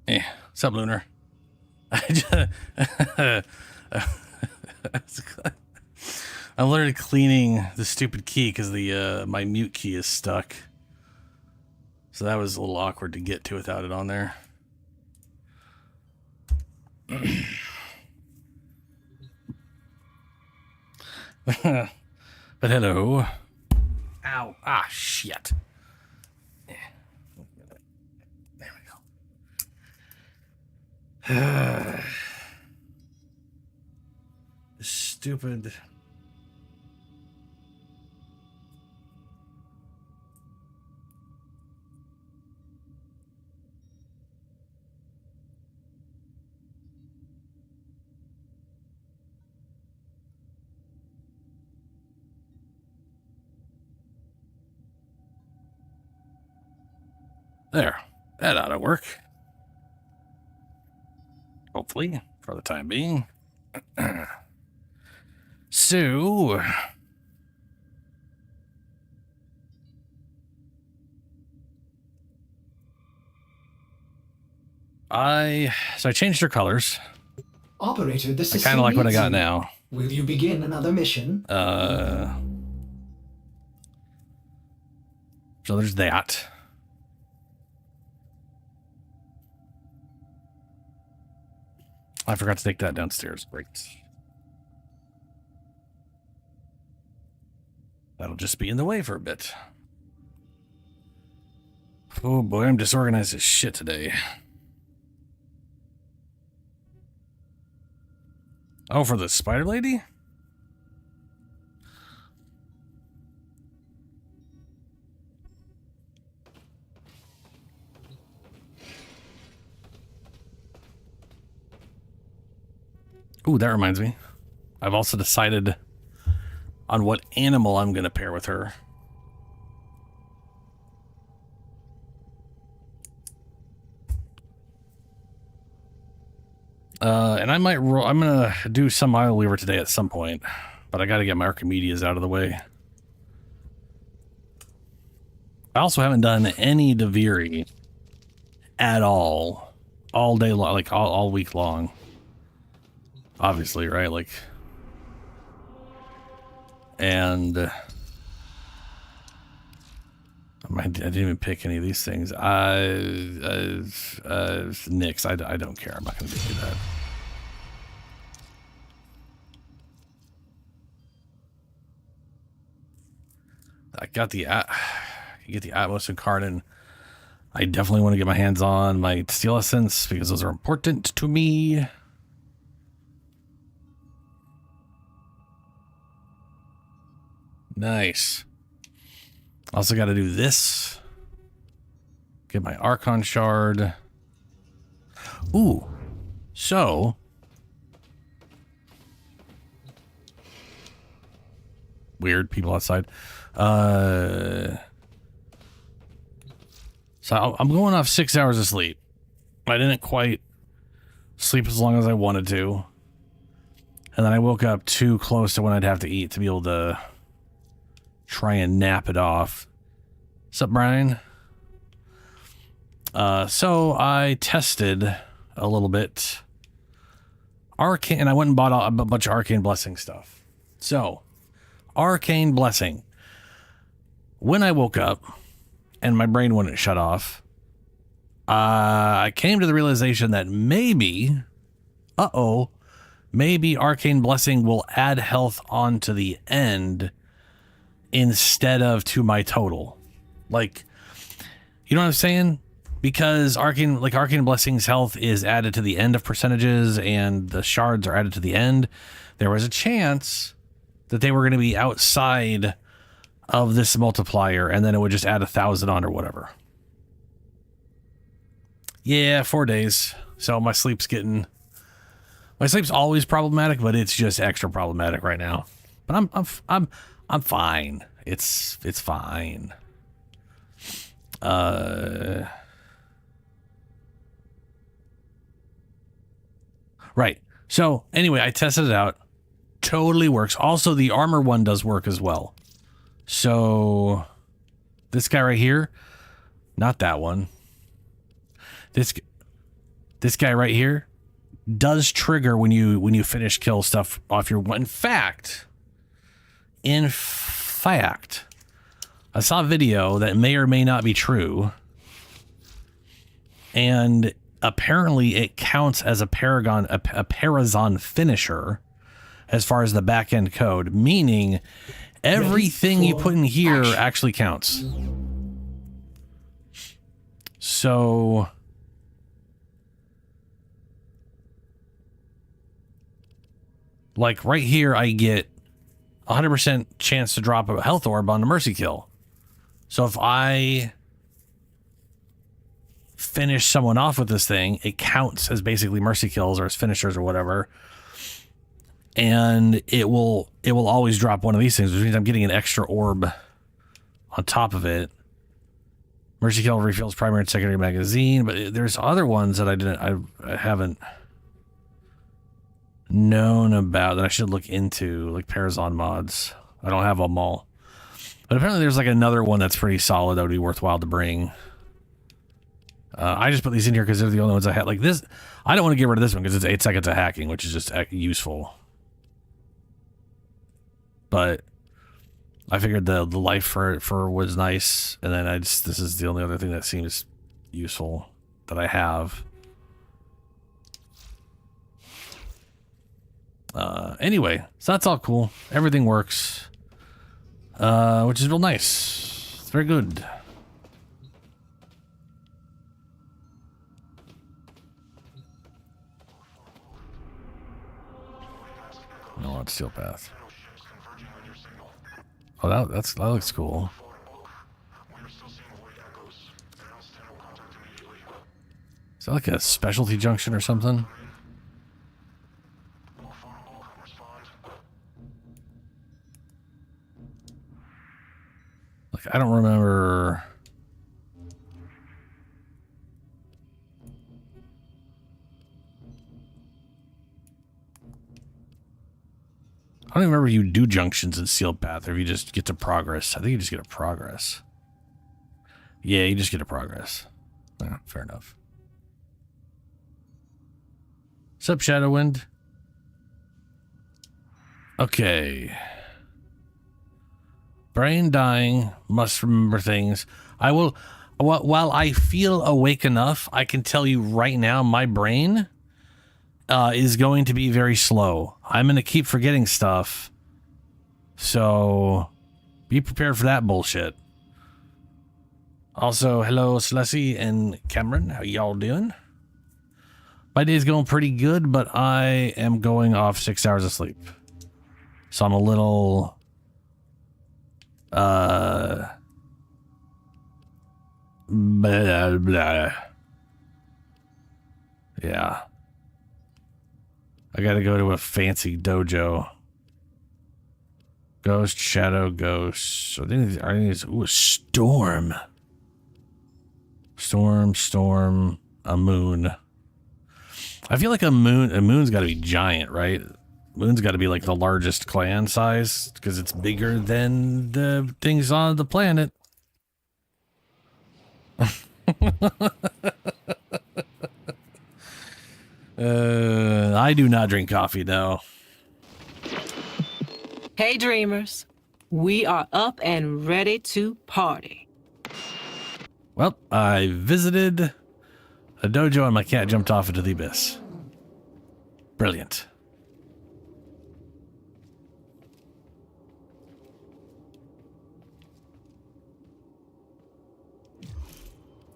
What's up, Lunar? I'm literally cleaning the stupid key because the my mute key is stuck. So that was a little awkward to get to without it on there. But hello. Ow. Ah, shit. There we go. Stupid. There. That ought to work. Hopefully, for the time being. So... I changed her colors. Operator, the system I kind of like what I got you. now. Will you begin another mission? So there's that. I forgot to take that downstairs. Great. That'll just be in the way for a bit. Oh boy, I'm disorganized as shit today. Oh, for the spider lady? Ooh, that reminds me. I've also decided on what animal I'm going to pair with her. And I might roll. I'm going to do some Isleweaver today at some point, but I got to get my Archimedeas out of the way. I also haven't done any Duviri at all day long, like all week long. Obviously, right? Like, and I didn't even pick any of these things. Nix. I don't care. I'm not going to do that. I got the get the Atmos and Cardin. I definitely want to get my hands on my Steel Essence because those are important to me. Nice. Also got to do this. Get my Archon Shard. Ooh. So. Weird people outside. So I'm going off 6 hours of sleep. I didn't quite sleep as long as I wanted to. And then I woke up too close to when I'd have to eat to be able to try and nap it off. What's up, Brian? So I tested a little bit. Arcane, and I went and bought a bunch of Arcane Blessing stuff. So, Arcane Blessing. When I woke up, and my brain wouldn't shut off, I came to the realization that maybe, maybe Arcane Blessing will add health onto the end instead of to my total. Like, you know what I'm saying? Because Arcane Blessing's health is added to the end of percentages and the shards are added to the end. There was a chance that they were going to be outside of this multiplier and then it would just add 1,000 on or whatever. Yeah, 4 days. So my sleep's always problematic, but it's just extra problematic right now. But I'm fine. It's fine. Right. So anyway, I tested it out. Totally works. Also, the armor one does work as well. So this guy right here, not that one. this guy right here does trigger when you finish kill stuff off your one. In fact, I saw a video that may or may not be true, and apparently it counts as a Parazon finisher as far as the back end code, meaning everything you put in here actually counts. So like right here, I get 100% chance to drop a health orb on the mercy kill. So if I finish someone off with this thing, it counts as basically mercy kills or as finishers or whatever. And it will always drop one of these things, which means I'm getting an extra orb on top of it. Mercy kill refills primary and secondary magazine, but there's other ones that I haven't known about that I should look into, like Parazon mods. I don't have them all, but apparently there's like another one that's pretty solid that would be worthwhile to bring. I just put these in here because they're the only ones I had. Like this, I don't want to get rid of this one because it's 8 seconds of hacking, which is just useful. But I figured the life for was nice, and then this is the only other thing that seems useful that I have. Anyway, so that's all cool. Everything works, which is real nice. It's very good. No, it's Steel Path. Oh, that looks cool. Is that like a specialty junction or something? Like, I don't remember. I don't even remember you do junctions in Sealed Path, or if you just get to progress. I think you just get a progress. Yeah, you just get a progress. Yeah, fair enough. What's up, Shadowwind? Okay. Brain dying, must remember things. I will, while I feel awake enough, I can tell you right now, my brain is going to be very slow. I'm going to keep forgetting stuff. So be prepared for that bullshit. Also, hello, Celessi and Cameron. How y'all doing? My day's going pretty good, but I am going off 6 hours of sleep. So I'm a little... blah, blah. Yeah. I gotta go to a fancy dojo. Ghost, shadow, ghost. I think it's ooh, a storm. Storm, a moon. I feel like a moon's gotta be giant, right? Moon's gotta be like the largest clan size because it's bigger than the things on the planet. I do not drink coffee, though. Hey, dreamers. We are up and ready to party. Well, I visited a dojo and my cat jumped off into the abyss. Brilliant.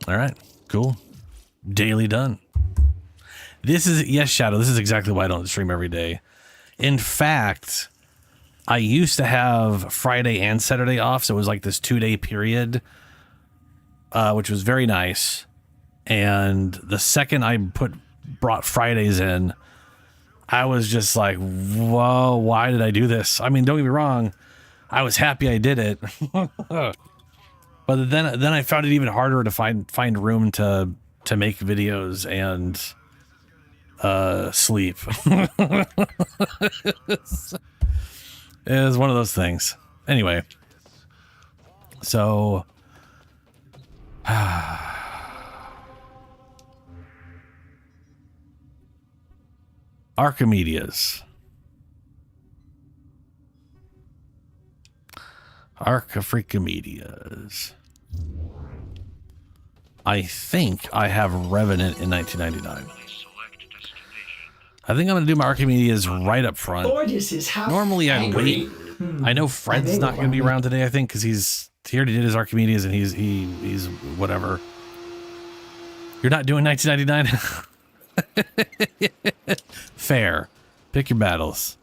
All right, cool. Daily done. This is, yes, Shadow, this is exactly why I don't stream every day. In fact, I used to have Friday and Saturday off, so it was like this 2-day period, which was very nice. And the second I brought Fridays in, I was just like, whoa, why did I do this? I mean, don't get me wrong, I was happy I did it. But then I found it even harder to find room to make videos and sleep. It was one of those things. Anyway, so Archimedeas. Archimedias. I think I have Revenant in 1999. I think I'm going to do my Archimedes right up front. Gorgeous is half Normally I'd angry. wait. I know Fred's not going to be around today, I think, because he already did his Archimedes and he's whatever. You're not doing 1999? Fair. Pick your battles.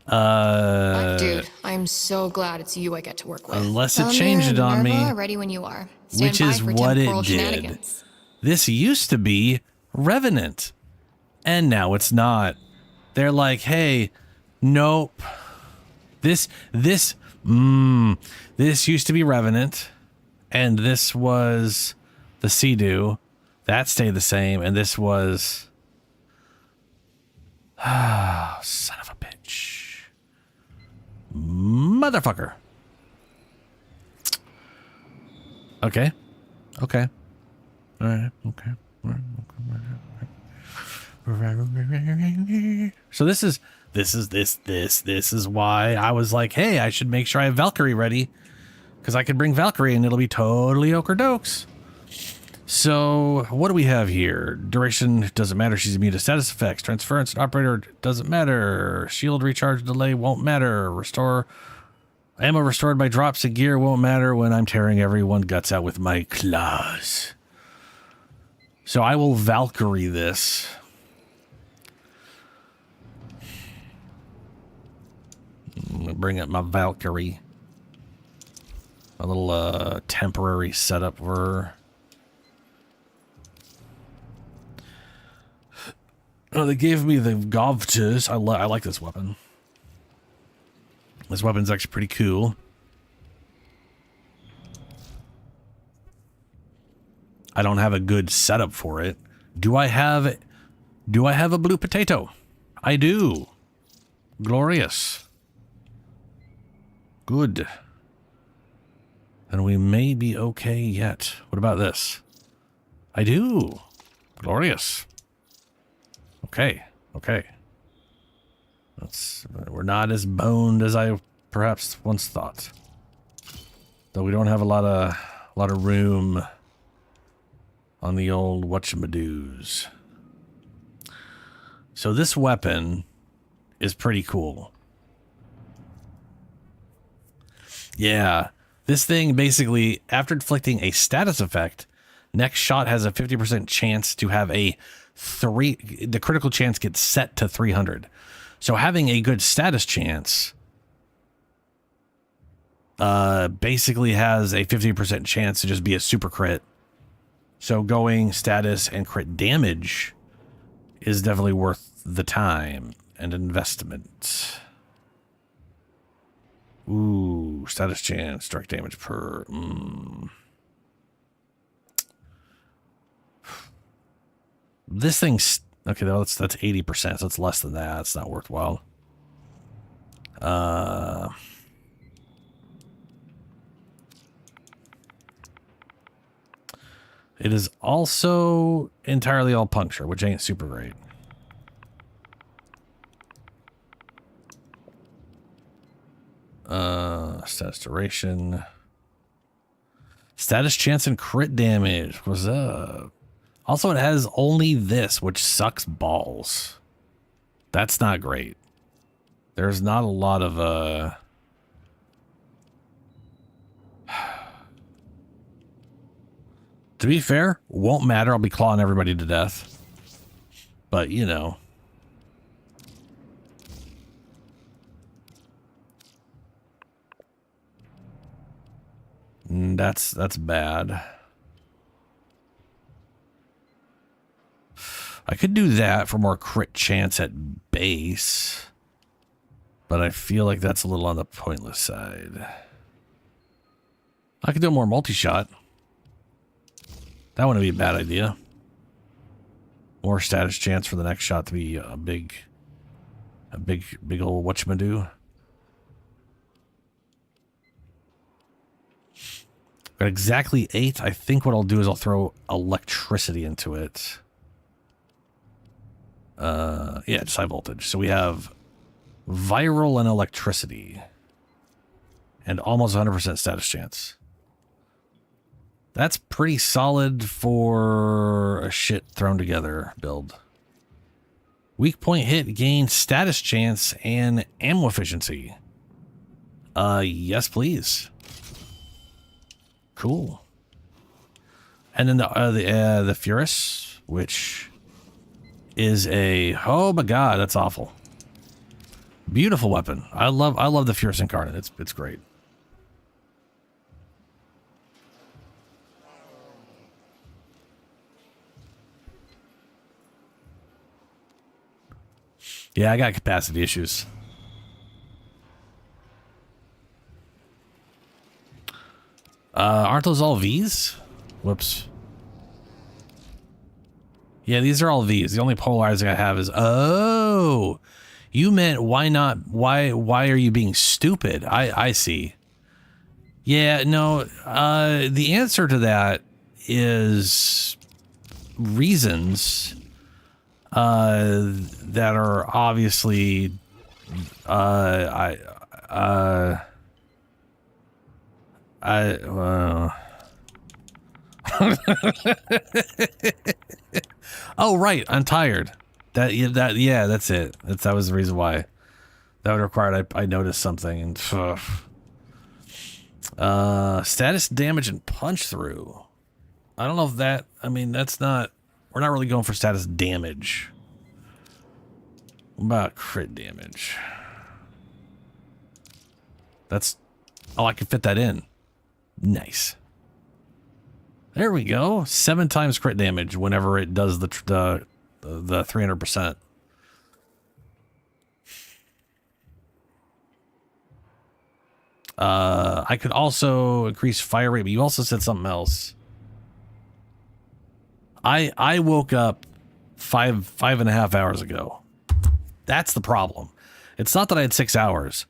Dude, I'm so glad it's you I get to work with. Unless it changed it on me. Ready when you are. Stand Which by is for what it temporal did. shenanigans. This used to be Revenant. And now it's not. They're like, hey, nope. This used to be Revenant. And this was the Sea-Doo. That stayed the same. And this was... son of a bitch. Motherfucker. Okay. Okay. All right. Okay. All right. So this is why I was like, hey, I should make sure I have Valkyrie ready, because I could bring Valkyrie and it'll be totally okerdokes. So what do we have here? Duration doesn't matter. She's immune to status effects. Transference and operator doesn't matter. Shield recharge delay won't matter. Restore ammo restored by drops of gear won't matter when I'm tearing everyone guts out with my claws. So I will Valkyrie this. I'm gonna bring up my Valkyrie. A little temporary setup for her. Oh, they gave me the Govtus. I like this weapon. This weapon's actually pretty cool. I don't have a good setup for it. Do I have a blue potato? I do. Glorious. Good. And we may be okay yet. What about this? I do. Glorious. Okay. Okay. We're not as boned as I perhaps once thought. Though we don't have a lot of room on the old whatchamadoos. So this weapon is pretty cool. Yeah. This thing basically, after inflicting a status effect, next shot has a 50% chance to have the critical chance gets set to 300. So having a good status chance basically has a 50% chance to just be a super crit. So going status and crit damage is definitely worth the time and investment. Ooh, status chance, direct damage per... This thing's... Okay, that's 80%, so it's less than that. It's not worthwhile. It is also entirely all puncture, which ain't super great. Status duration. Status chance and crit damage. What's up? Also, it has only this, which sucks balls. That's not great. There's not a lot of, To be fair, won't matter. I'll be clawing everybody to death. But, you know. That's bad. I could do that for more crit chance at base, but I feel like that's a little on the pointless side. I could do a more multi-shot. That wouldn't be a bad idea. More status chance for the next shot to be a big old whatchamadoo. Got exactly 8. I think what I'll do is I'll throw electricity into it. Yeah, just high voltage. So we have viral and electricity. And almost 100% status chance. That's pretty solid for a shit thrown together build. Weak point hit gain status chance and ammo efficiency. Yes, please. Cool. And then the Furus, which is a, oh my god, that's awful. Beautiful weapon. I love the Furus Incarnate. It's great. Yeah, I got capacity issues. Aren't those all V's? Whoops. Yeah, these are all V's. The only polarizing I have is, oh, you meant why not? Why are you being stupid? I see. Yeah, no, the answer to that is reasons that are obviously oh right, I'm tired. Yeah, that's it. That was the reason why. That would require I noticed something and status damage and punch through. I don't know if that, I mean, that's not, we're not really going for status damage. What about crit damage? That's, oh, I can fit that in. Nice. There we go. 7 times crit damage whenever it does the 300%. I could also increase fire rate, but you also said something else. I woke up five and a half hours ago. That's the problem. It's not that I had 6 hours.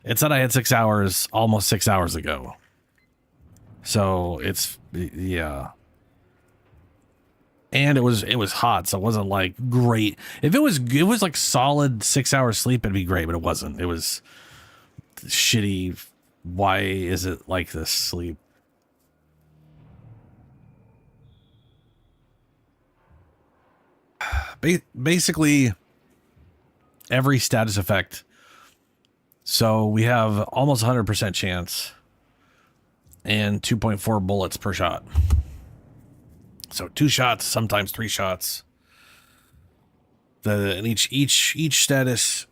It's that I had 6 hours almost 6 hours ago. So it's, yeah. And it was hot, so it wasn't like great. If it was like solid 6 hours sleep, it'd be great, but it wasn't. It was shitty. Why is it like this sleep? Basically, every status effect. So we have almost 100% chance and 2.4 bullets per shot. So 2 shots, sometimes 3 shots. And each status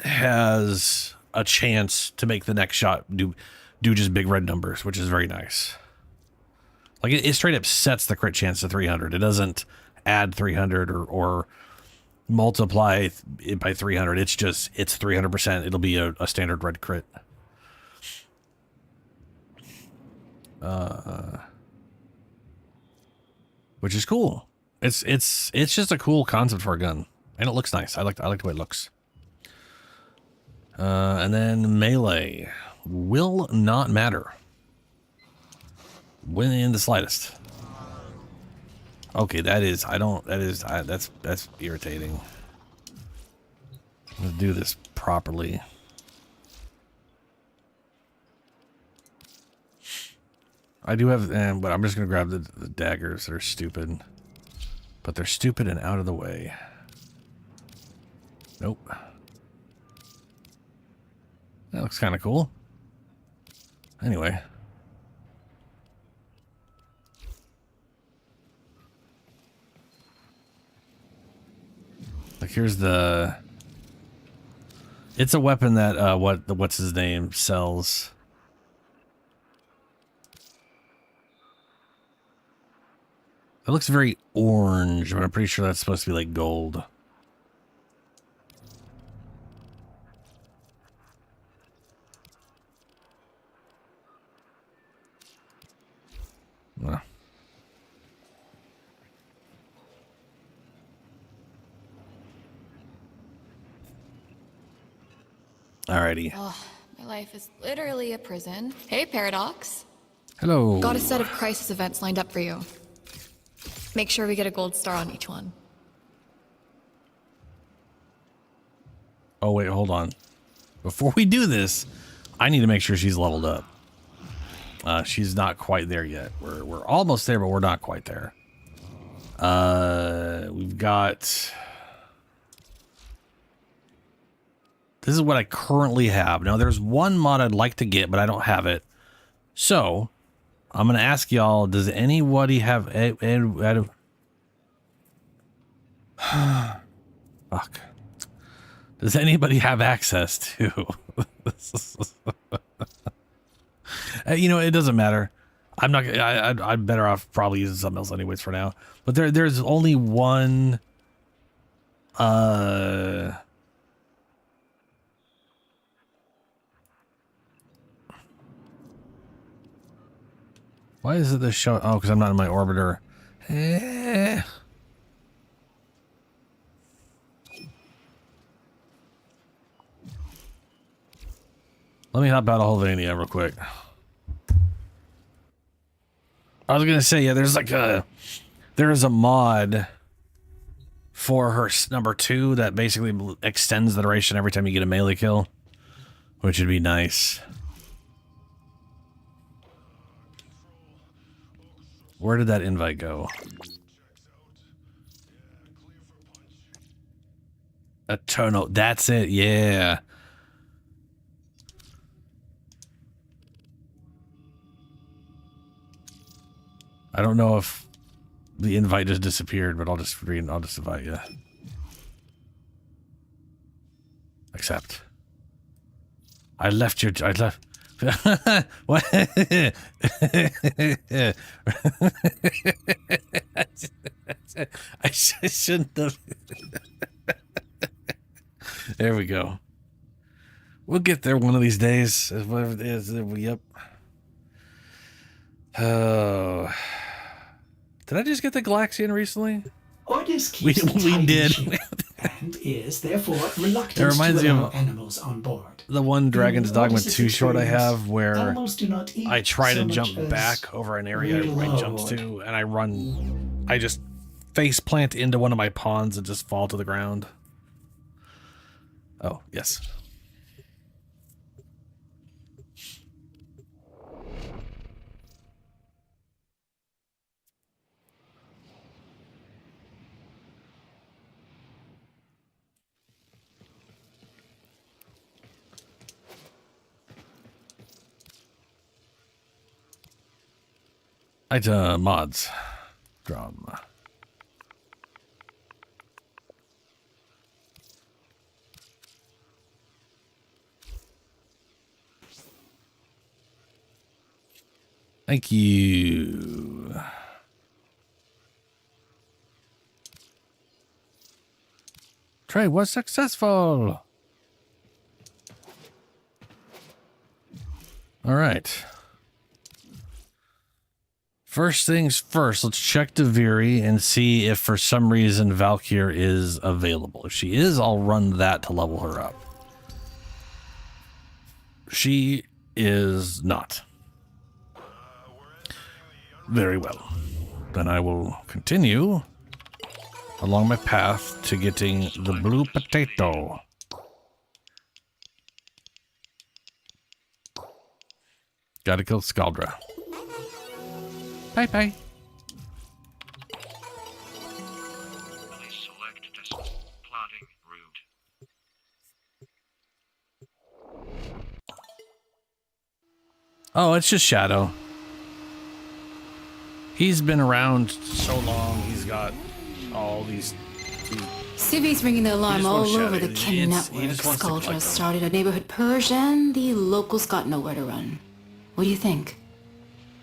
has a chance to make the next shot do just big red numbers, which is very nice. Like it straight up sets the crit chance to 300. It doesn't add 300 or multiply it by 300. It's 300%. It'll be a standard red crit. Which is cool. It's just a cool concept for a gun, and it looks nice. I like the way it looks. And then melee will not matter when in the slightest. Okay, that's irritating. Let's do this properly. I do have, but I'm just gonna grab the daggers that are stupid. But they're stupid and out of the way. Nope. That looks kind of cool. Anyway. Like here's the... It's a weapon that, what's his name sells. It looks very orange, but I'm pretty sure that's supposed to be like gold. Well. Alrighty. Oh, my life is literally a prison. Hey, Paradox. Hello. Got a set of crisis events lined up for you. Make sure we get a gold star on each one. Oh, wait, hold on. Before we do this, I need to make sure she's leveled up. She's not quite there yet. We're almost there, but we're not quite there. We've got... This is what I currently have. Now, there's one mod I'd like to get, but I don't have it. So, I'm going to ask y'all, does anybody have... Fuck. Does anybody have access to... You know, it doesn't matter. I'm not... I'm better off probably using something else anyways for now. But there's only one... Why is it this show? Oh, because I'm not in my orbiter. Let me hop out of Hulvania real quick. I was gonna say, yeah, there's a mod for her number 2 that basically extends the duration every time you get a melee kill, which would be nice. Where did that invite go? Eternal. That's it. Yeah. I don't know if the invite just disappeared, but I'll just invite you. Accept. I left. What? I shouldn't have. There we go. We'll get there one of these days. Whatever it is. Yep. Oh. Did I just get the Galaxian recently? Ordis keeps We did. And is therefore reluctant It reminds to me allow of animals on board. the one Dragon's Dogma 2 short I have where Animals do not eat I try to so much jump as back over an area I jumped reload. to, and I just face plant into one of my pawns and just fall to the ground. Oh, yes. Mods. Drum. Thank you. Trade was successful. All right. First things first, let's check Duviri and see if for some reason Valkyr is available. If she is, I'll run that to level her up. She is not. Very well. Then I will continue along my path to getting the blue potato. Gotta kill Scaldra. Bye bye. Please select distance plotting route. Oh, it's just Shadow. He's been around so long, he's got all these... Civi's ringing the alarm just all wants over shadow. the Kin He network. just wants to Skuldra collect them. started a neighborhood purge and the locals got nowhere to run. What do you think?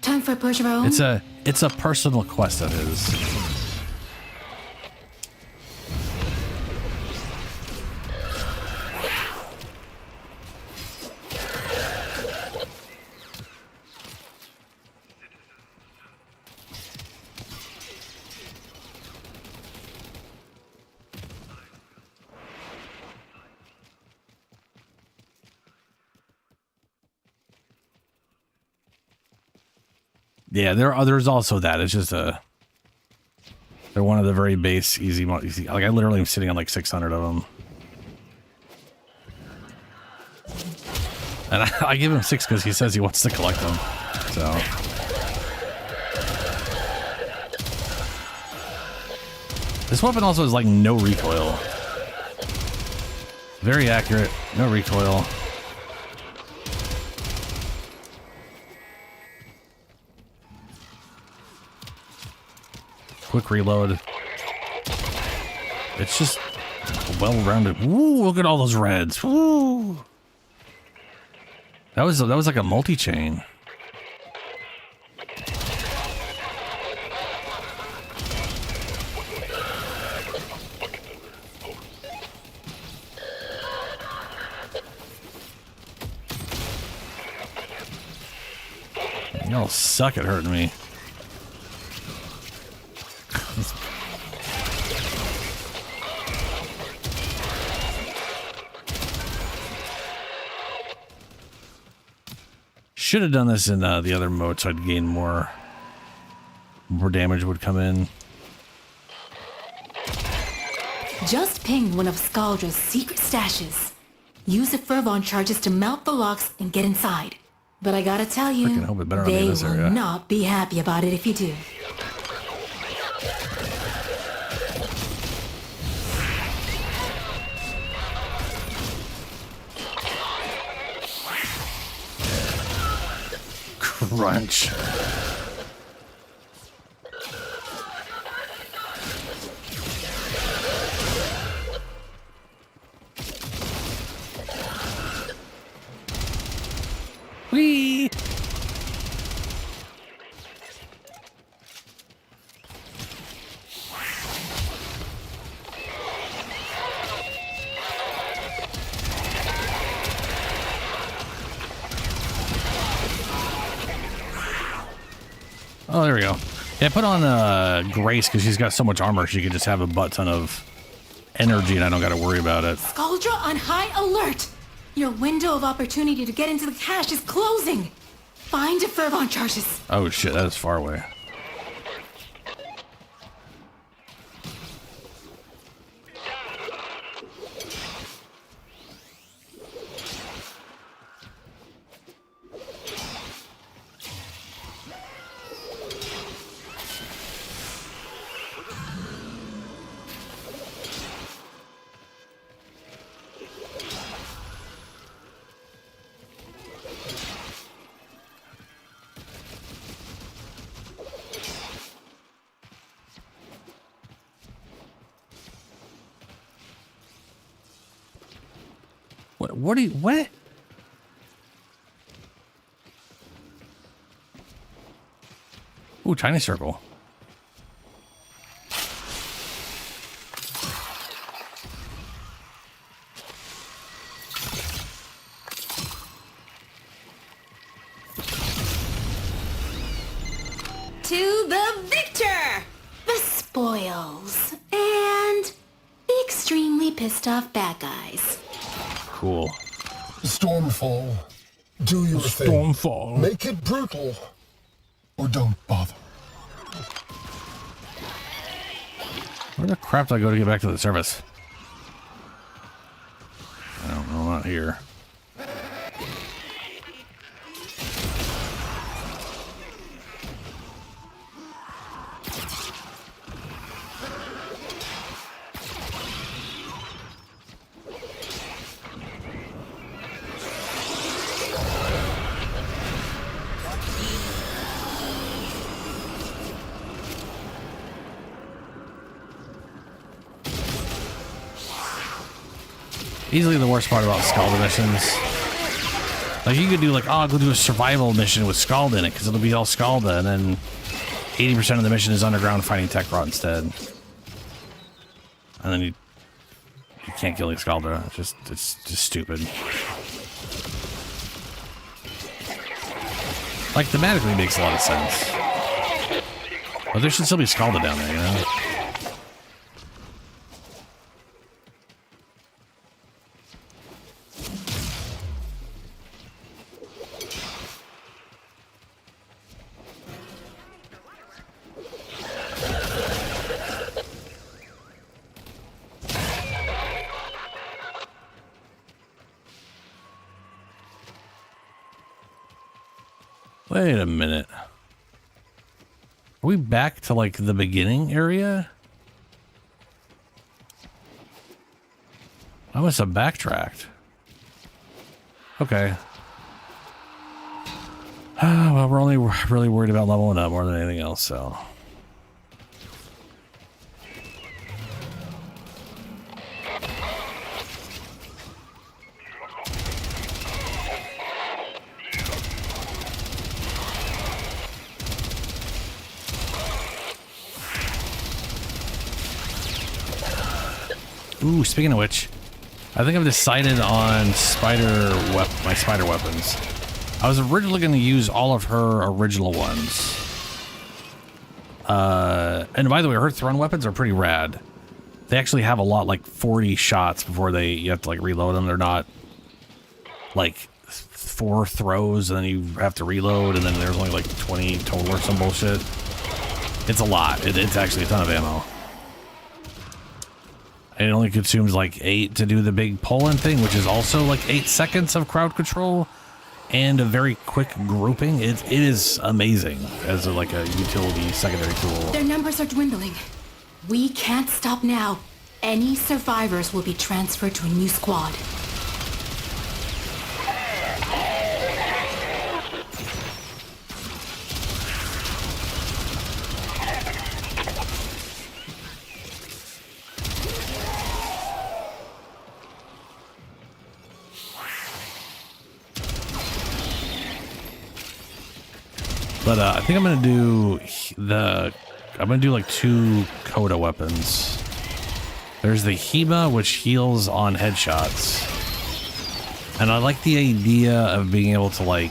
Time for a purge of our own? It's a personal quest of his. Yeah, there's also that. It's just they're one of the very base easy like I literally am sitting on like 600 of them. And I give him 6 because he says he wants to collect them. So. This weapon also has like no recoil. Very accurate, no recoil. Quick reload. It's just well-rounded. Woo, look at all those reds. Woo. That was like a multi-chain. Y'all suck at hurting me. Should have done this in the other mode so I'd gain more damage would come in. Just pinged one of Scaldra's secret stashes. Use the Fervon charges to melt the locks and get inside. But I gotta tell you, Freaking hope it better not be they in this will area. not be happy about it if you do. Crunch. Whee! Oh, there we go. Yeah, put on Grace because she's got so much armor she can just have a butt ton of energy and I don't got to worry about it. Scaldra on high alert! Your window of opportunity to get into the cache is closing! Find the Fervon charges. Oh shit, that is far away. What are you, what? Ooh, tiny circle. To the victor! The spoils. And the extremely pissed off bad guys. Cool. Stormfall. Do your thing. Stormfall. Make it brutal. Or don't bother. Where the crap do I go to get back to the service? I don't know, not here. Easily the worst part about Scalda missions. Like, you could do, like, oh, I'll go do a survival mission with Scalda in it, because it'll be all Scalda, and then 80% of the mission is underground fighting Tech Rot instead. And then you can't kill the Scalda. It's just stupid. Like, thematically it makes a lot of sense. But there should still be Scalda down there, you know? Wait a minute. Are we back to like the beginning area? I must have backtracked. Okay. Well, we're only really worried about leveling up more than anything else, so. Ooh, speaking of which, I think I've decided on my spider weapons. I was originally going to use all of her original ones. And by the way, her thrown weapons are pretty rad. They actually have a lot, like 40 shots before you have to like reload them. They're not like 4 throws and then you have to reload and then there's only like 20 total or some bullshit. It's a lot. It's actually a ton of ammo. And it only consumes like 8 to do the big pull-in thing, which is also like 8 seconds of crowd control and a very quick grouping. It is amazing as like a utility secondary tool. Their numbers are dwindling. We can't stop now. Any survivors will be transferred to a new squad. But I think I'm gonna do like 2 Coda weapons. There's the Hema, which heals on headshots, and I like the idea of being able to like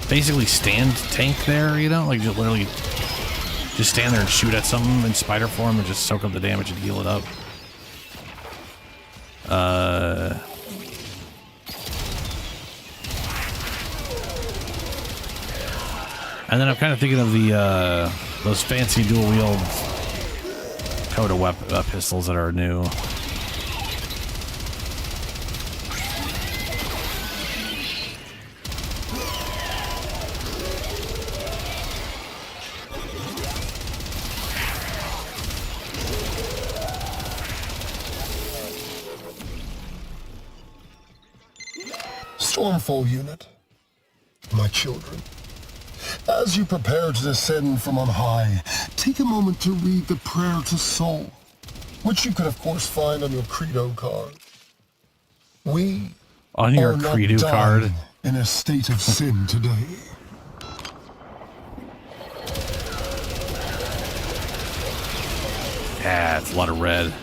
basically stand tank there, you know, like just literally just stand there and shoot at something in spider form and just soak up the damage and heal it up. And then I'm kind of thinking of the those fancy dual wield Coda pistols that are new. Stormfall unit, my children. As you prepare to descend from on high, take a moment to read the Prayer to Soul, which you could of course find on your Credo card. We On your are not Credo card. dying in a state of sin today. Yeah, it's a lot of red.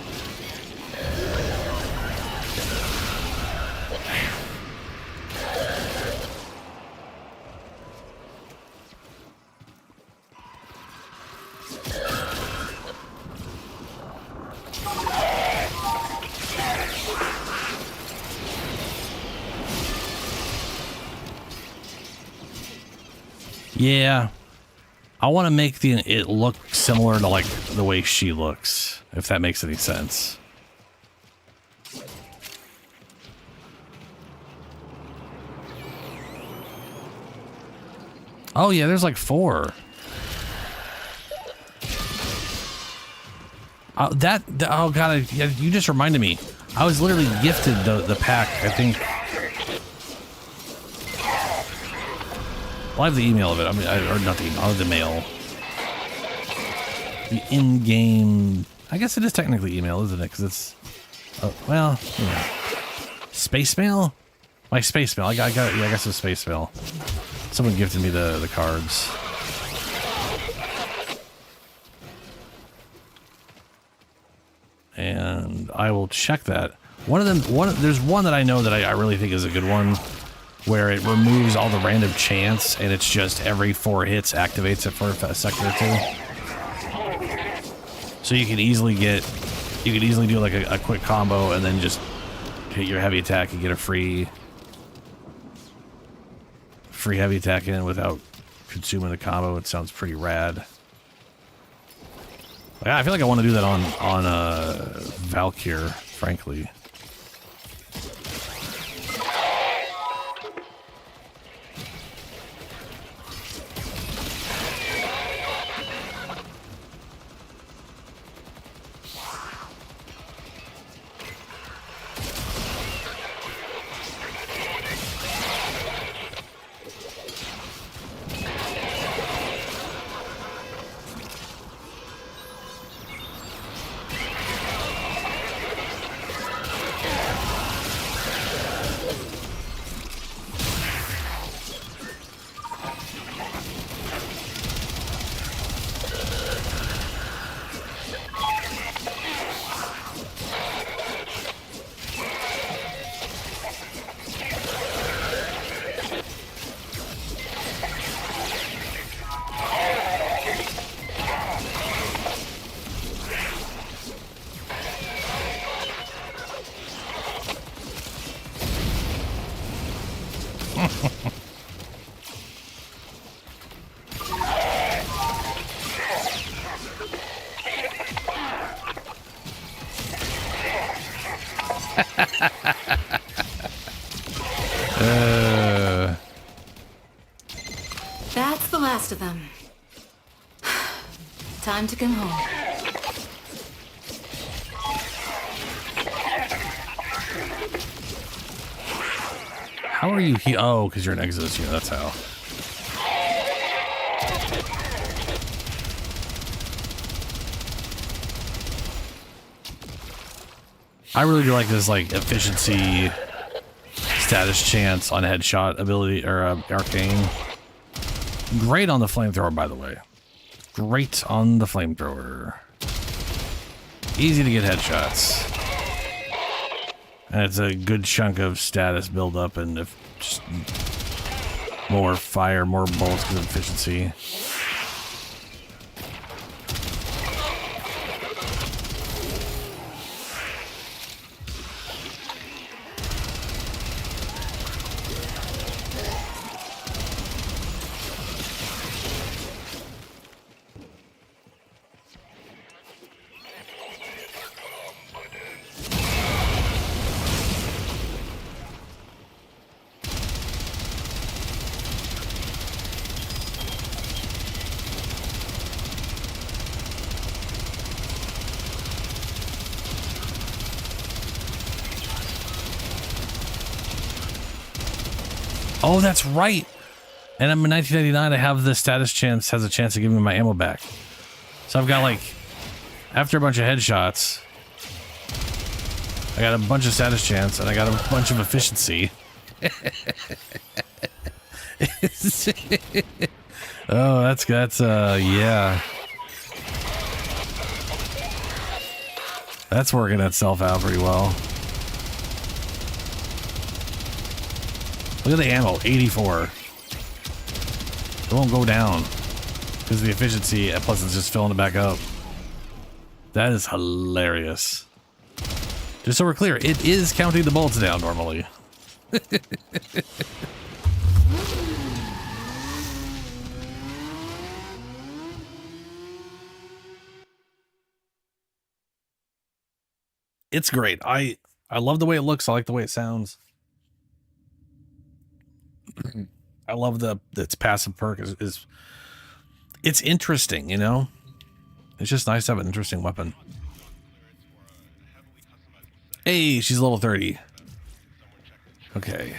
Yeah, I want to make it look similar to like the way she looks, if that makes any sense. Oh yeah, there's like 4. Oh god, you just reminded me. I was literally gifted the pack, I think. Well, I have the email of it. I mean, or not the email, I have the mail. The in-game... I guess it is technically email, isn't it? Because it's... well, you know. Space mail? My space mail. I got it. Yeah, I got some space mail. Someone gifted me the cards. And I will check that. There's one that I know that I really think is a good one, where it removes all the random chance, and it's just every 4 hits activates it for a second or 2. So you can easily do like a quick combo and then just hit your heavy attack and get a free heavy attack in without consuming the combo. It sounds pretty rad. I feel like I want to do that on Valkyr, frankly. That's the last of them. Time to come home. How are you here? Oh, because you're an Exodus unit. That's how. I really do like this, like, efficiency status chance on headshot ability, or arcane. Great on the flamethrower, by the way. Great on the flamethrower. Easy to get headshots. And it's a good chunk of status build up, and if just more fire, more bullets, good efficiency. Oh, that's right. And I'm in 1999. I have the status chance, has a chance of giving me my ammo back. So I've got, like, after a bunch of headshots, I got a bunch of status chance and I got a bunch of efficiency. Oh, that's yeah. That's working itself out pretty well. Look at the ammo, 84. It won't go down because of the efficiency, plus it's just filling it back up. That is hilarious. Just so we're clear, it is counting the bullets down normally. It's great. I love the way it looks. I like the way it sounds. I love its passive perk is it's interesting, you know? It's just nice to have an interesting weapon. Hey, she's level 30. Okay.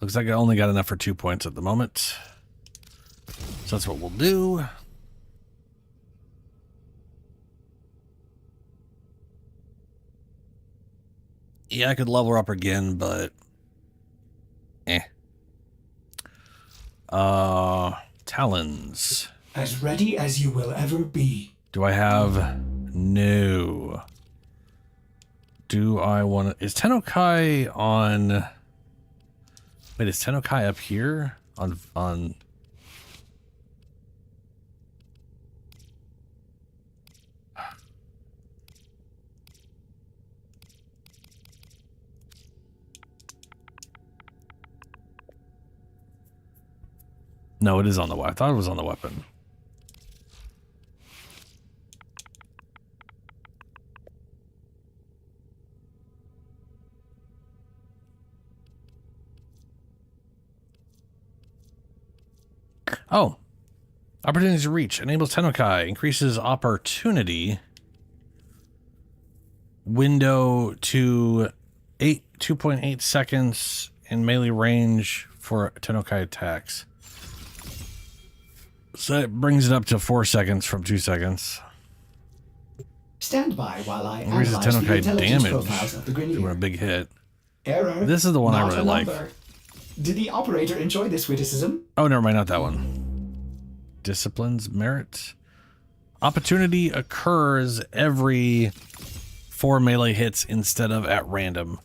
Looks like I only got enough for 2 points at the moment. So that's what we'll do. Yeah, I could level her up again, but talons. As ready as you will ever be. Do I have? No. Do I want to? Is Tennokai on? Wait, is Tennokai up here on? No, it is on the weapon. I thought it was on the weapon. Oh. Opportunities to reach. Enables Tennokai. Increases opportunity window to 2.8 seconds in melee range for Tennokai attacks. So it brings it up to 4 seconds from 2 seconds. Stand by while I Increases analyze the Tennokai intelligence damage profiles of the doing a Grenier. big hit. Error. This is the one I not really a like. number. Did the operator enjoy this witticism? Oh, never mind, not that one. Disciplines, merit. Opportunity occurs every 4 melee hits instead of at random.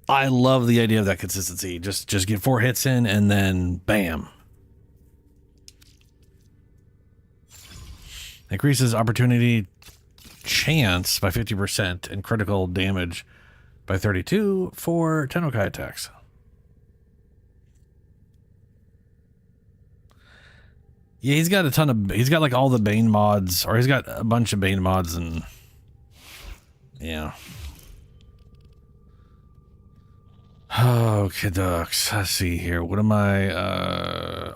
I love the idea of that consistency. Just get 4 hits in and then bam. Increases opportunity chance by 50% and critical damage by 32 for Tennokai attacks. Yeah, he's got a ton of, he's got like all the Bane mods, or he's got a bunch of Bane mods, and yeah. Okay, ducks. Let's see here. What am I,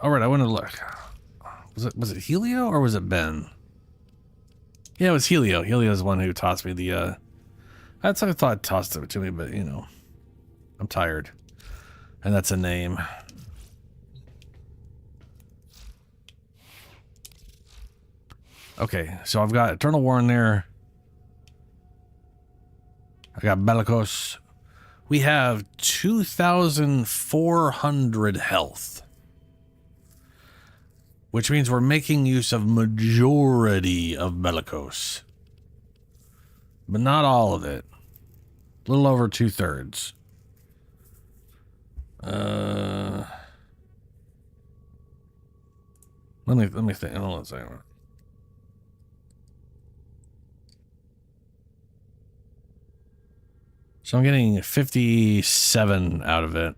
all right, I want to look. Was it Helio or was it Ben? Yeah, it was Helio. Helio's the one who tossed me the, I thought it tossed it to me, but you know, I'm tired. And that's a name. Okay, so I've got Eternal War in there. I got Bellicose. We have 2,400 health. Which means we're making use of majority of Bellicose. But not all of it. A little over 2/3. Let me think. Hold on a second. So I'm getting 57 out of it.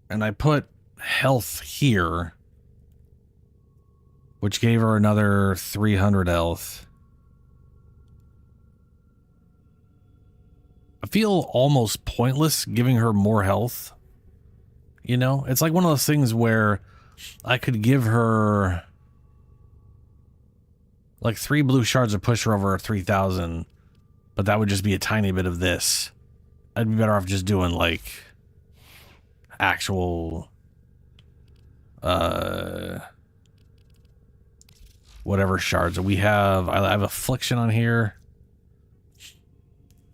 And I put health here, which gave her another 300 health. I feel almost pointless giving her more health. You know, it's like one of those things where I could give her like 3 blue shards to push her over 3,000, but that would just be a tiny bit of this. I'd be better off just doing like actual whatever shards we have. I have affliction on here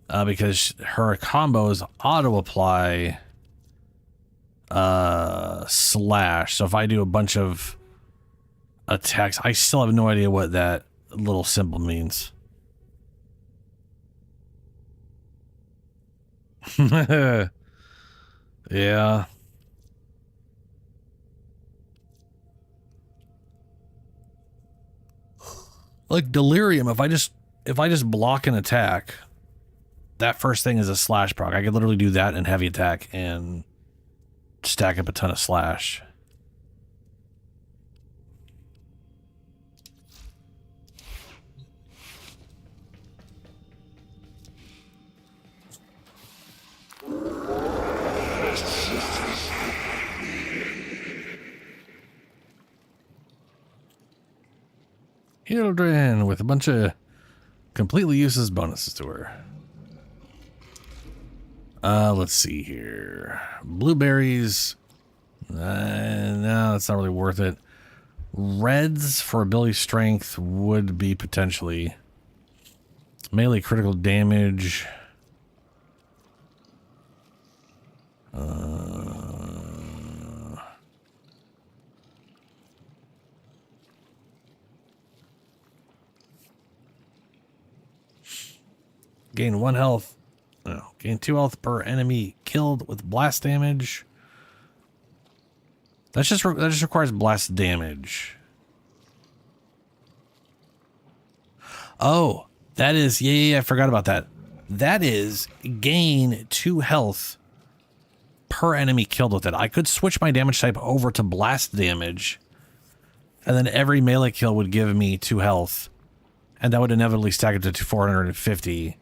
because her combos auto apply slash. So if I do a bunch of attacks, I still have no idea what that little symbol means. Yeah. Like Delirium, if I just block an attack, that first thing is a slash proc. I could literally do that in heavy attack and stack up a ton of slash. Hildren with a bunch of completely useless bonuses to her. Let's see here. Blueberries. No, that's not really worth it. Reds for ability strength would be potentially. Melee critical damage. Gain 1 health. No, gain 2 health per enemy killed with blast damage. That just requires blast damage. Oh, that is yeah, I forgot about that. That is gain 2 health per enemy killed with it. I could switch my damage type over to blast damage, and then every melee kill would give me 2 health, and that would inevitably stack it to 450.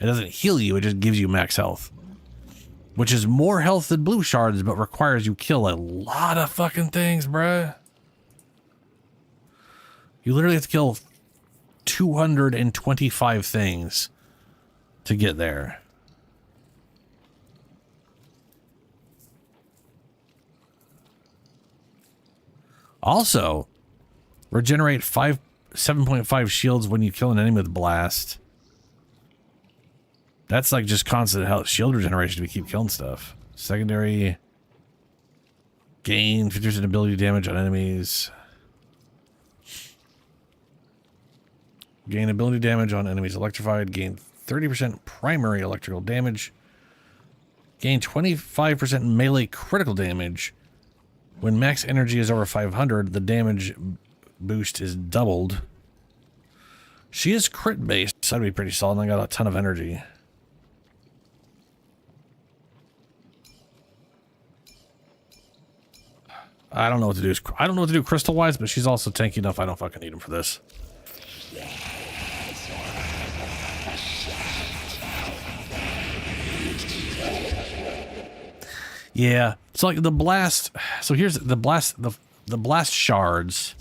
It doesn't heal you, it just gives you max health. Which is more health than blue shards, but requires you kill a lot of fucking things, bruh. You literally have to kill 225 things to get there. Also, regenerate 7.5 shields when you kill an enemy with blast. That's like just constant health shield regeneration if we keep killing stuff. Secondary. Gain 50% ability damage on enemies. Gain ability damage on enemies electrified. Gain 30% primary electrical damage. Gain 25% melee critical damage. When max energy is over 500, the damage boost is doubled. She is crit based, so that'd be pretty solid. And I got a ton of energy. I don't know what to do. I don't know what to do crystal wise, but she's also tanky enough. I don't fucking need him for this. Yeah, it's like the blast. So here's the blast. The blast shards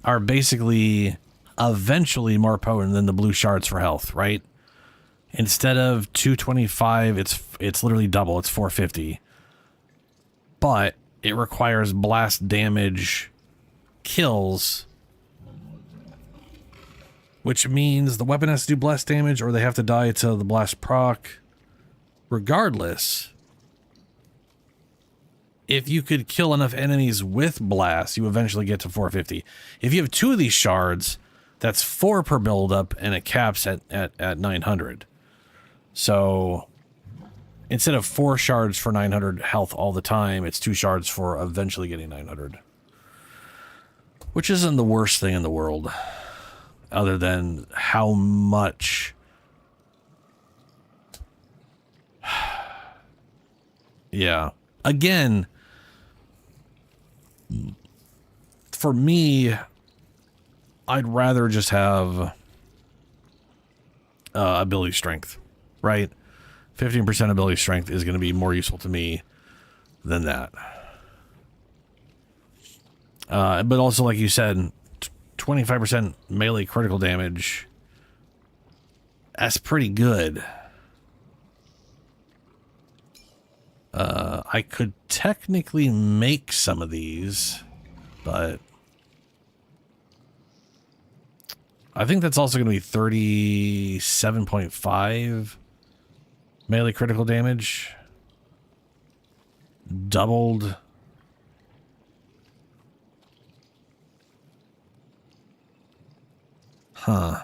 are basically eventually more potent than the blue shards for health, right? Instead of 225, it's literally double. It's 450. But it requires blast damage kills, which means the weapon has to do blast damage or they have to die to the blast proc. Regardless, if you could kill enough enemies with blast, you eventually get to 450. If you have 2 of these shards, that's 4 per build-up, and it caps at 900. So instead of 4 shards for 900 health all the time, it's 2 shards for eventually getting 900. Which isn't the worst thing in the world, other than how much... Yeah. Again... For me, I'd rather just have ability strength, right? 15% ability strength is going to be more useful to me than that. But also, like you said, 25% melee critical damage. That's pretty good. I could technically make some of these, but I think that's also going to be 37.5 melee critical damage. Doubled. Huh.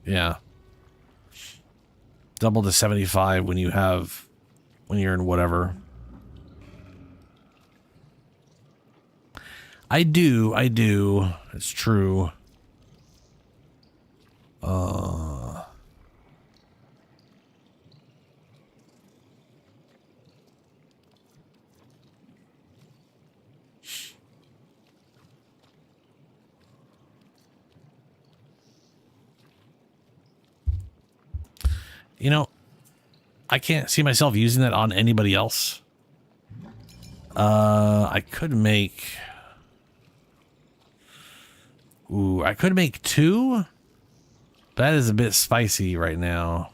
Yeah. Double to 75 when you're in whatever. I do. It's true. You know, I can't see myself using that on anybody else. I could make... Ooh, I could make 2. That is a bit spicy right now.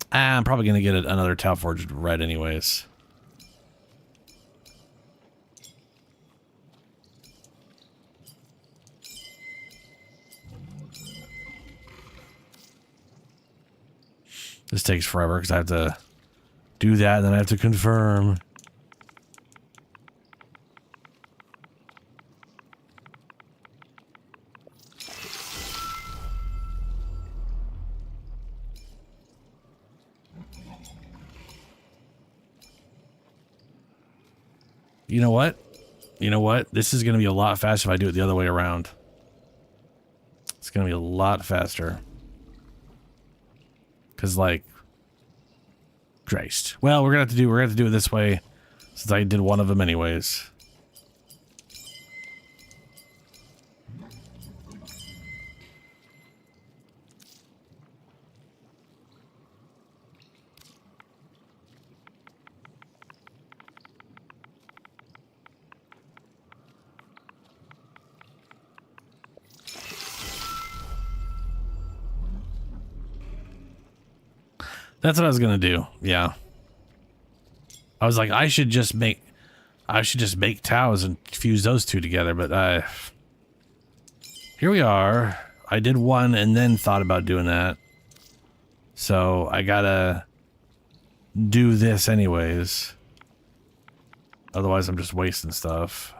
I'm probably going to get another Tau Forged Red anyways. This takes forever because I have to do that and then I have to confirm. You know what? You know what? This is going to be a lot faster if I do it the other way around. It's going to be a lot faster. Because, like, Christ. Well, we're going to have to do it this way since I did one of them anyways. That's what I was gonna do. Yeah. I was like, I should just make Taos and fuse those two together, but here we are. I did one and then thought about doing that. So I gotta do this anyways. Otherwise I'm just wasting stuff.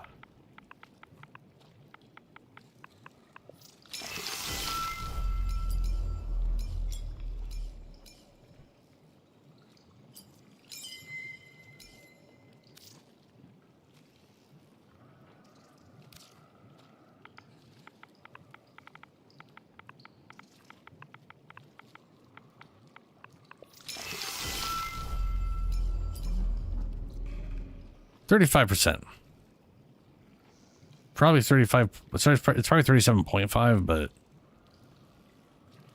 35%. Probably 35. It's probably 37.5, but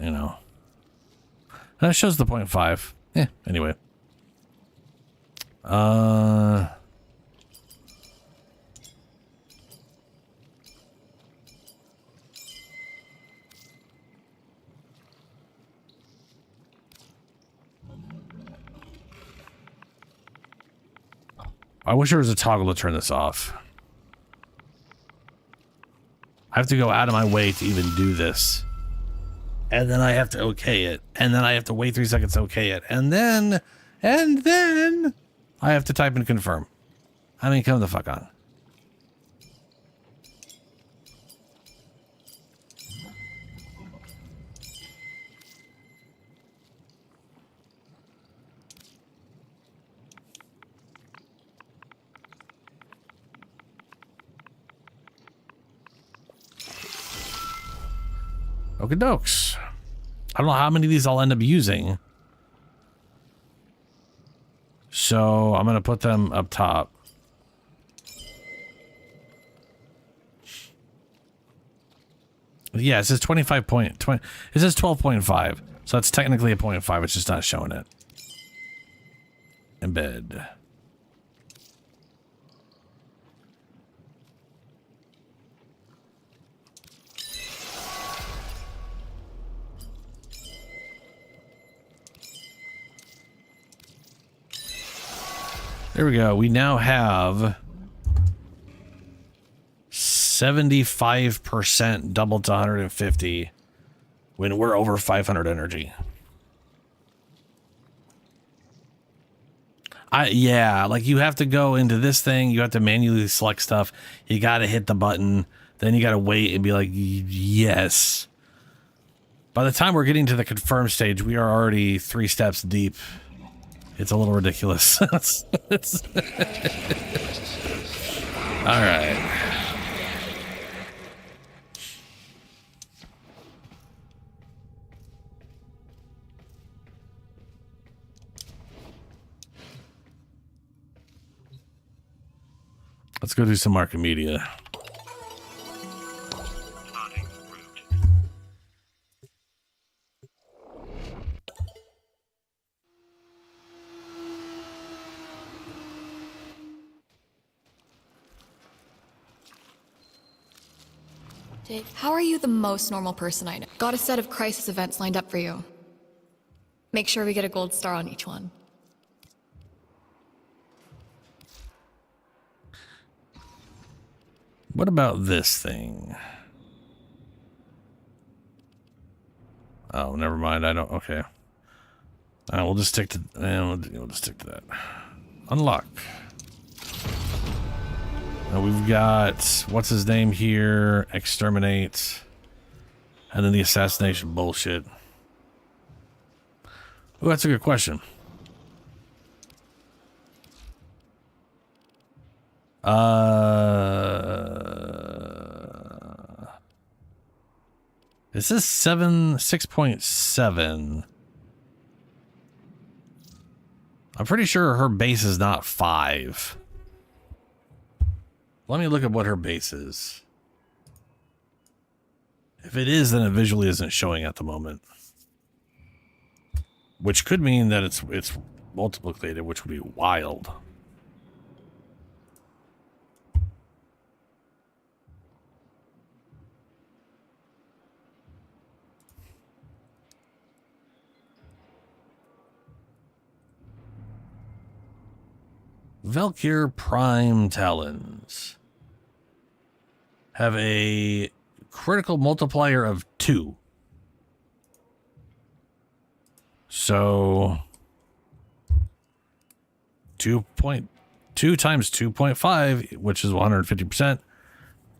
you know, that shows the 0.5. Yeah. Anyway. I wish there was a toggle to turn this off. I have to go out of my way to even do this. And then I have to okay it. And then I have to wait 3 seconds to okay it. And then I have to type and confirm. I mean, come the fuck on. Okie dokes. I don't know how many of these I'll end up using. So I'm going to put them up top. Yeah, it says 25.20. It says 12.5. So that's technically a 0.5. It's just not showing it. Embed. There we go. We now have 75% double to 150 when we're over 500 energy. Yeah, like you have to go into this thing. You have to manually select stuff. You got to hit the button. Then you got to wait and be like, yes. By the time we're getting to the confirm stage, we are already 3 steps deep. It's a little ridiculous. All right. Let's go do some Archimedea. Plotting route. Jake, how are you the most normal person I know? Got a set of crisis events lined up for you. Make sure we get a gold star on each one. What about this thing? Oh, never mind. I don't. Okay. We'll just stick to. We'll just stick to that. Unlock. Now we've got what's his name here? Exterminate, and then the assassination bullshit. Oh, that's a good question. This is 6.7. I'm pretty sure her base is not 5. Let me look at what her base is. If it is, then it visually isn't showing at the moment. Which could mean that it's multiplicated, which would be wild. Valkyr Prime Talons have a critical multiplier of 2. So 2.2 times 2.5, which is 150%,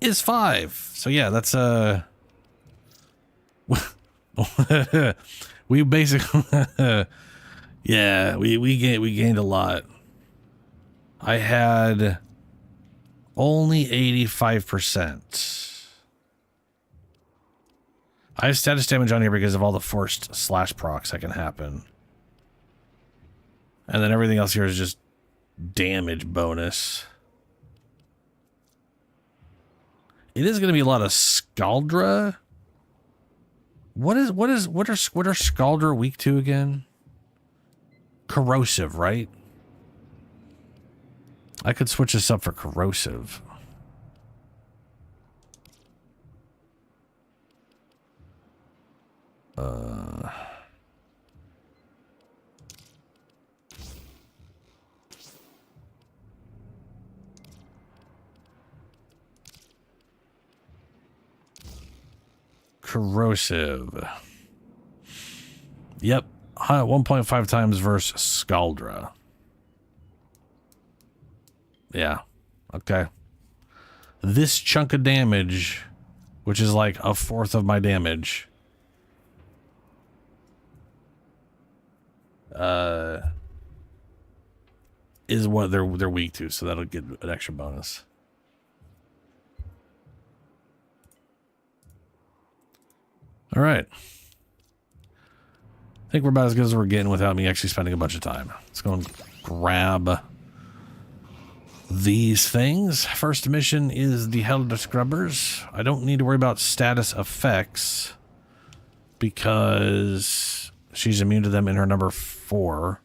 is 5. So yeah, that's we basically yeah, we gained a lot. I had only 85%. I have status damage on here because of all the forced slash procs that can happen. And then everything else here is just damage bonus. It is going to be a lot of Scaldra. What are Scaldra weak to again? Corrosive, right? I could switch this up for corrosive. Corrosive. Yep. 1.5 times versus Scaldra. Yeah. Okay. This chunk of damage, which is like a fourth of my damage, is what they're weak to, so that'll get an extra bonus. All right. I think we're about as good as we're getting without me actually spending a bunch of time. Let's go and grab these things. First mission is the Helder Scrubbers. I don't need to worry about status effects because she's immune to them in her number 4.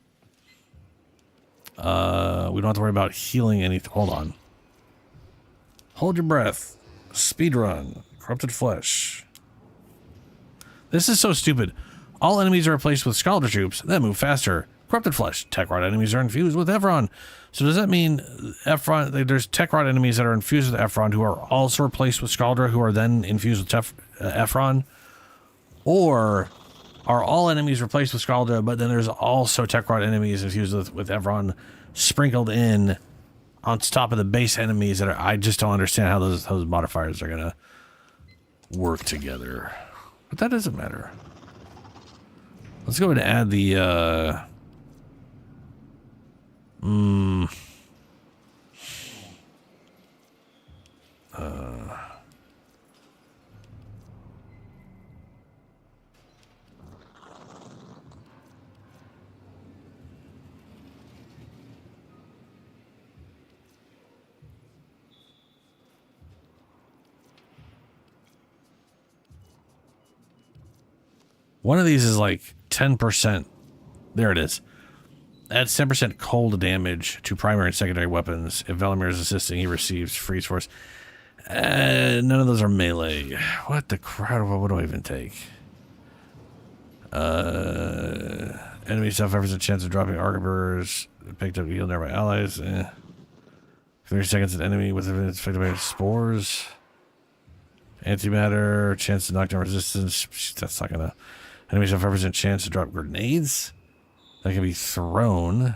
We don't have to worry about healing anything. Hold on. Hold your breath. Speedrun. Corrupted Flesh. This is so stupid. All enemies are replaced with Scaldra troops that move faster. Corrupted Flesh. Tech Rod enemies are infused with Ephron. So does that mean Ephron? There's Tech Rod enemies that are infused with Ephron who are also replaced with Scaldra who are then infused with Ephron? Or are all enemies replaced with Scaldra, but then there's also Tech Rod enemies infused with Ephron sprinkled in on top of the base enemies that are... I just don't understand how those modifiers are going to work together. But that doesn't matter. Let's go ahead and add the... one of these is like 10%. There it is. Adds 10% cold damage to primary and secondary weapons. If Velimir is assisting, he receives freeze force. None of those are melee. What the crap? What do I even take? Enemy self offers a chance of dropping Archiburs picked up healed nearby allies. 30 seconds an enemy with it's affected by spores. Antimatter, chance to knock down resistance. That's not gonna. Enemy self offers a chance to drop grenades that can be thrown.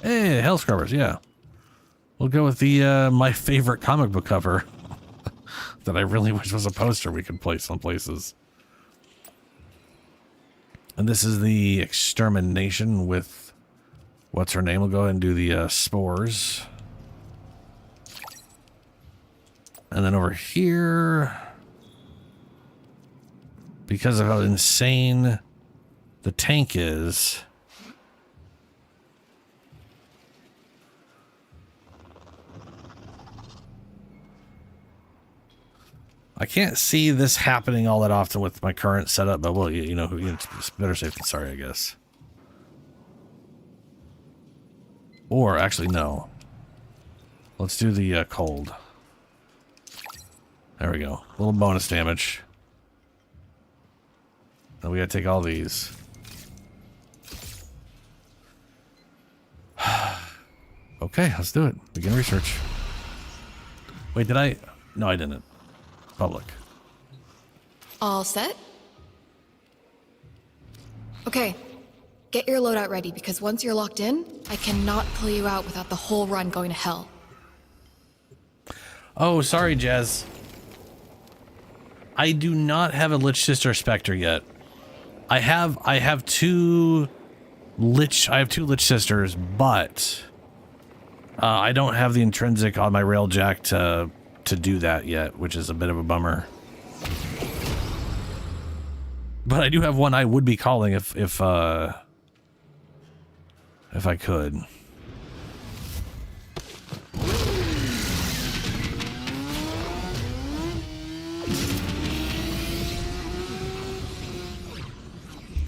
Hey, Hell Scrubbers, yeah. We'll go with the my favorite comic book cover that I really wish was a poster we could place some places. And this is the extermination with what's her name. We'll go ahead and do the spores. And then over here, because of how insane the tank is, I can't see this happening all that often with my current setup, but well, you know, it's better safe than sorry, I guess. Or actually, no. Let's do the cold. There we go. A little bonus damage. And we gotta take all these. Okay, let's do it. Begin research. Wait, did I? No, I didn't. Public. All set? Okay. Get your loadout ready, because once you're locked in, I cannot pull you out without the whole run going to hell. Oh, sorry, Jazz. I do not have a Lich Sister Spectre yet. I have two Lich Sisters, but I don't have the intrinsic on my Railjack to do that yet, which is a bit of a bummer. But I do have one I would be calling if I could.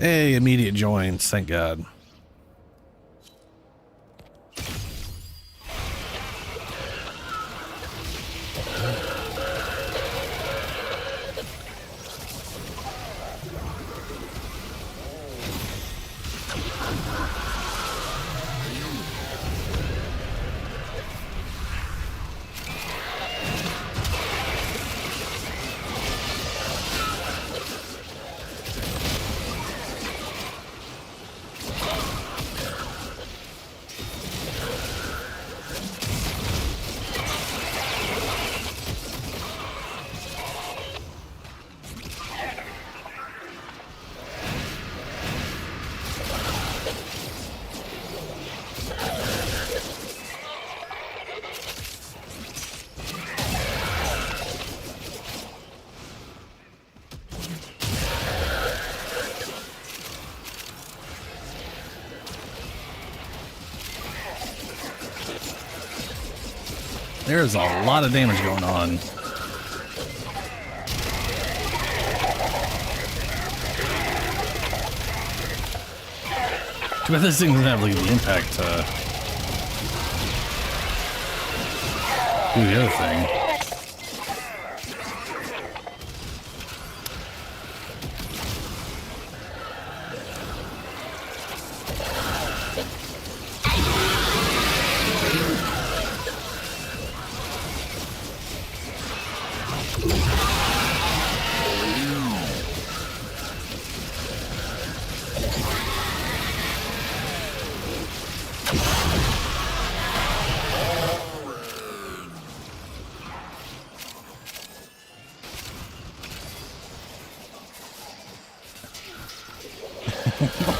Hey, immediate joins, thank God. There's a lot of damage going on. Too bad this thing doesn't have like the impact to do the other thing.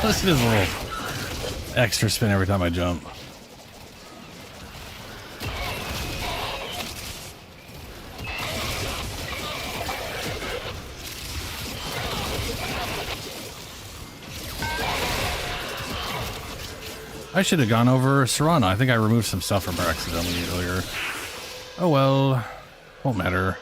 This is a little extra spin every time I jump. I should have gone over Serrano. I think I removed some stuff from her accidentally earlier. Oh well, won't matter.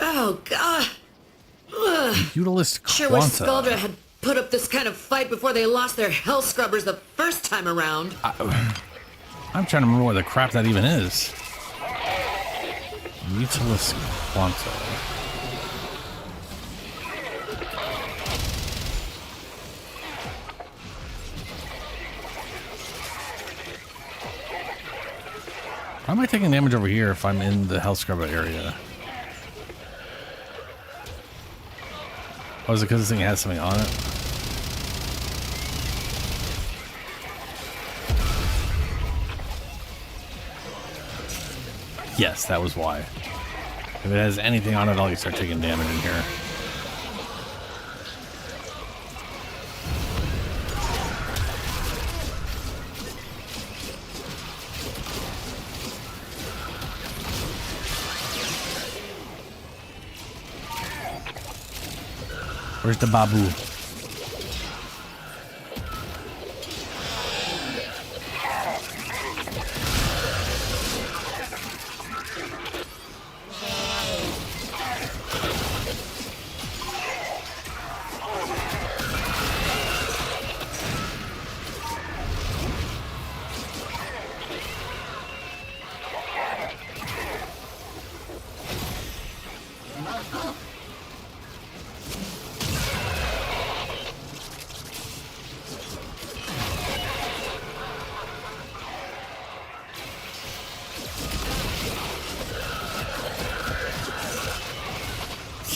Oh, God. Ugh. Utilist Sure wish Quanta. Skuldra had put up this kind of fight before they lost their hell scrubbers the first time around. I'm trying to remember what the crap that even is. Utilist Quanta. Why am I taking damage over here if I'm in the Hell Scrubber area? Oh, is it because this thing has something on it? Yes, that was why. If it has anything on it, I'll start taking damage in here. Where's the Babu?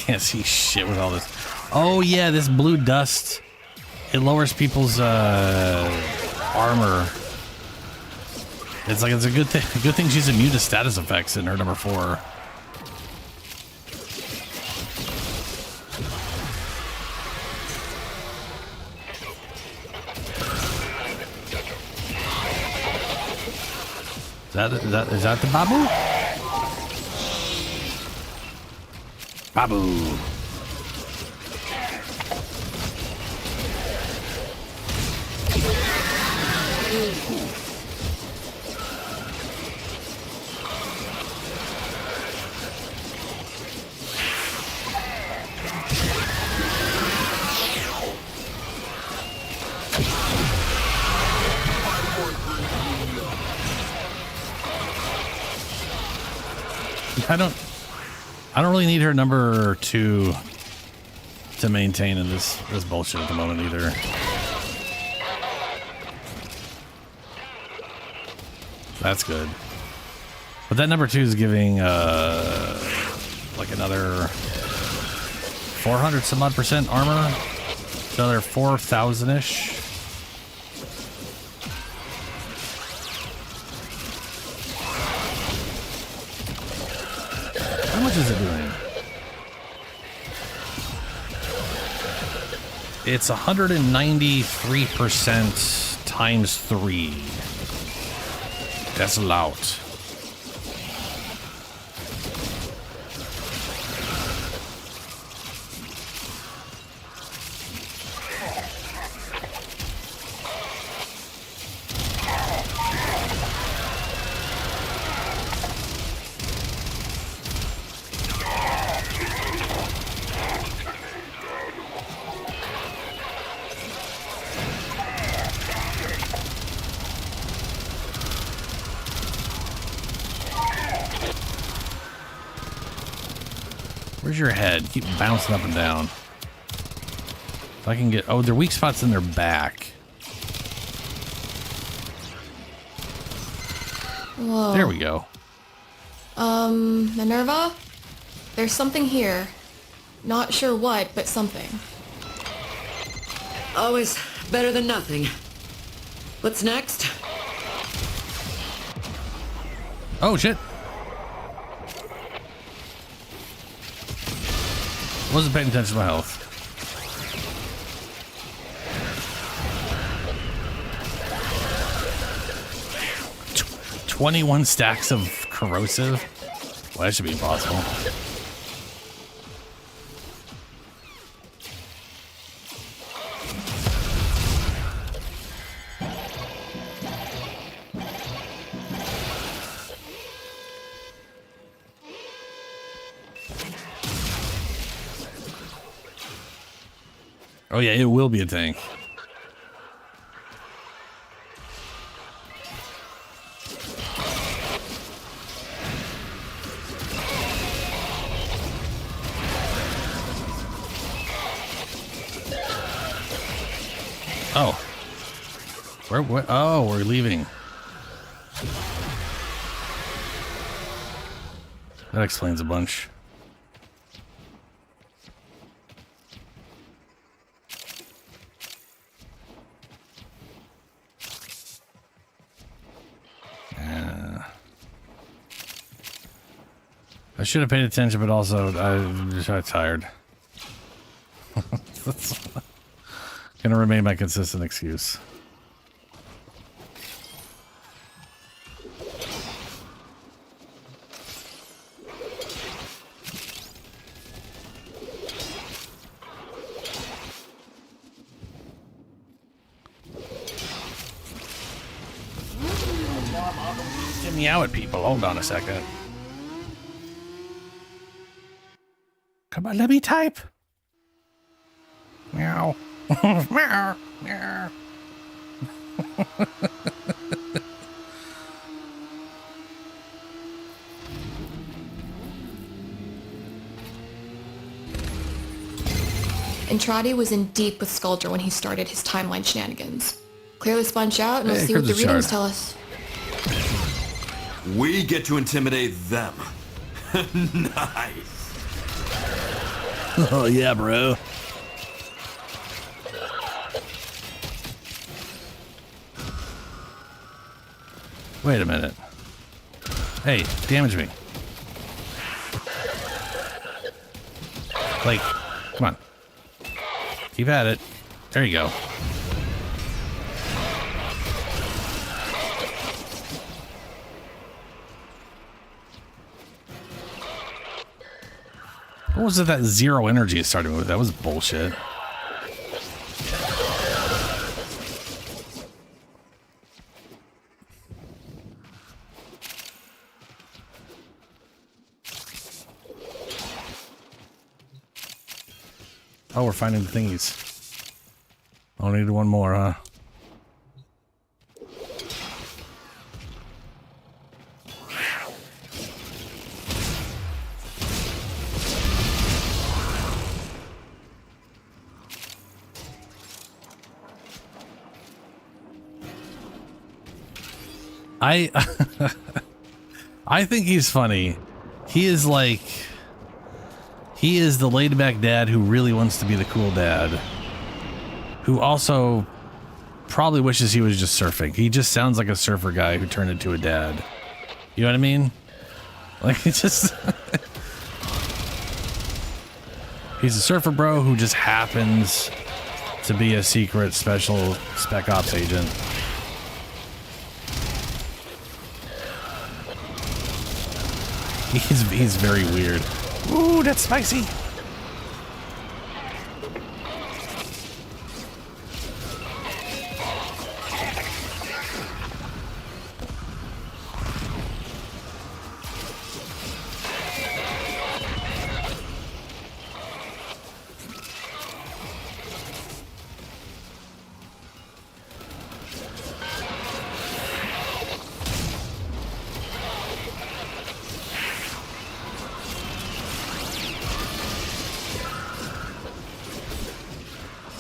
Can't see shit with all this. Oh yeah, this blue dust. It lowers people's armor. It's like it's a good thing. Good thing she's immune to status effects in her number 4. Is that the Babu? Babu. I don't really need her number 2 to maintain in this bullshit at the moment either. That's good. But that number 2 is giving like another 400 some odd percent armor. Another 4,000-ish. How much is it doing? It's 193% times 3. That's loud. Where's your head? Keep bouncing up and down. If I can get... Oh, their weak spot's in their back. Whoa. There we go. Minerva? There's something here. Not sure what, but something. Always better than nothing. What's next? Oh, shit. Wasn't paying attention to my health. Tw 21 stacks of corrosive? Well, that should be impossible. Oh yeah, it will be a tank. Oh. Where? Oh, we're leaving. That explains a bunch. I should have paid attention, but also I'm just tired. That's gonna remain my consistent excuse. Get me out at people. Hold on a second. Come on, let me type. Meow. Meow. Meow. Entradi was in deep with Sculptor when he started his timeline shenanigans. Clear the sponge out and we'll Hey, see what the Crimson readings Shard. tell us. We get to intimidate them. Nice. Oh yeah, bro. Wait a minute. Hey, damage me. Like, come on. Keep at it. There you go. What was it that 0 energy it started with? That was bullshit. Oh, we're finding the thingies. Only need one more, huh? I I think he's funny. He is like, he is the laid back dad who really wants to be the cool dad, who also probably wishes he was just surfing. He just sounds like a surfer guy who turned into a dad. You know what I mean? Like, it's just he's a surfer bro who just happens to be a secret special spec ops agent. He's very weird. Ooh, that's spicy.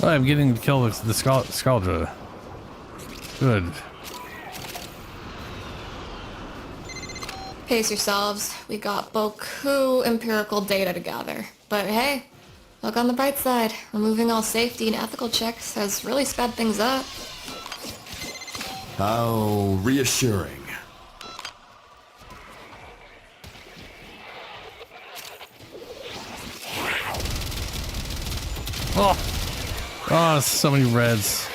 Oh, I'm getting to kill the Scaldra. Good. Pace yourselves. We got beaucoup empirical data to gather. But hey, look on the bright side. Removing all safety and ethical checks has really sped things up. How reassuring. Oh! Oh, so many reds.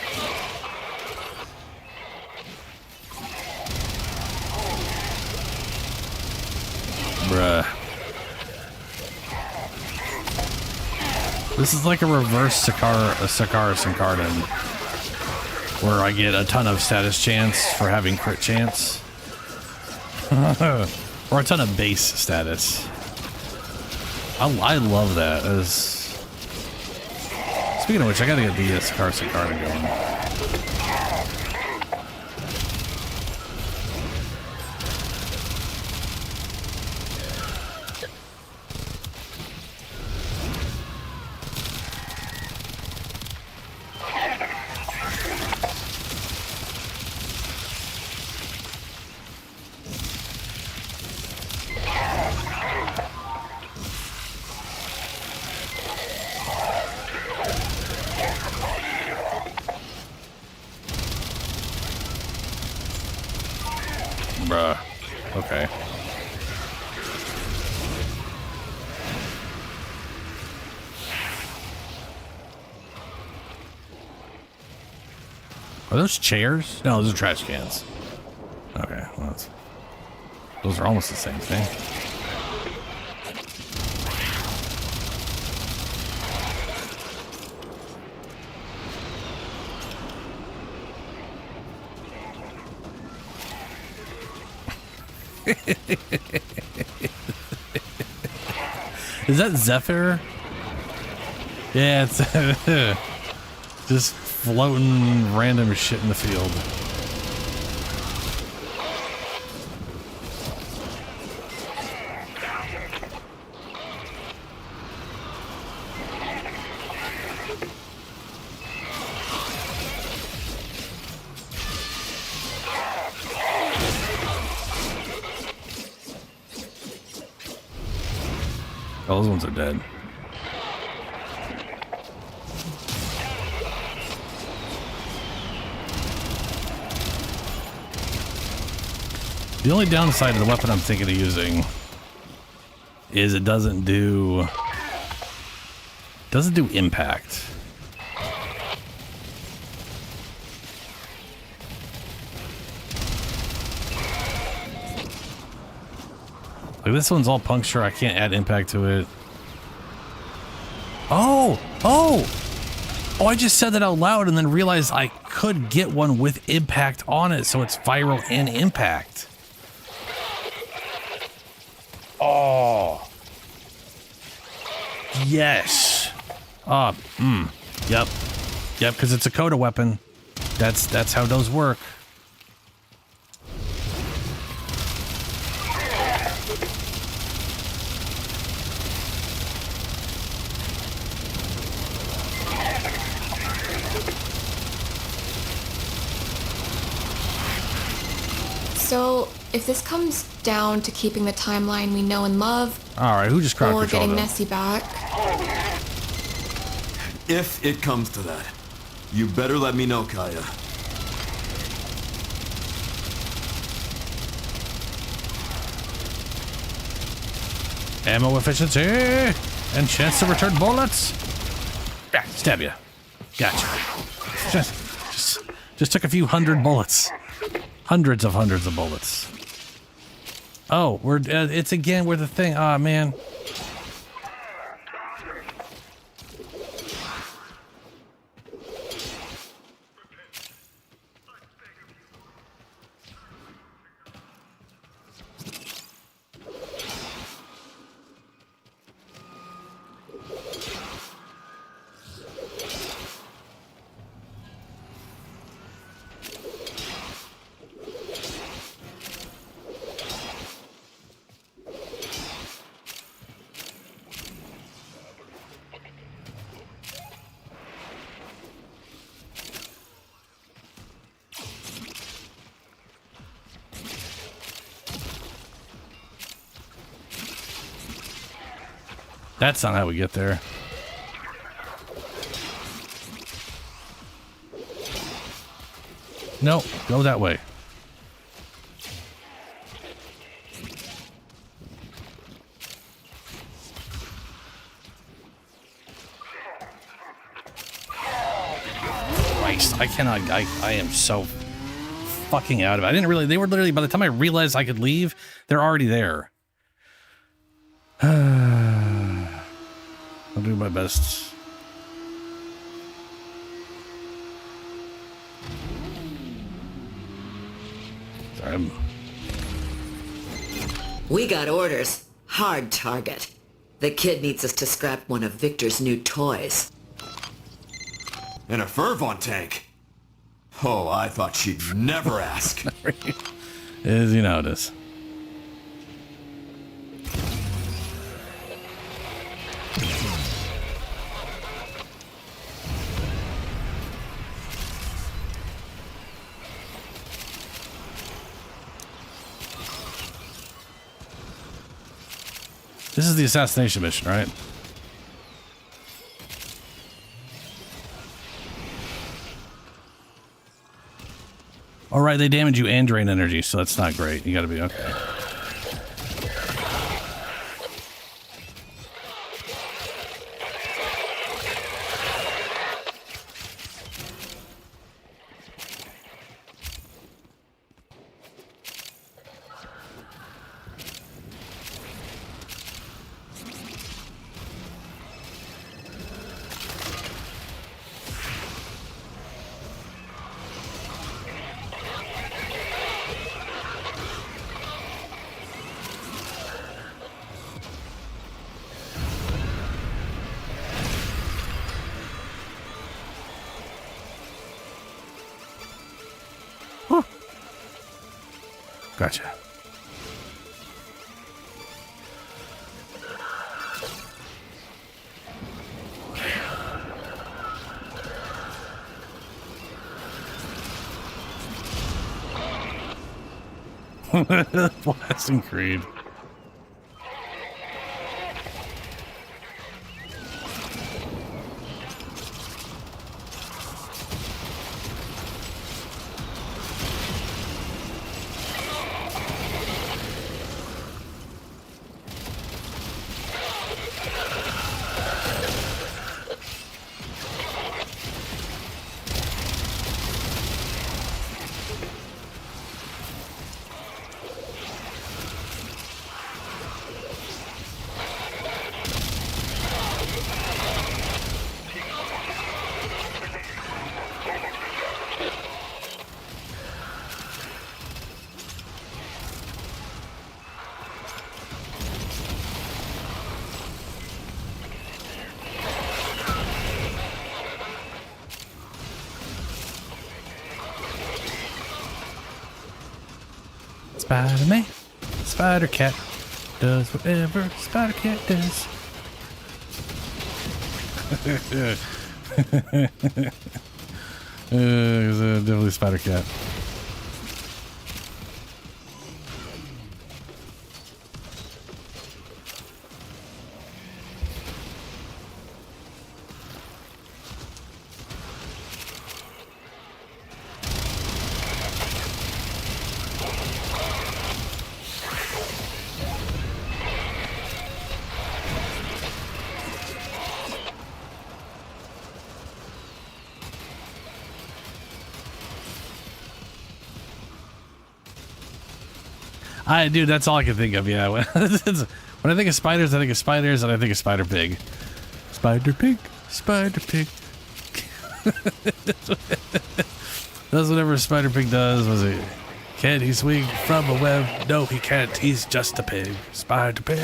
Bruh. This is like a reverse Sakaris and Cardin, where I get a ton of status chance for having crit chance. Or a ton of base status. I love that. Speaking of which, I gotta get the Sakaris and Cardin going. Bruh. Okay. Are those chairs? No, those are trash cans. Okay, well, those are almost the same thing. Is that Zephyr? Yeah, it's just floating random shit in the field. Oh, those ones are dead. The only downside to the weapon I'm thinking of using is it doesn't do impact. Like, this one's all puncture. I can't add impact to it. Oh, I just said that out loud and then realized I could get one with impact on it, so it's viral and impact. Oh. Yes. Yep, because it's a Coda weapon. That's how those work. So, if this comes down to keeping the timeline we know and love, Alright, who just crowd or controlled getting him? Nessie back, If it comes to that, you better let me know, Kaya. Ammo efficiency and chance to return bullets. Yeah, stab you. Gotcha. Just took a few hundred bullets. Hundreds of bullets. Oh, we're it's again we're the thing. Ah, man. That's not how we get there. No, go that way. Christ, I cannot, I am so fucking out of it. I didn't really, they were literally, by the time I realized I could leave, they're already there. I'll do my best. Sorry, We got orders. Hard target. The kid needs us to scrap one of Victor's new toys. And a Fervon tank. Oh, I thought she'd never ask. Is you know it is. This is the assassination mission, right? All right, they damage you and drain energy, so that's not great. You gotta be okay. Gotcha. Blasting Creed. Spider-Man, Spider-Cat does whatever Spider-Cat does. Definitely Spider-Cat. Dude, that's all I can think of. Yeah, when I think of spiders, I think of spiders, and I think of Spider Pig. Spider Pig, Spider Pig. That's whatever Spider Pig does. Was it? Can he swing from a web? No, he can't. He's just a pig. Spider Pig.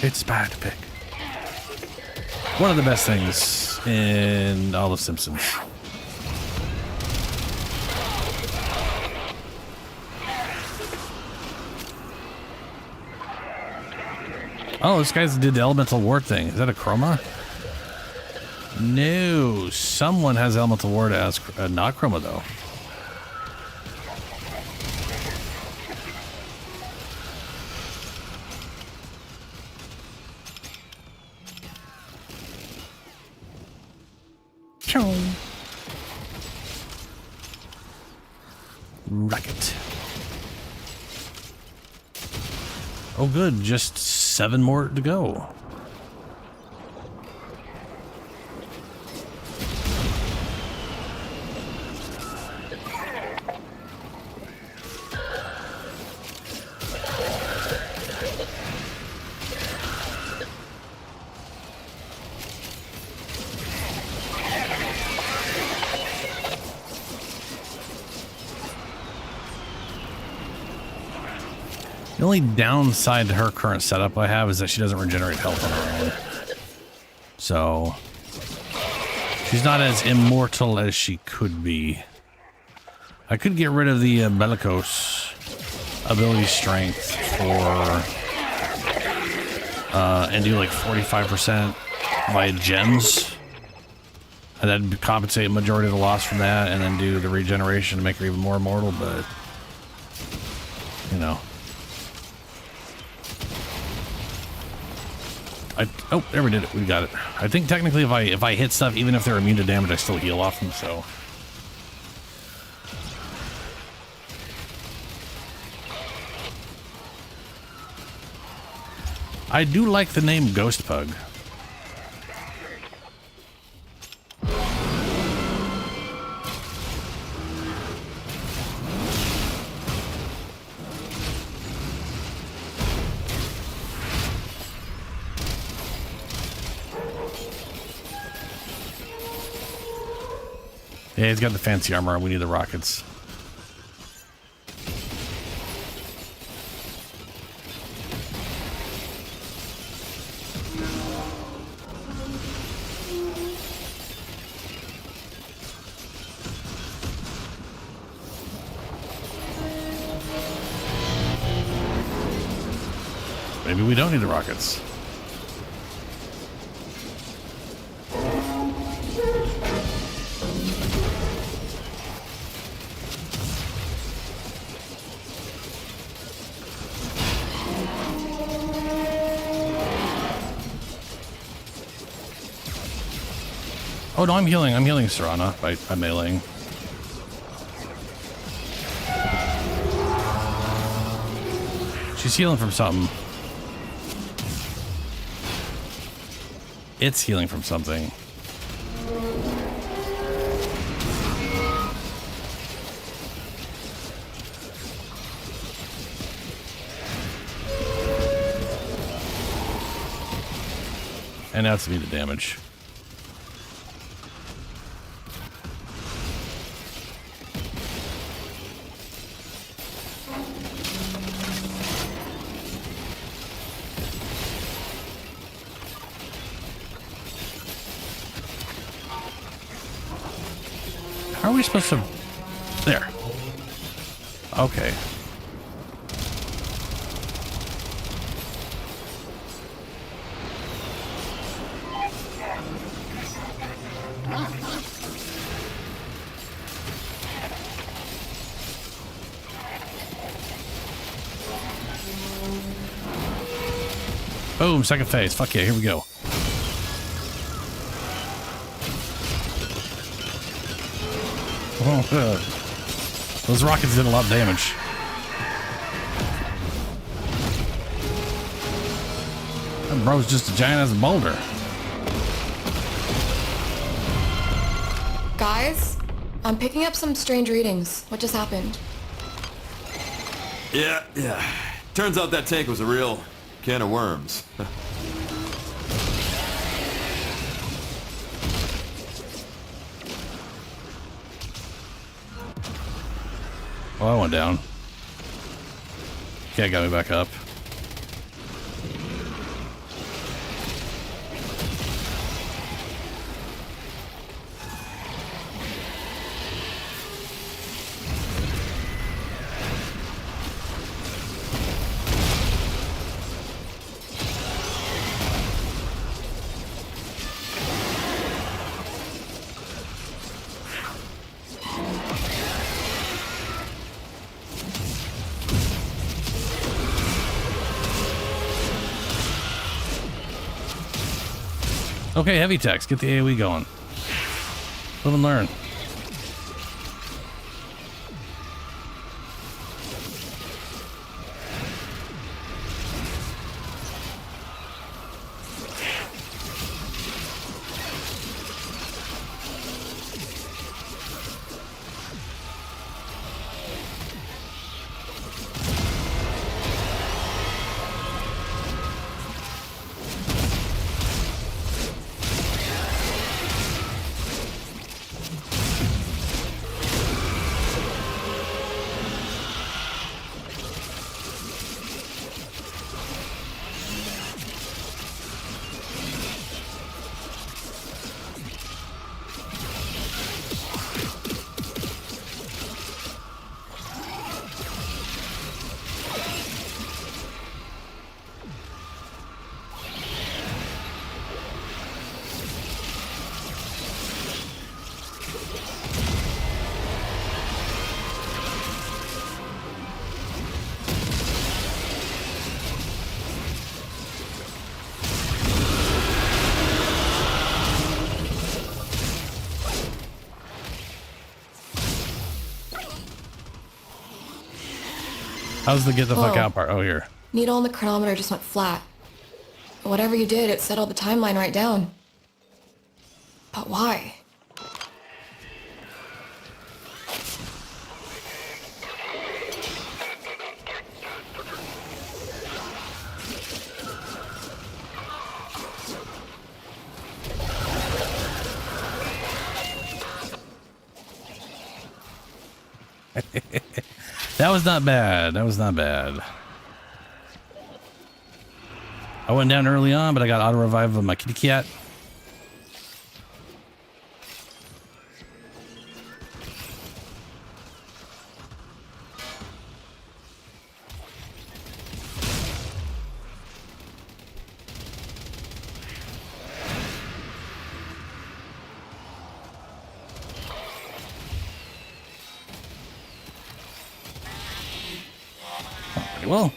It's Spider Pig. One of the best things in all of Simpsons. Oh, this guy's did the elemental ward thing. Is that a chroma? No, someone has elemental ward as not chroma though. Rocket. Oh good, just 7 more to go. The only downside to her current setup I have is that she doesn't regenerate health on her own. So, she's not as immortal as she could be. I could get rid of the Bellicose ability strength for, and do like 45% via gems. And that'd compensate a majority of the loss from that, and then do the regeneration to make her even more immortal, but, you know. Oh, there we did it. We got it. I think technically if I hit stuff, even if they're immune to damage, I still heal off them, so. I do like the name Ghost Pug. Yeah, he's got the fancy armor. We need the rockets. Maybe we don't need the rockets. Oh no, I'm healing Serana by meleeing. She's healing from something. It's healing from something. And now it's me the damage. How are we supposed to... There. Okay. Boom, second phase. Fuck yeah, here we go. Those rockets did a lot of damage. That bro's just a giant as a boulder. Guys, I'm picking up some strange readings. What just happened? Yeah. Turns out that tank was a real can of worms. Oh, I went down. Okay, got me back up. Okay, heavy techs, get the AoE going. Live and learn. How's the get the fuck Whoa. out part? Oh, here. Needle on the chronometer just went flat. Whatever you did, it settled the timeline right down. But why? That was not bad. That was not bad. I went down early on, but I got auto revive of my kitty cat. Pretty well.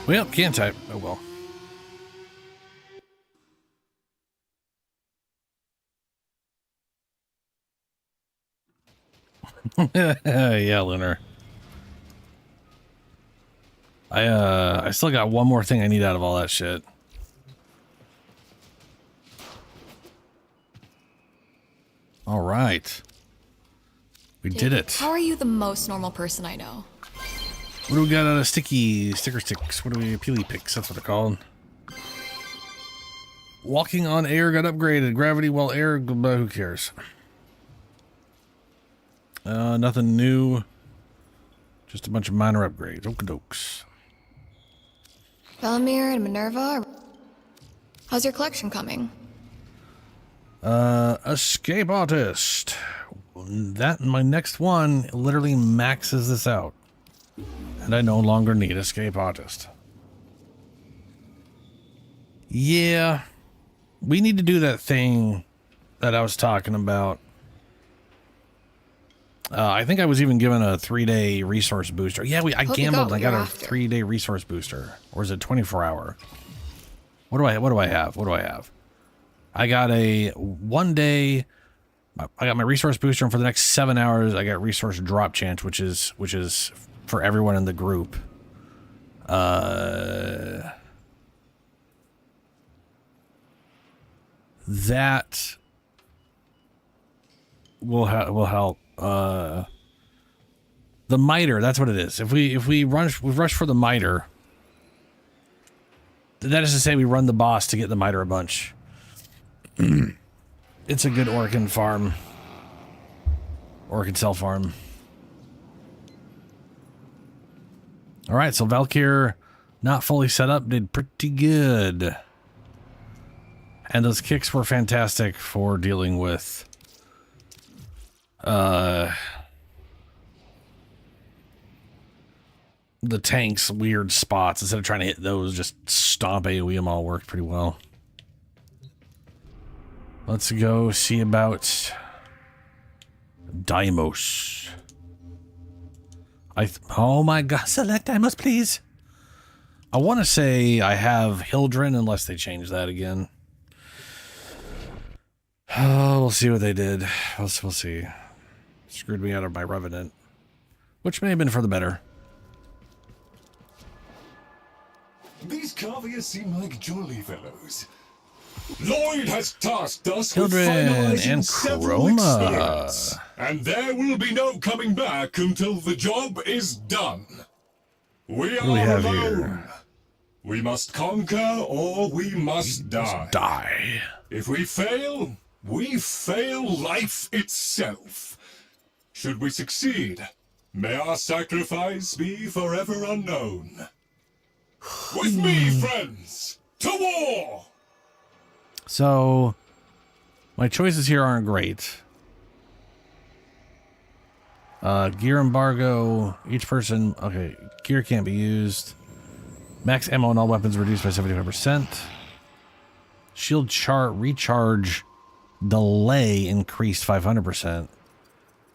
Well, can't type. Oh well. Yeah, Lunar. I still got one more thing I need out of all that shit. All right. We did it. How are you the most normal person I know? What do we got out of sticker sticks? What do we, peely picks? That's what they're called. Walking on air got upgraded. Gravity while air, but who cares? Nothing new. Just a bunch of minor upgrades. Okadokes. Velamir and Minerva? How's your collection coming? Escape artist. that my next one literally maxes this out. And I no longer need escape artist. Yeah. We need to do that thing that I was talking about. I think I was even given a 3-day resource booster. Yeah, I gambled. I got a 3-day resource booster. Or is it 24-hour? What do I have? I got a 1-day. I got my resource booster, and for the next 7 hours, I got resource drop chance, which is for everyone in the group. That will help. The miter, that's what it is. If we rush for the miter, that is to say we run the boss to get the miter a bunch. It's a good Orkin farm. Orchid cell farm. Alright, so Valkyr, not fully set up, did pretty good. And those kicks were fantastic for dealing with the tank's weird spots. Instead of trying to hit those, just stomp AoE them all worked pretty well. Let's go see about Deimos. Oh my god, select Deimos, please. I want to say I have Hildren, unless they change that again. Oh, we'll see what they did. We'll see. Screwed me out of my Revenant, which may have been for the better. These Carviers seem like jolly fellows. Lloyd has tasked us with Children finalizing and several Chroma. experiments, and there will be no coming back until the job is done. We do we are have alone. here? We must conquer or we must die. Die. If we fail, we fail life itself. Should we succeed, may our sacrifice be forever unknown. With me, friends, to war! So, my choices here aren't great. Gear embargo, each person, okay, gear can't be used. Max ammo on all weapons reduced by 75%. Shield recharge delay increased 500%.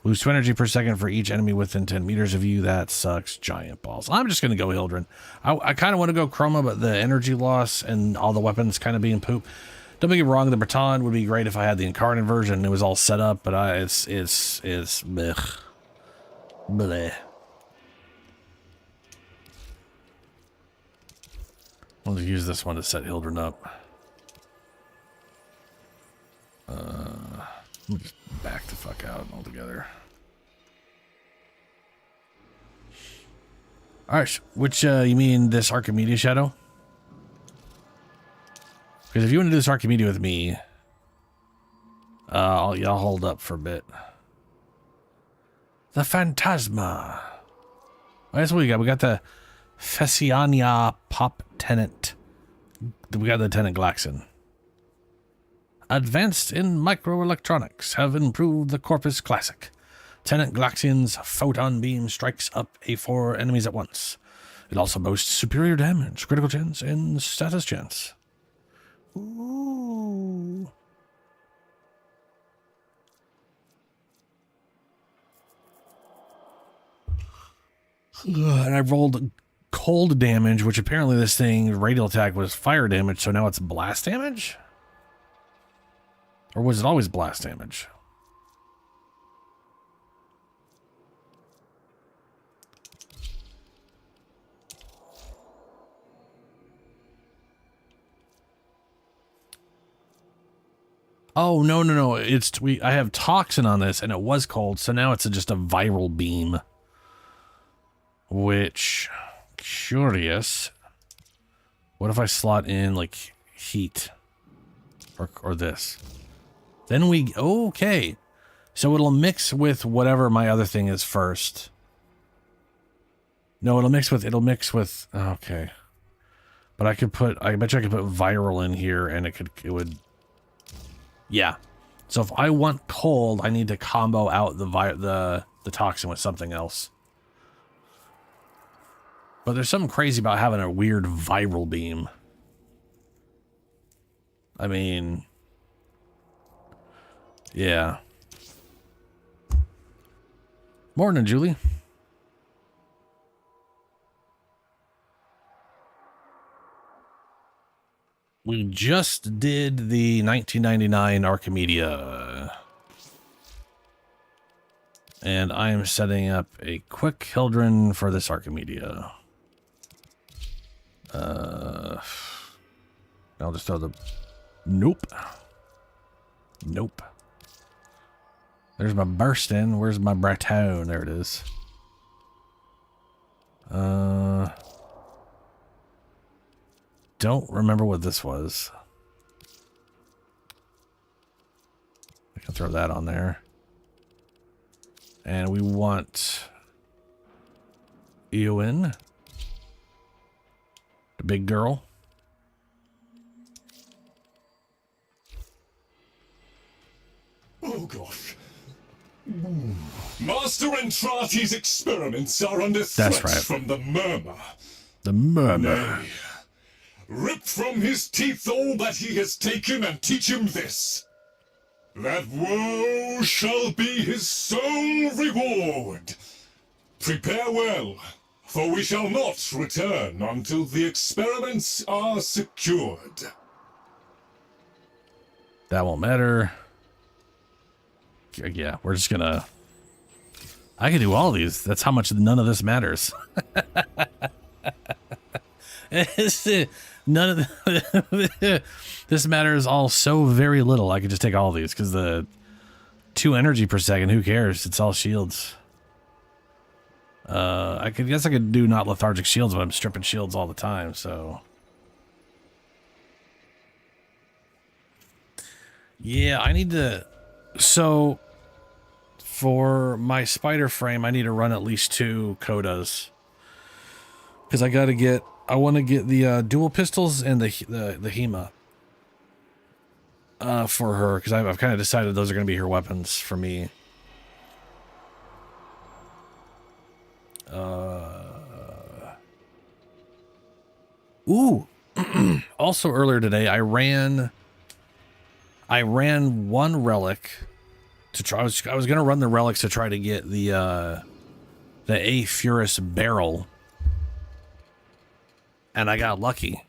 Lose 2 energy per second for each enemy within 10 meters of you. That sucks. Giant balls. I'm just going to go Hildren. I kind of want to go Chroma, but the energy loss and all the weapons kind of being poop. Don't make it wrong. The Breton would be great if I had the incarnate version and it was all set up, but it's blech. Bleh. I'll just use this one to set Hildren up. Let me just back the fuck out altogether. Alright, which, you mean this Archimedea shadow? Because if you want to do this Archimedea with me, I'll hold up for a bit. The Phantasma. That's what we got. We got the Fessiania Pop Tenant. We got the Tenant Glaxon. Advanced in microelectronics have improved the Corpus Classic. Tenant Glaxion's photon beam strikes up 4 enemies at once. It also boasts superior damage, critical chance, and status chance. Ooh. And I rolled cold damage, which apparently this thing, radial attack, was fire damage, so now it's blast damage? Or was it always blast damage? Oh, no. I have toxin on this and it was cold, so now it's just a viral beam. Which, curious. What if I slot in like heat or this? Then okay. So it'll mix with whatever my other thing is first. No, it'll mix with, okay. But I bet you I could put viral in here and it would, yeah. So if I want cold, I need to combo out the toxin with something else. But there's something crazy about having a weird viral beam. I mean, yeah. Morning, Julie. We just did the 1999 Archimedea. And I am setting up a quick Hildren for this Archimedea. I'll just throw the... Nope. Nope. There's my burst in. Where's my Braton? There it is. Don't remember what this was. I can throw that on there. And we want Eowyn, the big girl. Oh gosh. Master Entrati's experiments are under threat from the Murmur. The Murmur. Nay, rip from his teeth all that he has taken and teach him this. That woe shall be his sole reward. Prepare well, for we shall not return until the experiments are secured. That won't matter. Yeah, we're just gonna... I can do all these. That's how much none of this matters. None of this matters all so very little. I could just take all these because the 2 energy per second, who cares? It's all shields. I guess I could do not lethargic shields, but I'm stripping shields all the time, so... Yeah, I need to... So, for my spider frame, I need to run at least 2 Kodas. Because I want to get the dual pistols and the Hema. For her, because I've kind of decided those are going to be her weapons for me. Ooh! Also earlier today, I ran 1 relic to try. I was going to run the relics to try to get the A Furus barrel, and I got lucky.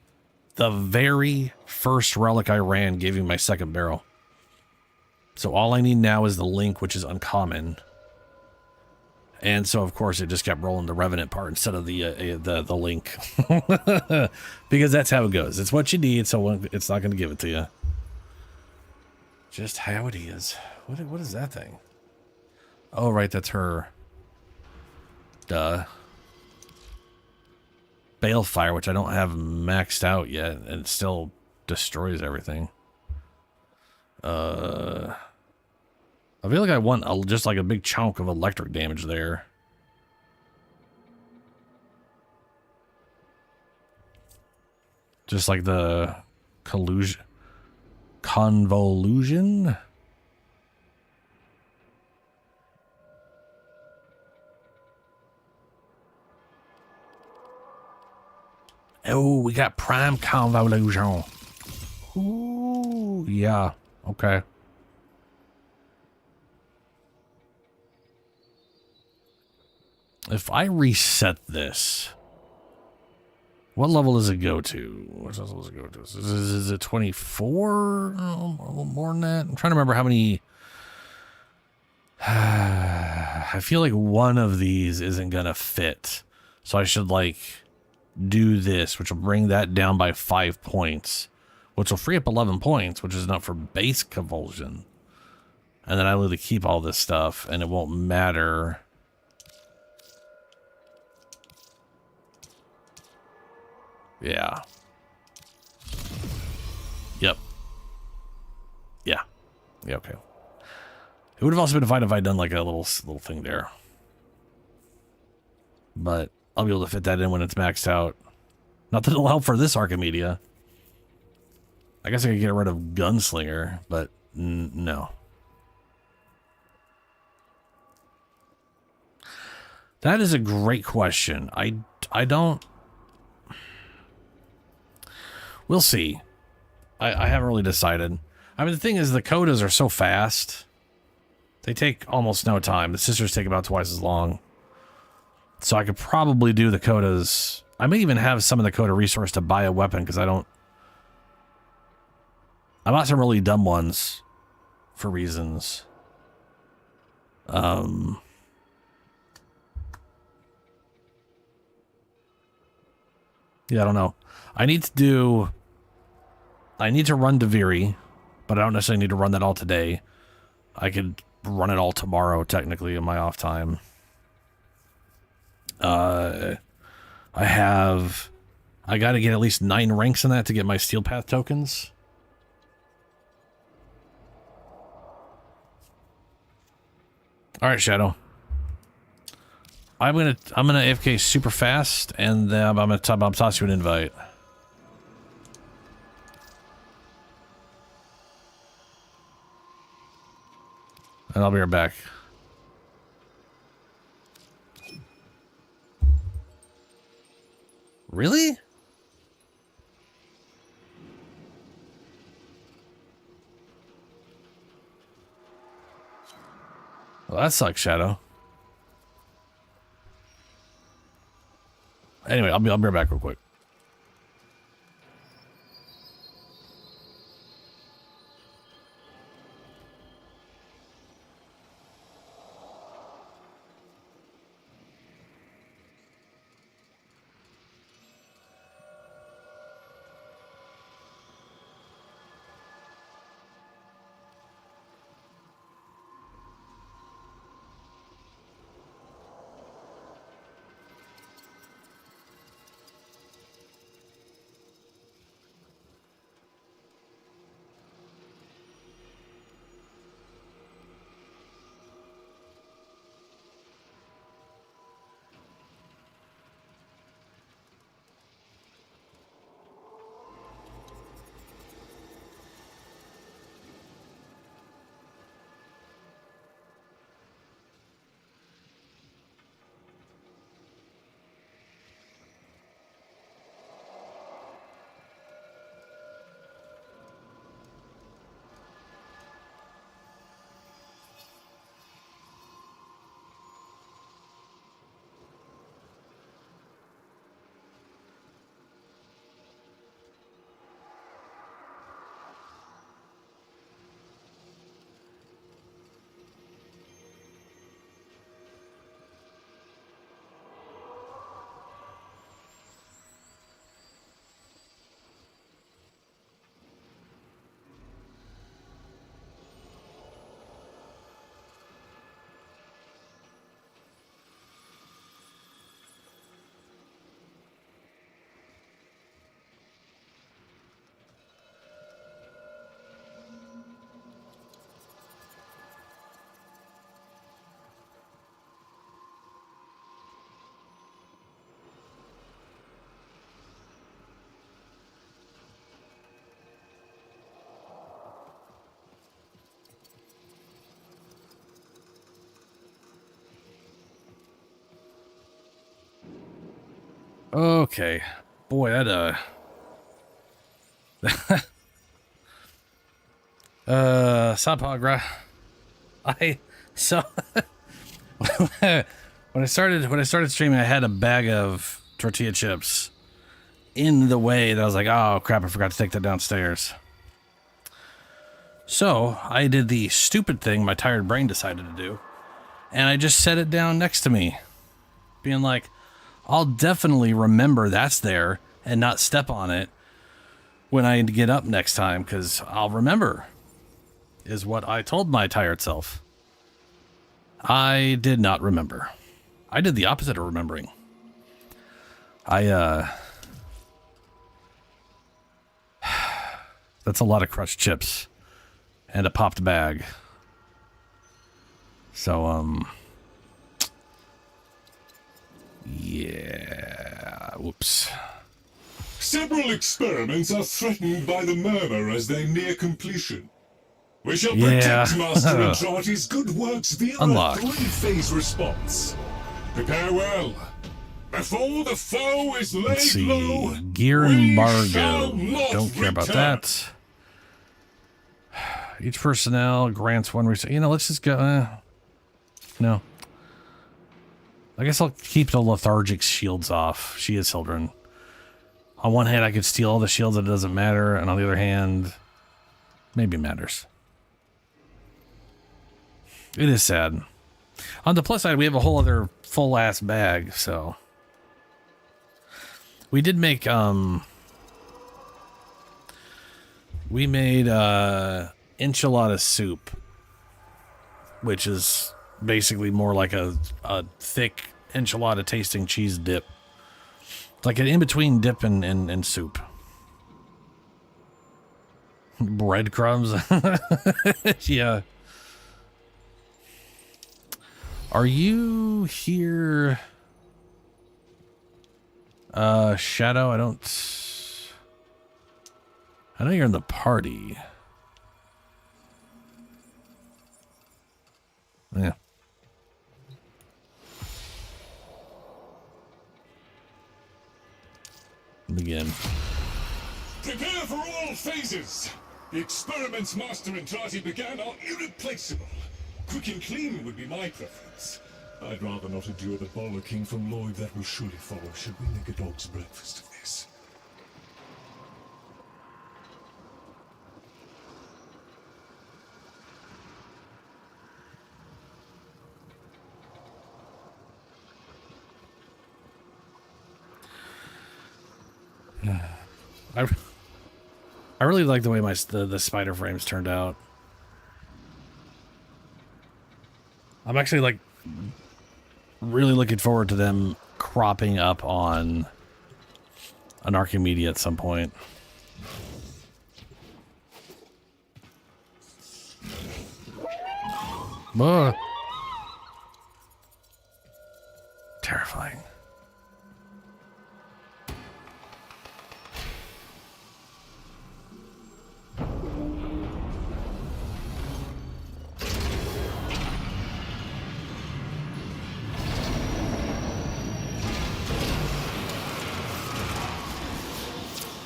The very first relic I ran gave me my 2nd barrel. So all I need now is the link, which is uncommon. And so of course it just kept rolling the Revenant part instead of the link, because that's how it goes. It's what you need, so it's not going to give it to you. Just how it is. What is that thing? Oh, right, that's her. Duh. Balefire, which I don't have maxed out yet, and it still destroys everything. I feel like I want just like a big chunk of electric damage there. Just like the convolution. Oh, we got prime convolution. Ooh, yeah. Okay. If I reset this, what level does it go to? What level does it go to? Is it 24? A little more than that. I'm trying to remember how many. I feel like one of these isn't gonna fit, so I should like do this, which will bring that down by 5 points, which will free up 11 points, which is enough for base convulsion. And then I literally keep all this stuff, and it won't matter. Yeah. Yep. Yeah. Yeah, okay. It would have also been fine if I'd done like a little thing there. But I'll be able to fit that in when it's maxed out. Not that it'll help for this Archimedea. I guess I could get rid of Gunslinger, but no. That is a great question. I don't... We'll see. I haven't really decided. I mean, the thing is, the codas are so fast. They take almost no time. The sisters take about twice as long. So I could probably do the codas. I may even have some of the coda resource to buy a weapon, because I bought some really dumb ones for reasons. Yeah, I don't know. I need to run Duviri, but I don't necessarily need to run that all today. I could run it all tomorrow, technically, in my off time. I got to get at least 9 ranks in that to get my Steel Path tokens. All right, Shadow. I'm gonna AFK super fast, and then I'm gonna toss you an invite. And I'll be right back. Really? Well, that sucks, Shadow. Anyway, I'll be right back real quick. Okay. Boy, that, Sapagra. When I started streaming, I had a bag of tortilla chips in the way that I was like, oh crap, I forgot to take that downstairs. So I did the stupid thing my tired brain decided to do, and I just set it down next to me, being like, I'll definitely remember that's there and not step on it when I get up next time, because I'll remember, is what I told my tired self. I did not remember. I did the opposite of remembering. That's a lot of crushed chips and a popped bag. So, yeah, whoops. Several experiments are threatened by the murmur as they near completion. We shall Yeah. protect Master Andrade's good works via Unlocked. a 3-phase response. Prepare well. Before the foe is laid Let's see. low, Gear we embargo. shall not Don't care about return. that. Each personnel grants one research. You know, let's just go. No. I guess I'll keep the lethargic shields off. She is Hildren. On one hand, I could steal all the shields and it doesn't matter. And on the other hand, maybe it matters. It is sad. On the plus side, we have a whole other full-ass bag, so... We did make, we made, enchilada soup, which is basically more like a thick enchilada tasting cheese dip. It's like an in-between dip and soup. Breadcrumbs. Yeah. Are you here? Shadow, I know you're in the party. Yeah. Begin. Prepare for all phases. The experiments Master and Trati began are irreplaceable. Quick and clean would be my preference. I'd rather not endure the bollocking from Lloyd that will surely follow should we make a dog's breakfast of this. I really like the way the spider frames turned out. I'm actually like really looking forward to them cropping up on an Archimedea at some point. Ugh. Terrifying.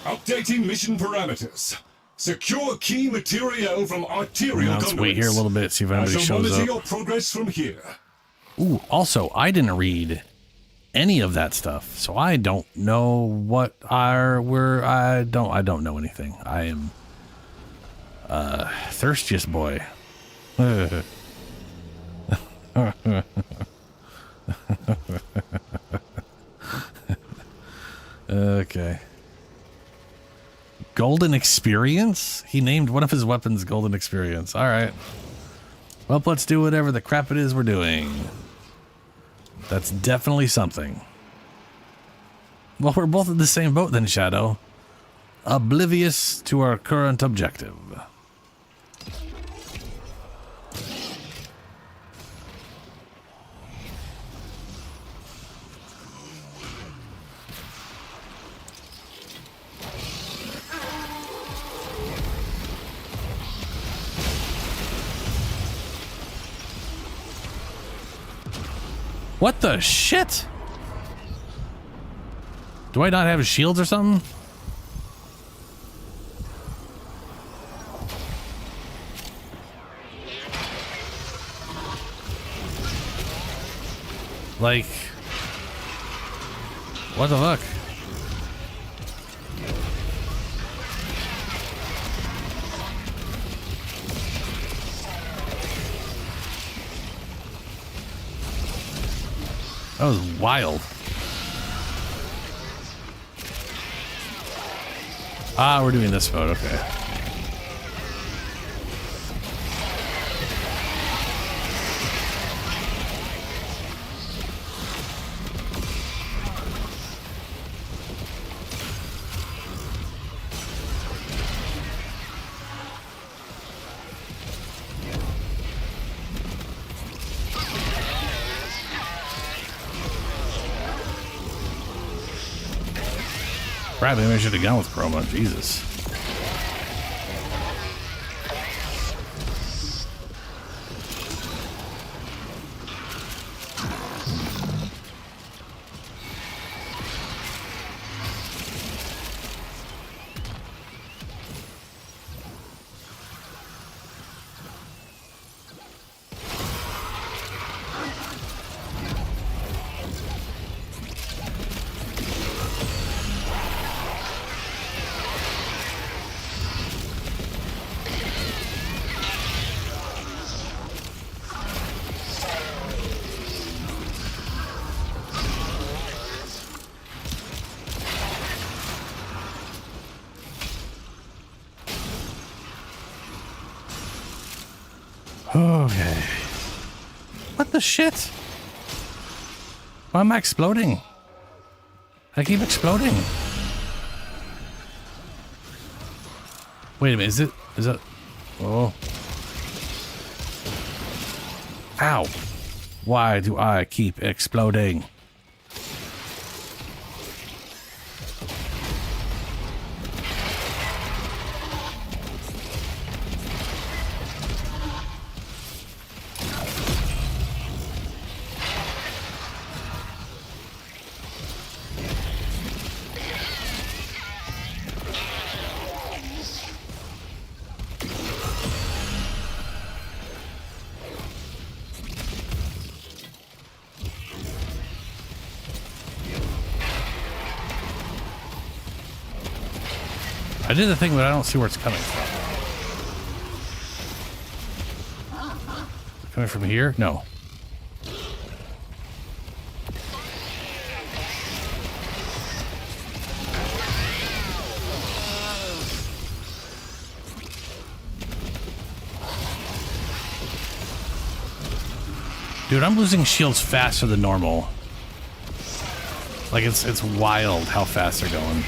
Updating mission parameters. Secure key material from arterial Let's conduits. wait here a little bit, see if anybody I shall shows monitor up. your progress from here. Ooh, also, I didn't read any of that stuff, so I don't know what I don't know anything. I am thirstiest boy. Okay. Golden Experience? He named one of his weapons Golden Experience. All right. Well, let's do whatever the crap it is we're doing. That's definitely something. Well, we're both in the same boat then, Shadow. Oblivious to our current objective. What the shit? Do I not have shields or something? Like, what the fuck? That was wild. Ah, we're doing this mode, okay. Crap, maybe I should have gone with Chroma. Jesus. Okay. What the shit? Why am I exploding? I keep exploding. Wait a minute, is it? Oh. Ow. Why do I keep exploding? I did the thing, but I don't see where it's coming from. Coming from here? No. Dude, I'm losing shields faster than normal. Like, it's wild how fast they're going.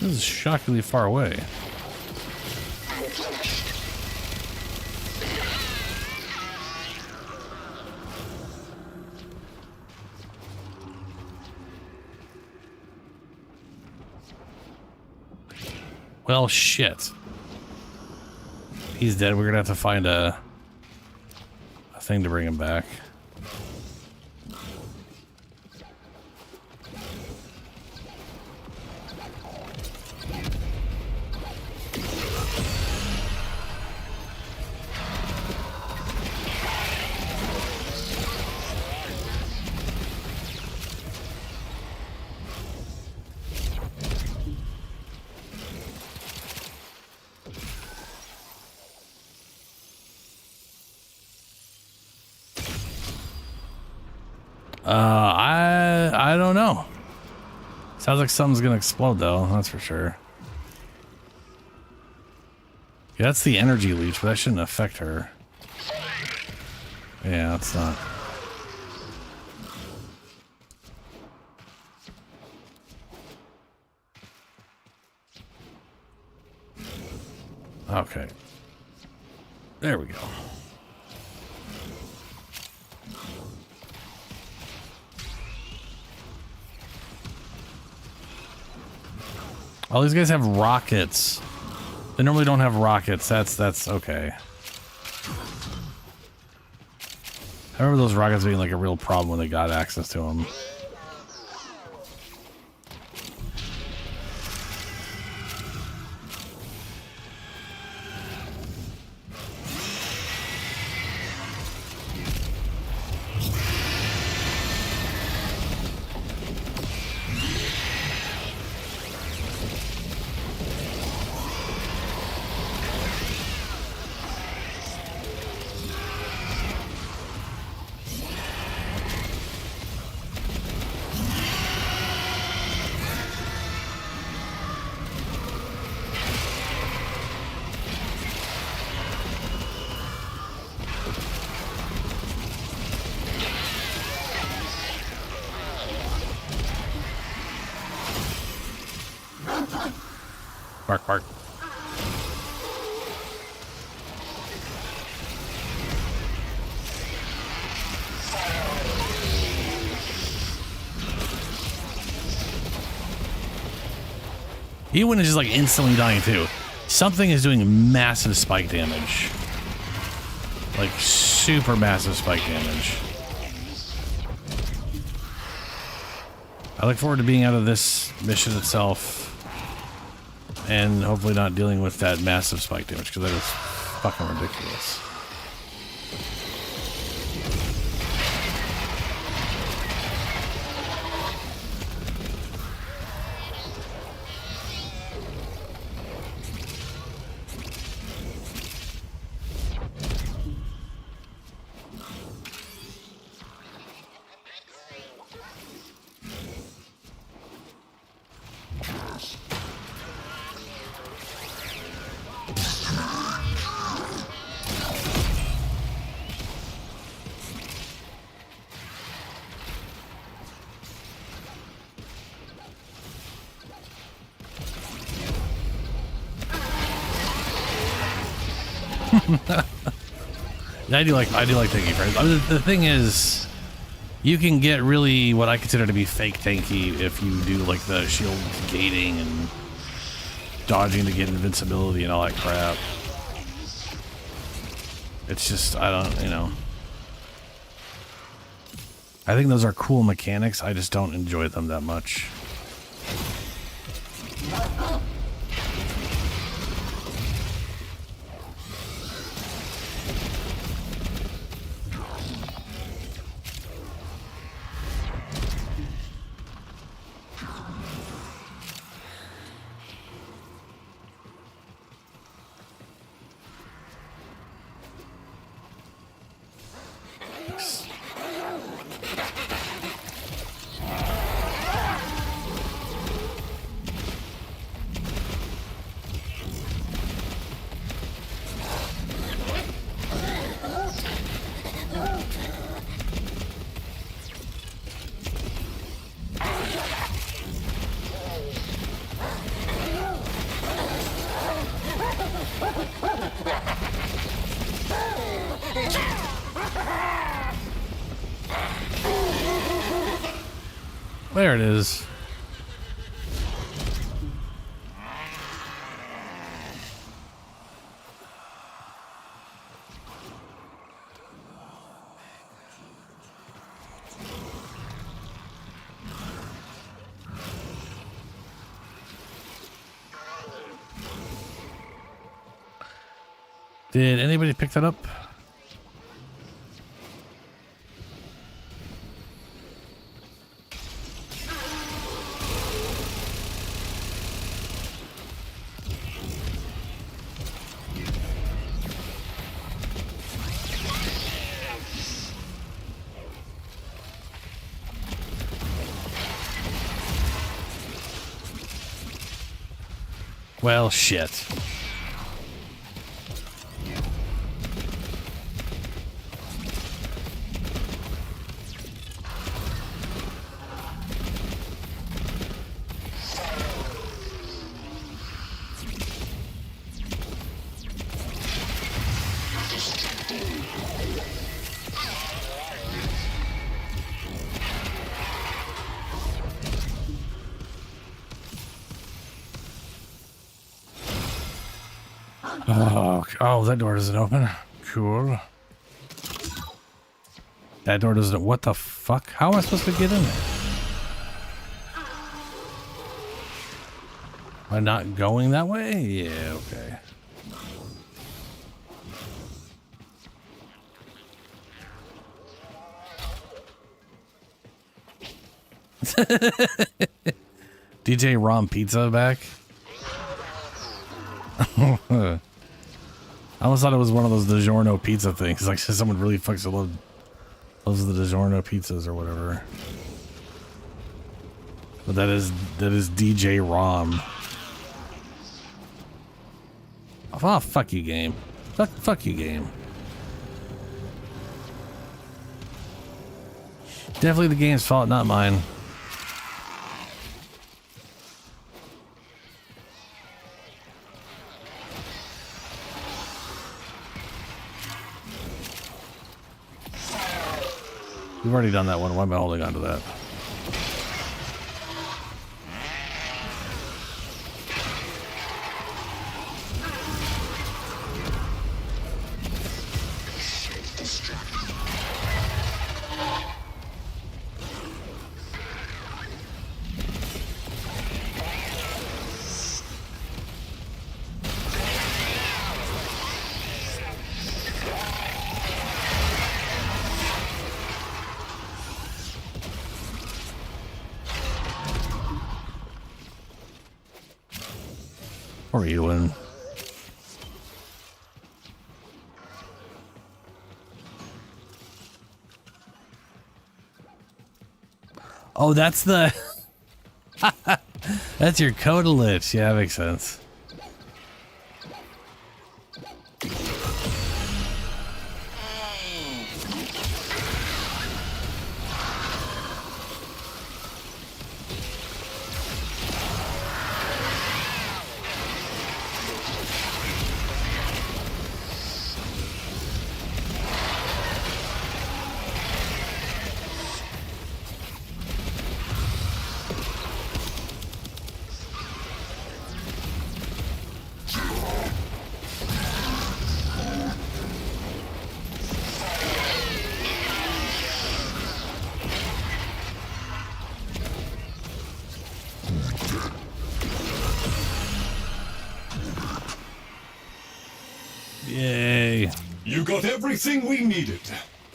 This is shockingly far away. Well, shit. He's dead. We're gonna have to find a thing to bring him back. I don't know. Sounds like something's gonna explode though, that's for sure. Yeah, that's the energy leech, but that shouldn't affect her. Yeah, it's not. Okay. There we go. All these guys have rockets. They normally don't have rockets. That's okay. I remember those rockets being like a real problem when they got access to them. Bark, bark. Even when it's just like instantly dying too. Something is doing massive spike damage. Like super massive spike damage. I look forward to being out of this mission itself. And hopefully not dealing with that massive spike damage, because that is fucking ridiculous. I do like tanky frames. I mean, the thing is, you can get really what I consider to be fake tanky if you do like the shield gating and dodging to get invincibility and all that crap. It's just, I don't, you know. I think those are cool mechanics. I just don't enjoy them that much. There it is. Did anybody pick that up? Well, shit. Oh, that door doesn't open. Cool. That door doesn't. What the fuck? How am I supposed to get in there? Am I not going that way? Yeah, okay. DJ Rom Pizza back? I almost thought it was one of those DiGiorno pizza things. Like someone really fucks loves the DiGiorno pizzas or whatever. But that is DJ Rom. Oh, fuck you, game. Fuck you, game. Definitely the game's fault, not mine. We've already done that one. Why am I holding on to that? Poor Ewan. Oh, that's the... That's your coda lich. Yeah, that makes sense. Yay. You got everything we needed.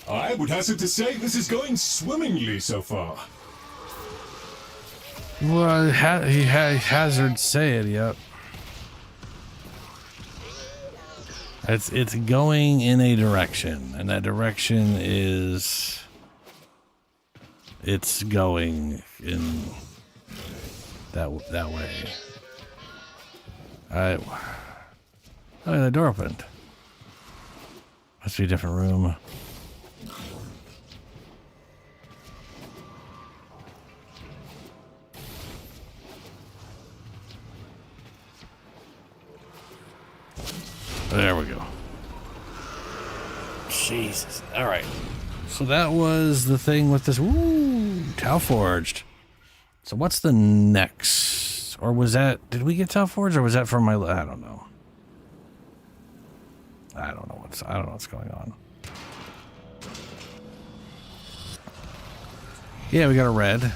I would hazard to say this is going swimmingly so far. Well, he hazard say it, yep. It's going in a direction, and that direction is... It's going in that way. Oh, the door opened. Must be a different room. There we go. Jesus. All right. So that was the thing with this. Woo! Tau Forged. So what's the next? Or was that... Did we get Tau Forged, or was that from my... I don't know. I don't know what's going on. Yeah, we got a red.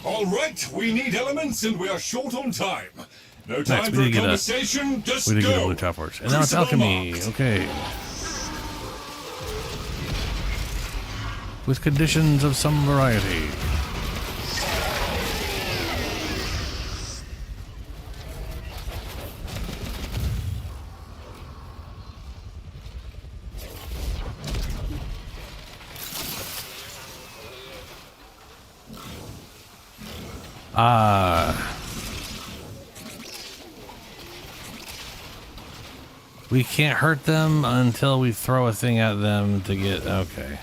All right, we need elements and we are short on time. No time Next, for a conversation, just we did get a go. blue Tau Forged. And now it's alchemy. Okay. With conditions of some variety. We can't hurt them until we throw a thing at them to get... Okay.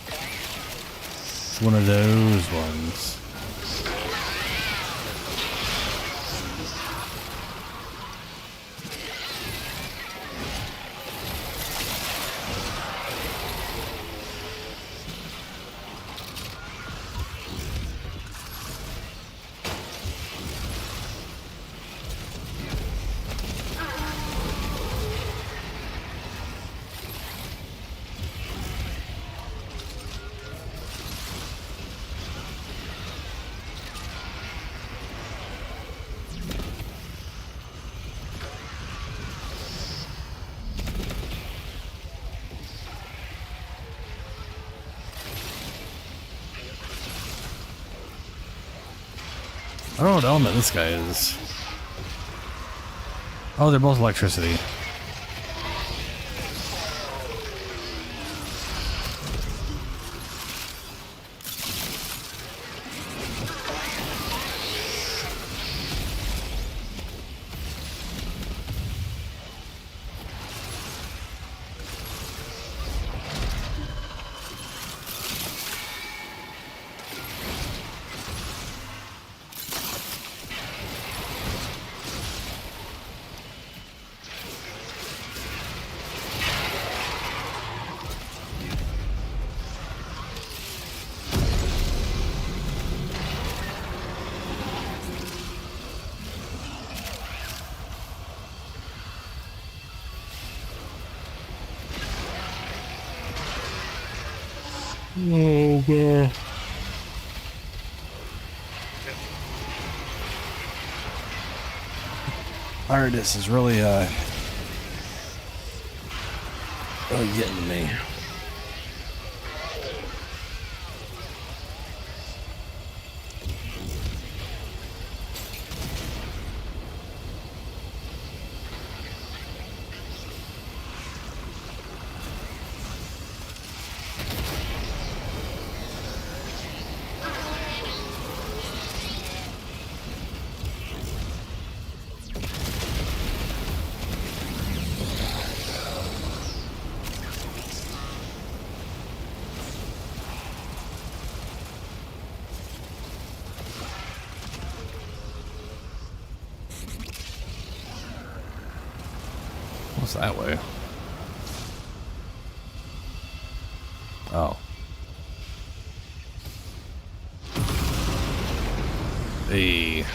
It's one of those ones. I don't know what element this guy is. Oh, they're both electricity. Oh, God. Iridus is really getting to me. What's that way? Oh. Hey.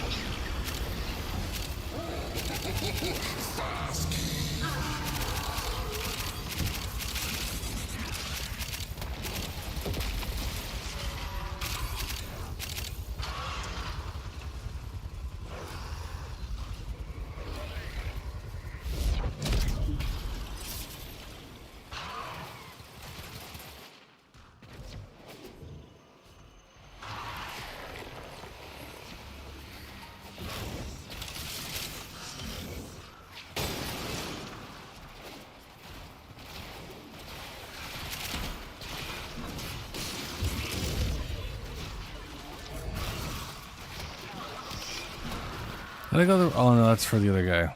Did I go the? Oh no, that's for the other guy.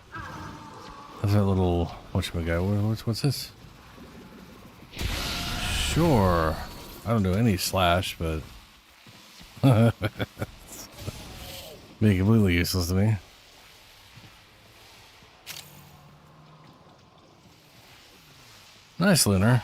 That's that little whatchamacallit. What's this? Sure. I don't do any slash, but being completely useless to me. Nice, Lunar.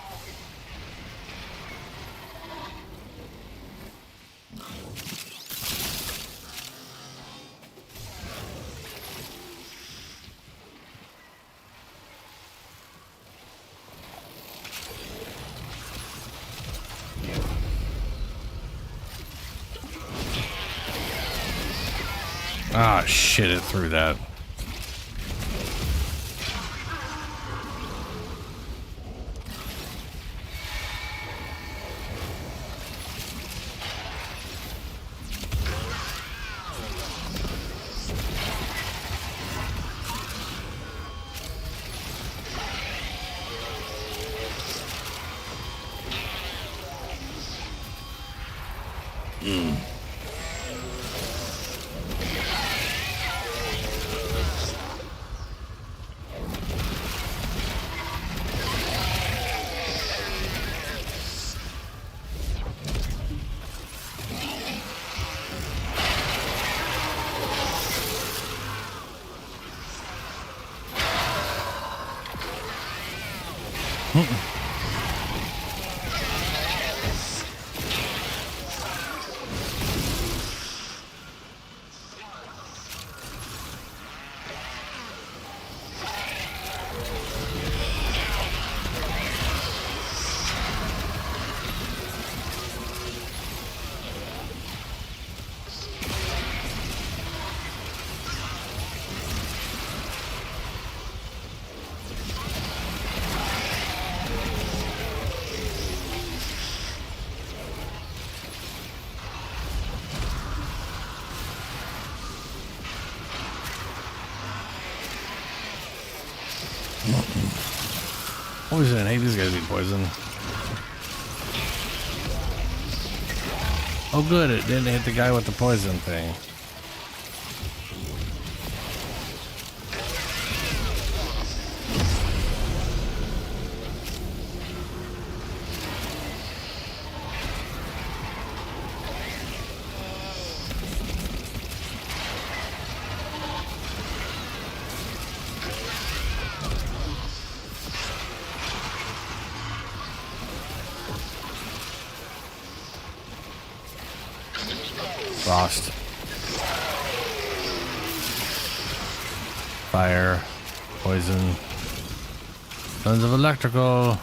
Ah, shit, it threw that. Poison. Hey, these guys need poison. Oh, good. It didn't hit the guy with the poison thing. Frost. Fire. Poison. Tons of electrical.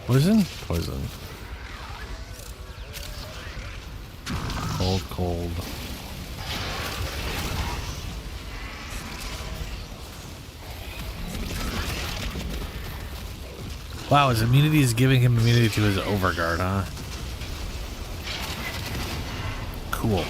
Poison? Poison. Cold, cold. Wow, his immunity is giving him immunity to his overguard, huh? Cool.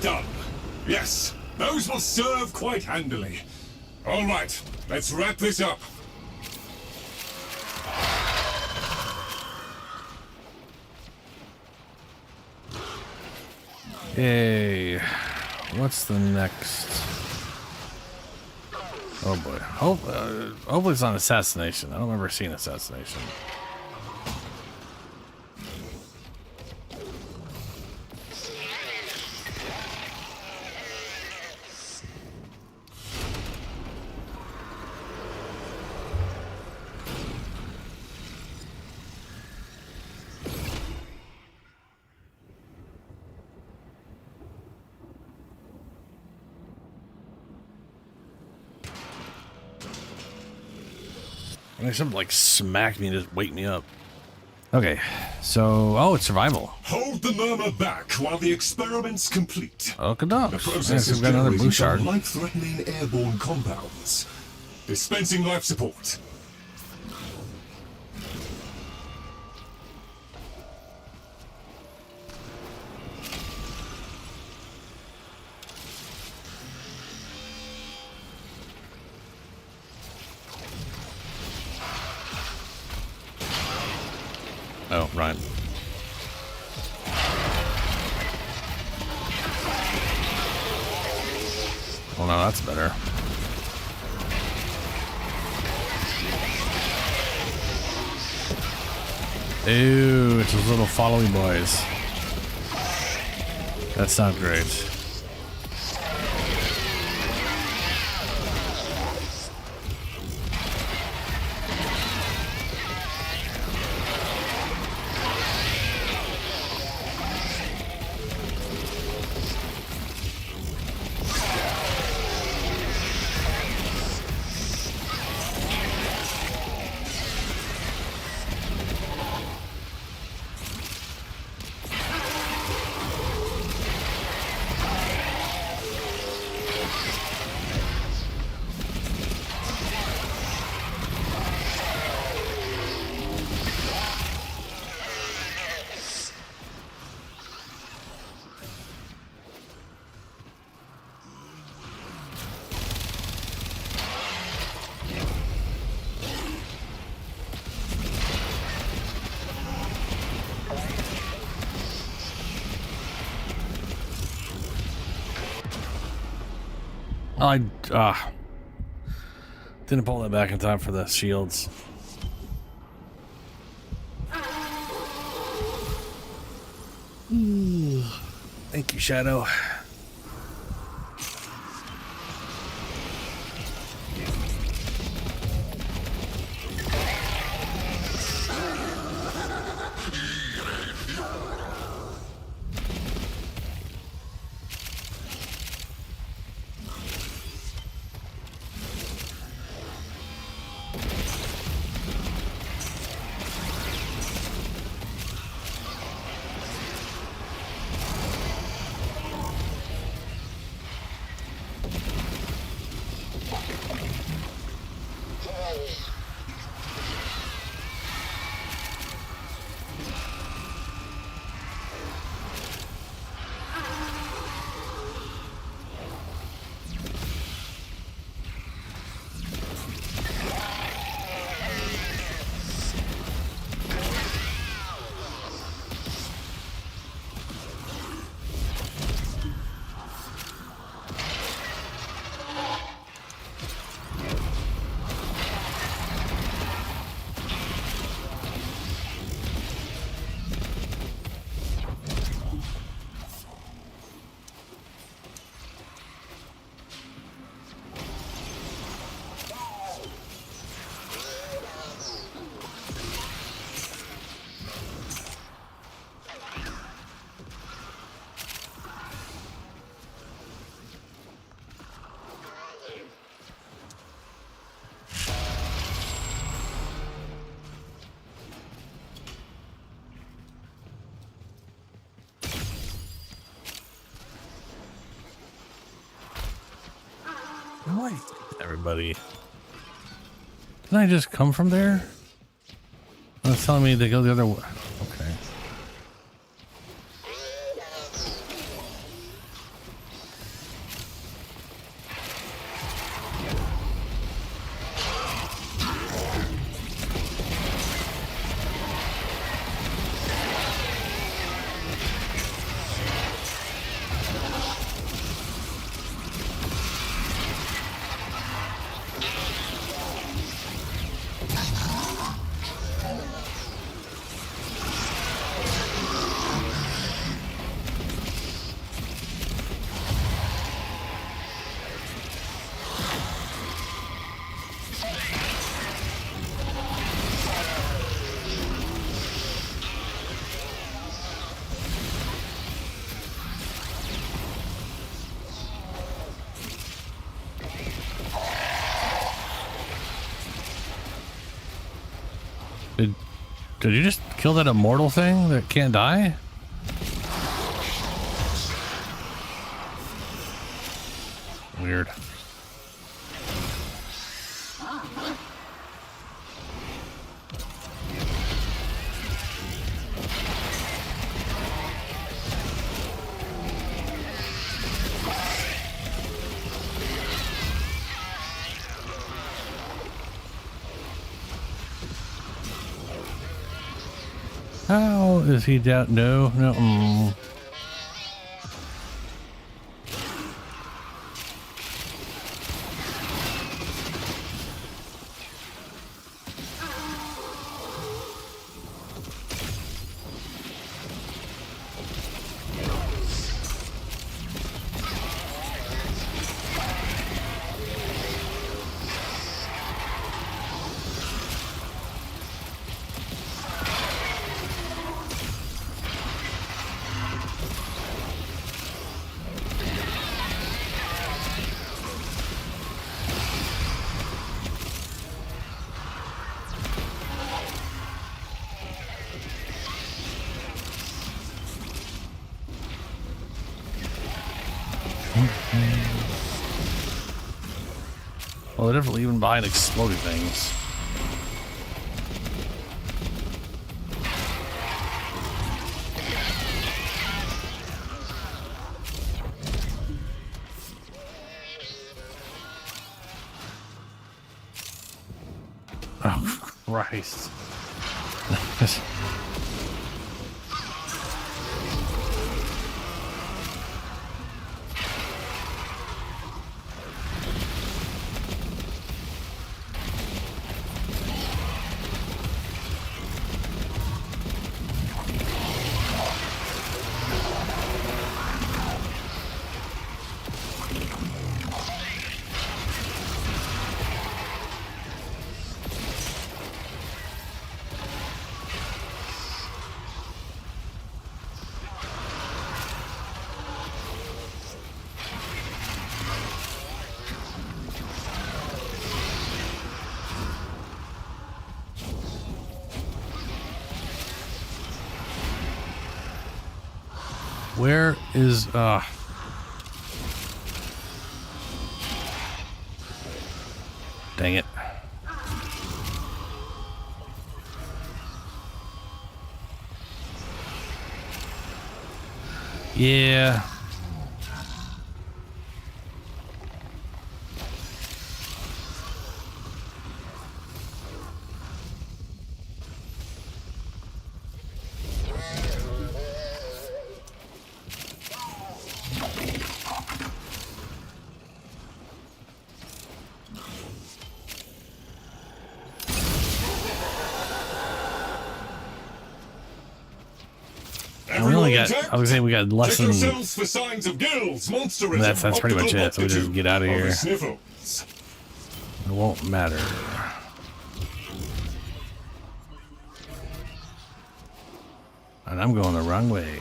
done. Yes, those will serve quite handily. All right, let's wrap this up. Yay. What's the next? Oh boy. Hopefully it's not assassination. I don't remember seeing assassination. I mean, something like smack me and just wake me up. Okay, so it's survival. Hold the murmur back while the experiment's complete. Okay, The dogs. process Yes, is we've got another blue generating some shard. life-threatening airborne compounds. Dispensing life support. Oh, right. Well, now that's better. Ew, it's those little followy boys. That's not great. I didn't pull that back in time for the shields. Thank you, Shadow. Why, everybody? Didn't I just come from there? It's telling me to go the other way. Okay. Did you just kill that immortal thing that can't die? Weird. How is he down? No, no. Well, they're definitely even behind exploding things. Oh, Christ. Where is dang it. Yeah. We only got, I was saying we got less than, for signs of guilds, monsterism, that's pretty much it, so we just get out of here. Sniffles. It won't matter. And I'm going the wrong way.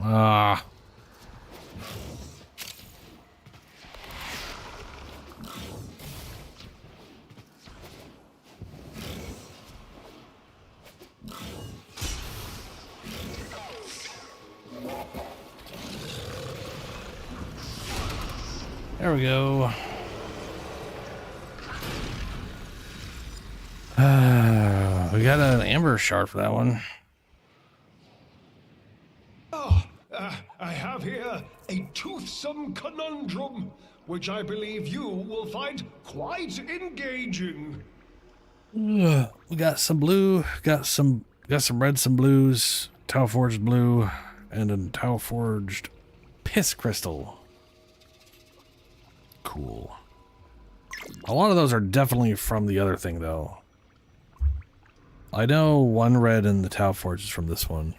Ah. There we go. We got an amber shard for that one. I have here a toothsome conundrum, which I believe you will find quite engaging. We got some blue, got some red, some blues, Tau Forged blue, and a Tau Forged piss crystal. Cool. A lot of those are definitely from the other thing, though. I know one red and the Tau Forge is from this one.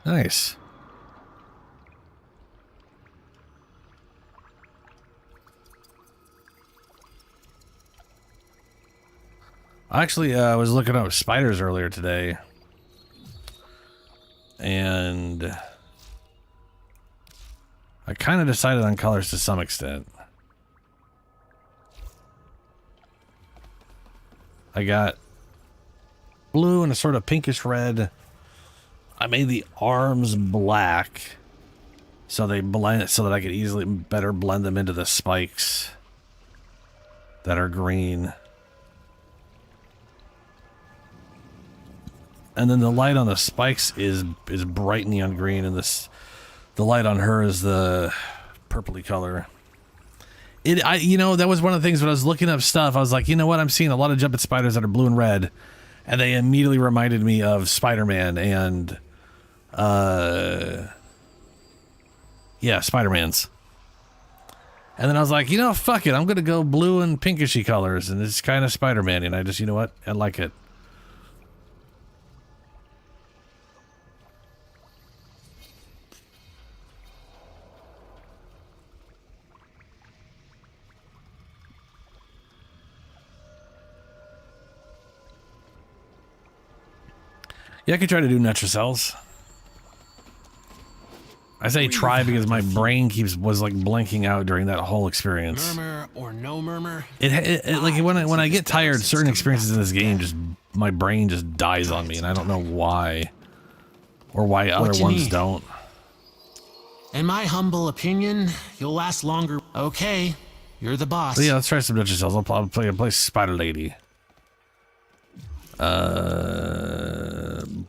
Nice. I actually was looking up spiders earlier today, and I kind of decided on colors to some extent. I got blue and a sort of pinkish red. I made the arms black so they blend, so that I could easily better blend them into the spikes that are green. And then the light on the spikes is bright neon green, and the light on her is the purpley color. You know, that was one of the things when I was looking up stuff. I was like, you know what? I'm seeing a lot of jumping spiders that are blue and red, and they immediately reminded me of Spider-Man and, yeah, Spider-Man's. And then I was like, you know, fuck it. I'm gonna go blue and pinkishy colors, and it's kind of Spider-Man. And I just, you know what? I like it. Yeah, I could try to do Netracells. I say try because my brain was like blanking out during that whole experience. Murmur or no murmur. Like when I get tired, certain experiences in this game just my brain just dies on me, and I don't know why, or why other ones don't. In my humble opinion, you'll last longer. Okay, you're the boss. But yeah, let's try some Netracells. I'll play Spider Lady.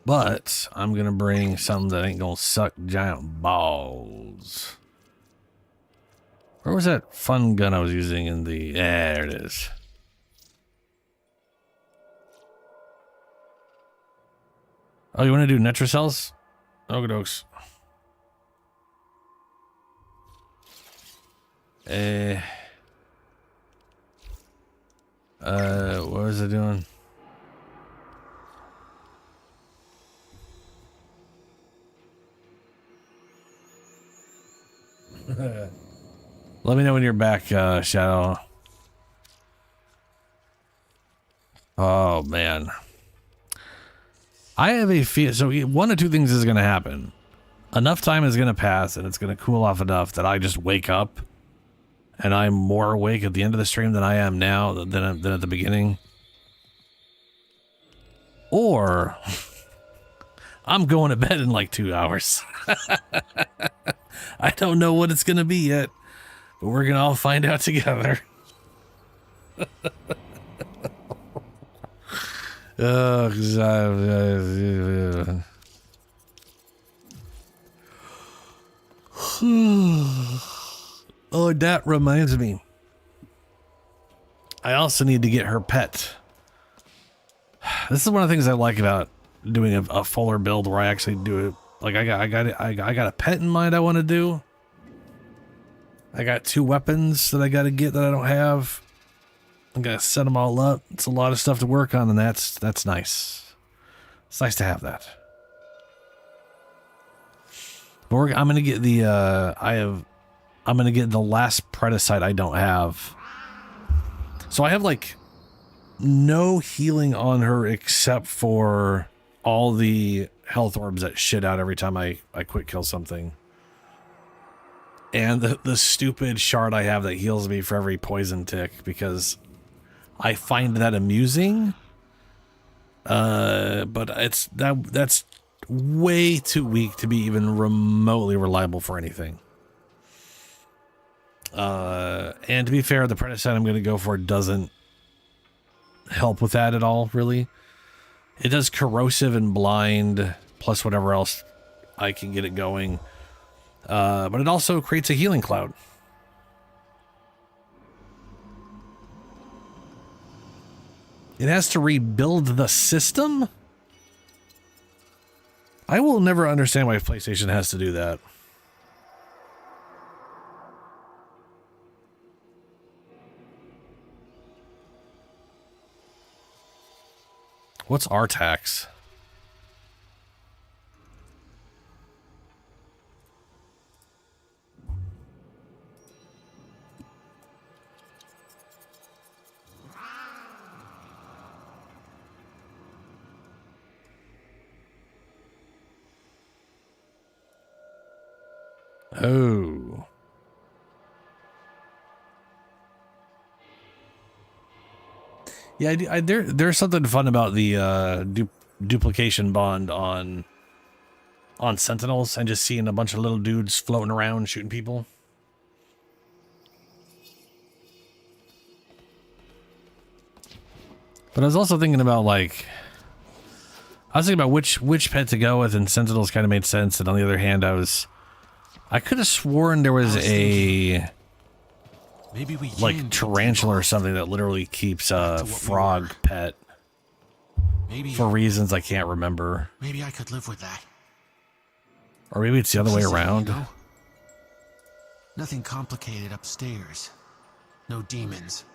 But I'm gonna bring something that ain't gonna suck giant balls. Where was that fun gun I was using in the... There it is. Oh, you want to do Netracells? Okie dokes. What was it doing? Let me know when you're back, Shadow. Oh, man. I have a feel. So one of two things is going to happen. Enough time is going to pass, and it's going to cool off enough that I just wake up, and I'm more awake at the end of the stream than I am now than at the beginning. Or I'm going to bed in like 2 hours. I don't know what it's going to be yet, but we're going to all find out together. Oh, oh, that reminds me. I also need to get her pet. This is one of the things I like about doing a fuller build where I actually do it. Like I got a pet in mind I want to do. I got 2 weapons that I got to get that I don't have. I got to set them all up. It's a lot of stuff to work on, and that's nice. It's nice to have that. But I'm gonna get the I'm gonna get the last Predacite I don't have. So I have like no healing on her except for all the health orbs that shit out every time I quick kill something. And the stupid shard I have that heals me for every poison tick because I find that amusing. But that's way too weak to be even remotely reliable for anything. And to be fair, the Predacite I'm going to go for doesn't help with that at all, really. It does corrosive and blind, plus whatever else I can get it going. But it also creates a healing cloud. It has to rebuild the system? I will never understand why PlayStation has to do that. What's Artax? Oh. Yeah, there's something fun about the duplication bond on Sentinels and just seeing a bunch of little dudes floating around shooting people. But I was also thinking about which pet to go with, and Sentinels kind of made sense. And on the other hand, I could have sworn there was maybe we like tarantula or something that literally keeps a frog pet. Maybe for reasons I can't remember. Maybe I could live with that. Or maybe it's the other way around. You know? Nothing complicated upstairs. No demons.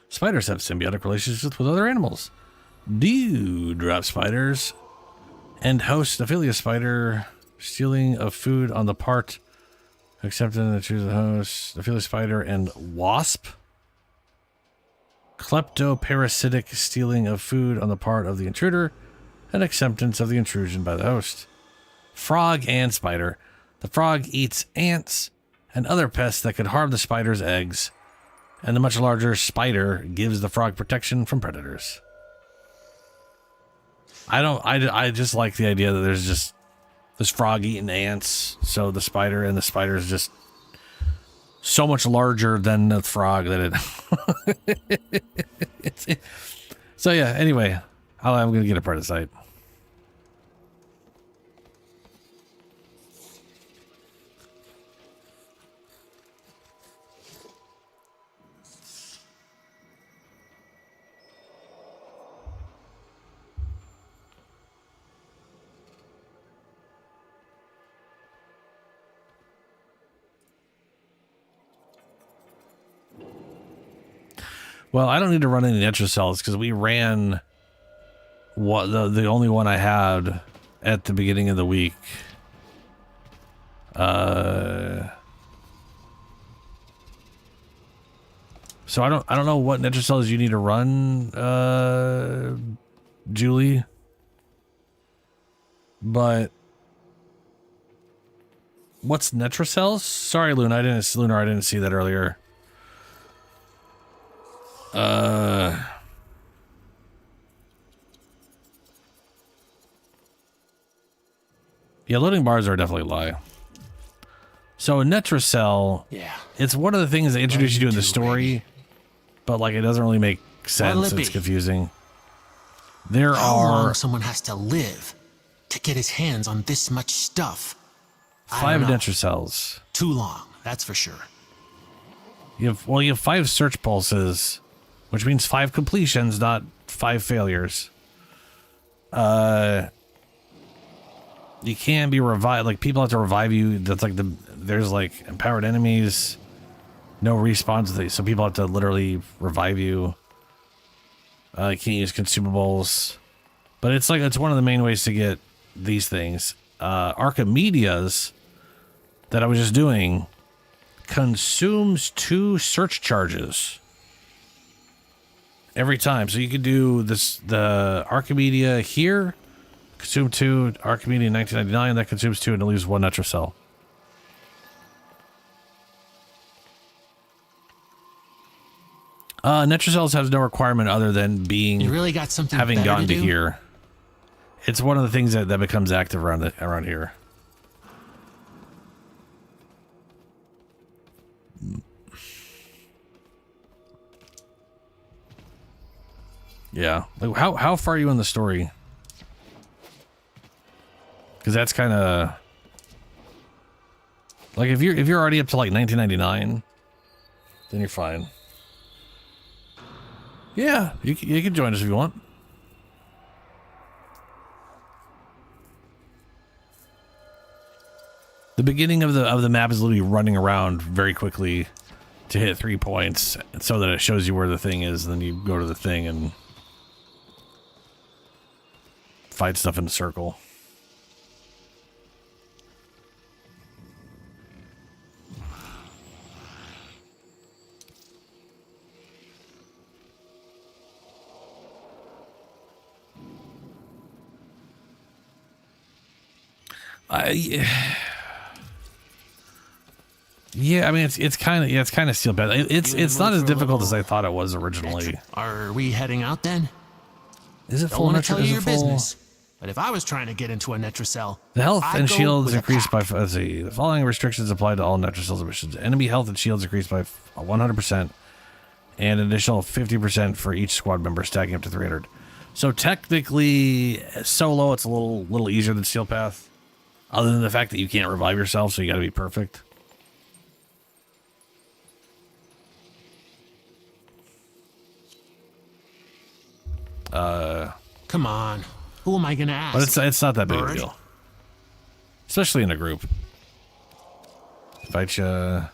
Spiders have symbiotic relationships with other animals. Dewdrop spiders and host Ophelia spider, stealing of food on the part, accepting the choose the host, Ophelia spider and wasp. Kleptoparasitic, stealing of food on the part of the intruder and acceptance of the intrusion by the host. Frog and spider. The frog eats ants and other pests that could harm the spider's eggs, and the much larger spider gives the frog protection from predators. I just like the idea that there's just this frog eating ants, so the spider is just so much larger than the frog that it so yeah, anyway, I'm gonna get a part of the site. Well, I don't need to run any Netrocells because we ran the only one I had at the beginning of the week. So I don't know what Netrocells you need to run, Julie. But what's Netrocells? Sorry, Lunar, I didn't see that earlier. Yeah, loading bars are definitely a lie. So a Netrocell, it's one of the things they introduce you to in the story, but like it doesn't really make sense. It's confusing. How long someone has to live to get his hands on this much stuff? 5 Netrocells. Too long, that's for sure. You have 5 search pulses, which means 5 completions, not 5 failures. You can be revived. Like, people have to revive you. That's like there's like empowered enemies, no respawns. So people have to literally revive you. You can't use consumables, but it's one of the main ways to get these things. Archimedea's that I was just doing consumes 2 search charges every time. So you could do the Archimedea here, consume 2, Archimedea 1999, that consumes 2, and it leaves 1 Netrocell. Netrocells has no requirement other than being having gone to here. It's one of the things that becomes active around here. Yeah. Like how far are you in the story? Because that's kind of like if you're already up to like 1999, then you're fine. Yeah, you can join us if you want. The beginning of the map is literally running around very quickly to hit 3 points, so that it shows you where the thing is, and then you go to the thing and fight stuff in a circle. Yeah, I mean it's kind of steel path. It's not as difficult as I thought it was originally. Are we heading out then? Is it Don't full want to nitro? tell you Is your it full? business, but if I was trying to get into a Netracell, The health I'd and go shields with a increased by, pack. let's see, the following restrictions apply to all Netracell emissions. Enemy health and shields increased by 100%, and an additional 50% for each squad member, stacking up to 300. So technically, solo, it's a little easier than Steel Path, other than the fact that you can't revive yourself, so you got to be perfect. Come on, who am I gonna ask? But it's not that big of a Bird? deal, especially in a group. Invite ya.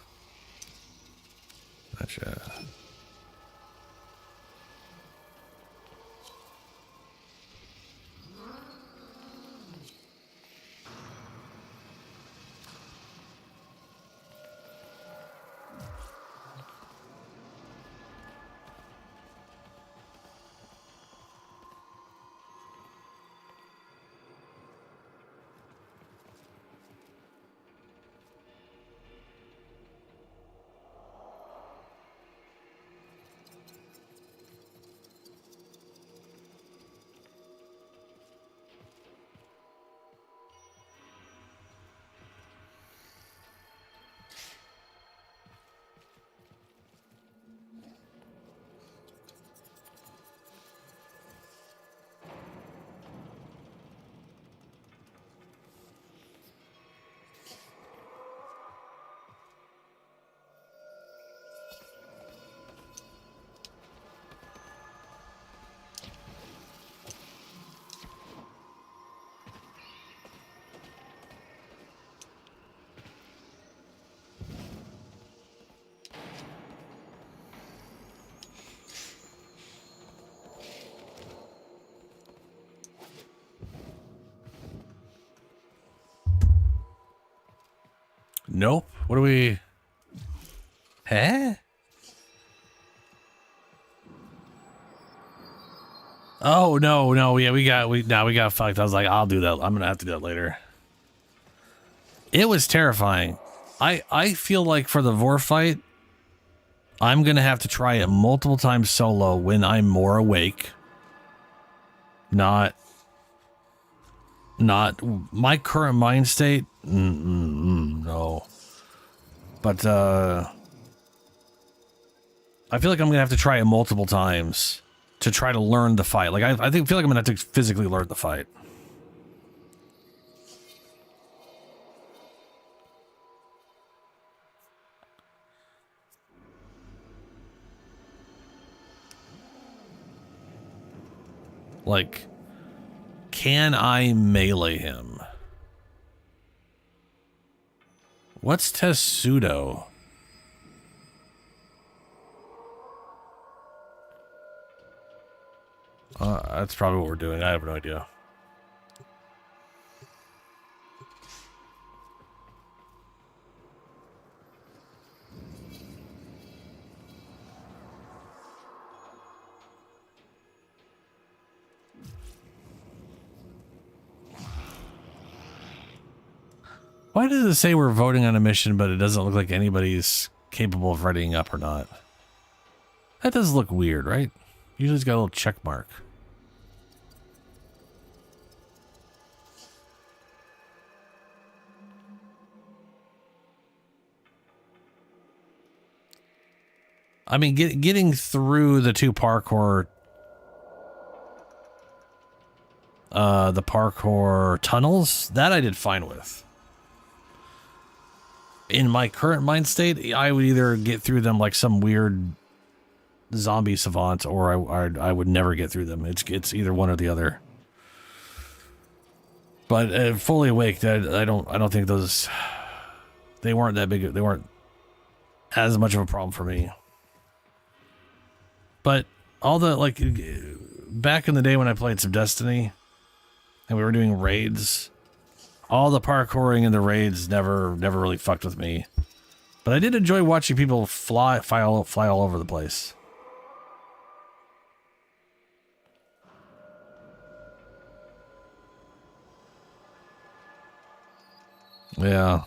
Nope. What do we? Huh? Oh no. Yeah, we got fucked. I was like, I'll do that. I'm gonna have to do that later. It was terrifying. I feel like for the Vor fight, I'm gonna have to try it multiple times solo when I'm more awake. Not my current mind state. No. But I feel like I'm gonna have to try it multiple times to try to learn the fight. Like I feel like I'm gonna have to physically learn the fight. Like, can I melee him? What's Tessudo? That's probably what we're doing. I have no idea. Why does it say we're voting on a mission, but it doesn't look like anybody's capable of readying up or not? That does look weird, right? Usually it's got a little check mark. I mean, getting through the two parkour, the parkour tunnels, that I did fine with. In my current mind state, I would either get through them like some weird zombie savant, or I would never get through them. It's either one or the other. But fully awake, I don't think those, they weren't that big. They weren't as much of a problem for me. But all the, like, back in the day when I played some Destiny and we were doing raids, all the parkouring in the raids never really fucked with me. But I did enjoy watching people fly all over the place. Yeah.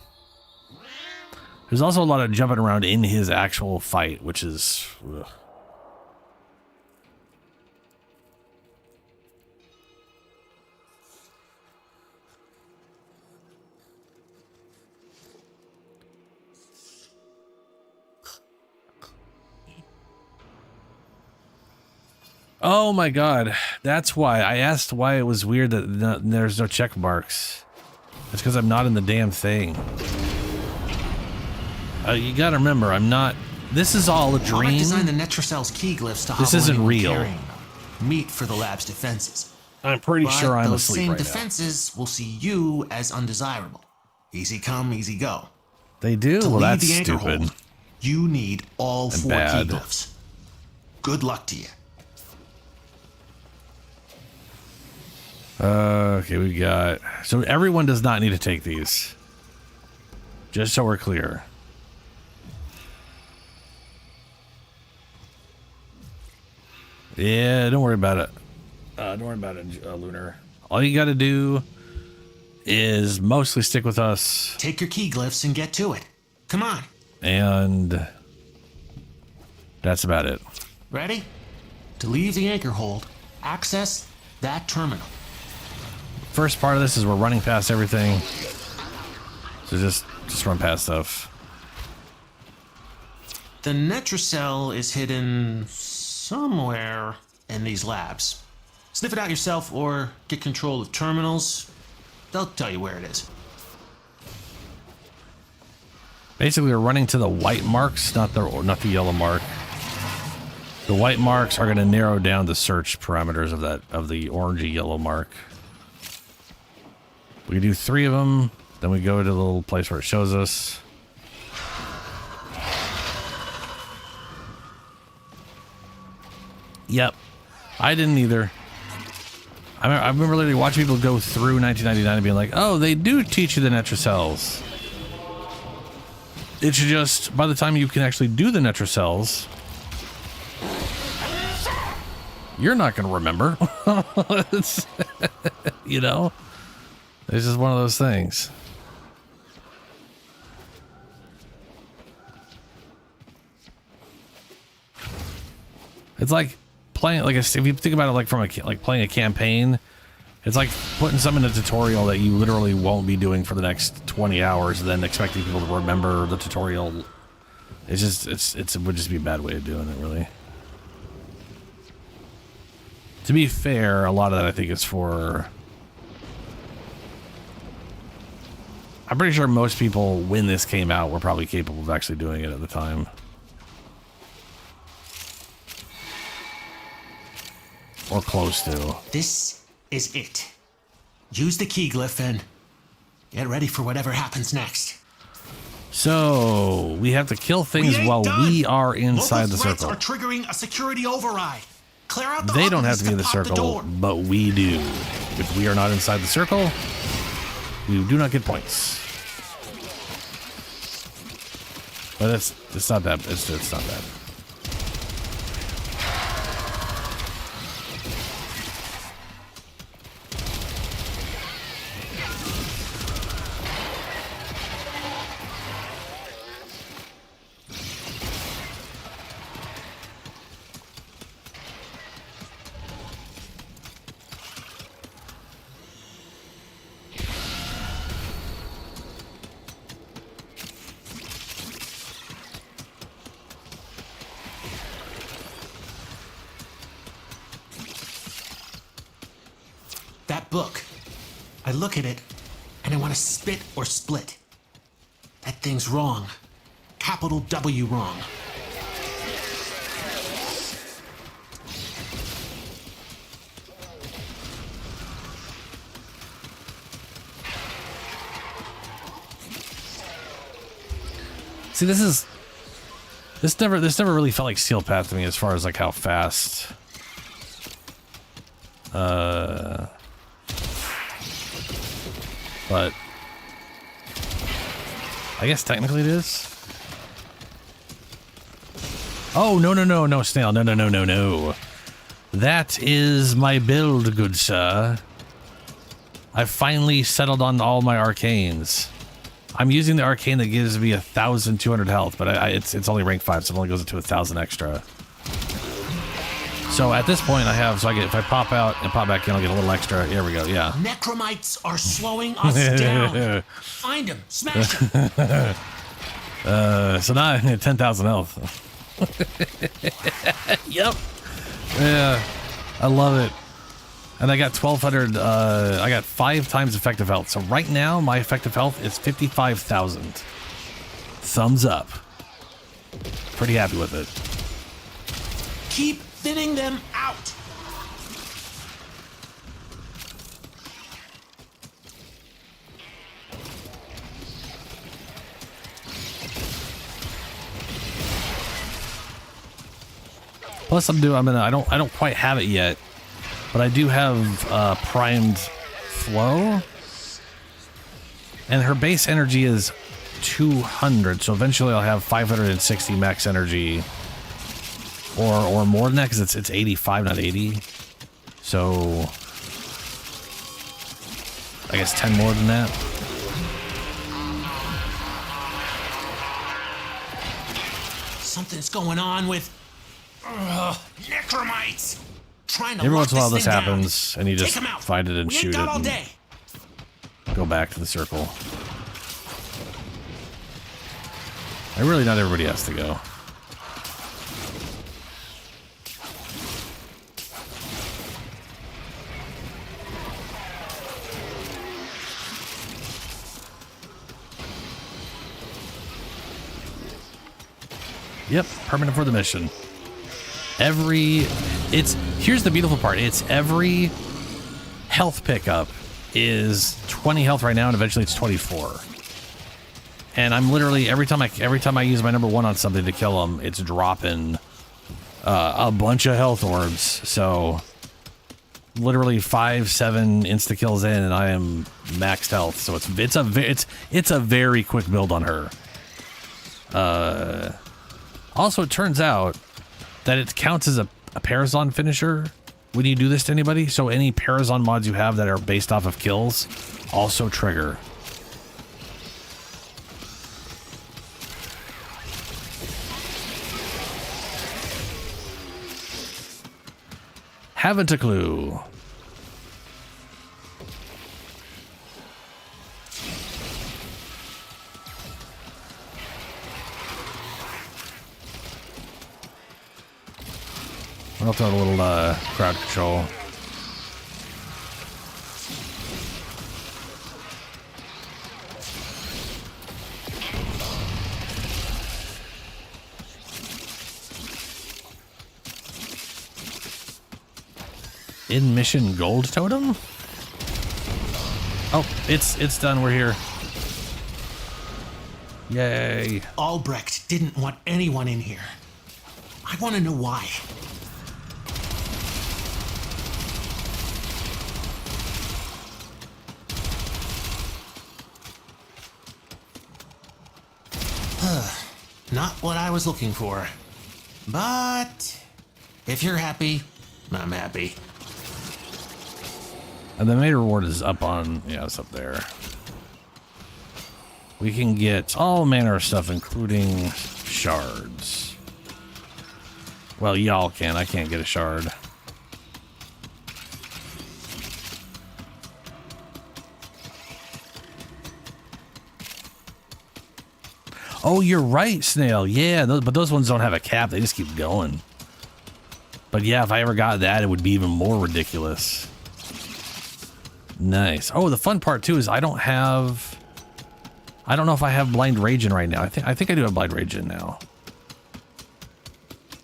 There's also a lot of jumping around in his actual fight, which is... Ugh. Oh my god, that's why I asked why it was weird that there's no check marks. It's because I'm not in the damn thing. You gotta remember, I'm not. This is all a dream. I designed the Netracell's key glyphs to this isn't real. Carrying them. Meat for the lab's defenses. I'm pretty sure I'm asleep right now. Those same defenses will see you as undesirable. Easy come, easy go. They do? To well, lead that's the anchor stupid. hold, you need all And 4 bad. key glyphs. Good luck to you. Okay, we got... So everyone does not need to take these. Just so we're clear. Yeah, don't worry about it. Don't worry about it, Lunar. All you gotta do is mostly stick with us. Take your key glyphs and get to it. Come on. And that's about it. Ready? To leave the anchor hold, access that terminal. First part of this is we're running past everything. So just run past stuff. The Netracell is hidden somewhere in these labs. Sniff it out yourself or get control of terminals. They'll tell you where it is. Basically, we're running to the white marks, not the yellow mark. The white marks are going to narrow down the search parameters of the orangey yellow mark. We do 3 of them, then we go to the little place where it shows us. Yep, I didn't either. I remember literally watching people go through 1999 and being like, oh, they do teach you the Netracells. It should just, by the time you can actually do the Netracells, you're not going to remember. You know? It's just one of those things. It's like playing, like, if you think about it, like from like playing a campaign, it's like putting something in a tutorial that you literally won't be doing for the next 20 hours and then expecting people to remember the tutorial. It's just, it would just be a bad way of doing it, really. To be fair, a lot of that I think is for... I'm pretty sure most people, when this came out, were probably capable of actually doing it at the time. Or close to. This is it. Use the key glyph and get ready for whatever happens next. So, we have to kill things while we are inside the circle. Are triggering a security override. Clear out the They don't have to be in the circle, but we do. If we are not inside the circle, we do not get points. But it's not that, it's not bad. That book. I look at it, and I want to spit or split. That thing's wrong. Capital W wrong. See, this never really felt like Steel Path to me as far as like how fast. But I guess technically it is. Oh, no, Snail. No. That is my build, good sir. I've finally settled on all my arcanes. I'm using the arcane that gives me 1,200 health, but it's only rank 5, so it only goes into 1,000 extra. So at this point, if I pop out and pop back in, I'll get a little extra. Here we go. Yeah. Necromites are slowing us down. Find them, smash them. So now I have 10,000 health. Yep. Yeah, I love it. And I got 1,200. I got 5 times effective health. So right now, my effective health is 55,000. Thumbs up. Pretty happy with it. Keep thinning them out. Plus, I don't quite have it yet, but I do have primed flow, and her base energy is 200. So eventually, I'll have 560 max energy, or more than that, because it's 85, not 80. So I guess 10 more than that. Something's going on with necromites. Trying to Every lock once in a while, this this thing happens, and you just Take 'em out. find it and We ain't shoot got it, all and day. go back to the circle. And really, not everybody has to go. Yep, permanent for the mission. Here's the beautiful part. It's every health pickup is 20 health right now, and eventually it's 24. And I'm literally every time I use my number 1 on something to kill them, it's dropping a bunch of health orbs. So literally 5-7 insta kills in, and I am maxed health. So it's a very quick build on her. Also, it turns out that it counts as a Parazon finisher when you do this to anybody. So any Parazon mods you have that are based off of kills also trigger. Haven't a clue. I'll throw a little crowd control. In mission gold totem? Oh, it's done. We're here. Yay. Albrecht didn't want anyone in here. I want to know why. Not what I was looking for. But if you're happy, I'm happy. And the main reward is up on, yeah, it's up there. We can get all manner of stuff, including shards. Well, y'all can. I can't get a shard. Oh, you're right, Snail. Yeah, but those ones don't have a cap. They just keep going. But yeah, if I ever got that, it would be even more ridiculous. Nice. Oh, the fun part too is I don't know if I have Blind Rage in right now. I think I do have Blind Rage in now.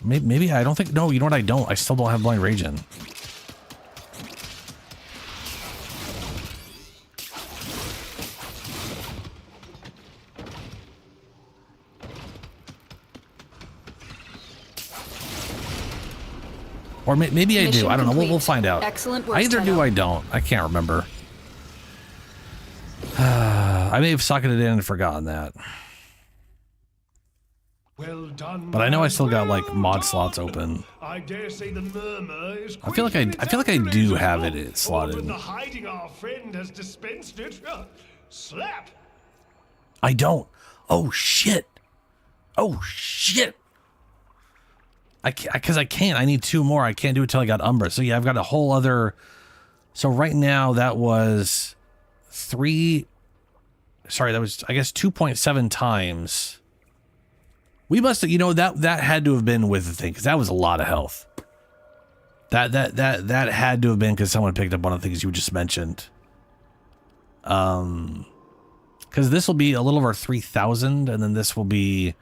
Maybe I don't think. No, you know what? I don't. I still don't have Blind Rage in. Or maybe I do. I don't know. We'll find out. Excellent work, I either do Tenno. or I don't. I can't remember. I may have socketed it in and forgotten that. Well done. But I know I still got like mod slots open. I dare say the murmur is I feel like I do have it slotted. the hiding our friend has dispensed it. Slap. I don't. Oh shit. Oh shit. I can't, because I can't. I need 2 more. I can't do it till I got Umbra. So yeah, I've got a whole other. So right now that was 3. Sorry, that was, I guess, 2.7 times. We must have, you know, that had to have been with the thing, because that was a lot of health. That had to have been because someone picked up one of the things you just mentioned. Because this will be a little over 3,000, and then this will be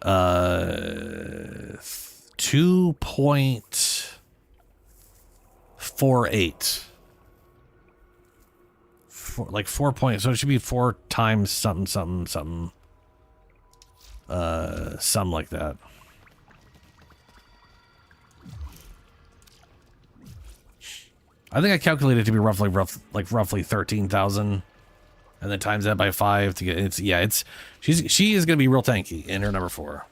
2.48. Like 4 points, so it should be 4 times something, something like that. I think I calculated it to be roughly 13,000, and then times that by 5 to get it's she is gonna be real tanky in her number 4.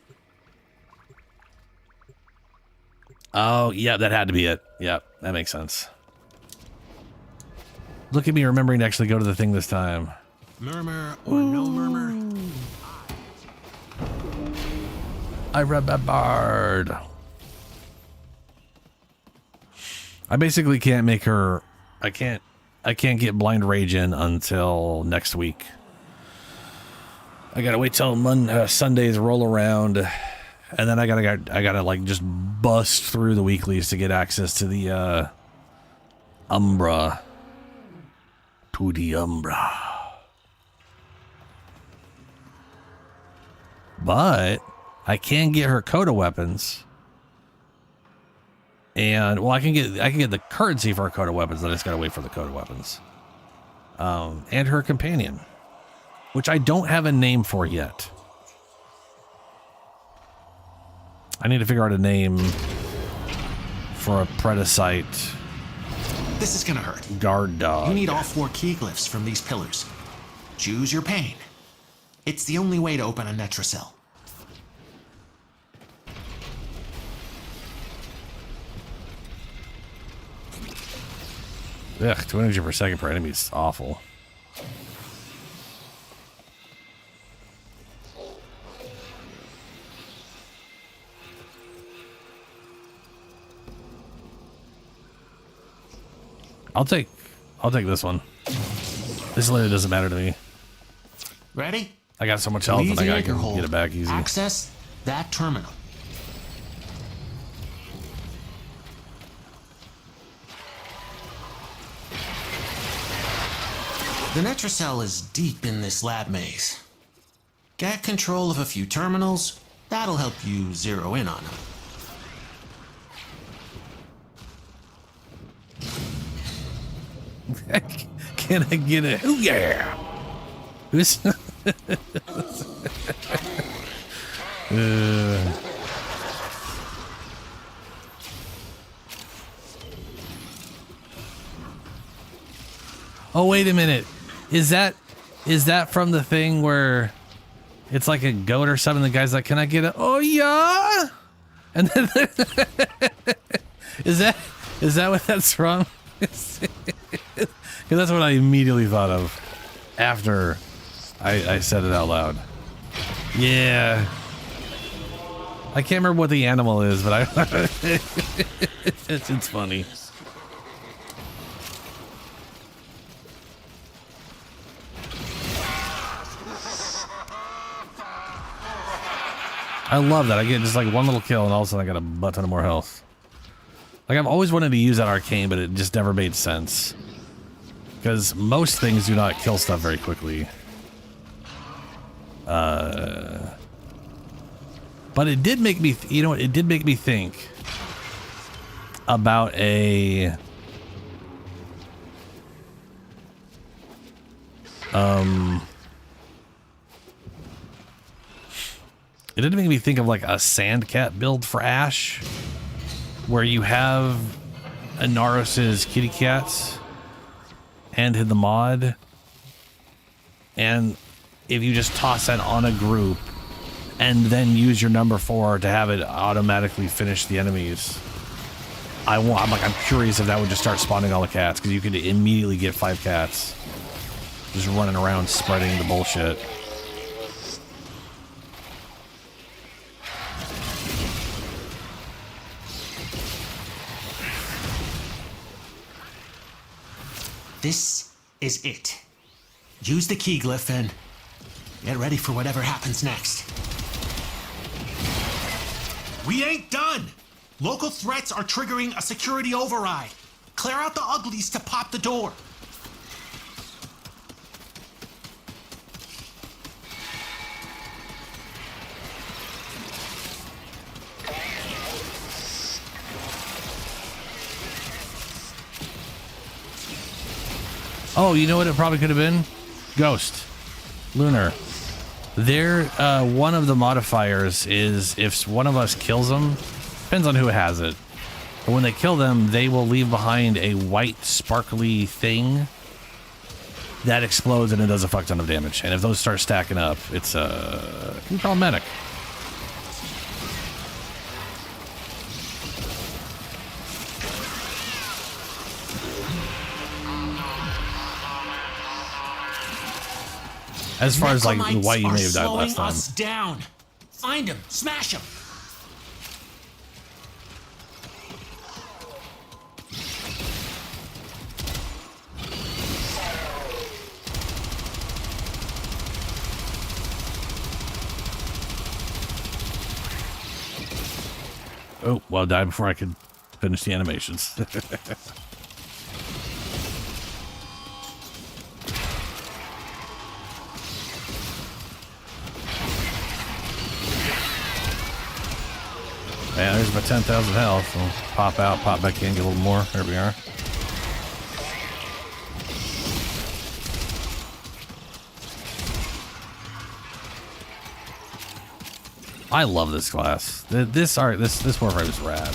Oh yeah, that had to be it. Yeah, that makes sense. Look at me remembering to actually go to the thing this time. Murmur or no murmur? I remembered. I basically can't make her. I can't get blind rage in until next week. I gotta wait till Sundays roll around, and then I gotta like just bust through the weeklies to get access to the Umbra. To the Umbra. But I can get her Coda weapons. And well, I can get the currency for her Coda weapons, then I just gotta wait for the Coda weapons. And her companion, which I don't have a name for yet. I need to figure out a name for a Predacite. This is gonna hurt. Guard dog. You need all 4 key glyphs from these pillars. Choose your pain. It's the only way to open a Netracell. Ugh, 2 energy per second per enemy is awful. I'll take this one. This literally doesn't matter to me. Ready? I got so much health Leave that the I anchor can hold. get it back easy. Access that terminal. The Netracell is deep in this lab maze. Get control of a few terminals. That'll help you zero in on them. Can I get it? Oh yeah! Who's? Oh wait a minute! Is that from the thing where it's like a goat or something? The guy's like, "Can I get it?" Oh yeah! And then is that what that's from? Because that's what I immediately thought of after I said it out loud. Yeah. I can't remember what the animal is, but it's funny. I love that. I get just like one little kill and all of a sudden I got a butt ton of more health. Like I've always wanted to use that arcane, but it just never made sense. Because most things do not kill stuff very quickly. But it did make me, you know what? It did make me think about a... It did make me think of like a Sandcat build for Ash, where you have Inaros's kitty cats and the mod, and if you just toss that on a group and then use your number 4 to have it automatically finish the enemies, I'm curious if that would just start spawning all the cats, because you could immediately get 5 cats. just running around spreading the bullshit. This is it. Use the key glyph and get ready for whatever happens next. We ain't done! Local threats are triggering a security override. Clear out the uglies to pop the door. Oh, you know what it probably could have been? Ghost. Lunar. There, one of the modifiers is if one of us kills them, depends on who has it. But when they kill them, they will leave behind a white sparkly thing that explodes and it does a fuck ton of damage. And if those start stacking up, it's can be problematic. As far as like why you may have died last time. Us down. Find him. Smash him. Oh, well, I died before I could finish the animations. Yeah, there's my 10,000 health. We'll pop out, pop back in, get a little more. There we are. I love this class. This Warframe is rad.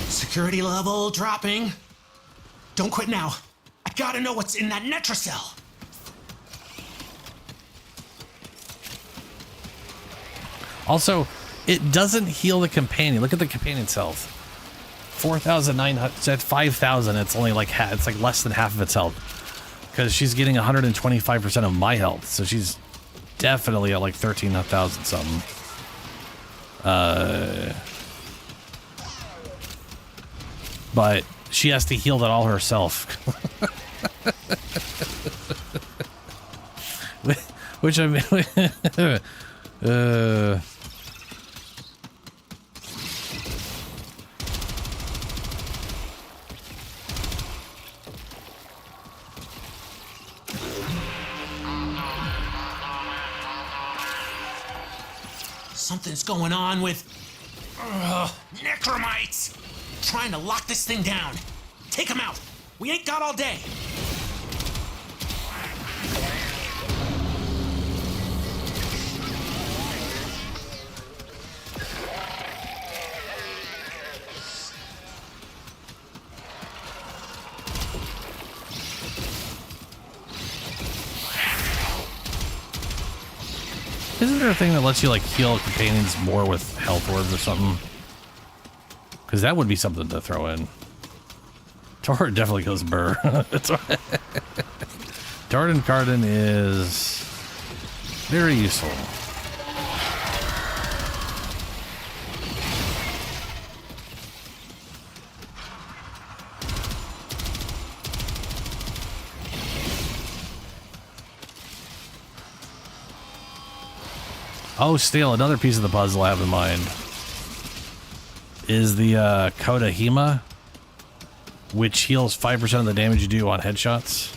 Security level dropping. Don't quit now. I gotta know what's in that Netracell. Also, it doesn't heal the companion. Look at the companion's health. 4,900. It's at 5,000. It's only like it's like less than half of its health because she's getting 125% of my health. So she's definitely at like 13,000 something. But she has to heal that all herself. Which I mean, Something's going on with necromites. Trying to lock this thing down. Take them out. We ain't got all day. Isn't there a thing that lets you like heal companions more with health orbs or something? Because that would be something to throw in. Torrid definitely kills Burr. That's right. Torrid and Cardin is very useful. Oh, still another piece of the puzzle I have in mind is the Coda Hema, which heals 5% of the damage you do on headshots.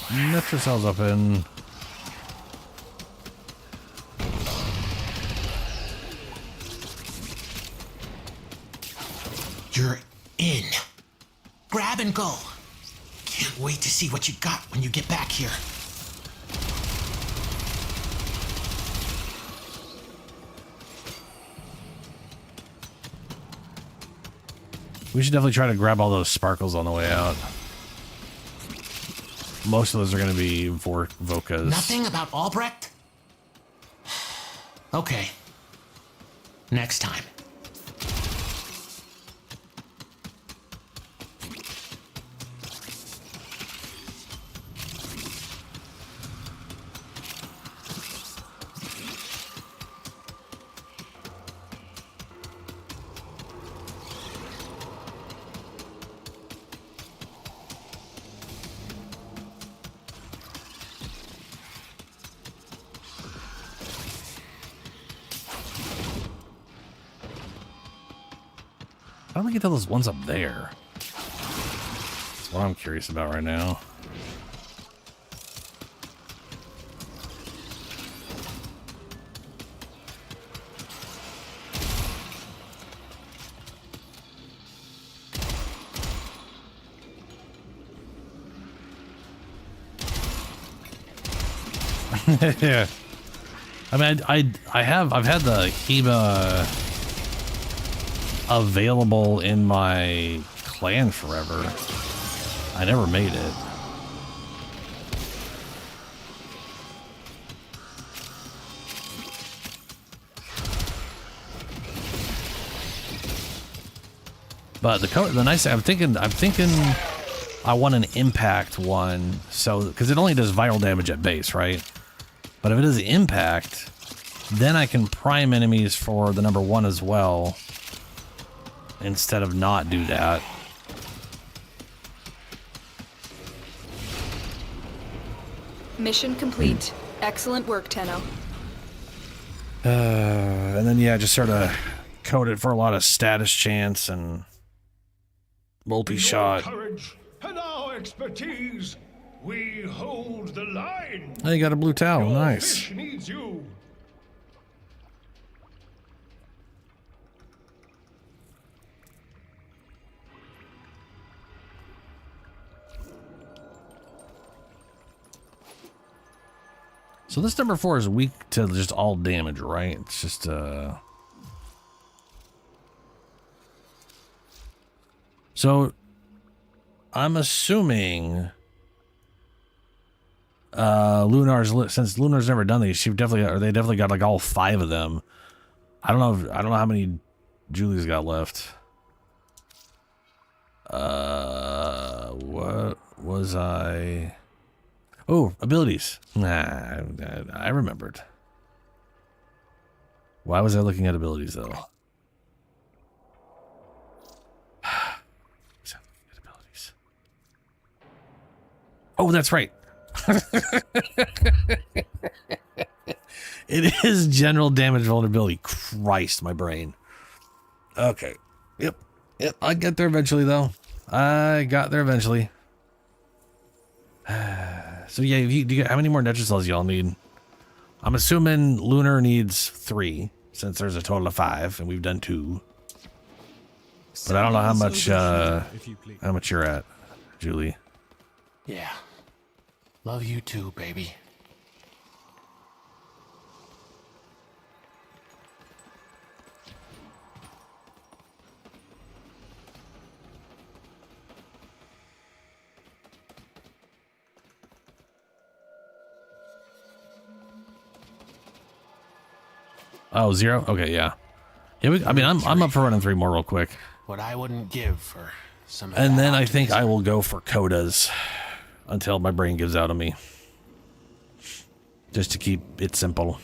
Netracell's up in. You're in. Grab and go. Can't wait to see what you got when you get back here. We should definitely try to grab all those sparkles on the way out. Most of those are going to be Vokas. Nothing about Albrecht? Okay. Next time. How do we get to those ones up there? That's what I'm curious about right now. Yeah. I mean, I've had the HEMA available in my clan forever. I never made it. But the nice thing, I'm thinking I want an impact one, so because it only does viral damage at base, right? But if it is impact, then I can prime enemies for the #1 as well, instead of not do that. Mission complete. Excellent work, Tenno. And then yeah, just sort of code it for a lot of status chance and multi-shot. Courage and our expertise, we hold the line. Oh, you got a blue towel. Your Nice. fish needs you. So this #4 is weak to just all damage, right? It's just So I'm assuming since Lunar's never done these, they definitely got like all 5 of them. I don't know how many Julie's got left. What was I? Oh, abilities. Nah, I remembered. Why was I looking at abilities though? Oh, that's right. It is general damage vulnerability. Christ, my brain. Okay. Yep. I'll get there eventually, though. I got there eventually. So yeah, how many more Nether cells y'all need? I'm assuming Lunar needs 3, since there's a total of 5, and we've done 2. But I don't know how much you're at, Julie. Yeah. Love you too, baby. Oh, 0? Okay, yeah. Yeah, I'm up for running 3 more real quick. What I wouldn't give for some of And that then I think optimism. I will go for codas until my brain gives out on me. Just to keep it simple.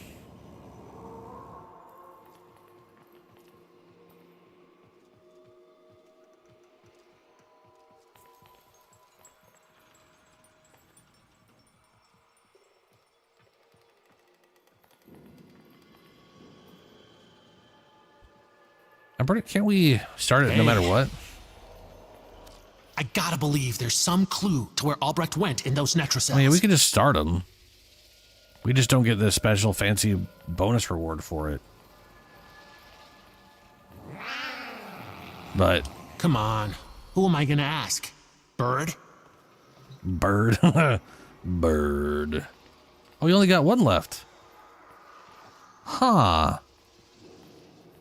Can't we start it no matter what? I gotta believe there's some clue to where Albrecht went in those Netra cells. I mean, we can just start them. We just don't get the special fancy bonus reward for it. But come on, who am I gonna ask? Bird? Bird. Bird. Oh, you only got 1 left. Huh.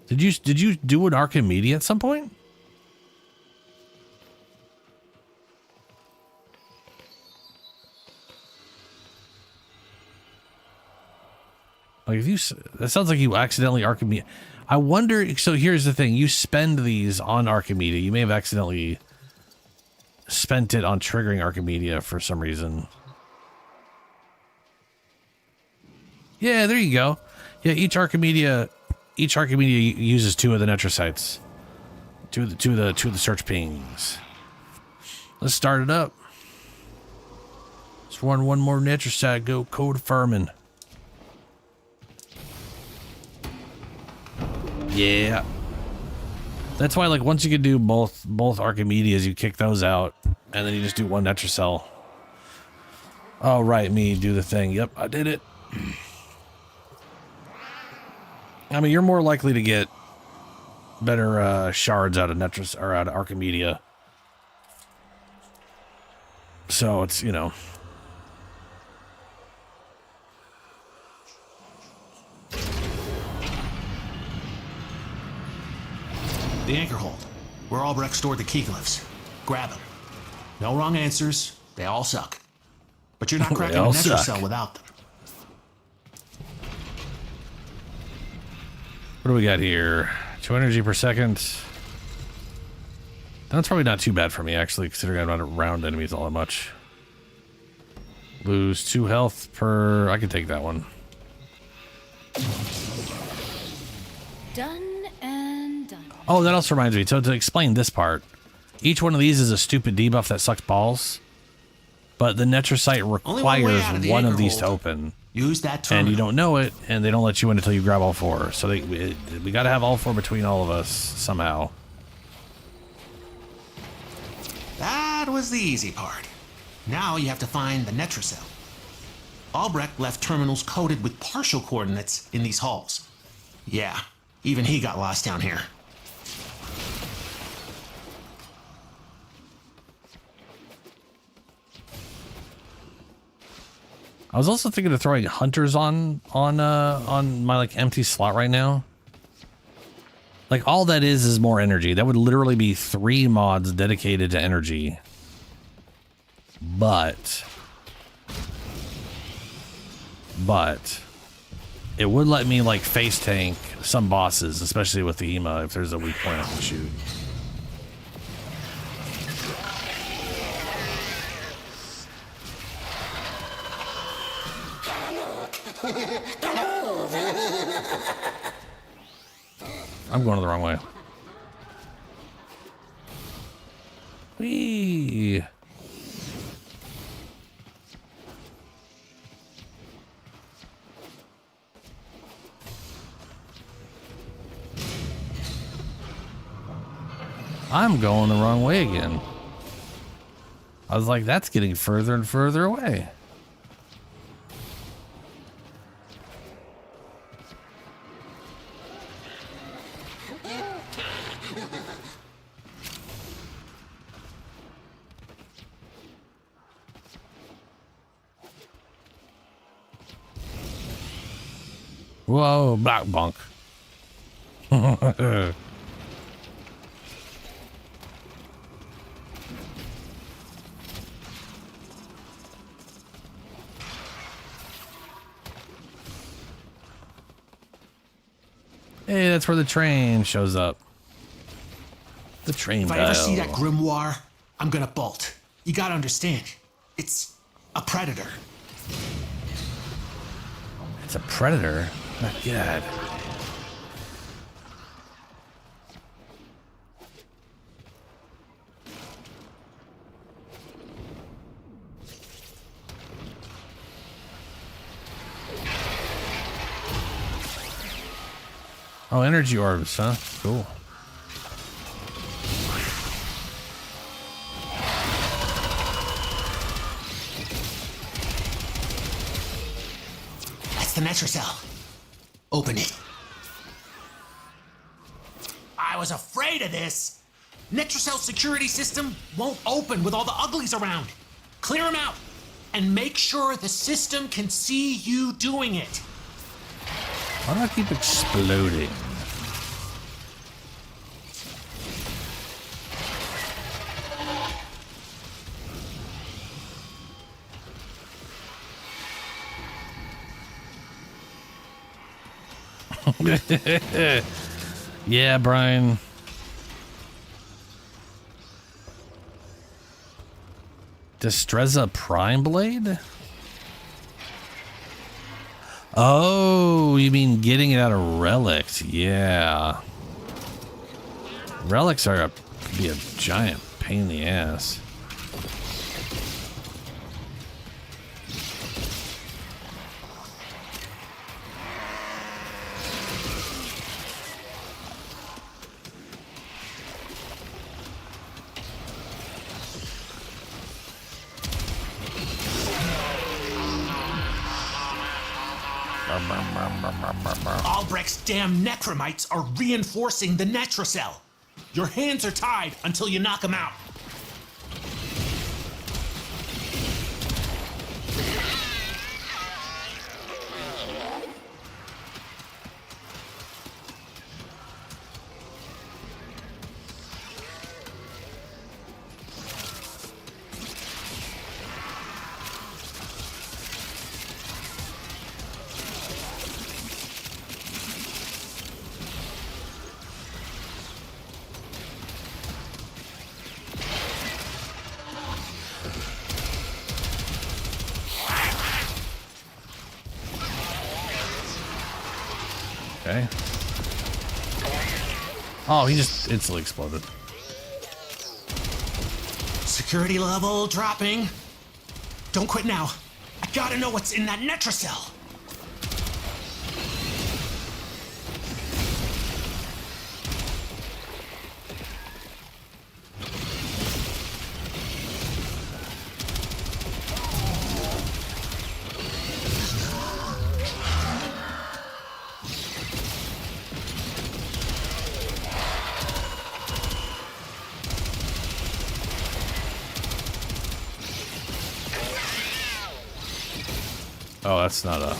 Did you do an Archimedea at some point? Like if you, that sounds like you accidentally Archimedea. I wonder. So here's the thing: you spend these on Archimedea. You may have accidentally spent it on triggering Archimedea for some reason. Yeah, there you go. Yeah, each Archimedea uses 2 of the Netrosites. 2 of the search pings. Let's start it up. Let's run one more Netrosite. Go code farming. Yeah. That's why, like, once you can do both Archimedeas, you kick those out, and then you just do one Netrocell. Oh, right, me do the thing. Yep, I did it. I mean, you're more likely to get better shards out of Netros or out of Archimedea. So it's, you know. The anchor hold, where Albrecht stored the key glyphs. Grab them. No wrong answers. They all suck. But you're not cracking a Netrocell without them. What do we got here? 2 energy per second. That's probably not too bad for me, actually, considering I'm not around enemies all that much. Lose 2 health per... I can take that one. Done and done. Oh, that also reminds me. So to explain this part, each one of these is a stupid debuff that sucks balls. But the Netrosite requires one of these to open. Use that terminal. And you don't know it, and they don't let you in until you grab all 4. So we got to have all 4 between all of us somehow. That was the easy part. Now you have to find the Netrocell. Albrecht left terminals coded with partial coordinates in these halls. Yeah, even he got lost down here. I was also thinking of throwing hunters on my like empty slot right now. Like all that is more energy. That would literally be 3 mods dedicated to energy. But it would let me like face tank some bosses, especially with the EMA if there's a weak point I can shoot. I'm going the wrong way. Whee! I'm going the wrong way again. I was like, that's getting further and further away. Whoa, black bonk. Hey, that's where the train shows up. The train If I dial. ever see that grimoire, I'm gonna bolt. You gotta understand, it's a predator. It's a predator? Oh, God. Oh, energy orbs, huh? Cool. That's the Netrocell. Open it. I was afraid of this. Netrocell security system won't open with all the uglies around. Clear them out and make sure the system can see you doing it. Why do I keep exploding? Yeah, Brian. Destreza Prime Blade? Oh, you mean getting it out of relics? Yeah. Relics are be a giant pain in the ass. Albrecht's damn necromites are reinforcing the Netrocell. Your hands are tied until you knock them out. Okay. Oh, he just instantly exploded. Security level dropping. Don't quit now. I gotta know what's in that Netrocell. Oh, that's not a...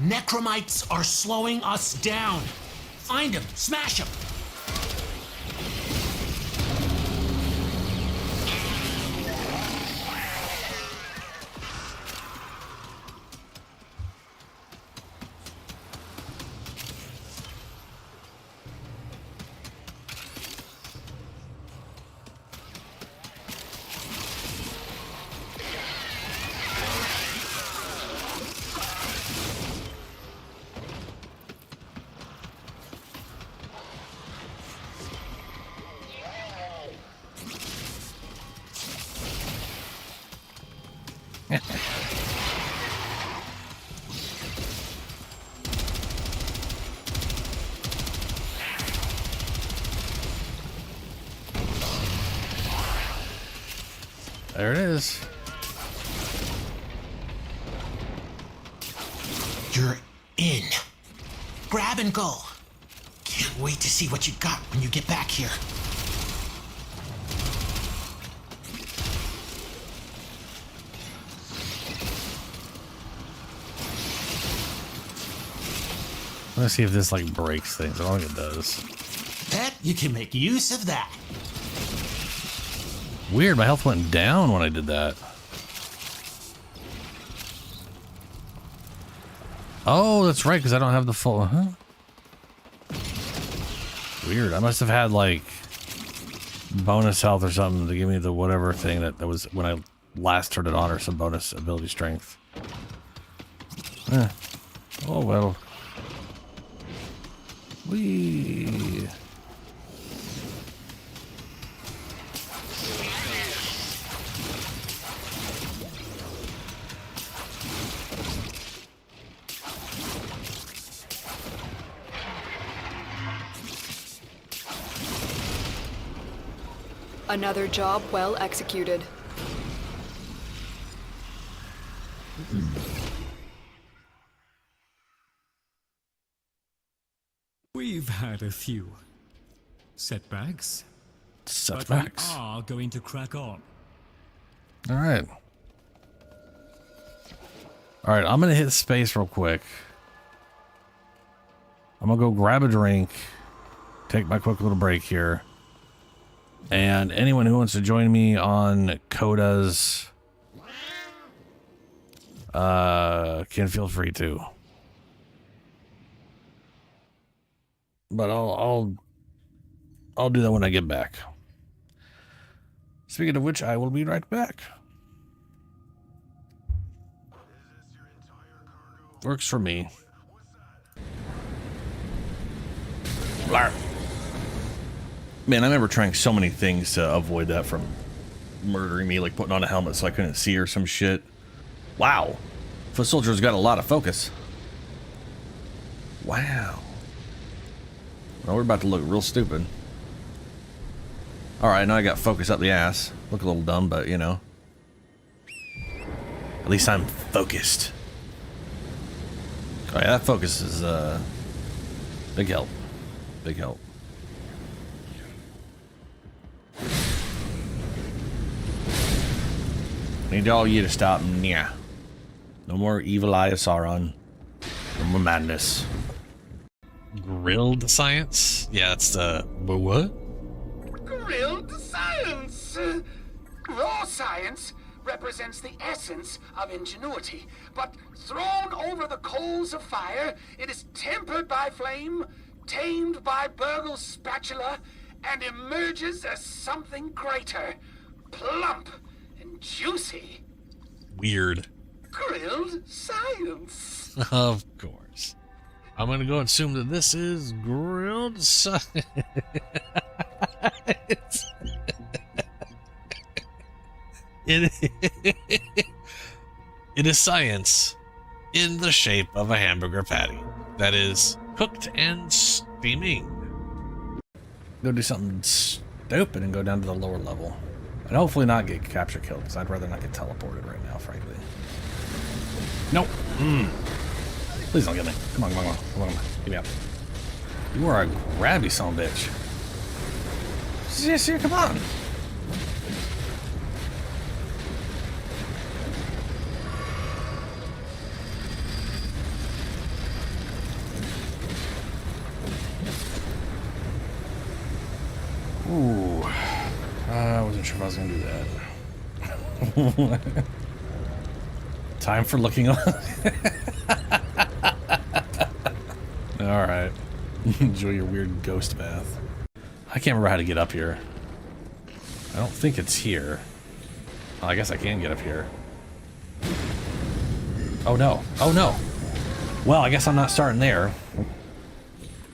Necromites are slowing us down. Find them, smash them. There it is. You're in. Grab and go. Can't wait to see what you got when you get back here. Let's see if this like breaks things. I don't think it does. Bet you can make use of that. Weird, my health went down when I did that. Oh, that's right, because I don't have the full... Huh? Weird, I must have had like bonus health or something to give me the whatever thing that was when I last turned it on, or some bonus ability strength. Oh well. Whee. Another job well executed. We've had a few setbacks. Setbacks. But we are going to crack on. All right. All right, I'm gonna hit space real quick. I'm gonna go grab a drink, take my quick little break here. And anyone who wants to join me on Coda's can feel free to. But I'll do that when I get back. Speaking of which, I will be right back. Works for me. Blar. Man, I remember trying so many things to avoid that from murdering me, like putting on a helmet so I couldn't see or some shit. Wow. Foot Soldier's got a lot of focus. Wow. Well, we're about to look real stupid. Alright, now I got focus up the ass. Look a little dumb, but you know. At least I'm focused. Oh yeah, that focus is big help. Big help. Need all you to stop. Yeah. No more evil eye of Sauron. No more madness. Grilled science? Yeah, it's the what? Grilled science! Raw science represents the essence of ingenuity, but thrown over the coals of fire, it is tempered by flame, tamed by Burgle's spatula, and emerges as something greater, plump and juicy. Weird. Grilled science. Of course. I'm gonna go and assume that this is grilled science. It is science in the shape of a hamburger patty that is cooked and steaming. Go do something stupid and go down to the lower level. And hopefully not get capture killed, because I'd rather not get teleported right now, frankly. Nope. Please don't get me. Come on, come on, come on, come on. Get me up. You are a grabby son of a bitch. Yes, come on. Ooh. I wasn't sure if I was going to do that. Time for looking on. Alright. Enjoy your weird ghost bath. I can't remember how to get up here. I don't think it's here. Oh, I guess I can get up here. Oh no. Oh no. Well, I guess I'm not starting there.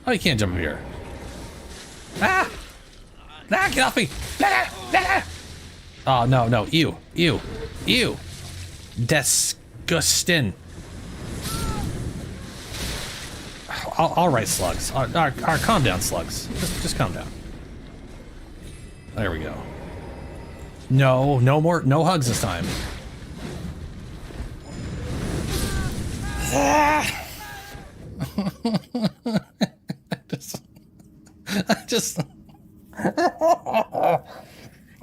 Oh, you can't jump up here. Ah! Ah, get off me! Oh, no, no. Ew. Ew. Ew. Disgusting. All right, slugs. Calm down, slugs. Just calm down. There we go. No, no more, no hugs this time.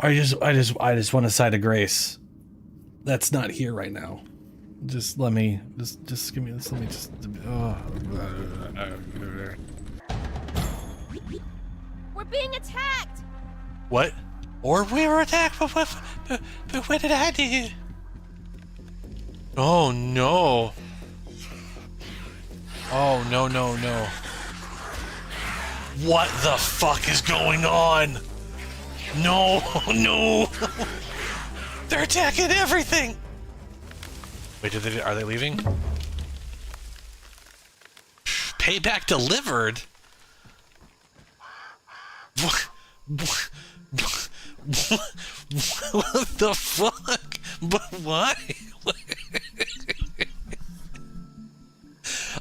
I just want a side of grace. That's not here right now. Just let me, just give me this. Let me just. We're being attacked. What? Or we were attacked, but what did I do? Oh no. Oh no no no. What the fuck is going on? No, no. They're attacking everything. Wait, are they leaving? Payback delivered? What the fuck? But why?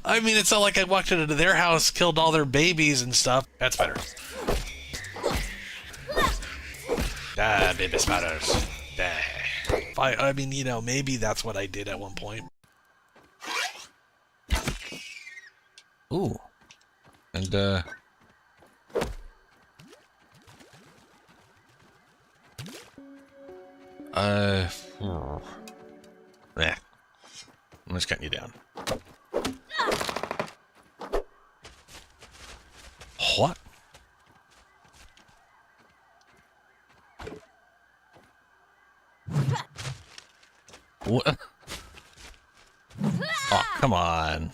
I mean, it's not like I walked into their house, killed all their babies and stuff. That's better. Ah, baby spiders. I mean, you know, maybe that's what I did at one point. Ooh. And, I'm just cutting you down. What? Oh, come on.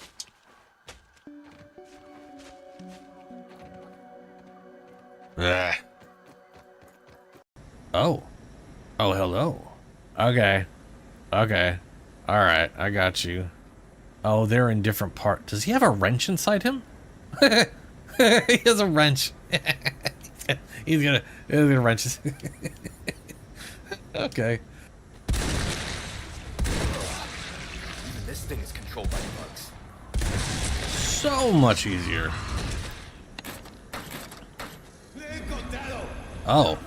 Ugh. Oh. Oh, hello. Okay. Okay. All right, I got you. Oh, they're in different parts. Does he have a wrench inside him? He has a wrench. He's gonna wrench. Okay. Even this thing is controlled by bugs. So much easier. Oh.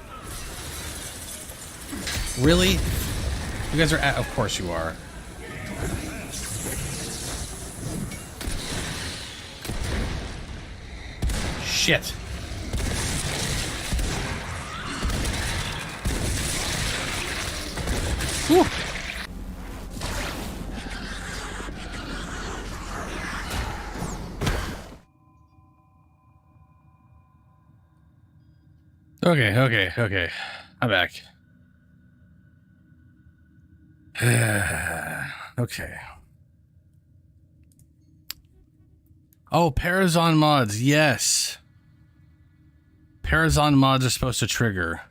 Really? You guys are of course you are. Shit. Whew. Okay. I'm back. Okay. Oh, Parazon mods, yes. Parazon mods are supposed to trigger.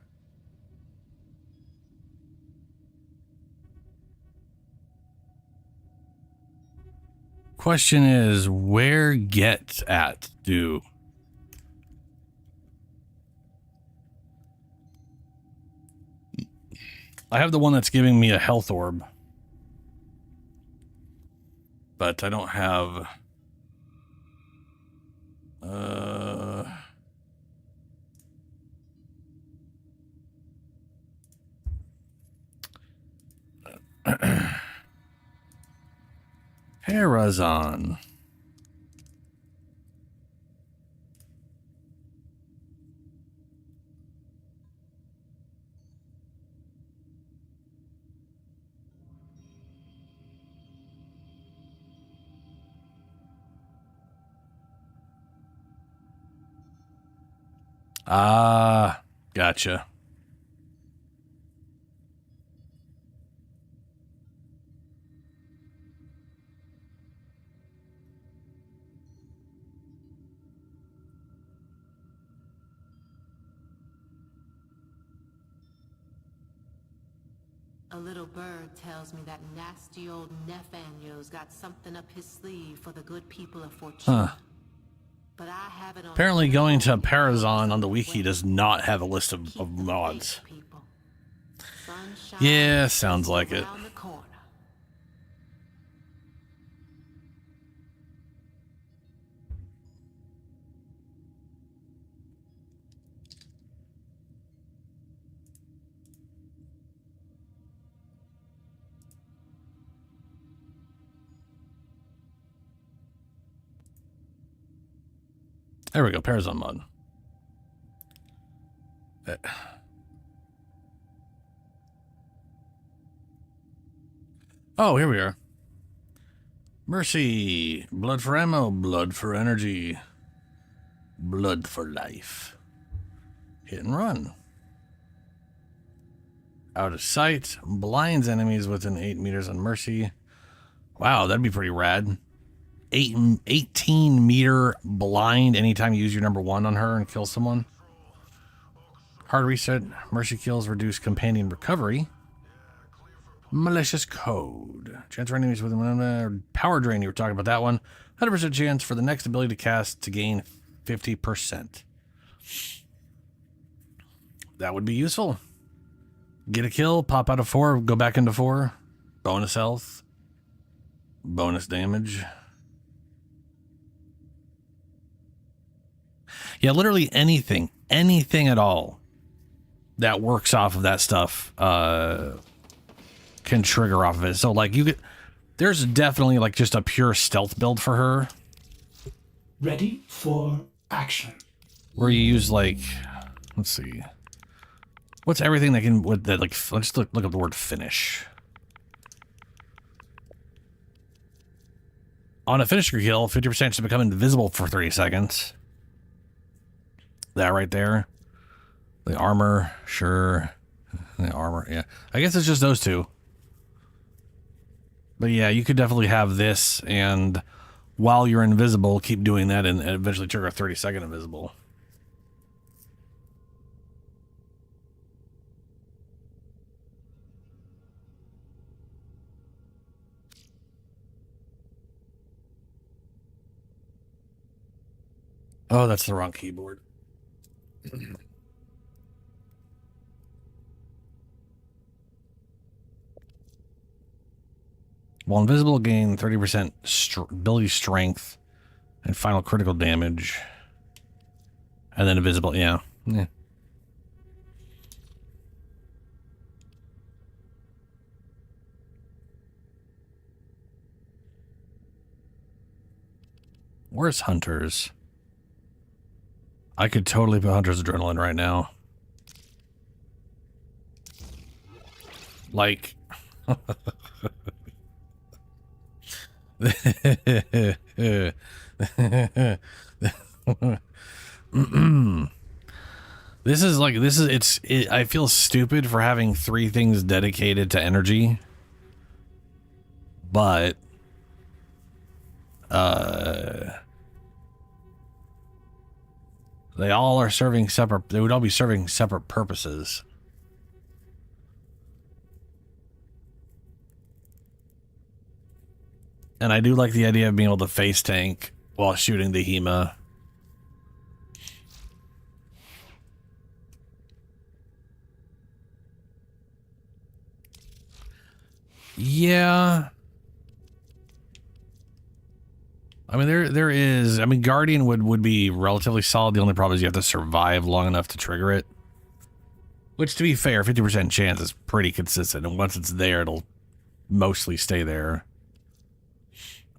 Question is, where get at do? I have the one that's giving me a health orb. But I don't have... Parazon. Ah, gotcha. A little bird tells me that nasty old Nathaniel's got something up his sleeve for the good people of Fortune. Huh. But I have it on Apparently going to Parazon on the wiki does not have a list of mods. Yeah, sounds like it. There we go, Parazon mod. Oh, here we are. Mercy. Blood for ammo, blood for energy, blood for life. Hit and run. Out of sight. Blinds enemies within 8 meters on Mercy. Wow, that'd be pretty rad. 18-meter blind anytime you use your #1 on her and kill someone. Hard reset. Mercy kills reduce companion recovery. Malicious code. Chance for enemies with power drain. You were talking about that one. 100% chance for the next ability to cast to gain 50%. That would be useful. Get a kill, pop out of 4, go back into 4. Bonus health. Bonus damage. Yeah, literally anything at all that works off of that stuff can trigger off of it. So like there's definitely like just a pure stealth build for her. Ready for action. Where you use like, let's see, what's everything that can with that like let's look up the word finish. On a finisher kill, 50% chance to become invisible for 30 seconds. That right there. The armor, sure. The armor, yeah. I guess it's just those two. But yeah, you could definitely have this, and while you're invisible, keep doing that, and eventually trigger a 30-second invisible. Oh, that's the wrong keyboard. While invisible, gain 30% ability strength and final critical damage. And then invisible, yeah. Where's Hunter's? I could totally put Hunter's Adrenaline right now. Like... I feel stupid for having 3 things dedicated to energy, but they all are serving separate, they would all be serving separate purposes. And I do like the idea of being able to face tank while shooting the HEMA. Yeah. I mean, there is... I mean, Guardian would be relatively solid. The only problem is you have to survive long enough to trigger it. Which, to be fair, 50% chance is pretty consistent. And once it's there, it'll mostly stay there.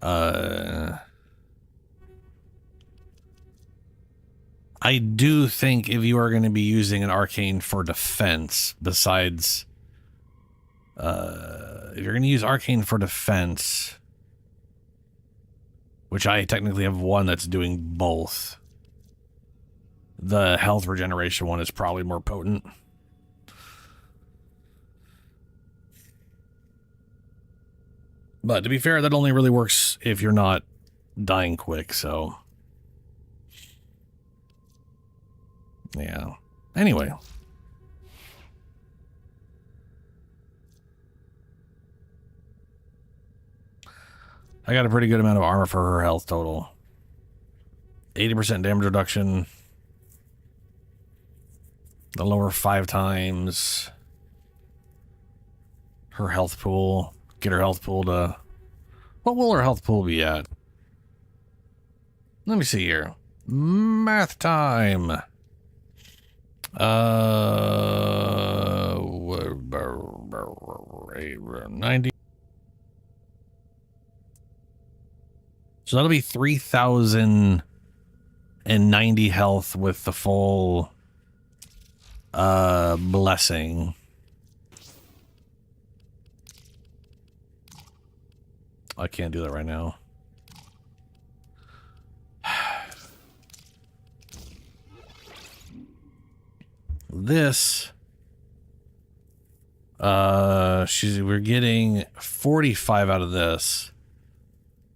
I do think if you are going to be using an arcane for defense, besides... if you're going to use arcane for defense... which I technically have one that's doing both. The health regeneration one is probably more potent. But to be fair, that only really works if you're not dying quick, so... yeah. Anyway. I got a pretty good amount of armor for her health total. 80% damage reduction. The lower 5 times. Her health pool. Get her health pool to... what will her health pool be at? Let me see here. Math time. 90. So that'll be 3,090 health with the full blessing. I can't do that right now. This we're getting 45 out of this.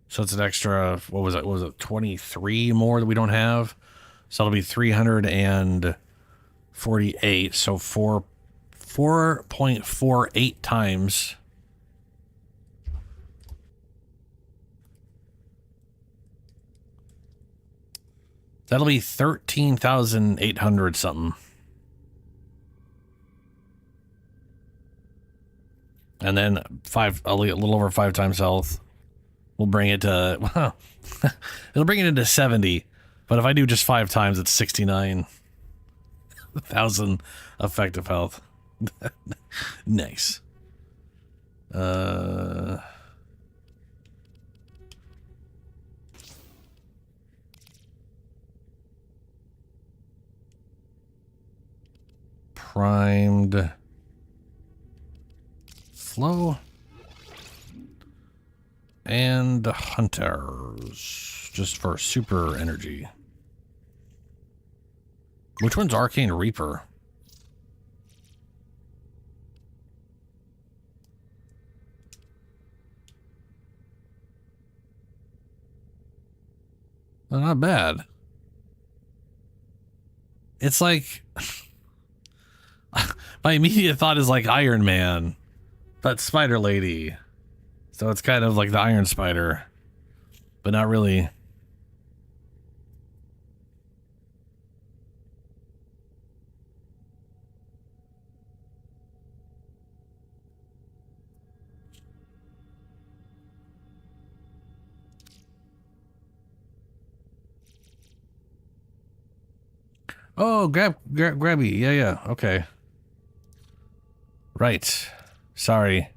So it's an extra, what was it 23 more that we don't have? So it'll be 348. So 4.48 times. That'll be 13,800 something. And then a little over 5 times health. We'll bring it to, well, it'll bring it into 70. But if I do just 5 times, it's 69,000 effective health. Nice. Primed flow. And hunters, just for super energy. Which one's Arcane Reaper? Well, not bad. It's like my immediate thought is like Iron Man, but Spider Lady. So it's kind of like the Iron Spider, but not really. Oh, grabby. Yeah. Okay. Right. Sorry.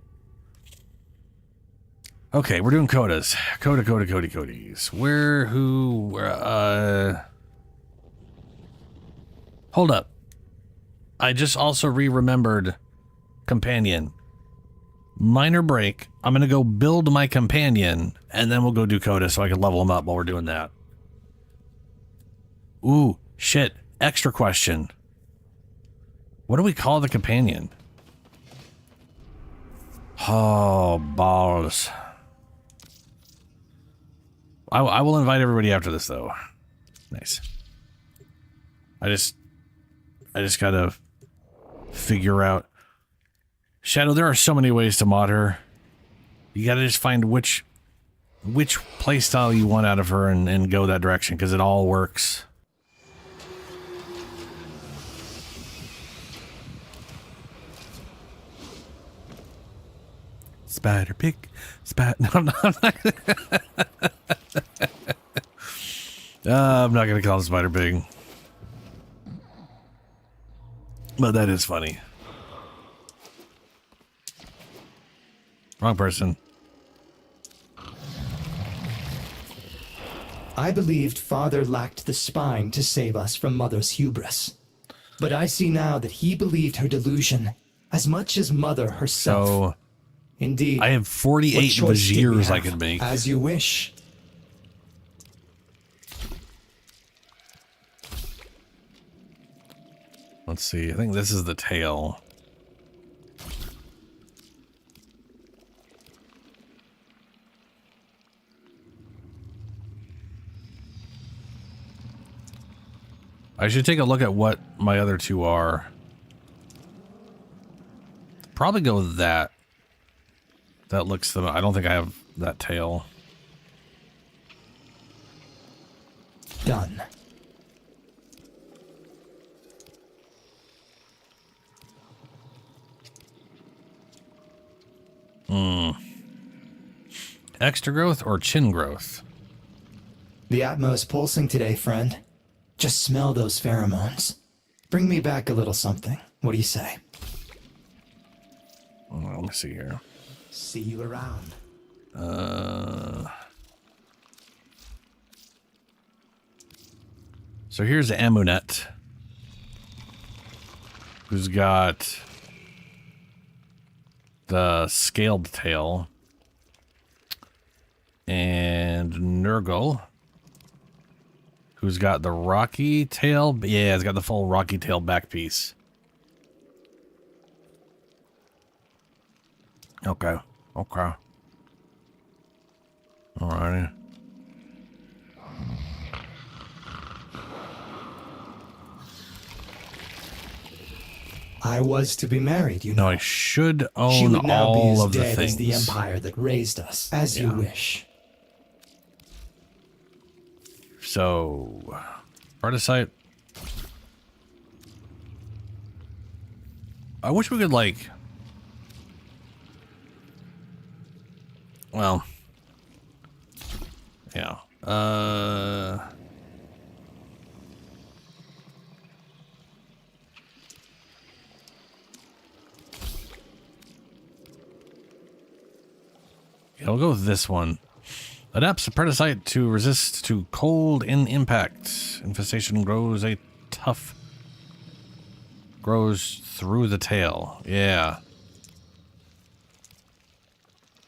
Okay, we're doing codas. Codies. Hold up. I just also remembered companion. Minor break. I'm going to go build my companion, and then we'll go do coda so I can level him up while we're doing that. Ooh, shit. Extra question. What do we call the companion? Oh, balls. I will invite everybody after this, though. Nice. I just gotta figure out. Shadow, there are so many ways to mod her. You gotta just find which playstyle you want out of her and go that direction, because it all works. Spider pig. No, I'm not I'm not gonna call him Spider Pig. But that is funny. Wrong person. I believed Father lacked the spine to save us from Mother's hubris. But I see now that he believed her delusion as much as Mother herself. So, indeed, I have 48 Viziers I can make. As you wish. Let's see. I think this is the tail. I should take a look at what my other two are. Probably go with that. That looks the... I don't think I have that tail. Done. Extra growth or chin growth? The Atmos pulsing today, friend. Just smell those pheromones. Bring me back a little something. What do you say? Let me see here. See you around. So here's Amunet, who's got the scaled tail, and Nurgle, who's got the rocky tail. Yeah, it's got the full rocky tail back piece. Okay. Alrighty. I was to be married, you know. No, I should own she would now all be as of the dead things. as the empire that raised us, as you wish. So, Parasite. I wish we could, like... Well... Yeah. Yeah, we'll go with this one. Adapts a Parasite to resist to cold in impact. Infestation grows through the tail. Yeah.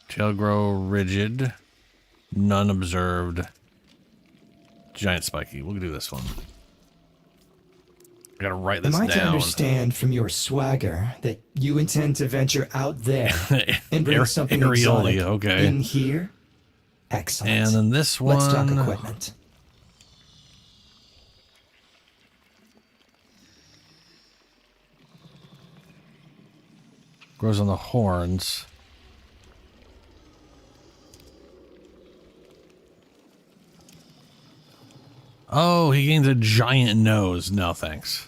Tail grow rigid. None observed. Giant spiky. We'll do this one. I gotta write this Am I down. to understand from your swagger that you intend to venture out there and bring something exotic okay. in here? Excellent. And then this one. Let's talk equipment. Grows on the horns. Oh, he gains a giant nose. No, thanks.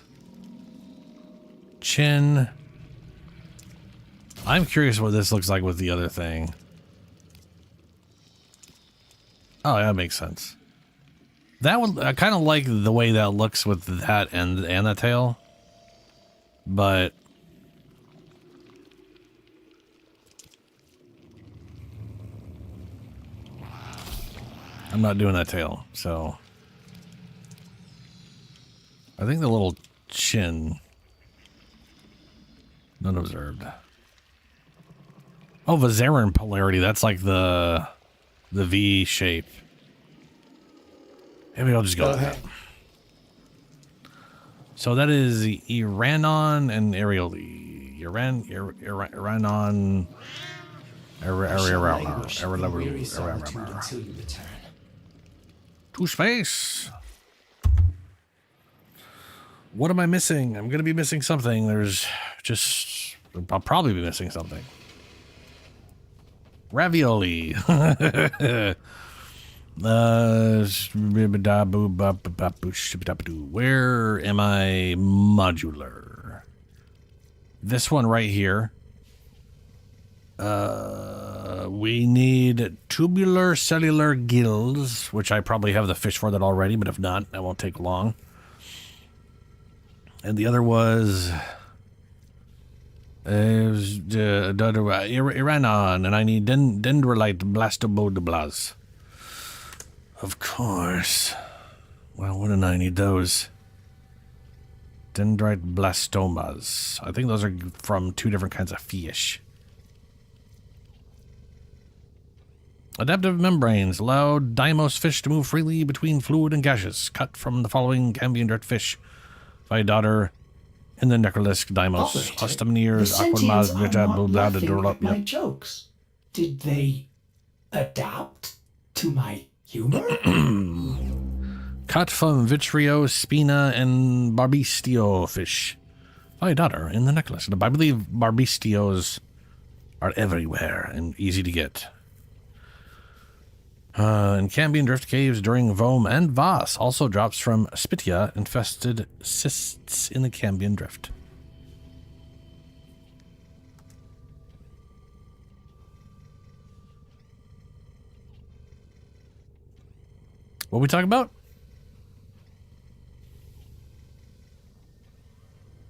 Chin. I'm curious what this looks like with the other thing. Oh, yeah, that makes sense. That one, I kind of like the way that looks with that and the tail. But I'm not doing that tail, so I think the little chin, none observed. Oh, Vizarin polarity, that's like the V shape. Maybe I'll just go with that. So that is Iranon and Areoli. Iranon. To space. What am I missing? I'm gonna be missing something. I'll probably be missing something. Ravioli. Where am I modular? This one right here. We need tubular cellular gills, which I probably have the fish for that already, but if not, that won't take long. And the other was Iranon, and I need dendrolite blastobodoblas. Of course. Well, wouldn't I need those? Dendrite blastomas. I think those are from 2 different kinds of fish. Adaptive membranes allow Deimos fish to move freely between fluid and gaseous. Cut from the following Cambion drift fish. Vidator in the Necrolisc Deimos. Ostamniers, Aquamaz, my jokes. Did they adapt to my humor? Cut from Vitrio, Spina, and Barbistio fish. Vidator in the necklace. I believe Barbistios are everywhere and easy to get. In Cambion Drift Caves during Vom and Voss. Also drops from Spitia infested cysts in the Cambion Drift. What we talking about?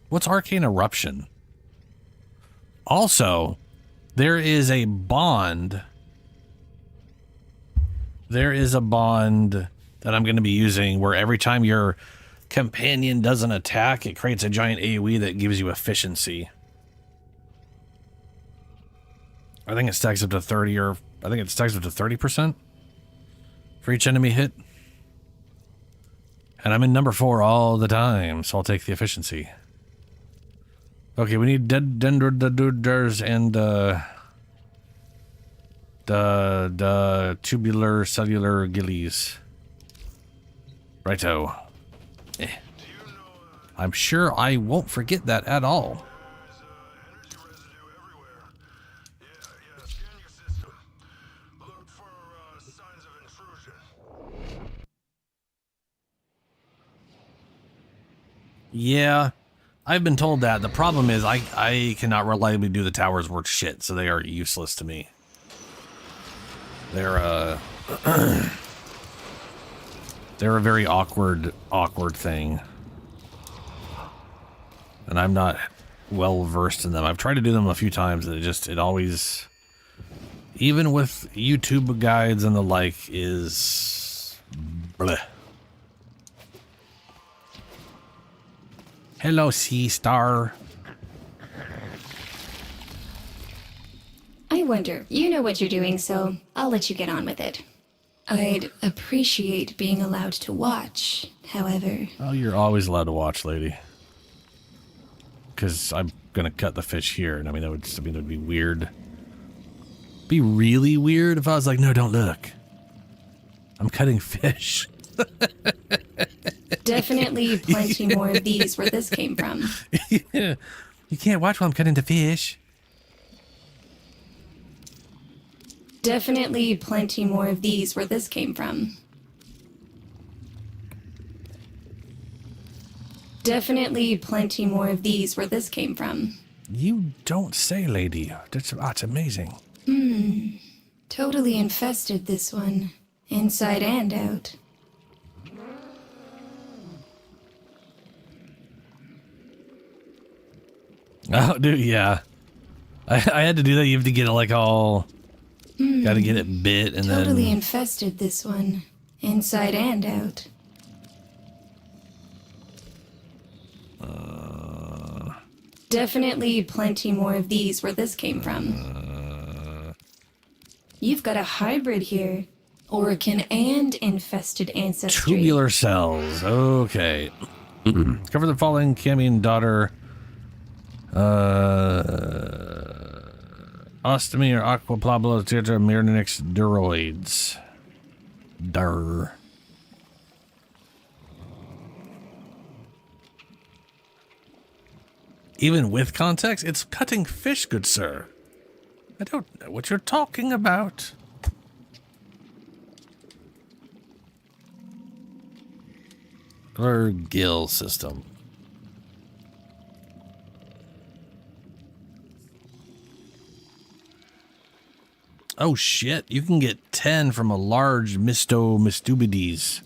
What's Arcane Eruption? Also, there is a bond. There is a bond that I'm going to be using where every time your companion does an attack, it creates a giant AoE that gives you efficiency. I think it stacks up to 30% for each enemy hit. And I'm in number 4 all the time, so I'll take the efficiency. Okay, we need dendroders and the tubular cellular gillies. Righto. I'm sure I won't forget that at all. Yeah, I've been told that. The problem is I cannot reliably do the towers worth shit, so they are useless to me. They're they're a very awkward thing. And I'm not well versed in them. I've tried to do them a few times and it always, even with YouTube guides and the like, is bleh. Hello, Sea Star. I wonder, you know what you're doing, so I'll let you get on with it. I'd appreciate being allowed to watch, however. Oh, you're always allowed to watch, lady. Because I'm gonna cut the fish here, and I mean that would be weird. Be really weird if I was like, no, don't look. I'm cutting fish. Definitely plenty more of these where this came from. Yeah. You can't watch while I'm cutting the fish. Definitely plenty more of these where this came from. Definitely plenty more of these where this came from. You don't say, lady. That's amazing. Totally infested, this one. Inside and out. Oh, dude, yeah. I had to do that. You have to get it like all... Gotta get it bit and Totally then... infested, this one. Inside and out. Definitely plenty more of these where this came from. You've got a hybrid here. Orcan and infested ancestry. Tubular cells. Okay. Cover the falling Camion daughter. Ostomy or aquaplabla theater Myrinix duroids. Dur. Even with context, it's cutting fish, good sir. I don't know what you're talking about. Or gill system. Oh shit, you can get 10 from a large Mistubides.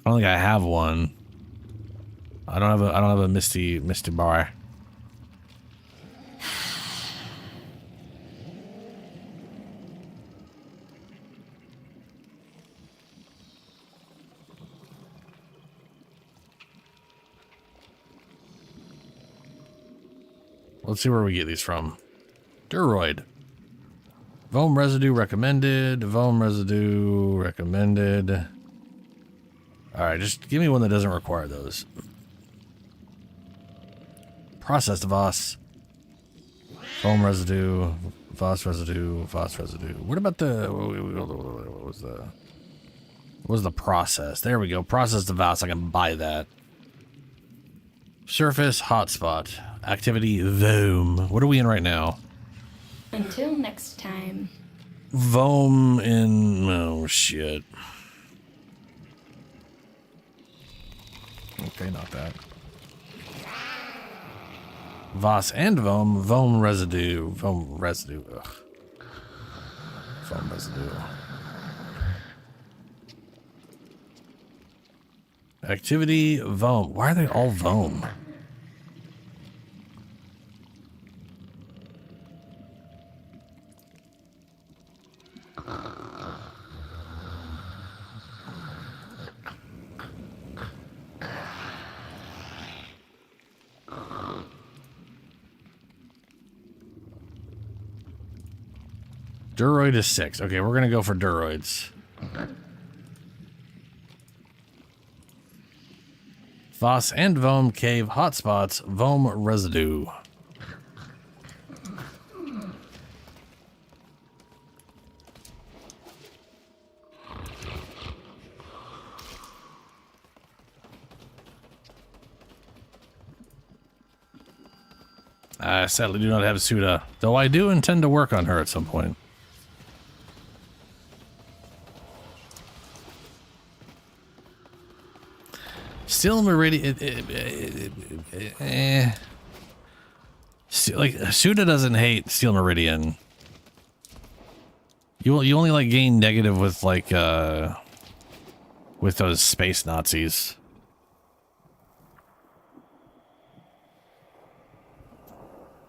I don't think I have one. I don't have a Misty bar. Let's see where we get these from. Duroid. Voam residue recommended. Voam residue recommended. Alright, just give me one that doesn't require those. Processed Voss. Foam residue. Voss residue. Voss residue. What about the... What was the process? There we go. Processed Voss. I can buy that. Surface hotspot. Activity Voam. What are we in right now? Until next time. Voam in... Oh, shit. Okay, not that. Voss and Voam. Voam residue. Voam residue. Ugh. Voam residue. Activity Voam. Why are they all Voam? Duroid is 6. Okay, we're gonna go for Duroids. Voss and Voam cave hotspots. Voam residue. I sadly do not have Suda, though I do intend to work on her at some point. Steel Meridian, like Suda doesn't hate Steel Meridian. You only like gain negative with like with those space Nazis.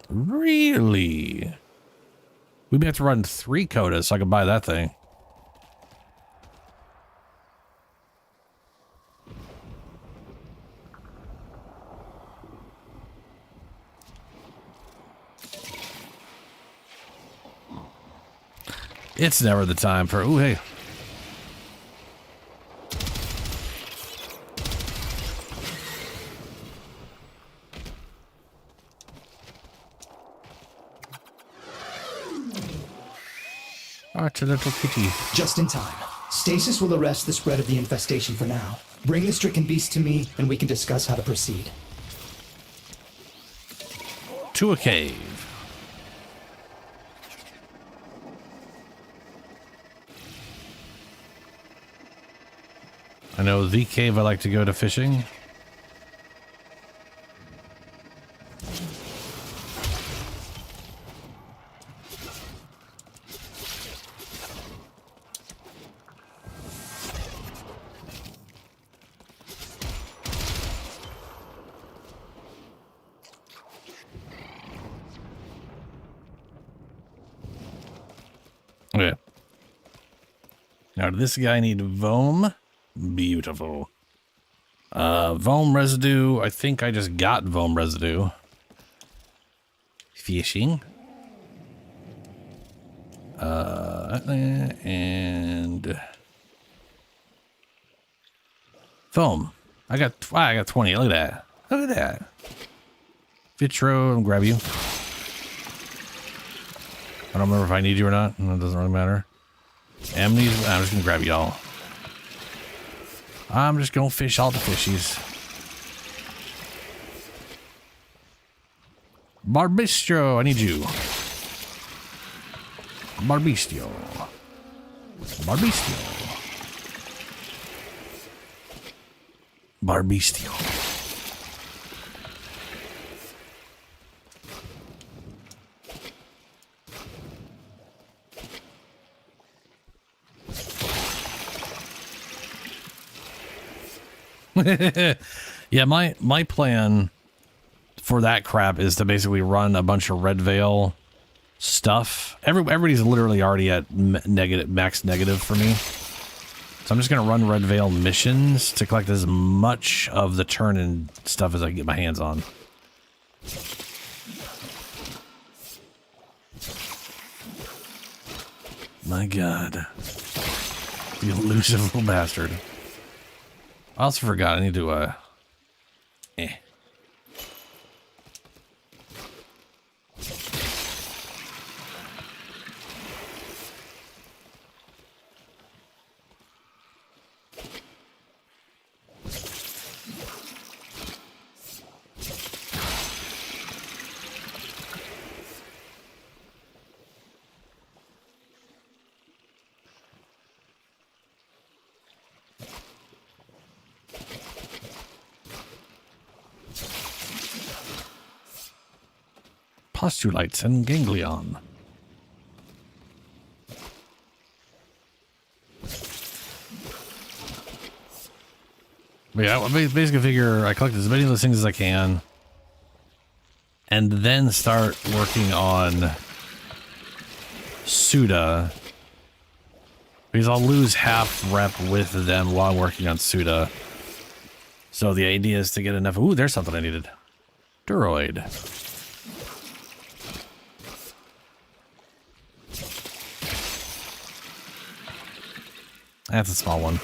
Really? We may have to run 3 codas so I can buy that thing. It's never the time for... Ooh, hey. Arch, a little kitty. Just in time. Stasis will arrest the spread of the infestation for now. Bring the stricken beast to me, and we can discuss how to proceed. To a cave. I know the cave I like to go to fishing. Okay. Now, does this guy need Voam? Beautiful. Voam residue. I think I just got Voam residue. Fishing. And Foam. I got 20. Look at that. Look at that. Vitro, I'll grab you. I don't remember if I need you or not. It doesn't really matter. Amnesia, I'm just gonna grab y'all. I'm just gonna fish all the fishies. Barbistro, I need you. Barbistio. Barbistio. Barbistio. Yeah, my plan for that crap is to basically run a bunch of Red Veil stuff. Everybody's literally already at max negative for me. So I'm just going to run Red Veil missions to collect as much of the turn-in stuff as I can get my hands on. My God. You elusive little bastard. I also forgot I need to, postulates and ganglion. But yeah, I basically figure I collect as many of those things as I can and then start working on Suda, because I'll lose half rep with them while working on Suda. So the idea is to get enough. Ooh, there's something I needed. Duroid. That's a small one.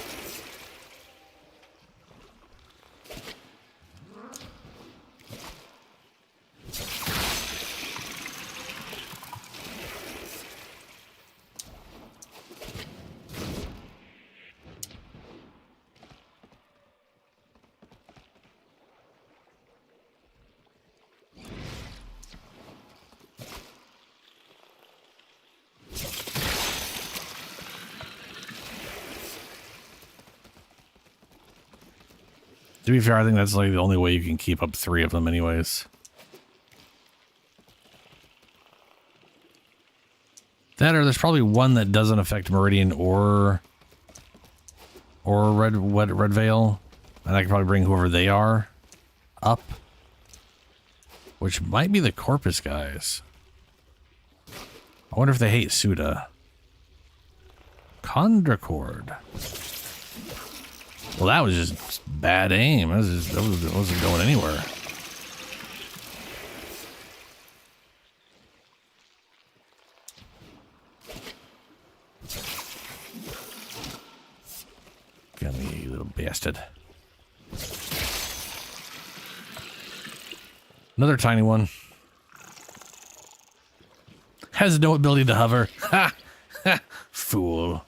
To be fair, I think that's like the only way you can keep up 3 of them anyways. That or there's probably one that doesn't affect Meridian or Red Veil. And I can probably bring whoever they are up. Which might be the Corpus guys. I wonder if they hate Suda. Chondricord. Well, that was just bad aim. That wasn't going anywhere. Come here, you little bastard. Another tiny one. Has no ability to hover. Ha! Ha! Fool.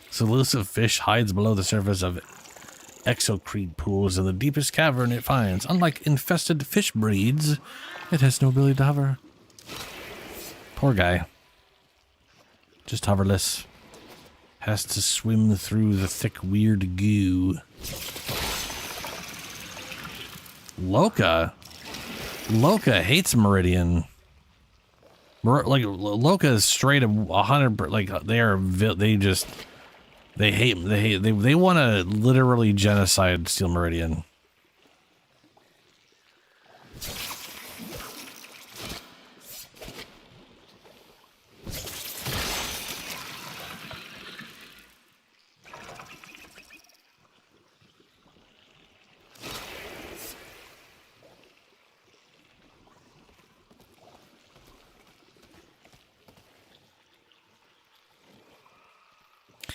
This elusive fish hides below the surface of exocrete pools in the deepest cavern it finds. Unlike infested fish breeds, it has no ability to hover. Poor guy. Just hoverless. Has to swim through the thick, weird goo. Loka hates Meridian. Like Loka is straight up 100. Like they want to literally genocide Steel Meridian.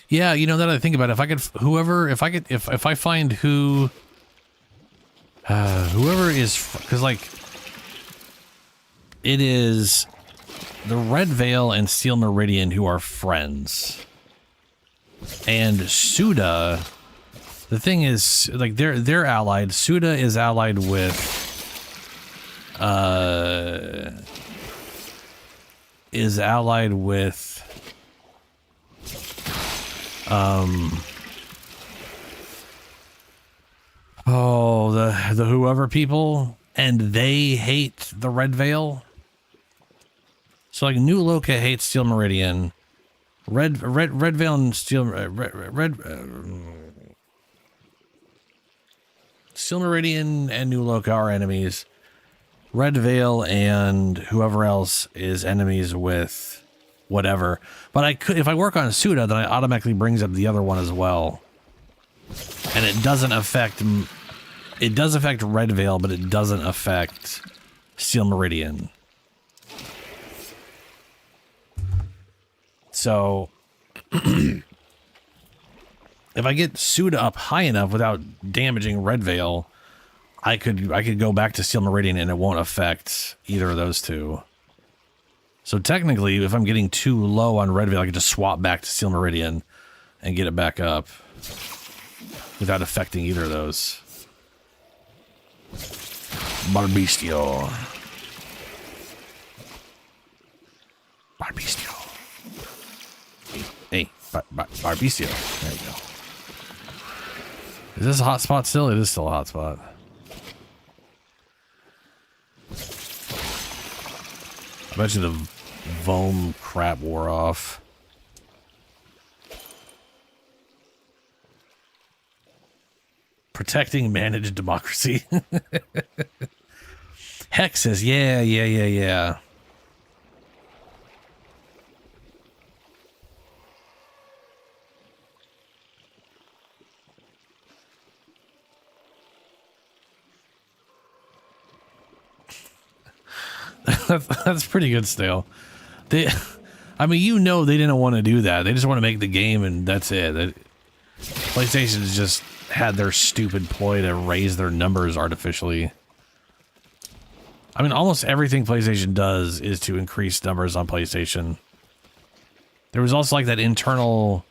Yeah, you know that I think about it, if I find whoever is, because like it is the Red Veil and Steel Meridian who are friends, and Suda. The thing is, like they're allied. Suda is allied with the whoever people, and they hate the Red Veil. So like New Loka hates Steel Meridian, Red Veil and Steel Meridian and New Loka are enemies. Red Veil and whoever else is enemies with whatever. But I could, if I work on Suda, then it automatically brings up the other one as well. And it doesn't affect, it does affect Red Veil, but it doesn't affect Steel Meridian. So if I get Suda up high enough without damaging Red Veil, I could go back to Steel Meridian and it won't affect either of those two. So technically, if I'm getting too low on Red Veil, I can just swap back to Steel Meridian and get it back up without affecting either of those. Barbistio. Hey, Barbistio. There you go. Is this a hot spot still? It is still a hot spot. I bet you the Vohm crap wore off. Protecting managed democracy. Hex says, yeah. That's pretty good still. I mean, you know they didn't want to do that. They just want to make the game and that's it. PlayStation's just had their stupid ploy to raise their numbers artificially. I mean, almost everything PlayStation does is to increase numbers on PlayStation. There was also like that internal,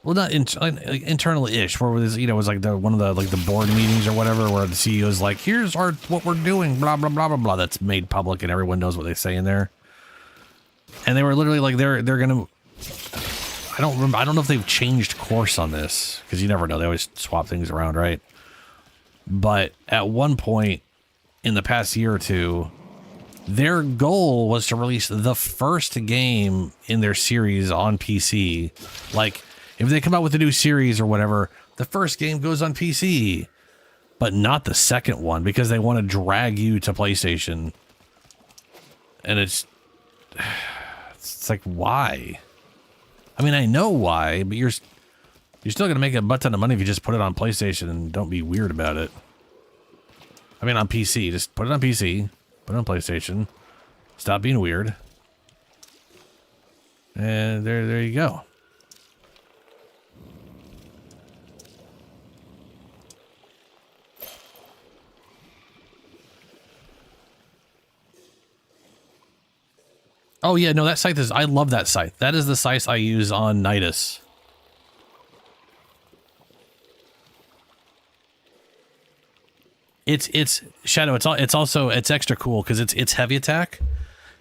well, not internal-ish, where it was, it was like one of the board meetings or whatever, where the CEO's like, "Here's what we're doing," blah blah blah blah blah. That's made public and everyone knows what they say in there. And they were literally like, they're gonna. I don't remember. I don't know if they've changed course on this, because you never know. They always swap things around, right? But at one point in the past year or two, their goal was to release the first game in their series on PC. Like, if they come out with a new series or whatever, the first game goes on PC, but not the second one, because they want to drag you to PlayStation. And it's like, why? I mean, I know why, but you're still going to make a butt ton of money if you just put it on PlayStation and don't be weird about it. I mean, on PC, just put it on PC, put it on PlayStation, stop being weird. And there you go. Oh yeah, no, that site is, I love that site. That is the site I use on Nidus. It's Shadow, it's extra cool because it's heavy attack,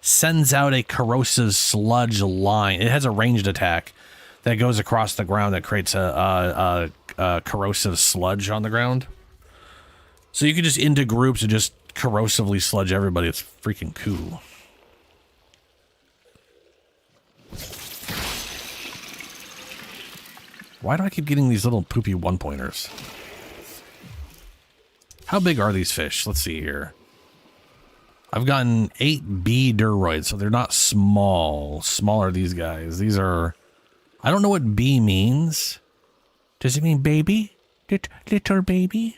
sends out a corrosive sludge line. It has a ranged attack that goes across the ground that creates a corrosive sludge on the ground. So you can just into groups and just corrosively sludge everybody. It's freaking cool. Why do I keep getting these little poopy one-pointers? How big are these fish? Let's see here. I've gotten 8B Duroids, so they're not small. Small are these guys. These are... I don't know what B means. Does it mean baby? Little baby?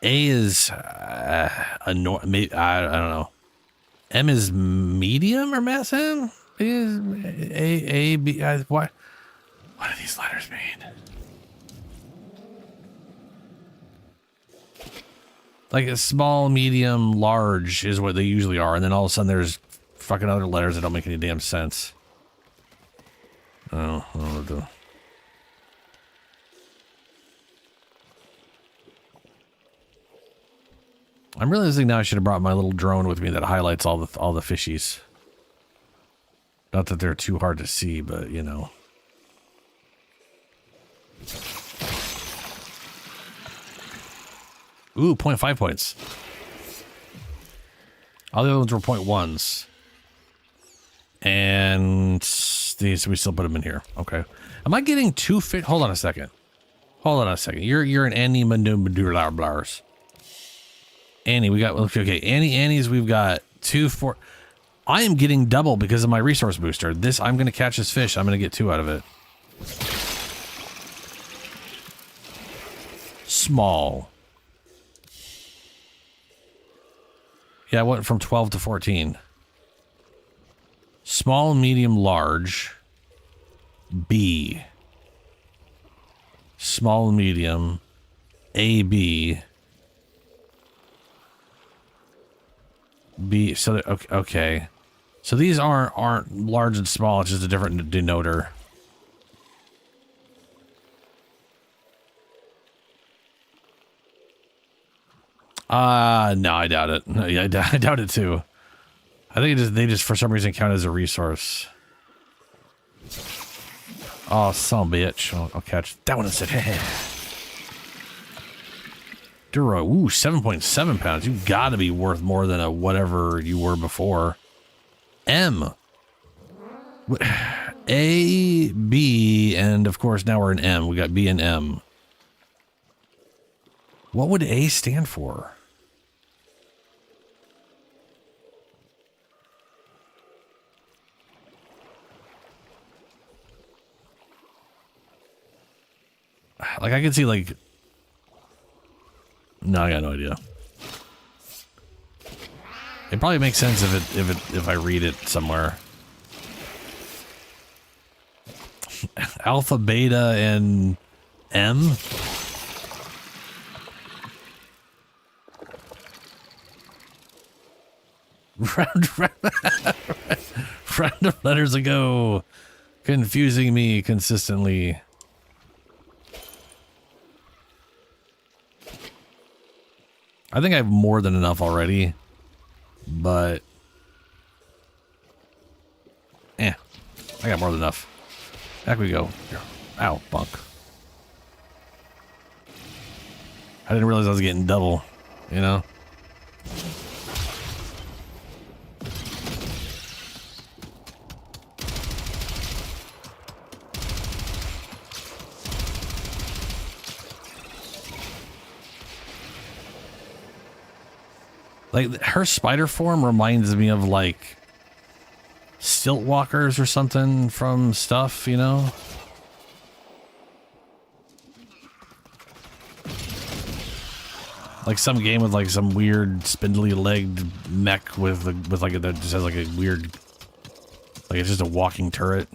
A is... I don't know. M is medium or massive? A, B... what do these letters mean? Like a small, medium, large is what they usually are. And then all of a sudden there's fucking other letters that don't make any damn sense. Oh, I'm realizing now I should have brought my little drone with me that highlights all the fishies. Not that they're too hard to see, but you know. Ooh, 0.5 points. All the other ones were 0.1s. And these, we still put them in here. Okay. Am I getting two fish? Hold on a second. Hold on a second. You're an Annie Blars. Annie, we got, okay, Annie's, we've got 2, 4. I am getting double because of my resource booster. This, I'm going to catch this fish. I'm going to get 2 out of it. Small. Yeah, I went from 12 to 14. Small, medium, large. B. Small, medium. A, B. B. So, okay. So these aren't large and small. It's just a different denoter. No, I doubt it. No, yeah, I doubt it too. I think they just for some reason count as a resource. Oh, son of a bitch. I'll catch that one instead. Duro, ooh, 7.7 pounds. You gotta be worth more than a whatever you were before. M. A, B, and of course now we're in M. We got B and M. What would A stand for? Like I can see like... No, I got no idea. It probably makes sense if I read it somewhere. Alpha, beta, and M. Round of letters ago, confusing me consistently. I think I have more than enough already, but I got more than enough. Back we go. Ow, bunk. I didn't realize I was getting double, you know? Like, her spider form reminds me of, like, stilt walkers or something from stuff, you know? Like some game with, like, some weird spindly-legged mech with like, that just has, like, a weird... Like, it's just a walking turret.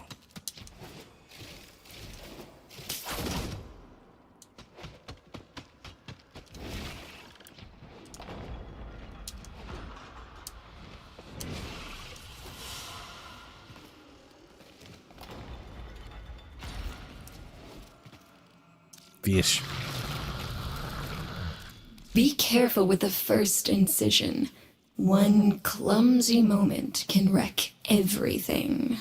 Fish. Be careful with the first incision. One clumsy moment can wreck everything.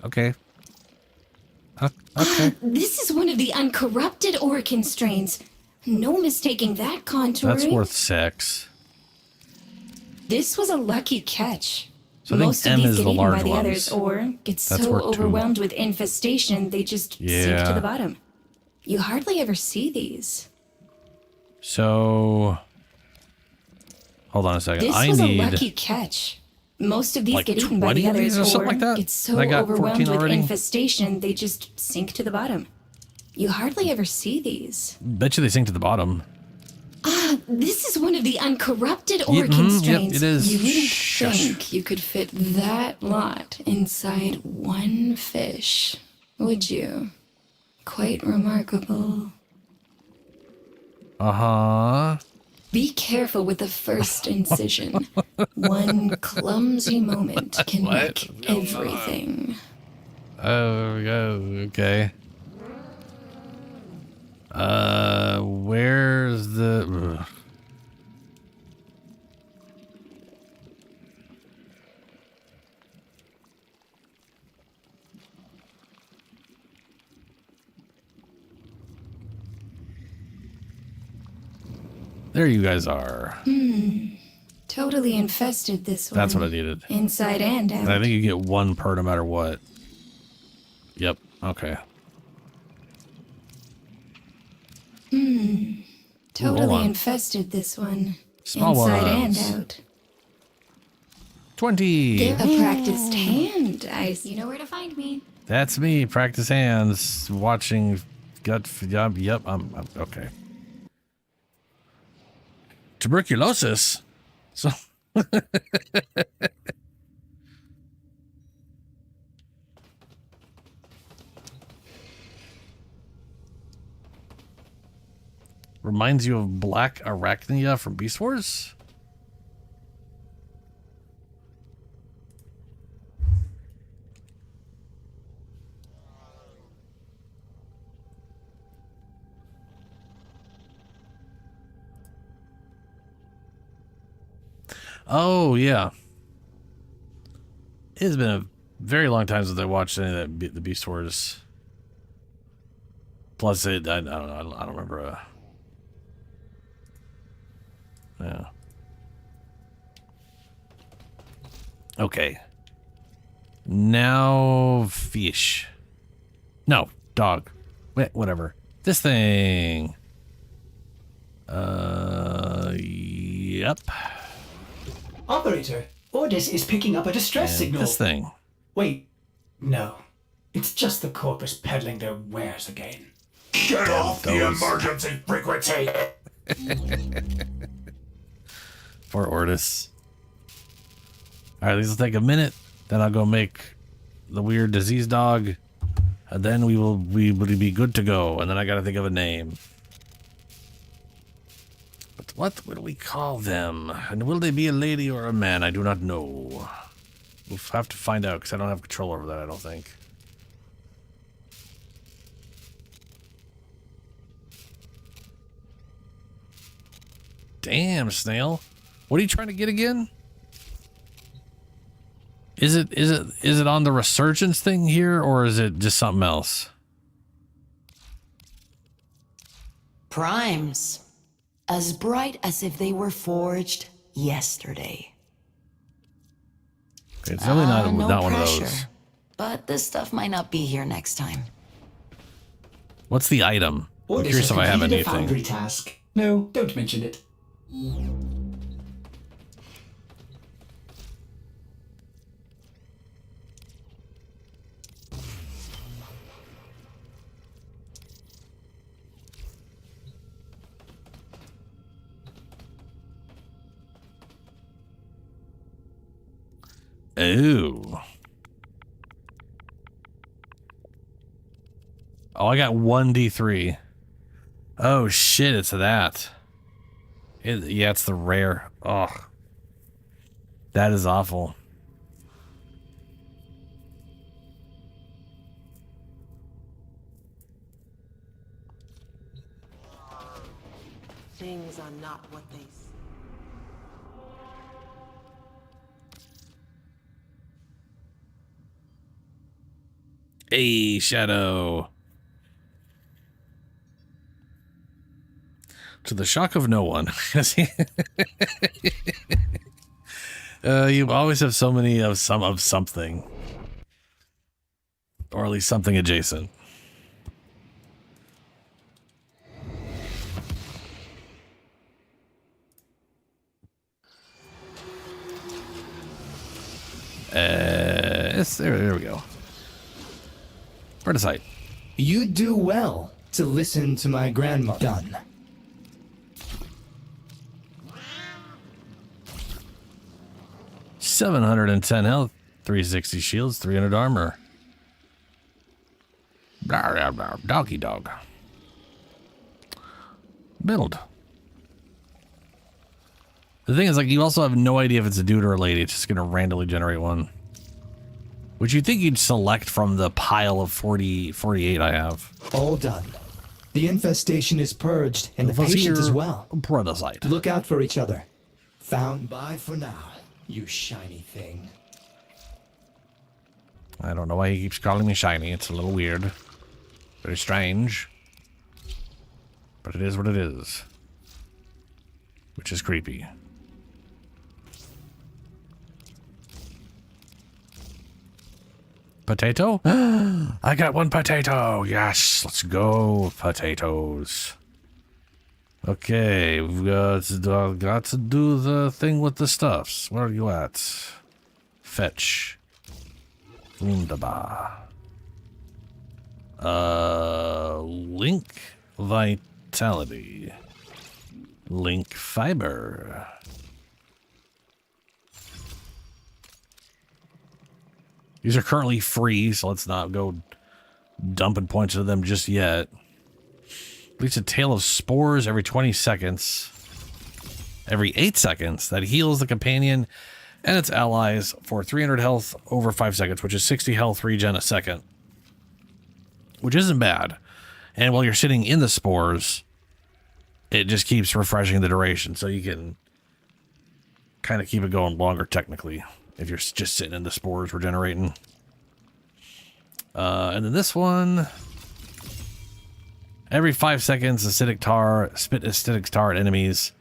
Okay. Okay. This is one of the uncorrupted Orokin strains. No mistaking that contour. That's worth 6. This was a lucky catch. So I think Most M of these is get the eaten large by the ones. others, or get That's so worth 2. overwhelmed with infestation they just sink Yeah. to the bottom. You hardly ever see these. So, hold on a second. This I was need a lucky catch. Most of these like get eaten by 20 the of these others, or something like that? get so And I got overwhelmed 14 with already? infestation they just sink to the bottom. You hardly ever see these. Bet you they sink to the bottom. This is one of the uncorrupted Yep, Orokin yep, strains. it is. You wouldn't Shush. think you could fit that lot inside one fish, would you? Quite remarkable. Uh-huh. Be careful with the first incision. One clumsy moment can wreck everything. Oh, okay. Where's the... Ugh. There you guys are. Totally infested this one. That's what I needed. Inside and out. And I think you get 1 per no matter what. Yep. Okay. Totally on. infested this one. Small Inside ones. and out. 20. A practiced hand. You know where to find me. That's me. Practice hands. Watching. Yep. I'm okay. Tuberculosis. So. Reminds you of Black Arachnia from Beast Wars? Oh, yeah. It has been a very long time since I watched any of the Beast Wars. Plus, I don't know. I don't remember. Yeah. Okay. Now, fish. No, dog. Wait, whatever. This thing. Yep. Operator, Ordis is picking up a distress signal. This thing. Wait, no. It's just the corpus peddling their wares again. Get off the emergency frequency! For Ordis. Alright, these will take a minute. Then I'll go make the weird disease dog. And then we will be good to go. And then I gotta think of a name. But what will we call them? And will they be a lady or a man? I do not know. We'll have to find out because I don't have control over that, I don't think. Damn, Snail. What are you trying to get again? Is it on the resurgence thing here, or is it just something else? Primes. As bright as if they were forged yesterday. Okay, it's really not No one of pressure, those. but this stuff might not be here next time. What's the item? I'm Ordis curious has if I have completed a anything. foundry task. No, don't mention it. Ooh. Oh, I got 1d3. Oh shit, it's that. Yeah, it's the rare. Ugh. That is awful. Things are not what they seem. A shadow. To the shock of no one. You always have so many of something. Or at least something adjacent. There we go. Where to sight? You do well to listen to my grandma. Done. $710 health, 360 shields, 300 armor. Blah, blah, blah. Doggy dog. Build. The thing is, like, you also have no idea if it's a dude or a lady. It's just going to randomly generate one. Which you think you'd select from the pile of 48 I have. All done. The infestation is purged, and the patient as well. Protocyte. Look out for each other. Found by for now, you shiny thing. I don't know why he keeps calling me shiny. It's a little weird. Very strange. But it is what it is. Which is creepy. Potato? I got one potato. Yes, let's go, potatoes. Okay, we've got to do the thing with the stuffs. Where are you at? Fetch. Wunderbar. Link vitality. Link fiber. These are currently free, so let's not go dumping points into them just yet. Leaves a tail of spores every 20 seconds. Every 8 seconds. That heals the companion and its allies for 300 health over 5 seconds, which is 60 health regen a second. Which isn't bad. And while you're sitting in the spores, it just keeps refreshing the duration, so you can kind of keep it going longer technically. If you're just sitting in the spores regenerating. And then this one. Every 5 seconds, spit acidic tar at enemies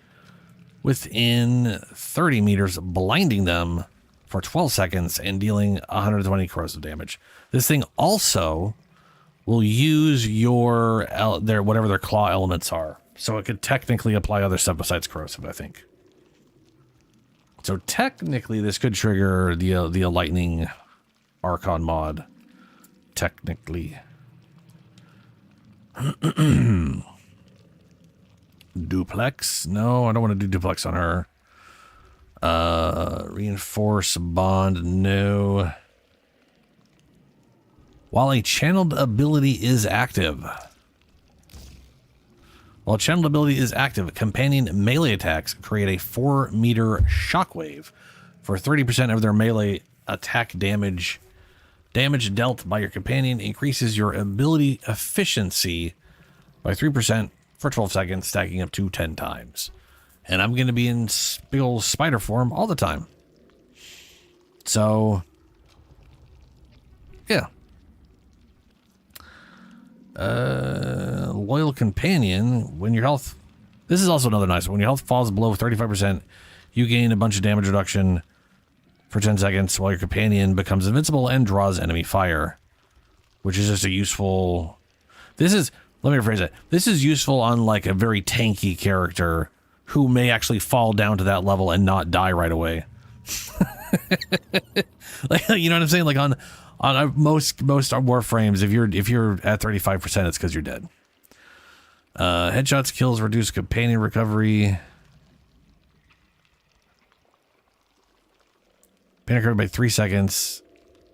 within 30 meters, blinding them for 12 seconds and dealing 120 corrosive damage. This thing also will use whatever their claw elements are. So it could technically apply other stuff besides corrosive, I think. So technically, this could trigger the lightning Archon mod. Technically. Duplex? No, I don't want to do duplex on her. Reinforce bond? No. While a channeled ability is active. While channeled ability is active, companion melee attacks create a 4-meter shockwave for 30% of their melee attack damage. Damage dealt by your companion increases your ability efficiency by 3% for 12 seconds, stacking up to 10 times. And I'm going to be in big old spider form all the time. So, yeah. Loyal companion, when your health, this is also another nice one. When your health falls below 35%, you gain a bunch of damage reduction for 10 seconds while your companion becomes invincible and draws enemy fire, which is just a useful, let me rephrase it. This is useful on like a very tanky character who may actually fall down to that level and not die right away. Like, you know what I'm saying? Like on most Warframes, if you're at 35%, it's because you're dead. Headshots, kills, reduce companion recovery. Companion recovery by 3 seconds.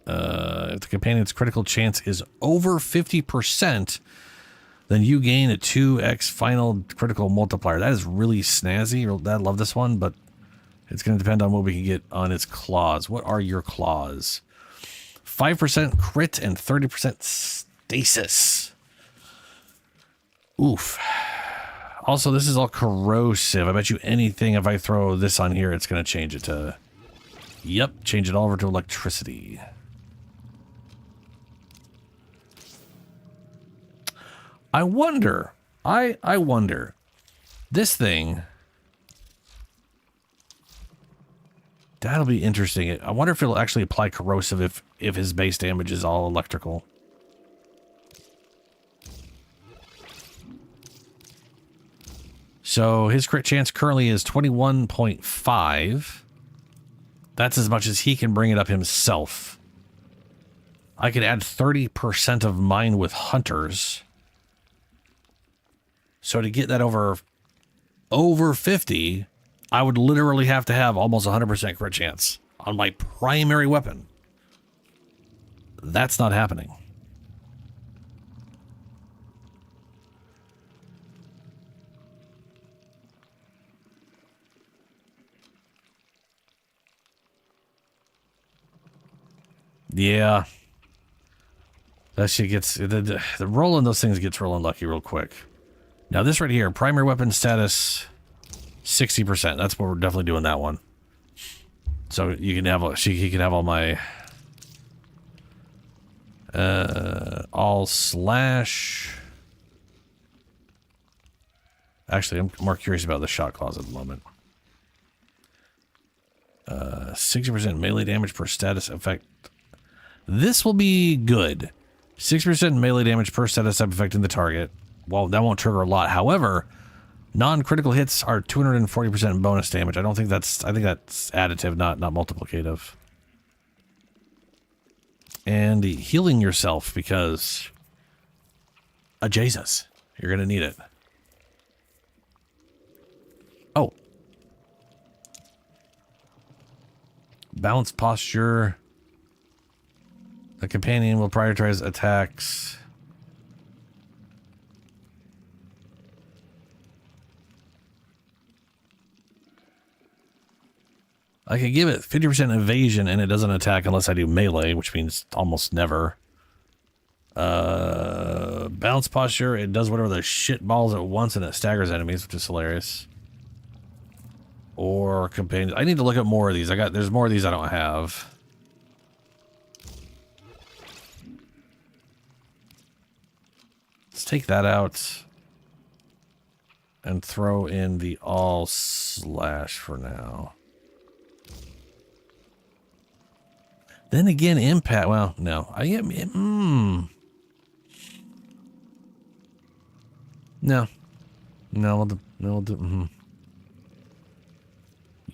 If the companion's critical chance is over 50%, then you gain a 2x final critical multiplier. That is really snazzy. I love this one, but it's going to depend on what we can get on its claws. What are your claws? 5% crit and 30% stasis. Oof. Also, this is all corrosive. I bet you anything if I throw this on here, it's going to change it to... Yep, change it all over to electricity. I wonder. I wonder. This thing. That'll be interesting. I wonder if it'll actually apply corrosive if his base damage is all electrical. So his crit chance currently is 21.5. That's as much as he can bring it up himself. I could add 30% of mine with hunters. So to get that over 50, I would literally have to have almost 100% crit chance on my primary weapon. That's not happening. Yeah. That shit gets... The rolling those things gets real unlucky real quick. Now this right here, primary weapon status 60%. That's what we're definitely doing that one. So you can have he can have all my all slash. Actually, I'm more curious about the shot clause at the moment. 60% melee damage per status effect. This will be good. 6% melee damage per status affecting the target. Well, that won't trigger a lot. However, non-critical hits are 240% bonus damage. I think that's additive, not multiplicative. And healing yourself because Jesus, you're gonna need it. Oh. Balanced posture. The companion will prioritize attacks. I can give it 50% evasion and it doesn't attack unless I do melee, which means almost never. Balanced posture, it does whatever the shit balls at once and it staggers enemies, which is hilarious. Or companions. I need to look at more of these. There's more of these I don't have. Let's take that out and throw in the all slash for now. Then again, impact. Well, no, I get no, we'll do.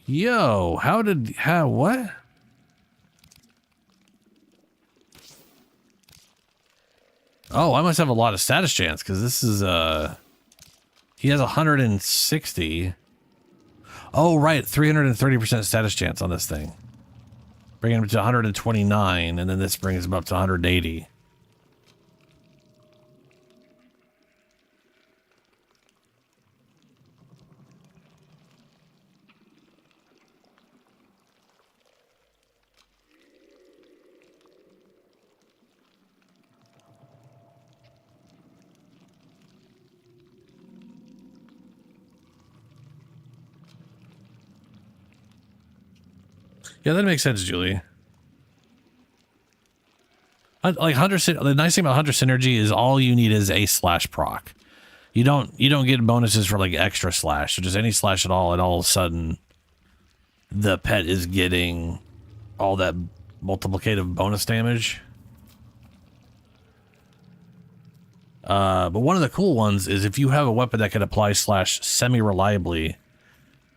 Yo, what? Oh, I must have a lot of status chance because this is he has 160. Oh, right, 330% status chance on this thing. Bringing him to 129, and then this brings him up to 180. Yeah, that makes sense, Julie. Like the nice thing about Hunter Synergy is all you need is a slash proc. You don't get bonuses for like extra slash, so just any slash at all, and all of a sudden the pet is getting all that multiplicative bonus damage. But one of the cool ones is if you have a weapon that can apply slash semi-reliably,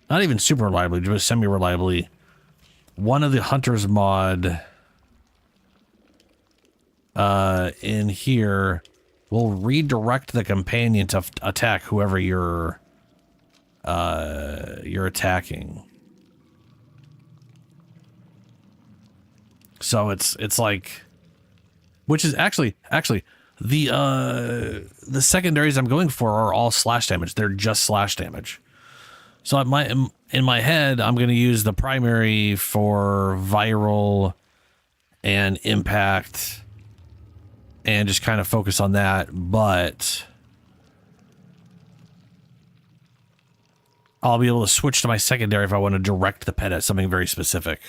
not even super reliably, just semi-reliably, one of the Hunter's mod in here will redirect the companion to attack whoever you're attacking. So it's like, which is actually the secondaries I'm going for are all slash damage. They're just slash damage. So in my head, I'm going to use the primary for viral and impact and just kind of focus on that. But I'll be able to switch to my secondary if I want to direct the pet at something very specific.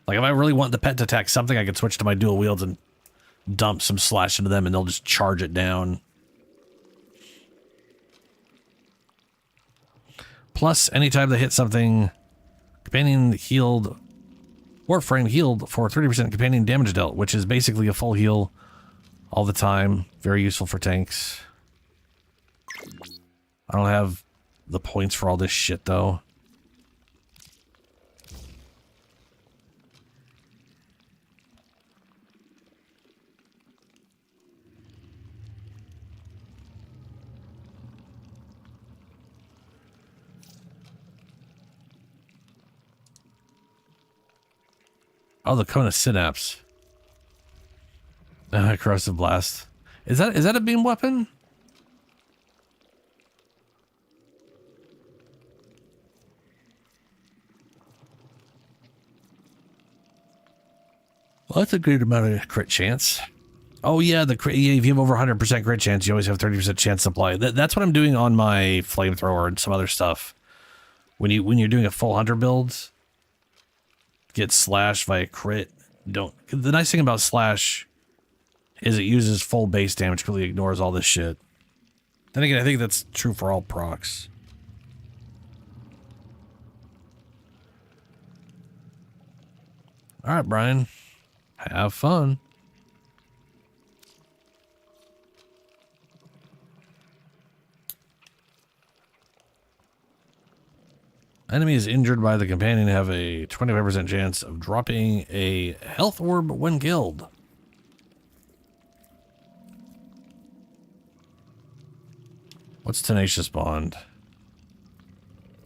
Like if I really want the pet to attack something, I can switch to my dual wields and dump some slash into them and they'll just charge it down. Plus, anytime they hit something, companion healed, Warframe healed for 30% companion damage dealt, which is basically a full heal all the time. Very useful for tanks. I don't have the points for all this shit, though. Oh, the cone of synapse. Corrosive blast. Is that a beam weapon? Well, that's a good amount of crit chance. Oh yeah, the crit. Yeah, if you have over 100% crit chance, you always have 30% chance to apply. That's what I'm doing on my flamethrower and some other stuff. When you're doing a full hunter build, get slashed by a crit. Don't. The nice thing about slash is it uses full base damage, completely ignores all this shit. Then again, I think that's true for all procs. All right, Brian. Have fun. Enemy is injured by the companion have a 25% chance of dropping a health orb when killed. What's Tenacious Bond?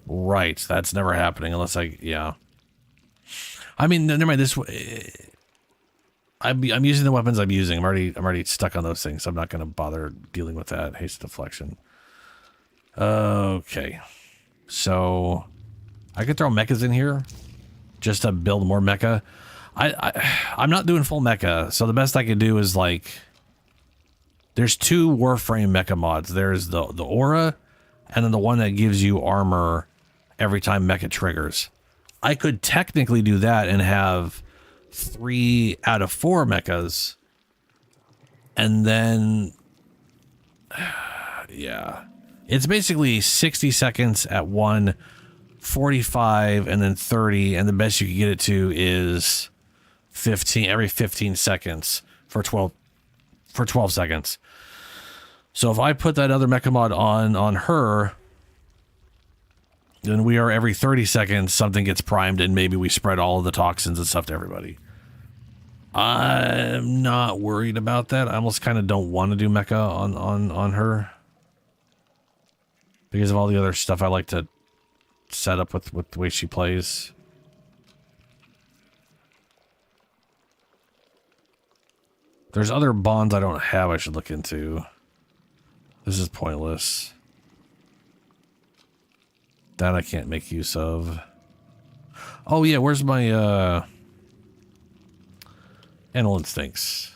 Right, that's never happening unless yeah. I mean, never mind. I'm using the weapons I'm using. I'm already stuck on those things. So I'm not going to bother dealing with that. Haste deflection. Okay, so I could throw mechas in here just to build more mecha. I'm not doing full mecha, so the best I could do is like there's two Warframe mecha mods. There's the aura, and then the one that gives you armor every time mecha triggers. I could technically do that and have 3 out of 4 mechas, and then yeah, it's basically 60 seconds at 1, 45, and then 30, and the best you can get it to is 15 every 15 seconds for 12 seconds. So if I put that other mecha mod on her, then we are every 30 seconds something gets primed and maybe we spread all of the toxins and stuff to everybody. I'm not worried about that. I almost kind of don't want to do mecha on her because of all the other stuff I like to set up with the way she plays. There's other bonds I don't have I should look into. This is pointless. That I can't make use of. Oh yeah, where's my Animal Instincts?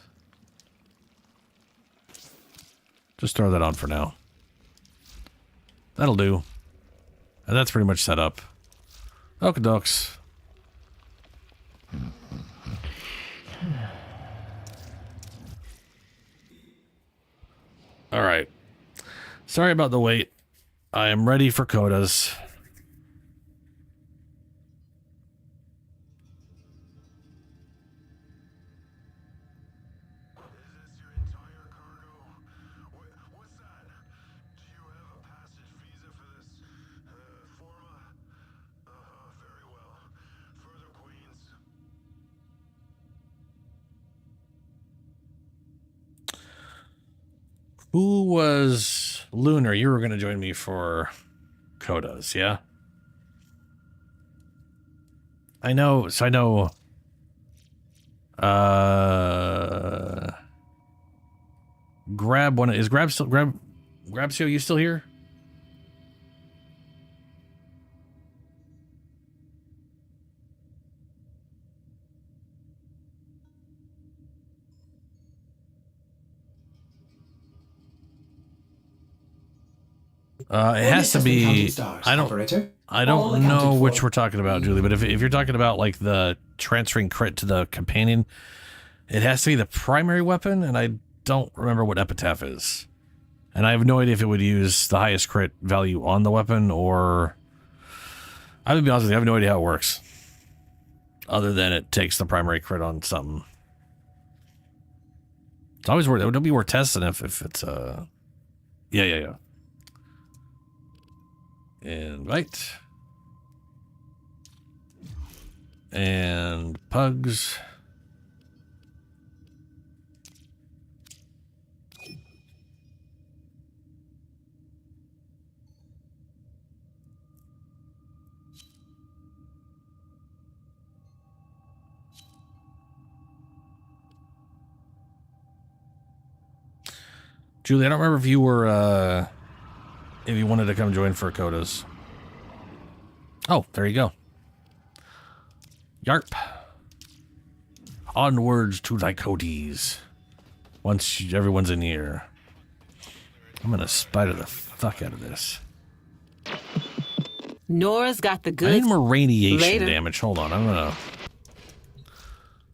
Just throw that on for now. That'll do. And that's pretty much set up. Okie dokes. All right. Sorry about the wait. I am ready for codas. Who was Lunar? You were going to join me for codas, yeah? I know. So I know. Grab one. Is Grab still Grabsio? You still here? It has to be. I don't know which we're talking about, Julie. But if you're talking about like the transferring crit to the companion, it has to be the primary weapon, and I don't remember what Epitaph is, and I have no idea if it would use the highest crit value on the weapon or I'm gonna be honest with you, I have no idea how it works. Other than it takes the primary crit on something. It's always worth, it would be worth testing if it's yeah. Invite. And pugs. Julie, I don't remember if you were, if you wanted to come join for Codas. Oh, there you go. Yarp. Onwards to Lycotes. Once everyone's in here. I'm gonna spider the fuck out of this. Nora's got the I goods. need more radiation Later. damage. Hold on, I'm gonna...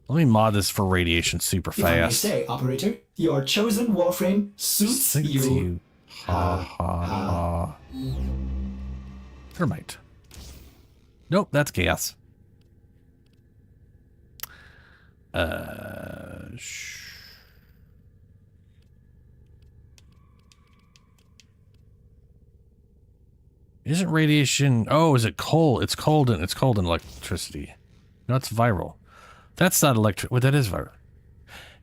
Let me mod this for radiation super If I may fast. say, operator, your chosen Warframe suits you. Ha ha ha. Termite. Nope, that's gas. Isn't radiation? Oh, is it cold? It's cold and electricity. No, it's viral. That's not electric. Well, that is viral.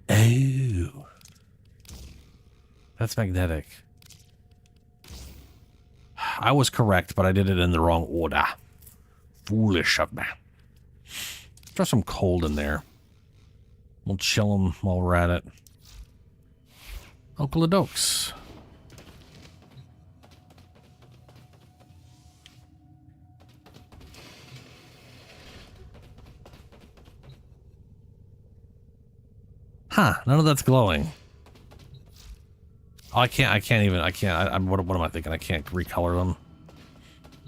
Oh, that's magnetic. I was correct, but I did it in the wrong order. Foolish of me. Throw some cold in there. We'll chill them while we're at it. Okladokes. Huh, none of that's glowing. Oh, what am I thinking? I can't recolor them.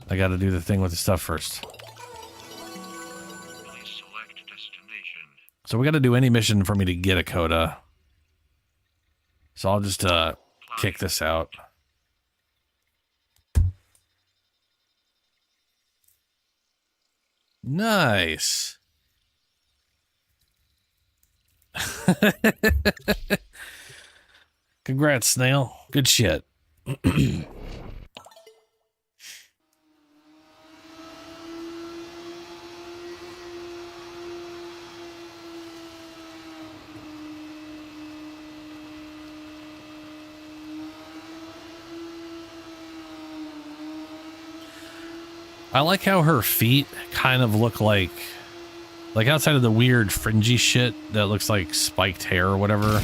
I gotta do the thing with the stuff first. So we gotta do any mission for me to get a coda. So I'll just kick this out. Nice. Congrats, Snail. Good shit. I like how her feet kind of look like outside of the weird fringy shit that looks like spiked hair or whatever.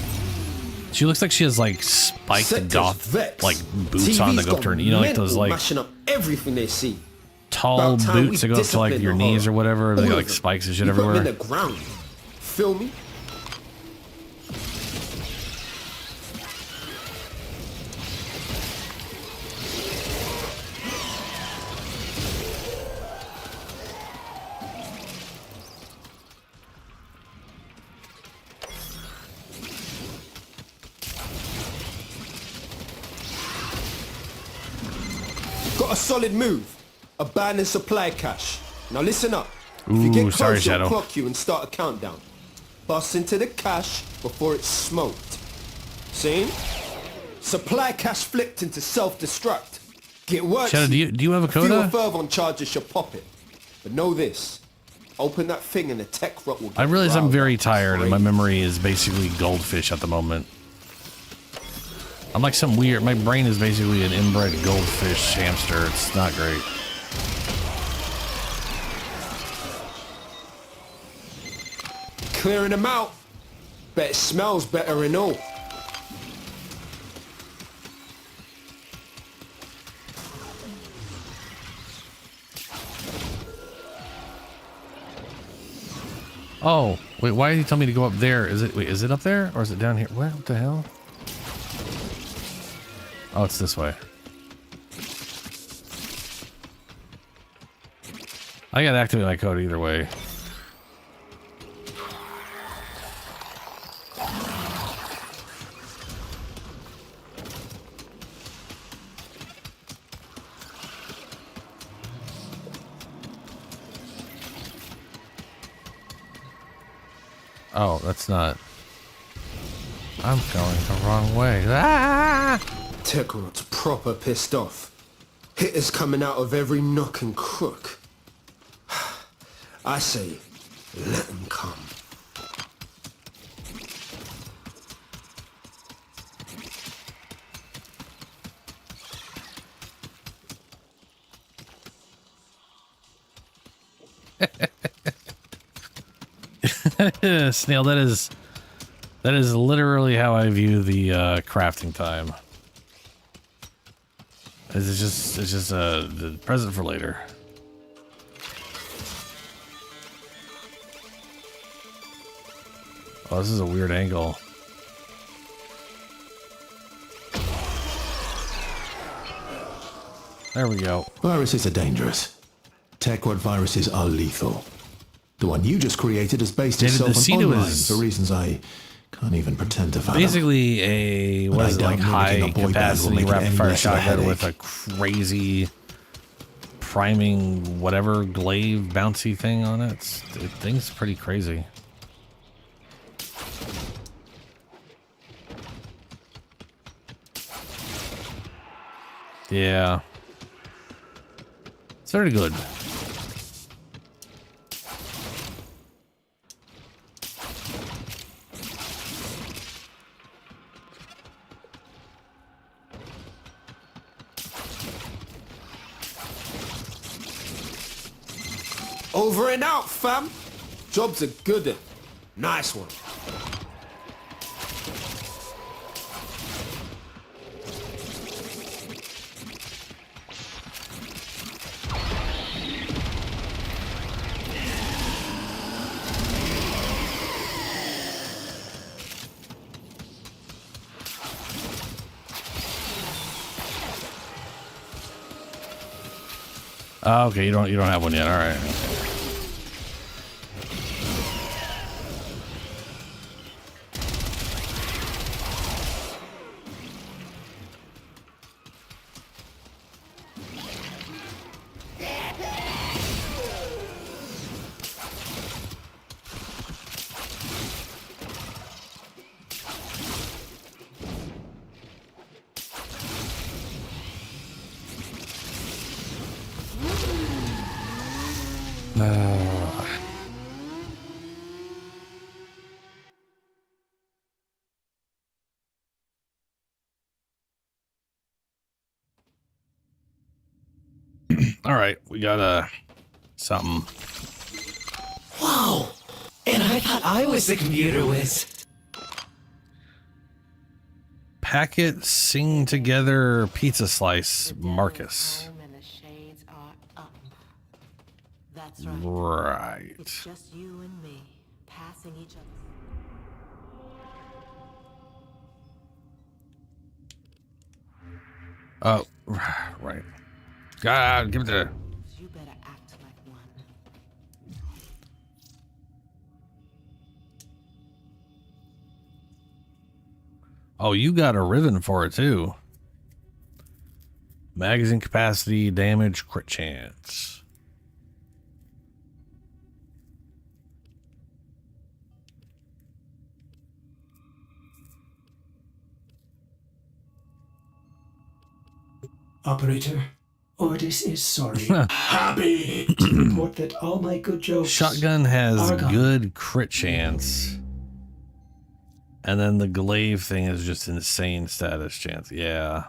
She looks like she has like spiked goth like boots on that go up to her, you know, like those like mashing up everything they see. tall boots that go up to like your knees or whatever. They got like spikes and shit You put them everywhere. in the ground. Feel me? Got a solid move. Abandoned supply cache. Now listen up. If you get Ooh, sorry, close, it'll Shadow. clock you and start a countdown. Bust into the cache before it's smoked. Seen? Supply cache flipped into self-destruct. Get worse. Shadow, do you have a few coda? fervor charges should pop it. But know this. Open that thing and the tech rot will get I realize I'm riled very up. tired and my memory is basically goldfish at the moment. I'm like some weird, my brain is basically an inbred goldfish hamster. It's not great. Clearing them out. Bet it smells better and all. Oh, wait, why did he tell me to go up there? Is it up there or is it down here? What the hell? Oh, it's this way. I gotta activate my code either way. Oh, that's not. I'm going the wrong way. Ah! Tekrot's proper pissed off. Hitters coming out of every nook and crook. I say, let them come. Snail, that is literally how I view the crafting time. It's just the present for later. Oh, this is a weird angle. There we go. Viruses are dangerous. Tekrot viruses are lethal. The one you just created is based itself on online for reasons I can't even pretend to fathom. Basically a, what is it, like high capacity rapid fire shotgun with a crazy priming whatever glaive bouncy thing on it. Thing's pretty crazy. Yeah. It's very good. Over and out, fam. Job's a good one. Nice one. Oh, okay, you don't have one yet. All right. All right, we got something. Whoa! And I thought I was the computer whiz. Packet sing together pizza slice, Marcus. That's right. Right. It's just you and me passing each other. Oh, right. God, give it to. You better act like one. Oh, you got a ribbon for it too. Magazine capacity, damage, crit chance. Operator, Ordis is sorry. Happy to report that all my good jokes. Shotgun has are gone. good crit chance. And then the glaive thing is just insane status chance. Yeah.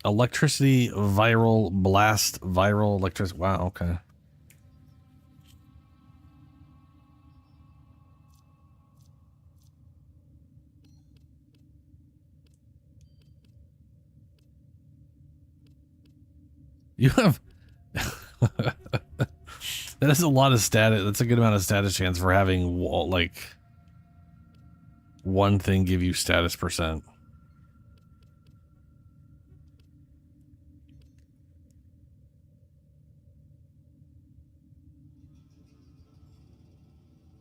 Electricity, viral, blast, viral, electricity. Wow, okay. You have that is a lot of status. That's a good amount of status chance for having like one thing give you status percent.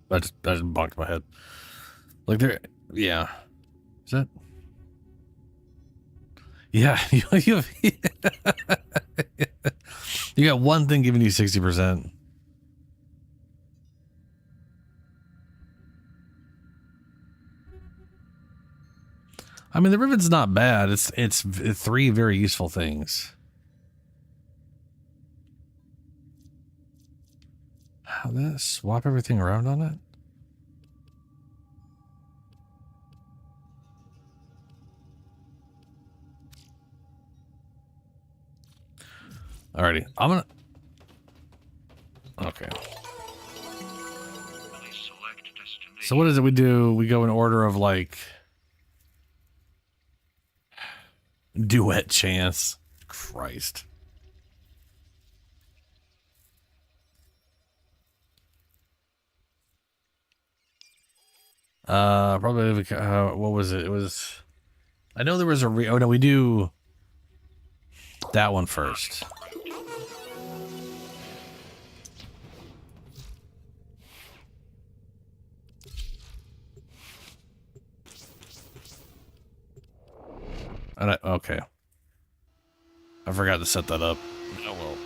That just bonked my head. Like there, yeah. Is that? Yeah, you have. You got one thing giving you 60%. I mean, the ribbon's not bad. It's 3 very useful things. How did that swap everything around on it? Alrighty, I'm gonna. Okay. So what is it we do? We go in order of like duet chance. Christ. Probably what was it? It was. I know there was a oh no, we do that one first. Okay. I forgot to set that up. Oh well.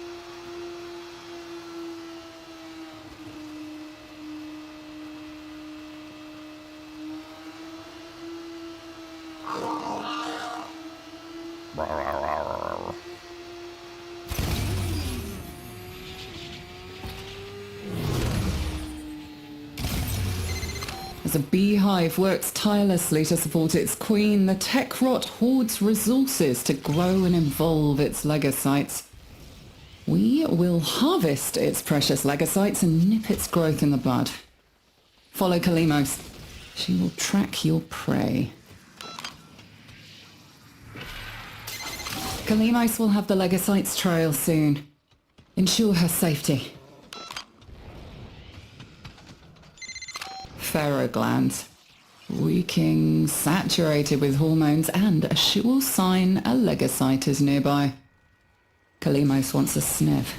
As a beehive works tirelessly to support its queen, the tech rot hoards resources to grow and evolve its legocytes. We will harvest its precious legocytes and nip its growth in the bud. Follow Kalimos. She will track your prey. Kalimos will have the legocytes trail soon. Ensure her safety. Pharaoh glands. Reeking, saturated with hormones, and a sure sign a legocyte is nearby. Kalimos wants a sniff.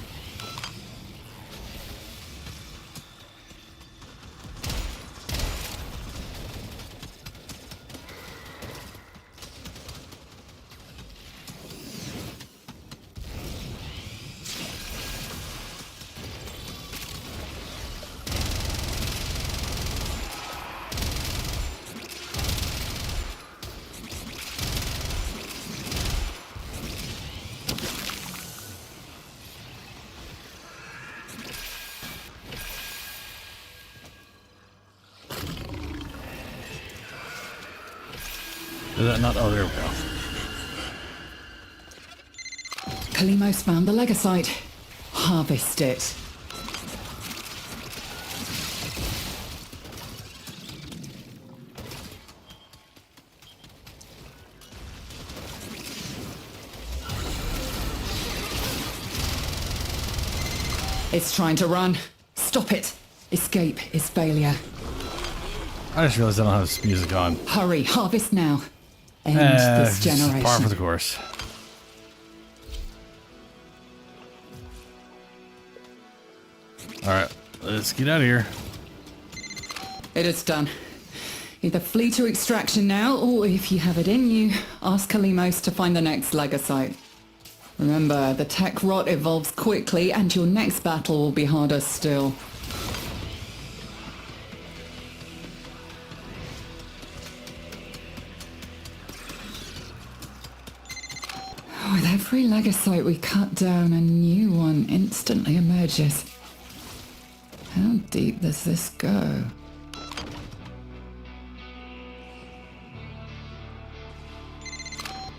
Is that not? Oh, there we go. Kalimos found the legocyte. Harvest it. It's trying to run. Stop it. Escape is failure. I just realized I don't have this music on. Hurry, harvest now. End this generation. Par for the course. Alright, let's get out of here. It is done. Either flee to extraction now, or if you have it in you, ask Kalimos to find the next legocyte. Remember, the tech rot evolves quickly, and your next battle will be harder still. With every legocyte we cut down, a new one instantly emerges. How deep does this go?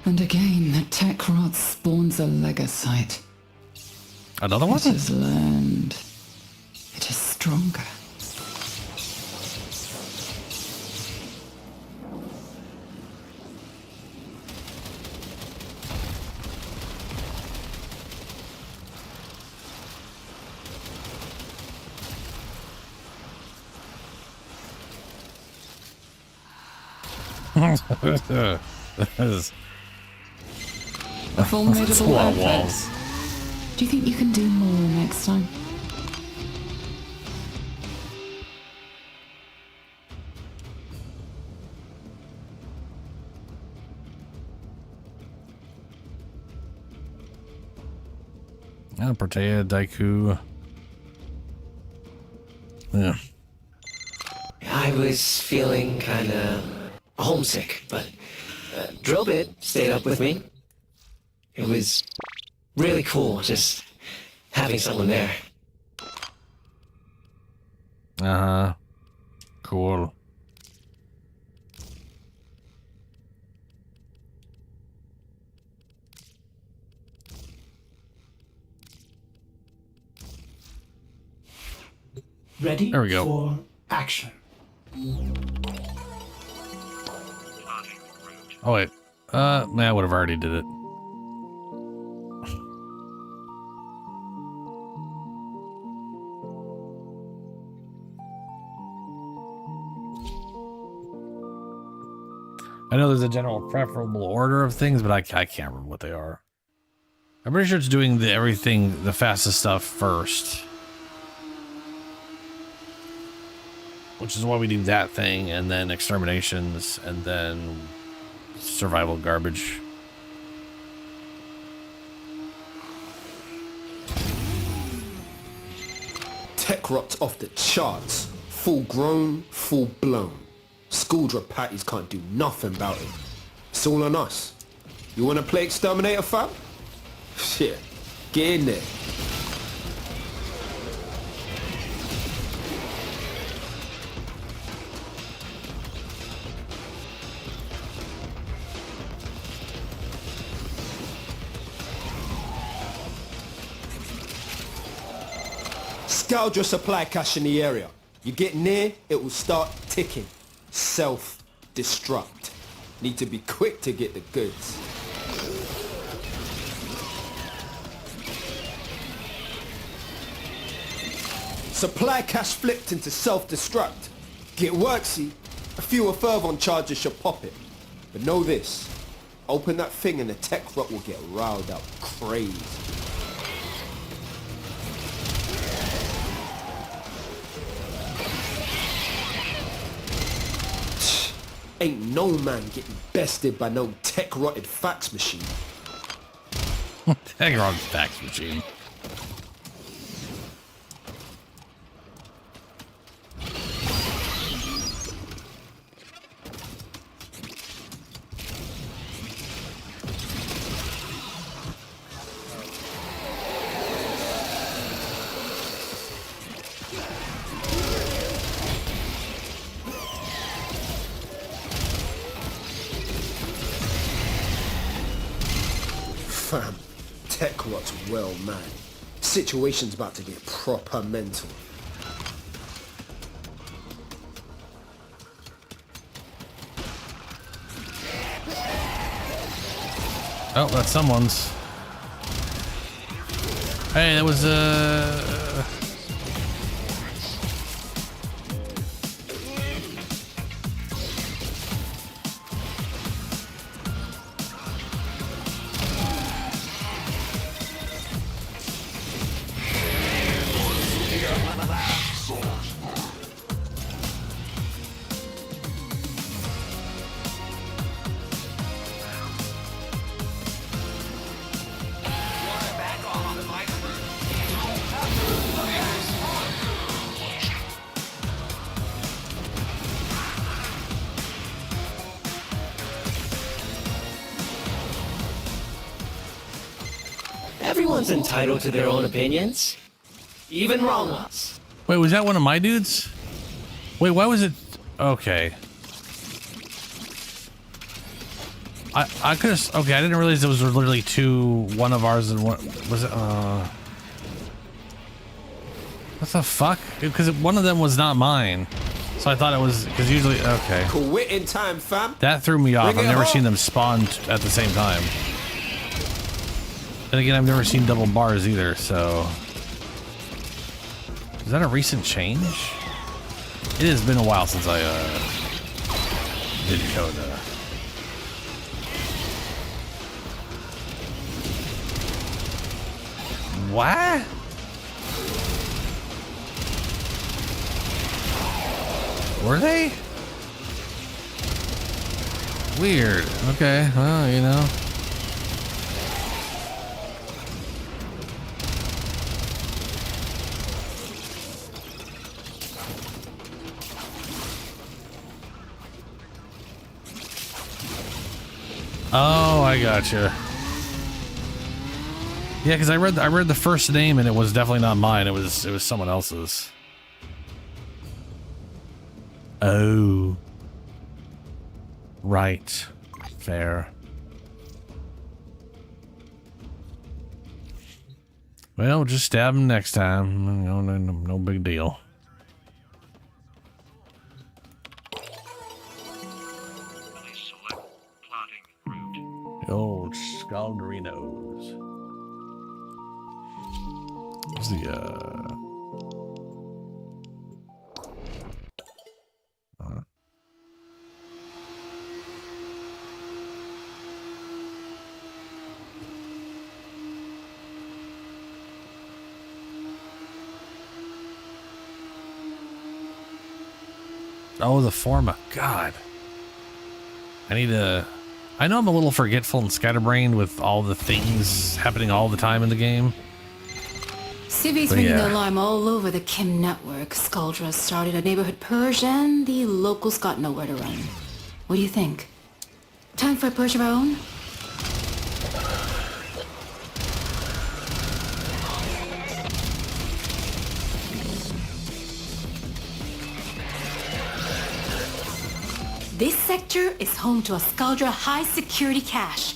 And again, the tech rot spawns a legocyte. Another one? It has learned. It is stronger. A formidable effort. Do you think you can do more next time? Protea, Daiku. Yeah. I was feeling kind of homesick, but Drill Bit stayed up with me. It was really cool just having someone there. Uh-huh. Cool. Ready There we go. for action. Oh wait. I would have already did it. I know there's a general preferable order of things, but I can't remember what they are. I'm pretty sure it's doing the fastest stuff first. Which is why we do that thing, and then exterminations, and then survival garbage. Tech rot's off the charts. Full grown, full blown. Schooldrop patties can't do nothing about it. It's all on us. You wanna play Exterminator, fam? Shit, get in there. Scourge your supply cache in the area. You get near, it will start ticking. Self-destruct. Need to be quick to get the goods. Supply cache flipped into self-destruct. Get worksy, a fewer fervor charges should pop it. But know this, open that thing and the tech rot will get riled up crazy. Ain't no man getting bested by no tech-rotted fax machine. Tech-rotted fax machine. Fam, tech rot's well mad. Situation's about to get proper mental. Oh, that's someone's. Hey, that was Everyone's entitled to their own opinions, even wrong ones. Wait, was that one of my dudes? Wait, why was it? Okay. I could have. Okay, I didn't realize it was literally two. One of ours and one was it? What the fuck? Because one of them was not mine, so I thought it was. Because usually, okay. Quit in time, fam. That threw me off. Bring I've it never home. seen them spawn at the same time. Then again, I've never seen double bars either, so... Is that a recent change? It has been a while since I, did Coda. What? Were they? Weird. Okay, well, you know. Oh, I gotcha. Yeah, because I read the first name and it was definitely not mine. It was someone else's. Oh. Right. Fair. Well, just stab him next time. No big deal. The old Scalderinos. What's the Oh, the forma. God. I know I'm a little forgetful and scatterbrained with all the things happening all the time in the game. Civi's ringing the alarm all over the Kim network. Skuldra started a neighborhood purge and the locals got nowhere to run. What do you think? Time for a purge of our own? This sector is home to a Skuldra high-security cache.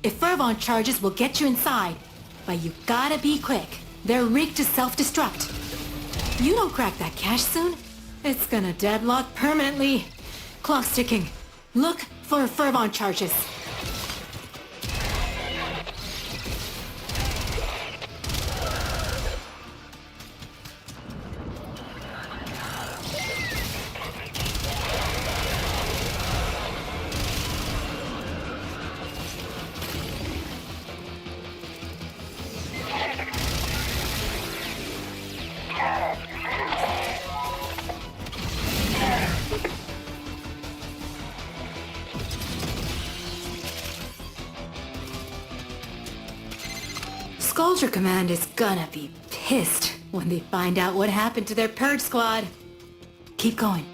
If Fervon charges will get you inside, but you gotta be quick. They're rigged to self-destruct. You don't crack that cache soon, it's gonna deadlock permanently. Clock's ticking. Look for Fervon charges. Skuldra Command is gonna be pissed when they find out what happened to their purge squad. Keep going.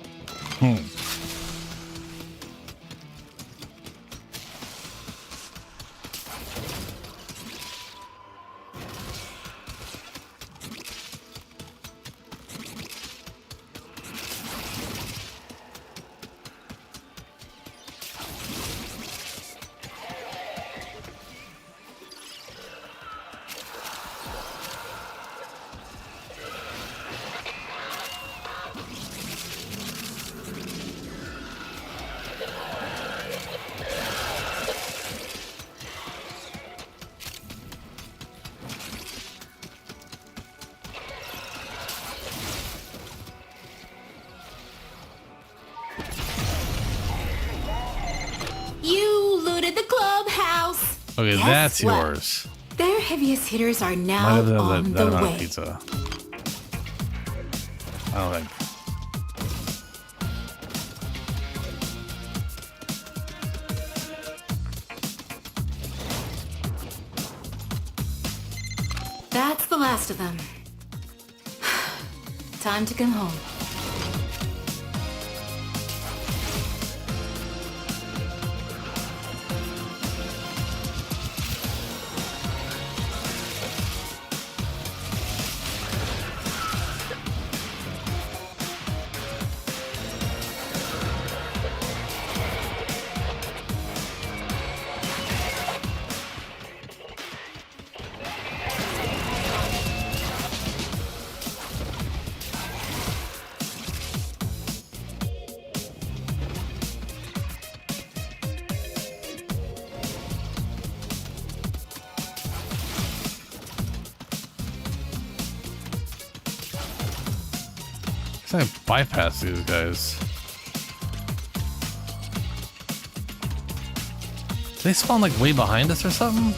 You looted the clubhouse. Okay, Guess that's what? yours. Their heaviest hitters are now Might have that on the amount way. of pizza. I don't think. That's the last of them. Time to come home. I bypass these guys. Do they spawn like way behind us or something?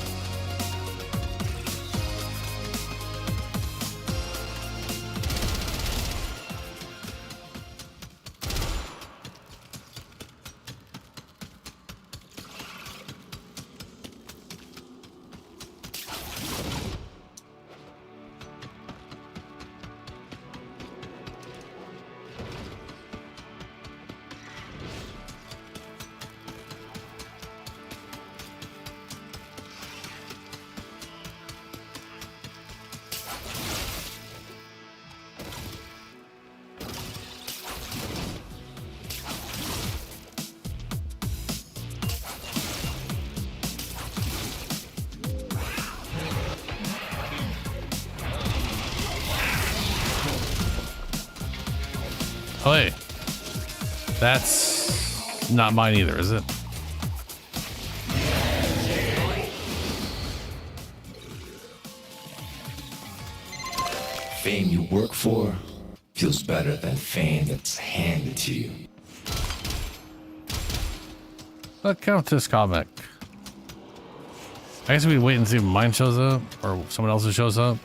Oh, hey. That's not mine either, is it? Fame you work for feels better than fame that's handed to you. Let Countess comic. I guess we wait and see if mine shows up or someone else's shows up.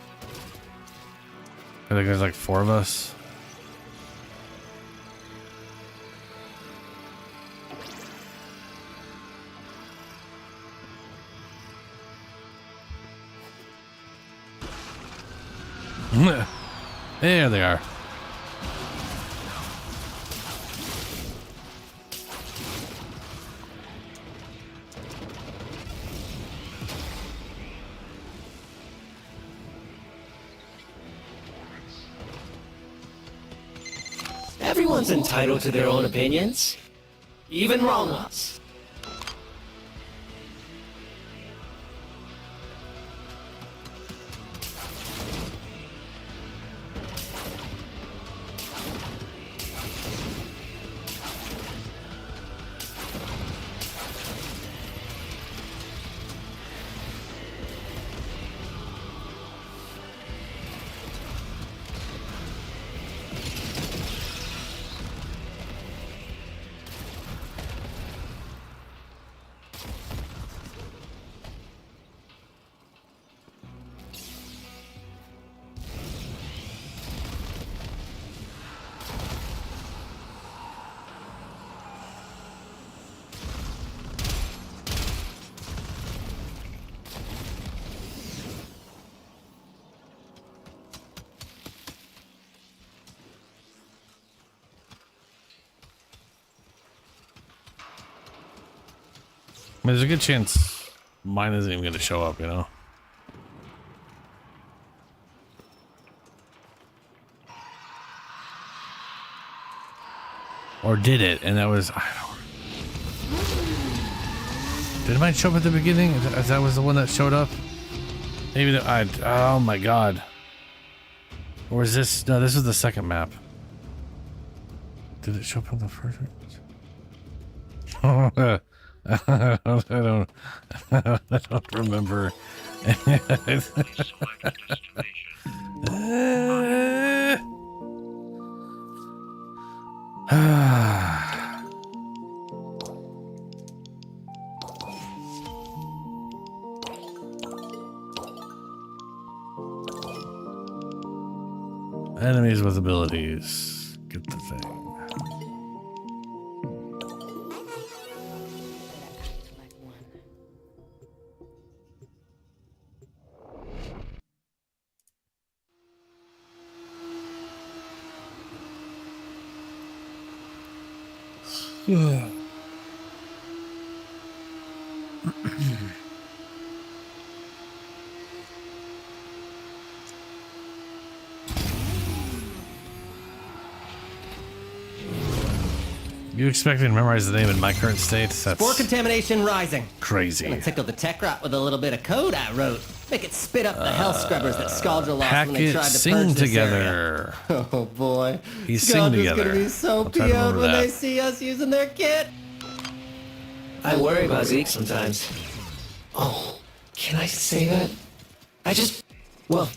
I think there's like 4 of us. There they are. Everyone's entitled to their own opinions, even wrong ones. I mean, there's a good chance mine isn't even going to show up, you know? Or did it? And that was... Did mine show up at the beginning? That was the one that showed up? Maybe oh my god. Or is this... No, this is the second map. Did it show up on the first one? I don't remember. Enemies with abilities. Get the thing. You expect me to memorize the name in my current state? That's Spore contamination rising. Crazy. Gonna tickle the tech rot with a little bit of code I wrote. Make it spit up the hell scrubbers that Scaldra lost when they tried to sing purge together. This area. Oh boy. He's sing together. Gonna be so PO'd when they see us using their kit. I worry about Zeke sometimes. Oh, can I say that? Well,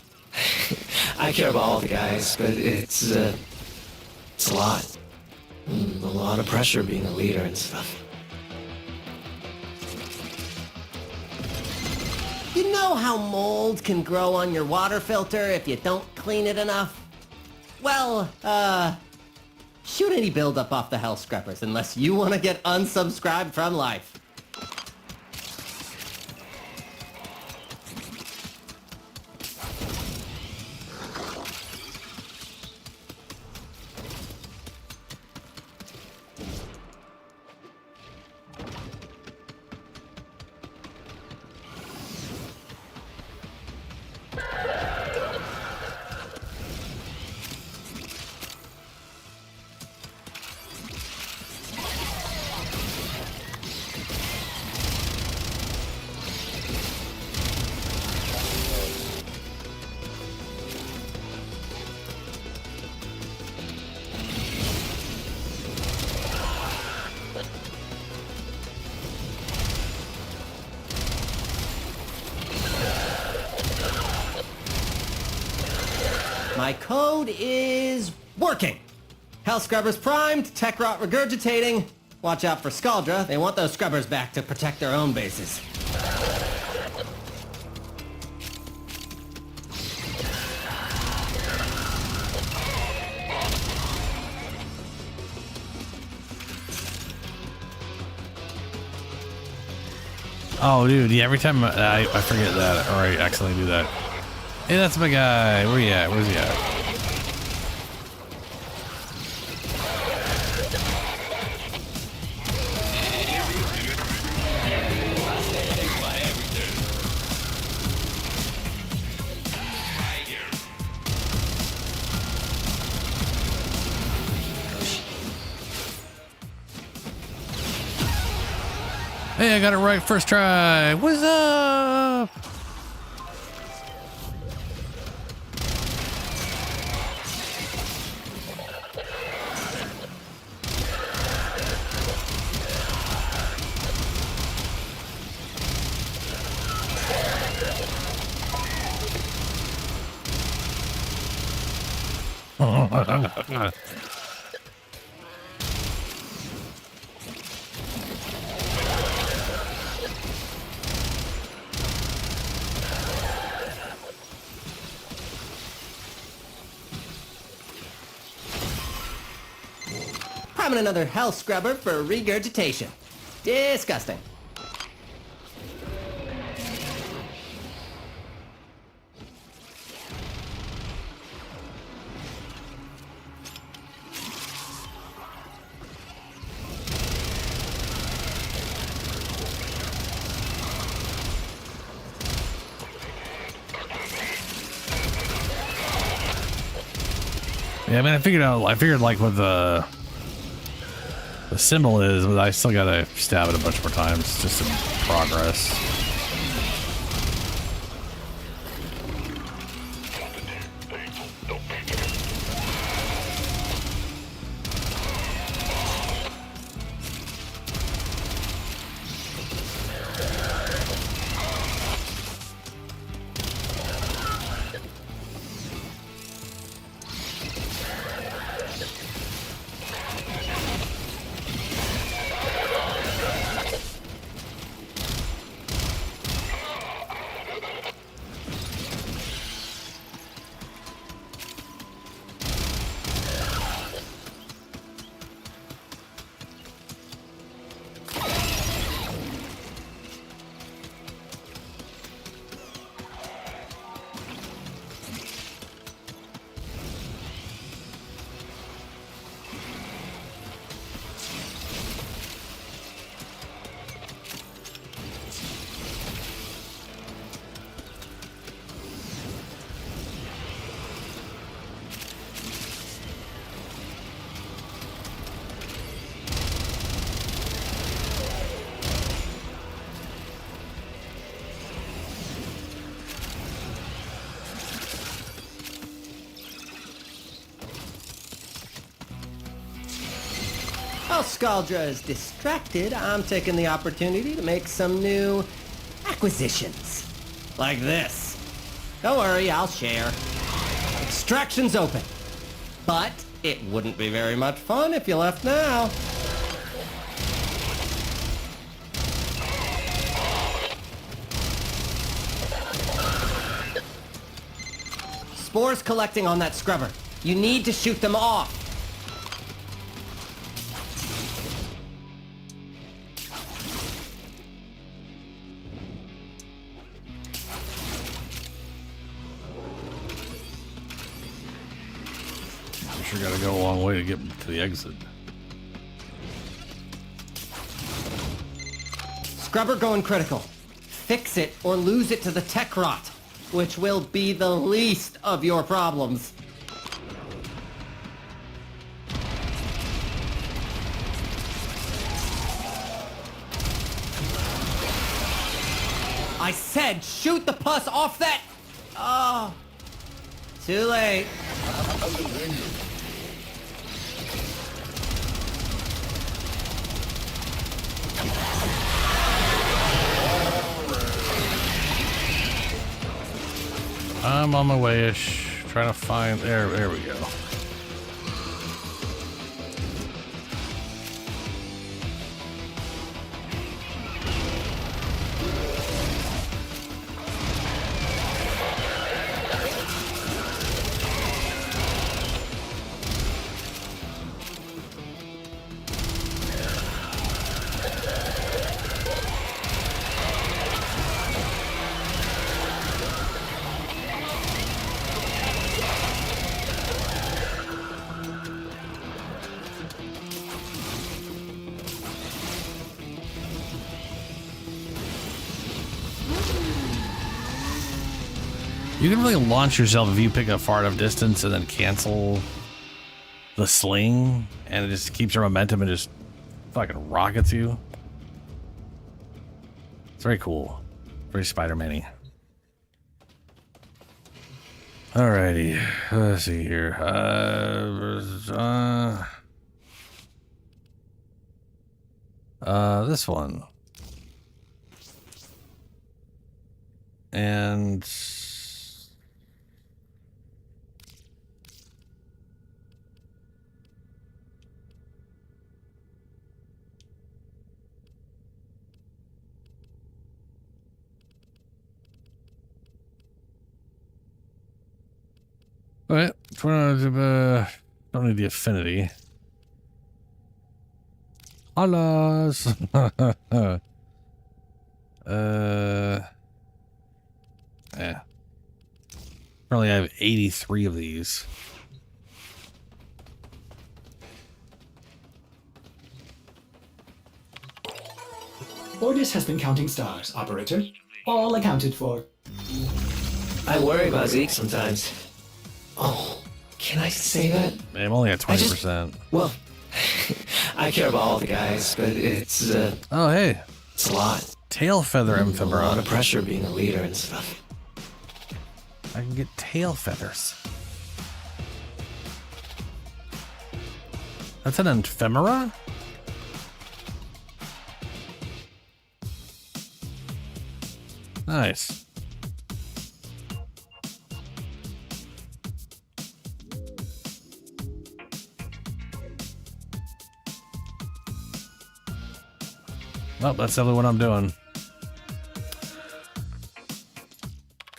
I care about all the guys, but it's a lot. A lot of pressure being a leader and stuff. You know how mold can grow on your water filter if you don't clean it enough? Well, shoot any buildup off the hell scrubbers unless you want to get unsubscribed from life. My code is working. Hell Scrubbers primed, tech rot regurgitating. Watch out for Scaldra. They want those scrubbers back to protect their own bases. Oh, dude, yeah, every time I forget that, or I accidentally do that. Hey, that's my guy. Where he at? Where's he at? Hey, I got it right first try. What's up? Having another hell scrubber for regurgitation. Disgusting. Yeah, I mean, I figured like what the symbol is, but I still gotta stab it a bunch more times just in progress. While Scaldra is distracted, I'm taking the opportunity to make some new acquisitions. Like this. Don't worry, I'll share. Extraction's open. But it wouldn't be very much fun if you left now. Spores collecting on that scrubber. You need to shoot them off. Sure gotta go a long way to get to the exit. Scrubber going critical. Fix it or lose it to the tech rot, which will be the least of your problems. I said shoot the pus off that... Oh. Too late. I'm on my way-ish. trying to find... There we go. You can really launch yourself if you pick a far enough distance and then cancel the sling, and it just keeps your momentum and just fucking rockets you. It's very cool. Very Spider-Man-y. Alrighty. Let's see here. This one. And... Alright, don't need the affinity. Alas. Yeah. Apparently I have 83 of these. Ordis has been counting stars, operator. All accounted for. I worry about Zeke sometimes. Oh, can I say that? I'm only at 20%. Well, I care about all the guys, but it's oh hey, it's a lot. Tail feather A lot of ephemera. pressure being a leader and stuff. I can get tail feathers. That's an ephemera? Nice. Well, that's definitely what I'm doing.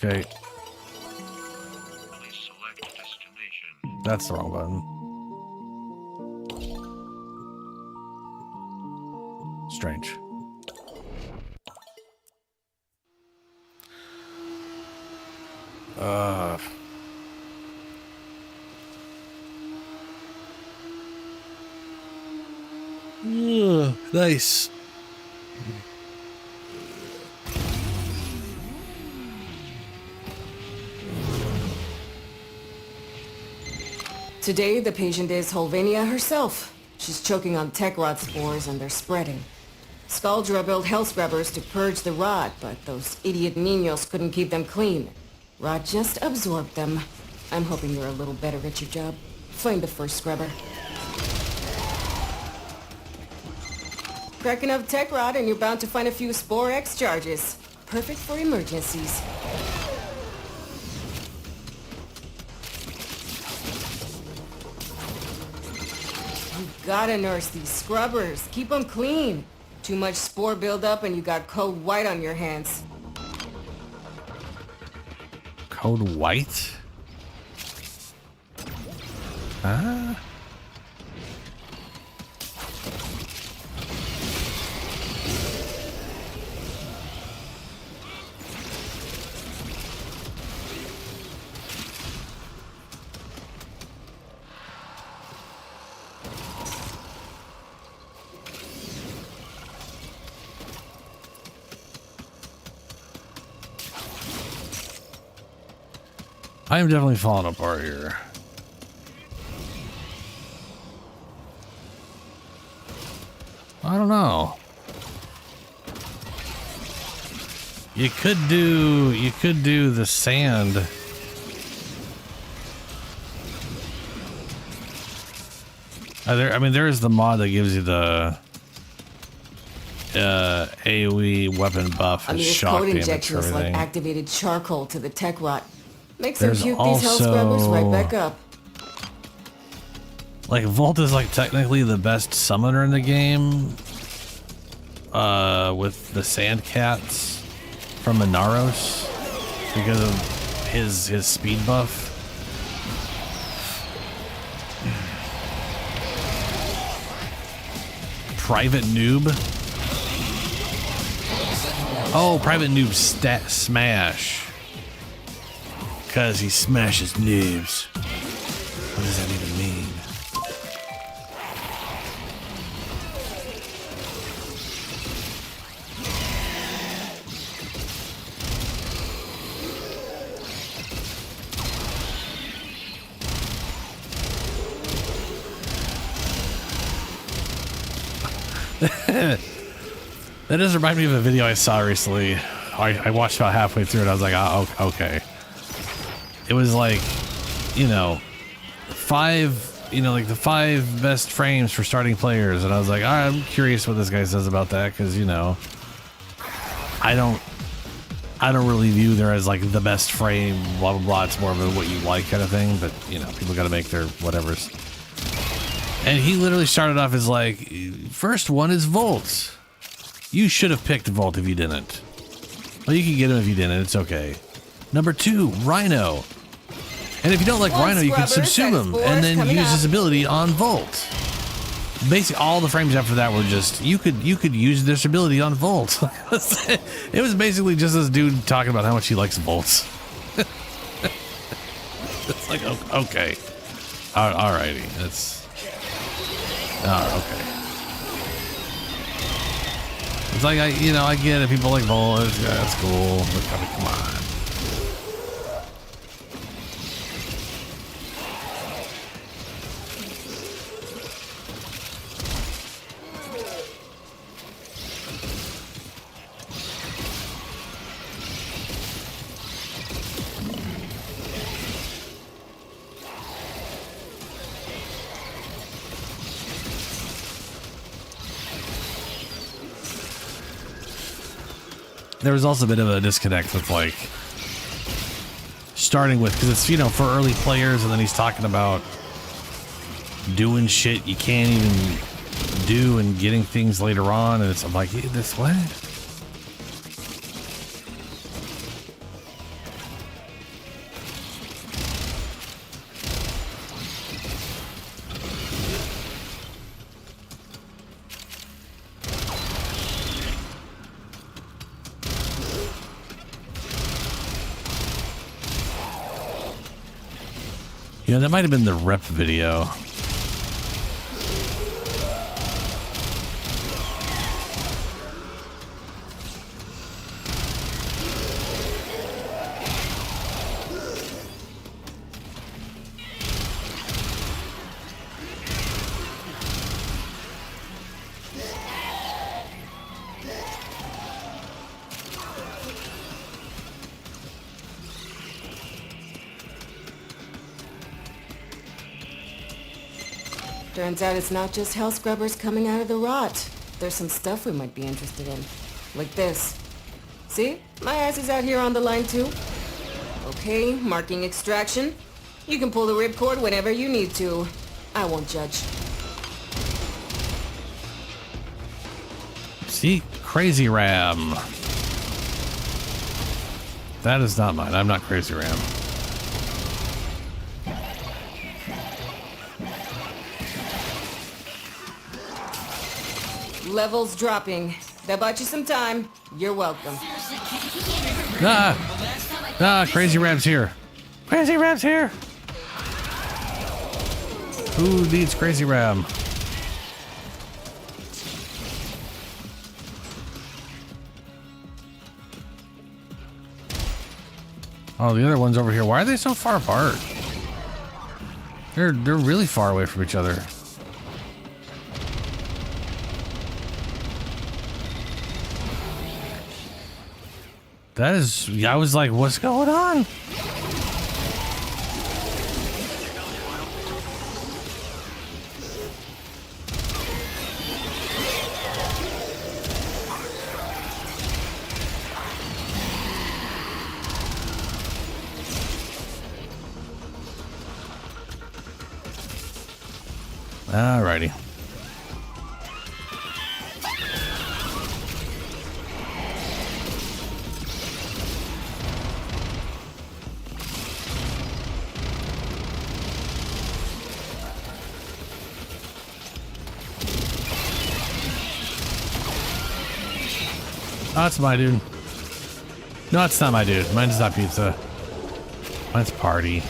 Okay. That's the wrong button. Strange. Nice. Today, the patient is Holvania herself. She's choking on tech rot spores and they're spreading. Scaldra built hell scrubbers to purge the rot, but those idiot niños couldn't keep them clean. Rot just absorbed them. I'm hoping you're a little better at your job. Find the first scrubber. Crack enough tech rot and you're bound to find a few Spore X charges. Perfect for emergencies. You gotta nurse these scrubbers. Keep them clean. Too much spore buildup and you got code white on your hands. Code white? Ah. I am definitely falling apart here. I don't know. You could do the sand. I mean, there is the mod that gives you the AoE weapon buff I and mean, shock code damage injection and is like everything. activated charcoal to the tech rot. Makes her puke these hell scrubbers right back up. Like, Volt is like technically the best summoner in the game. With the Sand Cats from Minaros because of his speed buff. Private Noob. Oh, Private Noob smash. Because he smashes noobs. What does that even mean? That does remind me of a video I saw recently. I watched about halfway through it. I was like, oh, okay. It was like, you know, the 5 best frames for starting players. And I was like, all right, I'm curious what this guy says about that. Because, you know, I don't really view there as like the best frame, blah, blah, blah. It's more of a what you like kind of thing. But, you know, people got to make their whatevers. And he literally started off as like, first one is Volt. You should have picked Volt if you didn't. Well, you can get him if you didn't. It's okay. Number 2, Rhino. And if you don't like Rhino, you can subsume him and then use his ability on Volt. Basically, all the frames after that were just, you could use this ability on Volt. It was basically just this dude talking about how much he likes Volts. It's like, okay. Alrighty. That's... okay. It's like, I get it. People like Volt. That's cool. But I mean, come on. There was also a bit of a disconnect with like starting with, because it's, you know, for early players, and then he's talking about doing shit you can't even do and getting things later on, and I'm like, this what? Yeah, that might have been the rep video. Turns out it's not just hell scrubbers coming out of the rot. There's some stuff we might be interested in. Like this. See? My ass is out here on the line too. Okay, marking extraction. You can pull the ripcord whenever you need to. I won't judge. See? Crazy Ram. That is not mine. I'm not Crazy Ram. Levels dropping. That bought you some time. You're welcome. Crazy Ram's here. Crazy Ram's here. Who needs Crazy Ram? Oh, the other one's over here. Why are they so far apart? They're really far away from each other. That is, I was like, what's going on? Alrighty. Oh, that's my dude. No, it's not my dude. Mine's not pizza. Mine's party.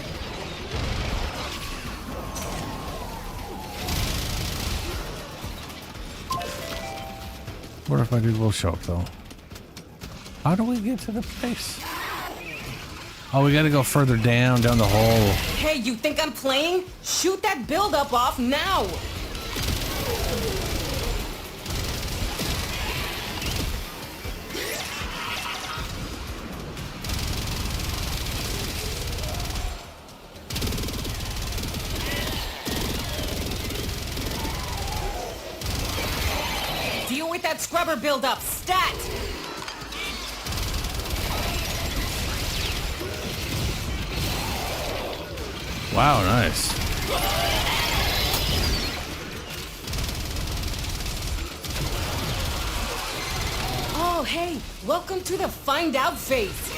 What if my dude will show up though? How do we get to the place? Oh, we gotta go further down the hole. Hey, you think I'm playing? Shoot that buildup off now! Deal with that scrubber buildup, stat! Wow, nice. Oh, hey, welcome to the find out phase.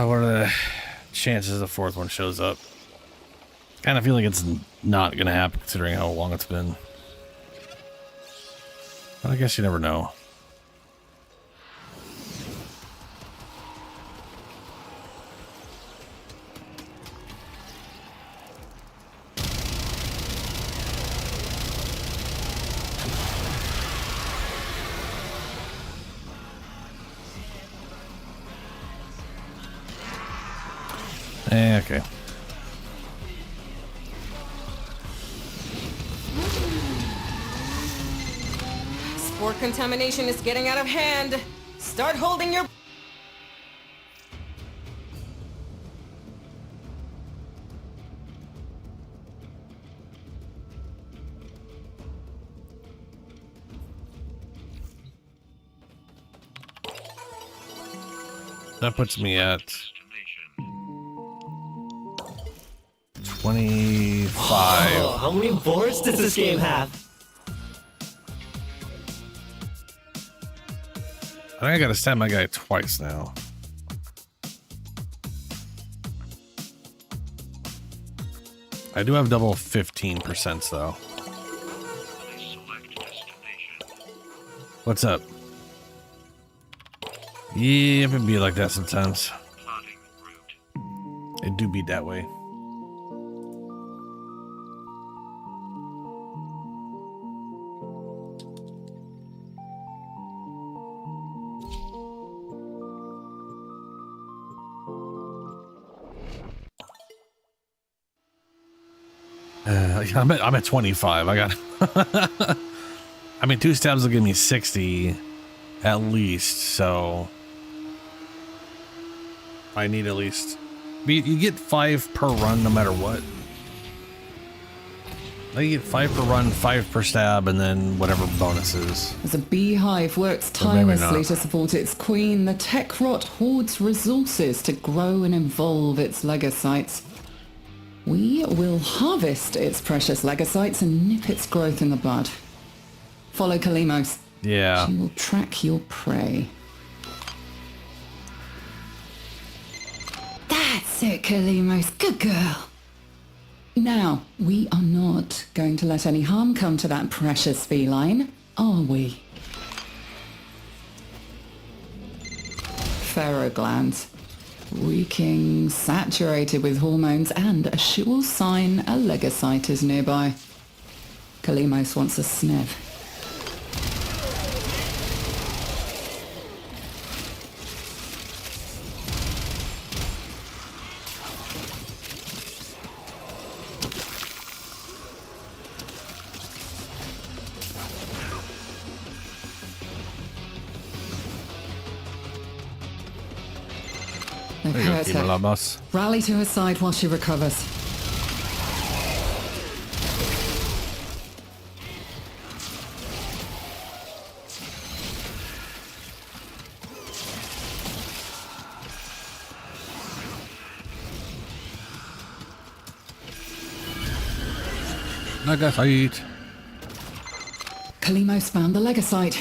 What are the chances the fourth one shows up? Kind of feel like it's not gonna happen considering how long it's been. But I guess you never know. Okay. Spore contamination is getting out of hand. Start holding your... That puts me at 25. Oh, how many boards does this game have? I think I gotta stab my guy twice now. I do have double 15% though. What's up? Yeah, it be like that sometimes. It do be that way. I'm at 25. I got. I mean, 2 stabs will give me 60 at least. So I need at least. You get 5 per run, no matter what. You get 5 per run, 5 per stab, and then whatever bonuses. As a beehive works tirelessly to support its queen, the tech rot hoards resources to grow and evolve its legocytes. We will harvest its precious legocytes and nip its growth in the bud. Follow Kalimos. Yeah. She will track your prey. That's it, Kalimos. Good girl. Now, we are not going to let any harm come to that precious feline, are we? Pharaoh glands. Reeking, saturated with hormones, and a sure sign a legocyte is nearby. Kalimos wants a sniff. There you go, boss. Rally to her side while she recovers. Legocyte. Kalimos found the legocyte.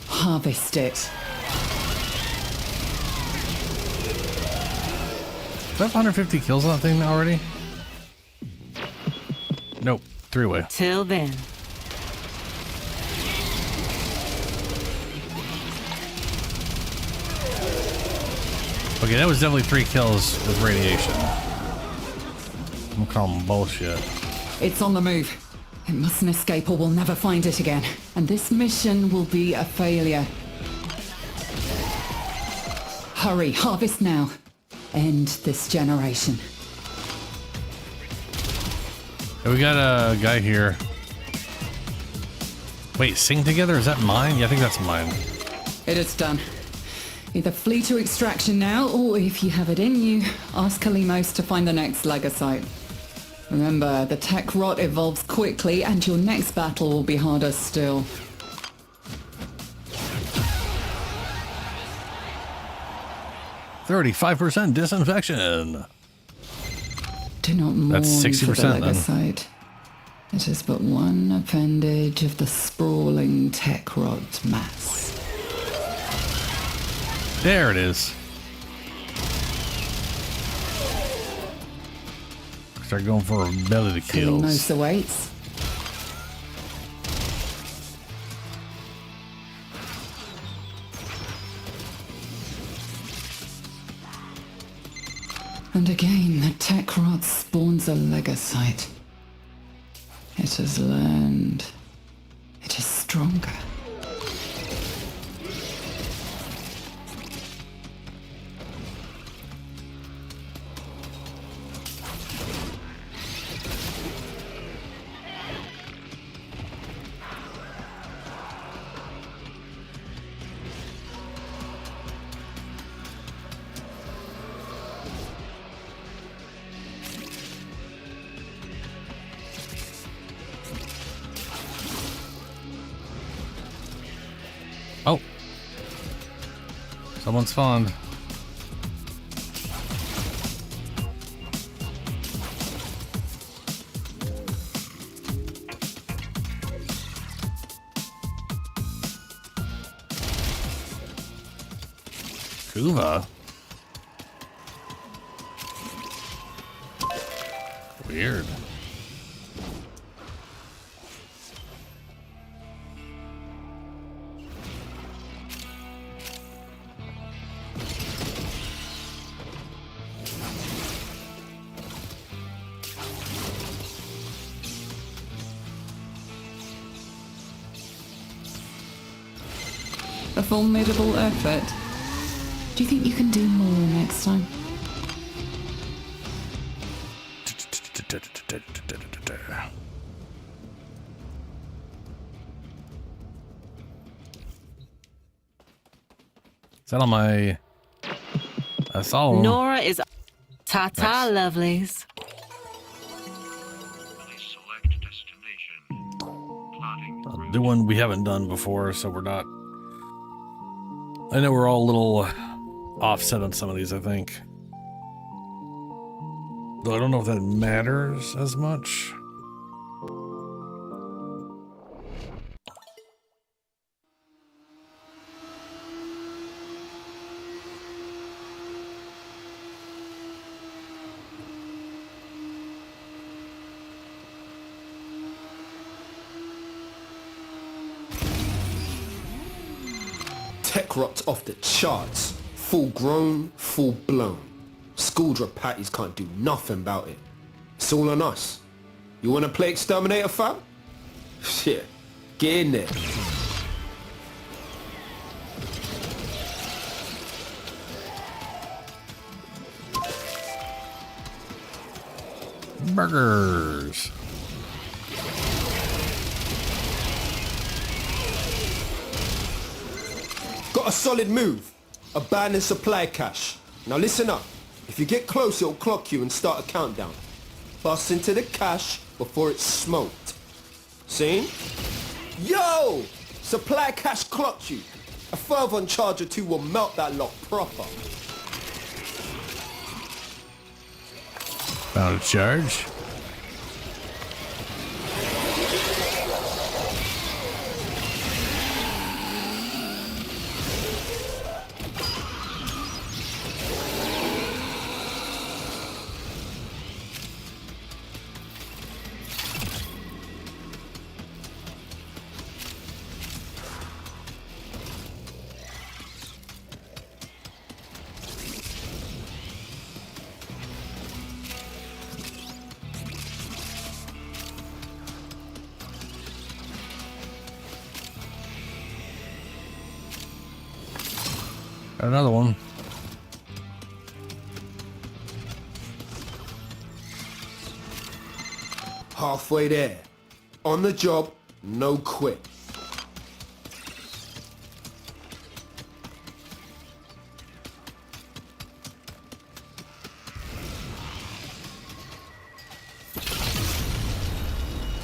Harvest it. Do I have 150 kills on that thing already? Nope. 3-way. Till then. Okay, that was definitely 3 kills with radiation. I'm gonna call them bullshit. It's on the move. It mustn't escape or we'll never find it again. And this mission will be a failure. Hurry, harvest now. End this generation. Hey, we got a guy here. Wait, sing together? Is that mine? Yeah, I think that's mine. It is done. Either flee to extraction now, or if you have it in you, ask Kalimos to find the next legocyte. Remember, the tech rot evolves quickly, and your next battle will be harder still. %35 disinfection. Do not mourn That's for the 60% then. legocyte. It is but one appendage of the sprawling tech rot mass. There it is. Start going for belly to kills. Kalimos awaits. And again, the tech rot spawns a legocyte. It has learned. It is stronger. Oh. Someone spawned. Kuva? Weird. A formidable effort. Do you think you can do more next time? Is that on my... That's all. Nora is... Ta-ta, lovelies. I'll do one we haven't done before, so we're not... I know we're all a little offset on some of these, I think. Though I don't know if that matters as much. Tech rot's off the charts. Full grown, full blown. Skuldra patties can't do nothing about it. It's all on us. You wanna play exterminator, fam? Shit, get in there. Burgers. Got a solid move. Abandoned supply cache. Now listen up. If you get close, it'll clock you and start a countdown. Bust into the cache before it's smoked. Seen? Yo! Supply cache clocked you. A fervent charge or two will melt that lot proper. Found a charge. Another one. Halfway there. On the job, no quit.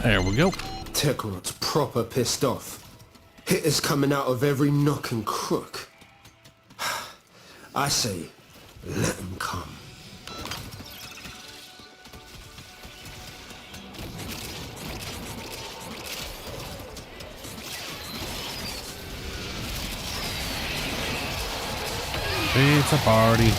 There we go. Tekrot's proper pissed off. Hitters coming out of every nook and crook. I say, let him come. It's a party.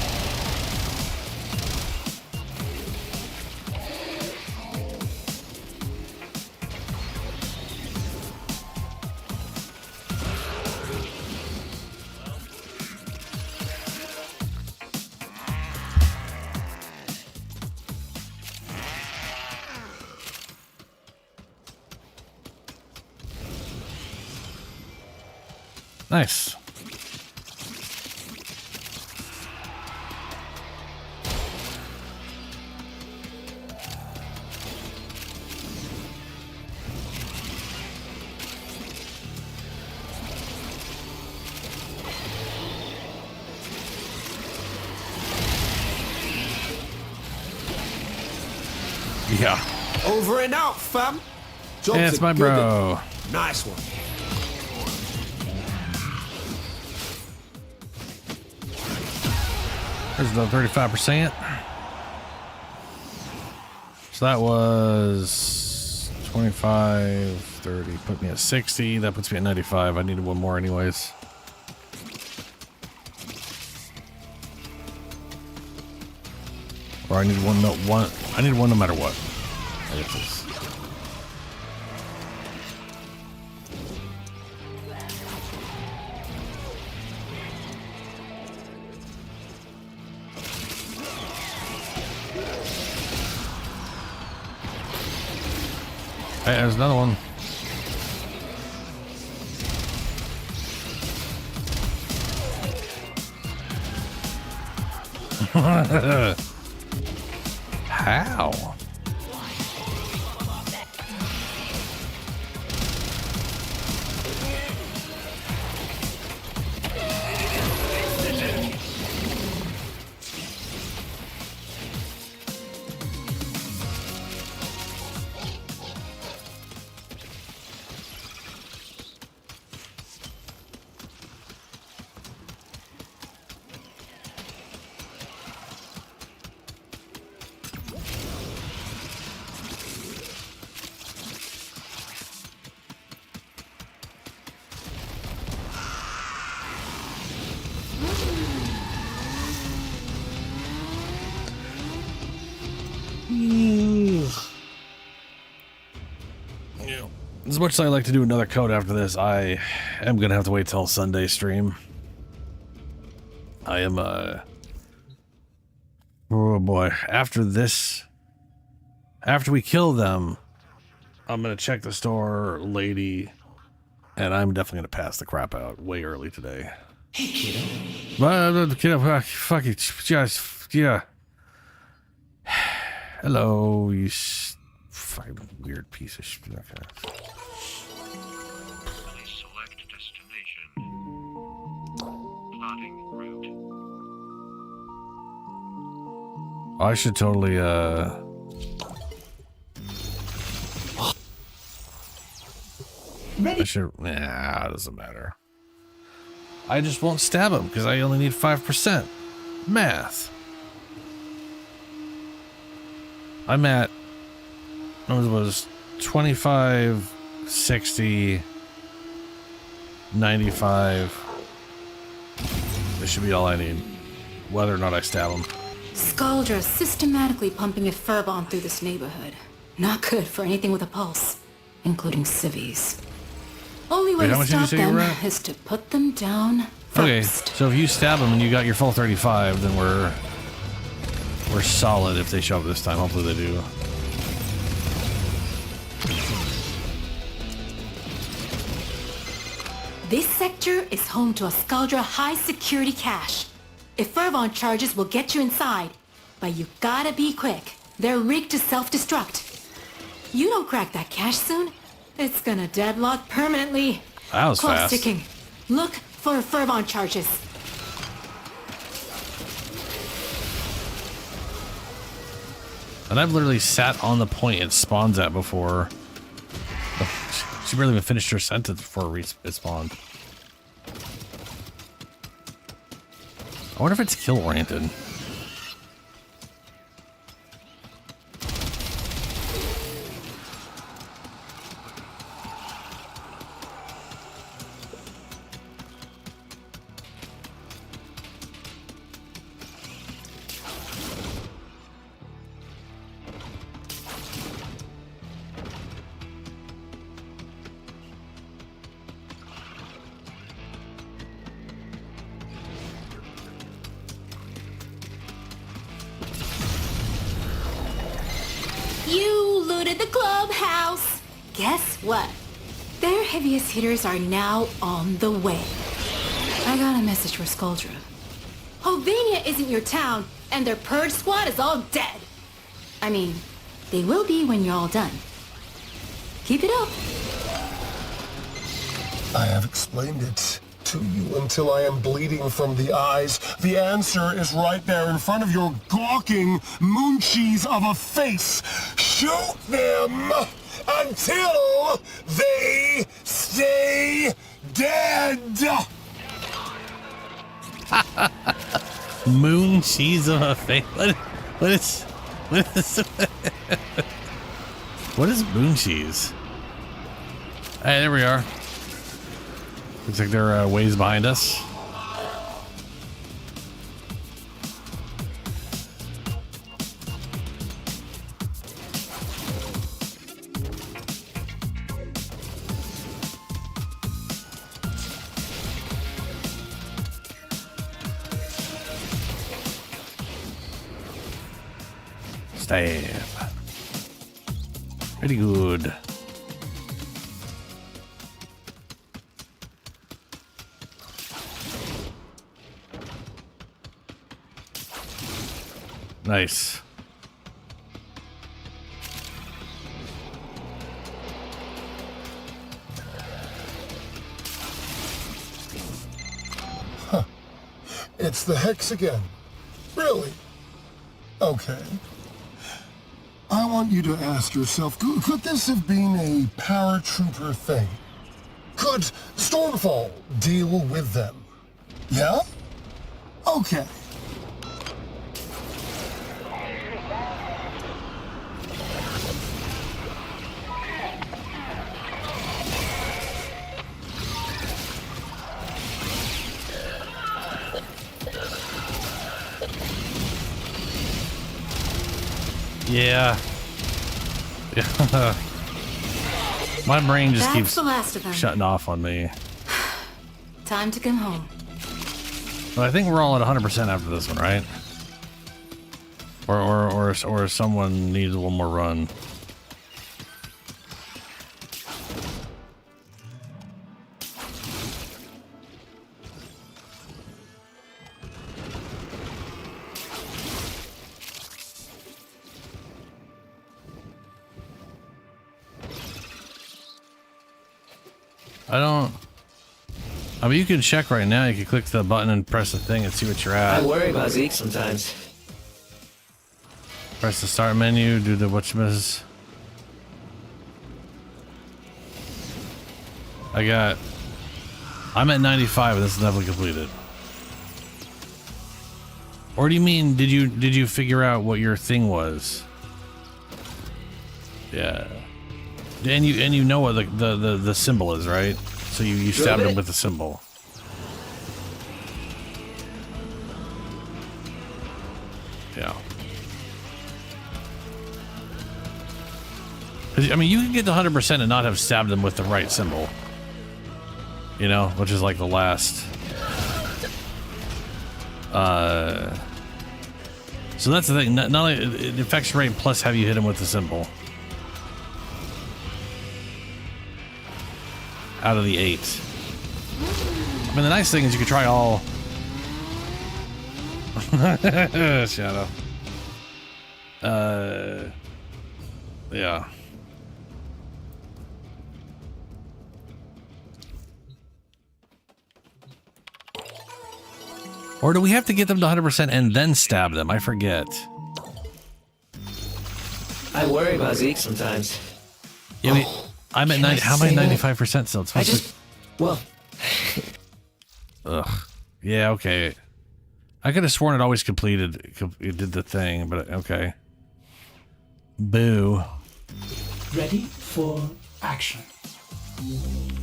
Nice. Yeah. Over and out, fam. Jobs yeah, it's my bro. Nice one. There's the 35%. So that was 25, 30. Put me at 60. That puts me at 95. I needed one more anyways. Or I need one. No, one. I need one no matter what. I guess this. Hey, there's another one. How? As much as I like to do another code after this, I am gonna have to wait till Sunday stream. I am boy. After we kill them, I'm going to check the store lady, and I'm definitely going to pass the crap out way early today. Hey, kiddo. Kiddo, fuck you. Just, yeah. Hello, you fucking weird piece of shit. Okay. Select destination. Plotting route. I should totally, I should, nah, it doesn't matter. I just won't stab him because I only need 5%. Math. I'm at, it was 25, 60, 95. This should be all I need. Whether or not I stab him. Scaldra is systematically pumping a furbomb through this neighborhood. Not good for anything with a pulse, including civvies. Only way to stop them is to put them down first. Okay, so if you stab them and you got your full 35, then we're solid if they show up this time. Hopefully they do. This sector is home to a Scaldra high-security cache. If Fervon charges will get you inside, but you gotta be quick. They're rigged to self-destruct. You don't crack that cache soon, it's gonna deadlock permanently. That was Clock fast. ticking. Look for Fervon charges. And I've literally sat on the point it spawns at before. She barely even finished her sentence before it spawned. I wonder if it's kill oriented. You looted the clubhouse. Guess what? Their heaviest hitters are now on the way. I got a message for Scaldra. Hovenia isn't your town, and their purge squad is all dead. I mean, they will be when you're all done. Keep it up. I have explained it to you until I am bleeding from the eyes. The answer is right there in front of your gawking mooncheese of a face. Shoot them until they stay dead. Moon cheese on a face. What is what is moon cheese? Hey, there we are. Looks like they're ways behind us. Stab. Pretty good. Nice. Huh. It's the hex again. Really? Okay. I want you to ask yourself, could this have been a paratrooper thing? Could Stormfall deal with them? Yeah? Okay. Yeah. My brain just That's keeps the last of them. shutting off on me. Time to come home. But I think we're all at 100% after this one, right? Or someone needs a little more run. I mean, you can check right now. You can click the button and press the thing and see what you're at. I worry about Zeke sometimes. Press the start menu, do the whatchamiss. I'm at 95 and this is definitely completed. Or do you mean, did you figure out what your thing was? Yeah. And you know what the symbol is, right? So you stabbed him with the symbol. Yeah. I mean, you can get to 100% and not have stabbed them with the right symbol. You know, which is like the last. So that's the thing. Not only infection rate plus have you hit him with the symbol. Out of the 8. I mean, the nice thing is you can try all. Shadow. Yeah. Or do we have to get them to 100% and then stab them? I forget. I worry about Zeke sometimes. Yeah, I'm at 90. How am I 95% still? It's supposed to... Well. Ugh. Yeah, okay. I could have sworn it always completed. It did the thing, but okay. Boo. Ready for action.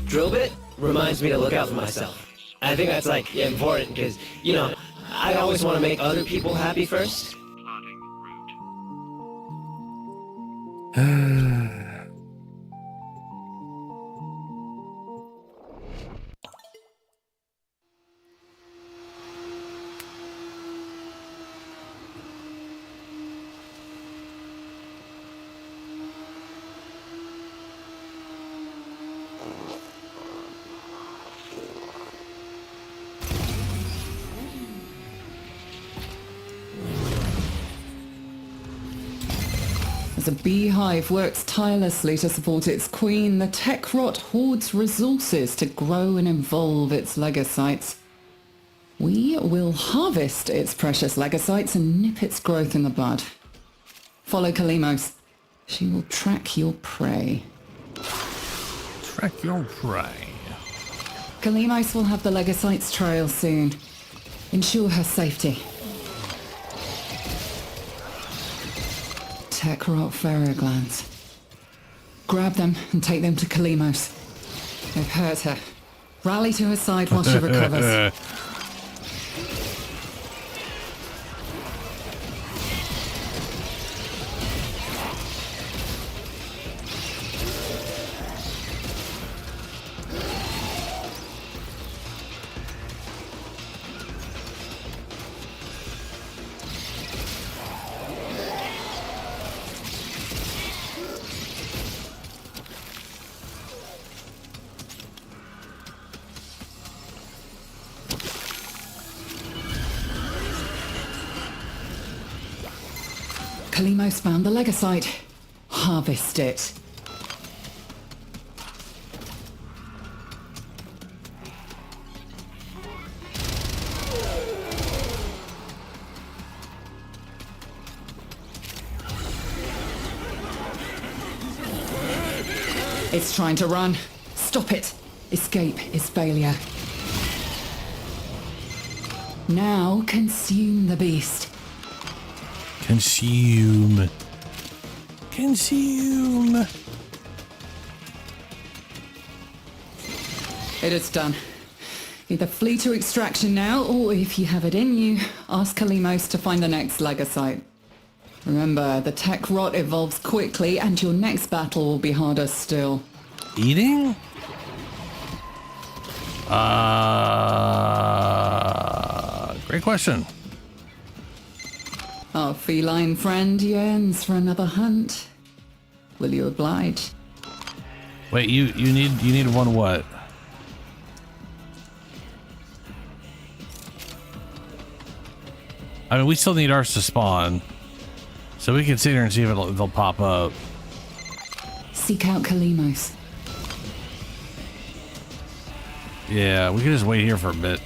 Drill bit reminds me to look out for myself. I think that's like important because, you know, I always want to make other people happy first. As a beehive works tirelessly to support its queen, the tech rot hoards resources to grow and evolve its legocytes. We will harvest its precious legocytes and nip its growth in the bud. Follow Kalimos. She will track your prey. Track your prey. Kalimos will have the legocytes trail soon. Ensure her safety. Tech rot pharaoh glands. Grab them and take them to Kalimos. They've hurt her. Rally to her side while she recovers. Kalimos found the legocyte. Harvest it. It's trying to run. Stop it. Escape is failure. Now consume the beast. Consume. Consume. It is done. Either flee to extraction now, or if you have it in you, ask Kalimos to find the next legocyte. Remember, the tech rot evolves quickly, and your next battle will be harder still. Eating? Great question. Our feline friend yearns for another hunt. Will you oblige? Wait, you need one what? I mean, we still need ours to spawn, so we can sit here and see if they'll pop up. Seek out Kalimos. Yeah, we can just wait here for a bit.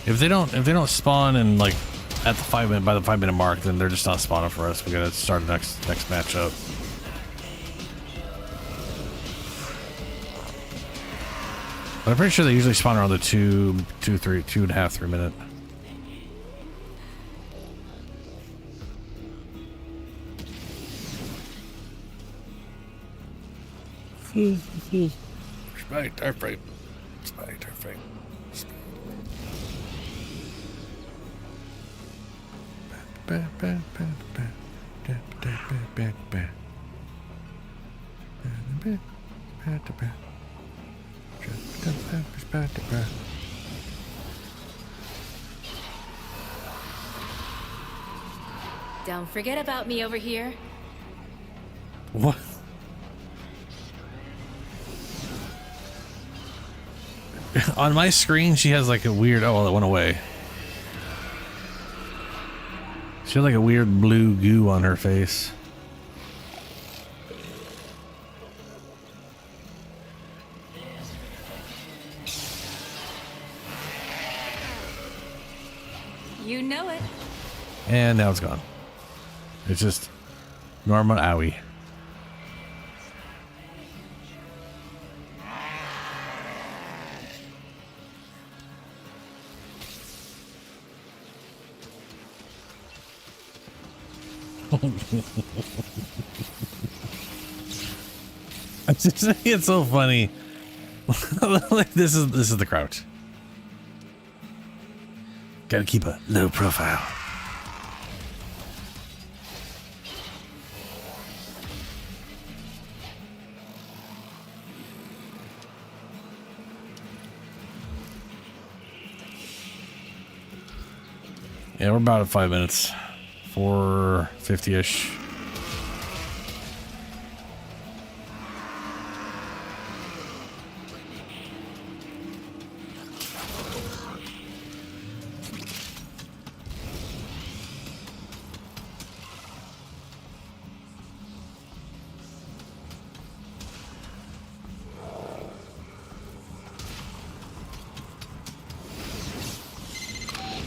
If they don't spawn in like at the by the 5 minute mark, then they're just not spawning for us. We gotta start the next matchup. But I'm pretty sure they usually spawn around the 2.5, 3 minute. Respect our frame. Respect our frame. Don't forget about me over here. What? On my screen, she has like a weird... Oh, well, it went away. She had like a weird blue goo on her face. You know it. And now it's gone. It's just normal owie. It's so funny. This is the crouch. Gotta keep a low profile. Yeah, we're about at 5 minutes. 4:50-ish.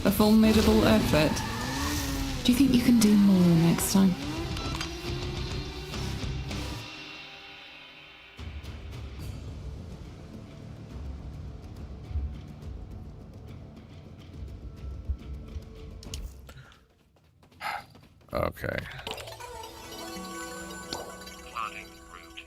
A formidable effort. Do you think you can do more next time? Okay. Plotting route.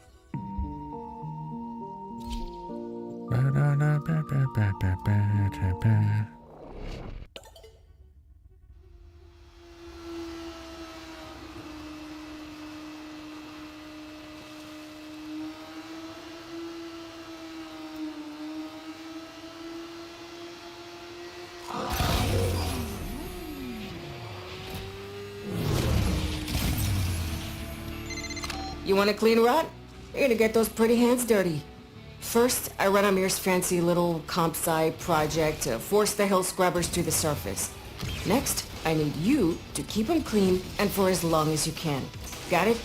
You want a clean rot? You're gonna get those pretty hands dirty. First, I run Amir's fancy little comp sci project to force the hell scrubbers to the surface. Next, I need you to keep them clean and for as long as you can. Got it?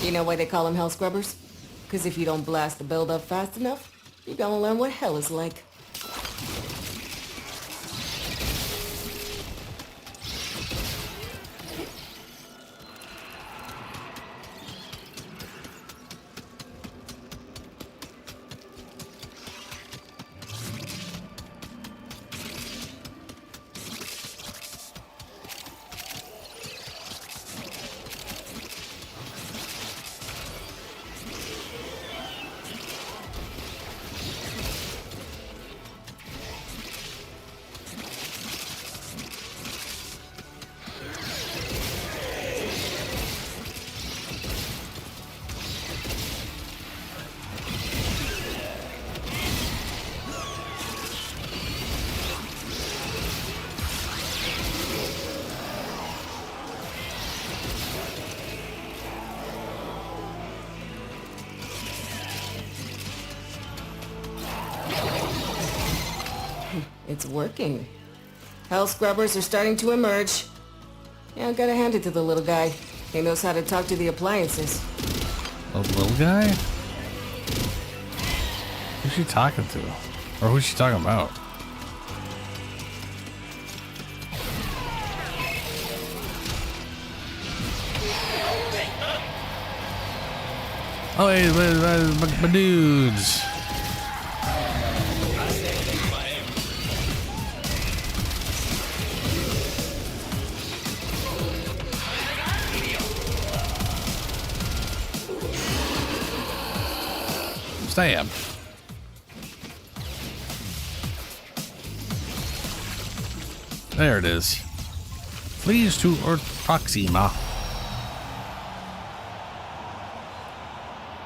You know why they call them hell scrubbers? Because if you don't blast the build up fast enough, you're gonna learn what hell is like. It's working. Hell scrubbers are starting to emerge. Yeah, I gotta hand it to the little guy. He knows how to talk to the appliances. The little guy? Who's she talking to? Or who's she talking about? Oh, hey, my dudes. Stab. There it is. Please to Earth Proxima.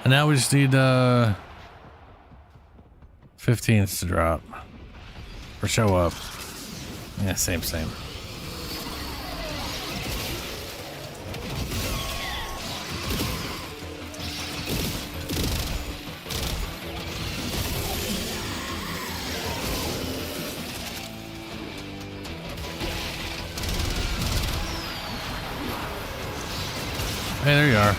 And now we just need 15s to drop. Or show up. Yeah, same. Hey, there you are.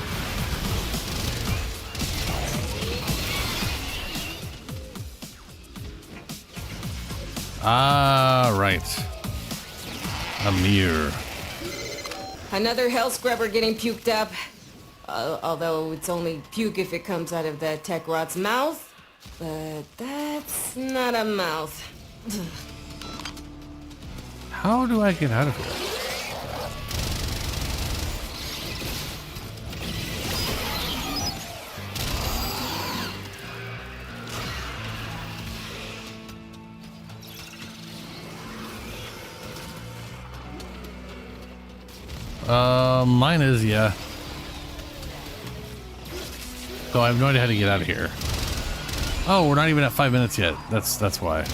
Ah, right. A mirror. Another hell scrubber getting puked up. Although it's only puke if it comes out of that tech rot's mouth. But that's not a mouth. How do I get out of here? Mine is, yeah. So I have no idea how to get out of here. Oh, we're not even at 5 minutes yet. That's why.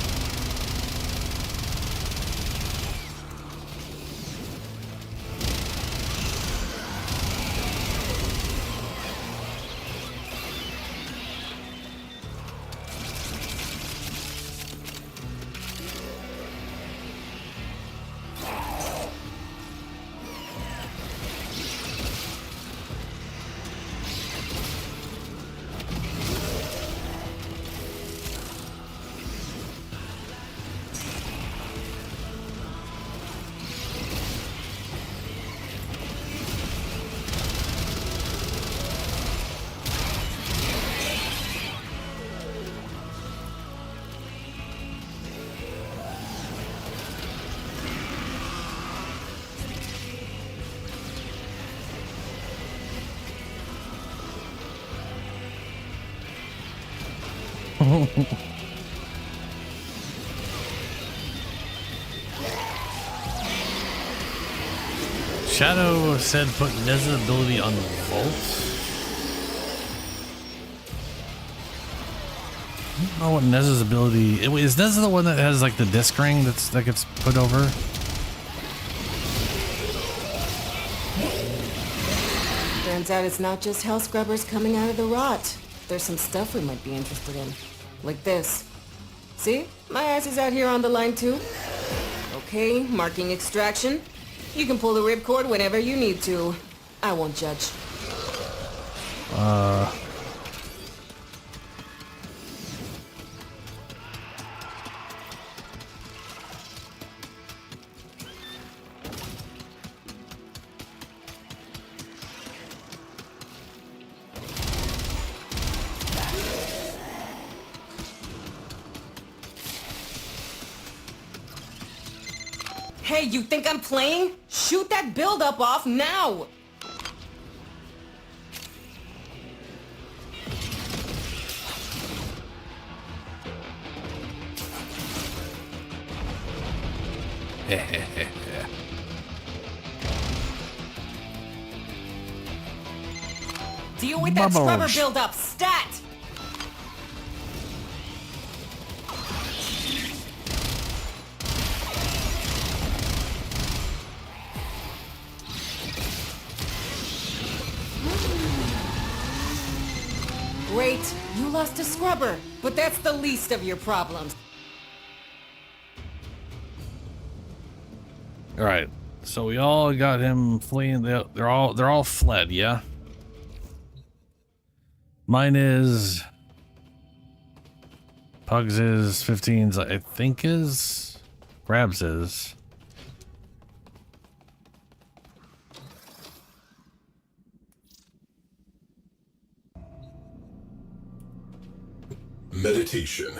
Shadow said put Nez's ability on the vault. I don't know what Nez's ability is. Nez the one that has like the disc ring that gets put over? Turns out it's not just hell scrubbers coming out of the rot. There's some stuff we might be interested in. Like this. See? My ass is out here on the line too. Okay, marking extraction. You can pull the ripcord whenever you need to. I won't judge. Hey, you think I'm playing? Shoot that buildup off now! Deal with that scrubber buildup, stat! Great, you lost a scrubber, but that's the least of your problems. All right. So we all got him fleeing. They're all fled. Yeah. Mine is. Pugs is 15's. I think is. Grabs is. Meditation.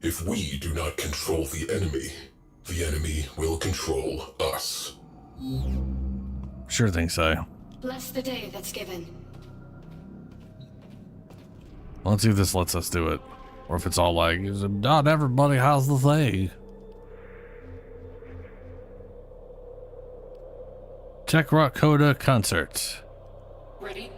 If we do not control the enemy will control us. Sure think so. Bless the day that's given. Let's see if this lets us do it. Or if it's all like, not everybody has the thing. Tech Rock Coda concert. Ready?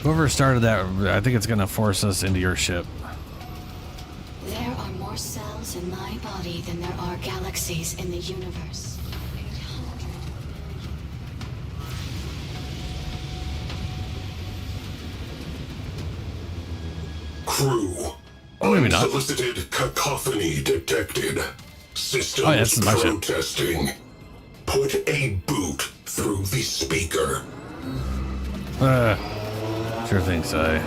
Whoever started that, I think it's gonna force us into your ship. There are more cells in my body than there are galaxies in the universe. Crew. Maybe not. Unsolicited cacophony detected. Systems this is my ship. protesting. Put a boot through the speaker. Sure think so.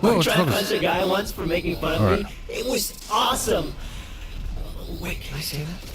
I tried to punch a guy once for making fun of me. It was awesome. Wait, can I say that?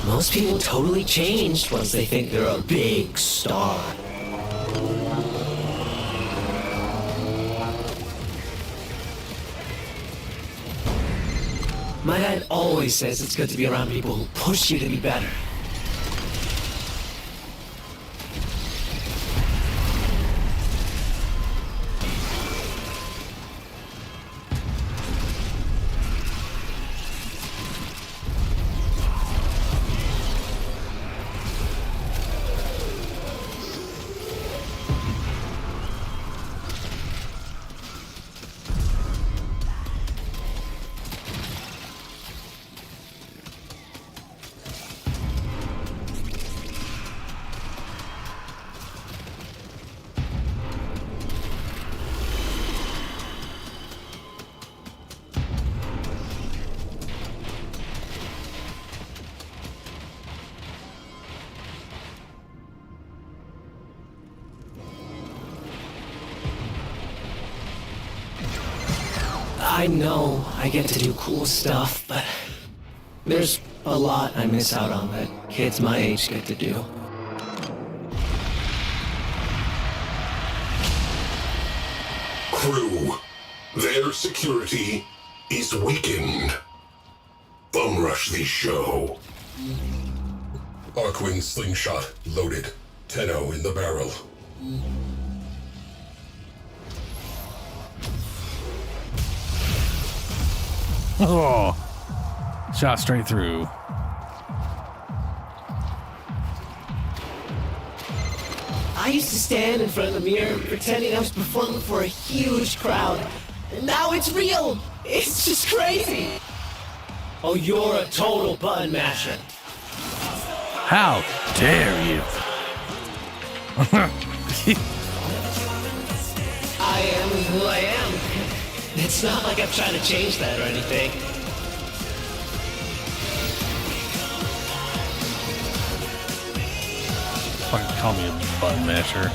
Most people totally changed once they think they're a big star. My dad always says it's good to be around people who push you to be better. I know I get to do cool stuff, but there's a lot I miss out on that kids my age get to do. Crew, their security is weakened. Bum rush the show. Archwing slingshot loaded. 10-0 in the barrel. Oh, shot straight through. I used to stand in front of the mirror pretending I was performing for a huge crowd. And now it's real! It's just crazy! Oh, you're a total button masher. How dare you? I am who I am. It's not like I'm trying to change that or anything. Fucking call me a button masher.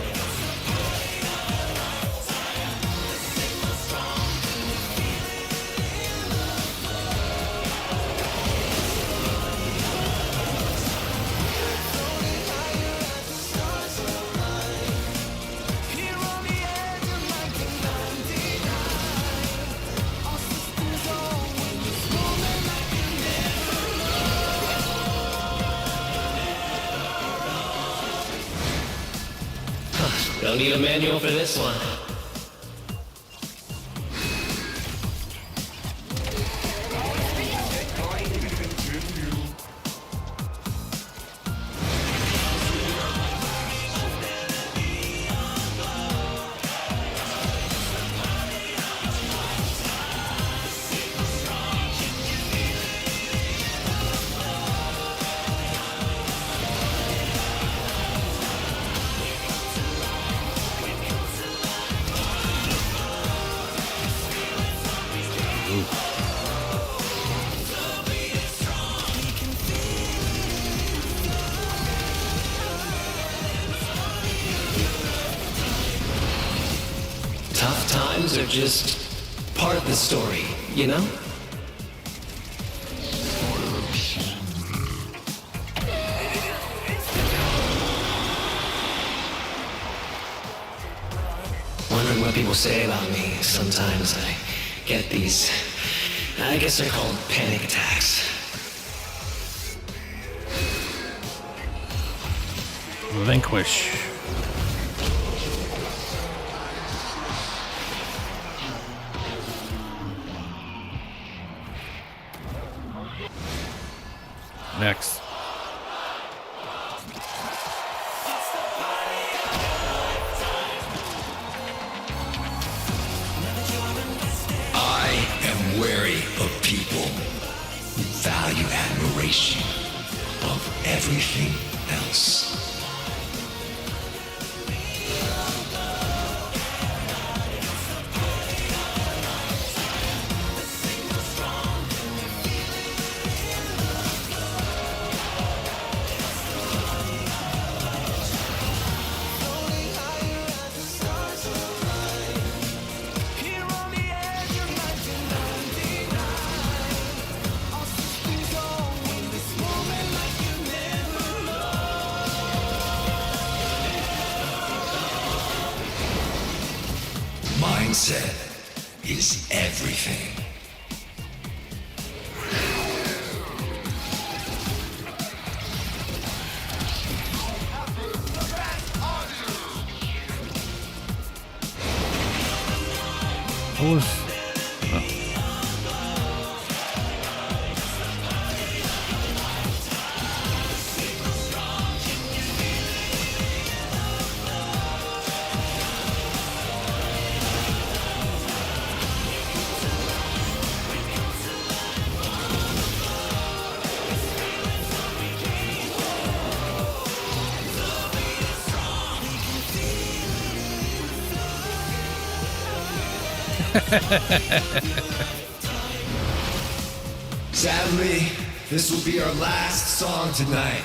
Don't need a manual for this one. Tough times are just part of the story, you know? Wondering what people say about me. Sometimes I get these, I guess they're called panic attacks. Vanquish. Next. I am wary of people who value admiration of everything else. Mindset is everything. What was... Sadly, this will be our last song tonight.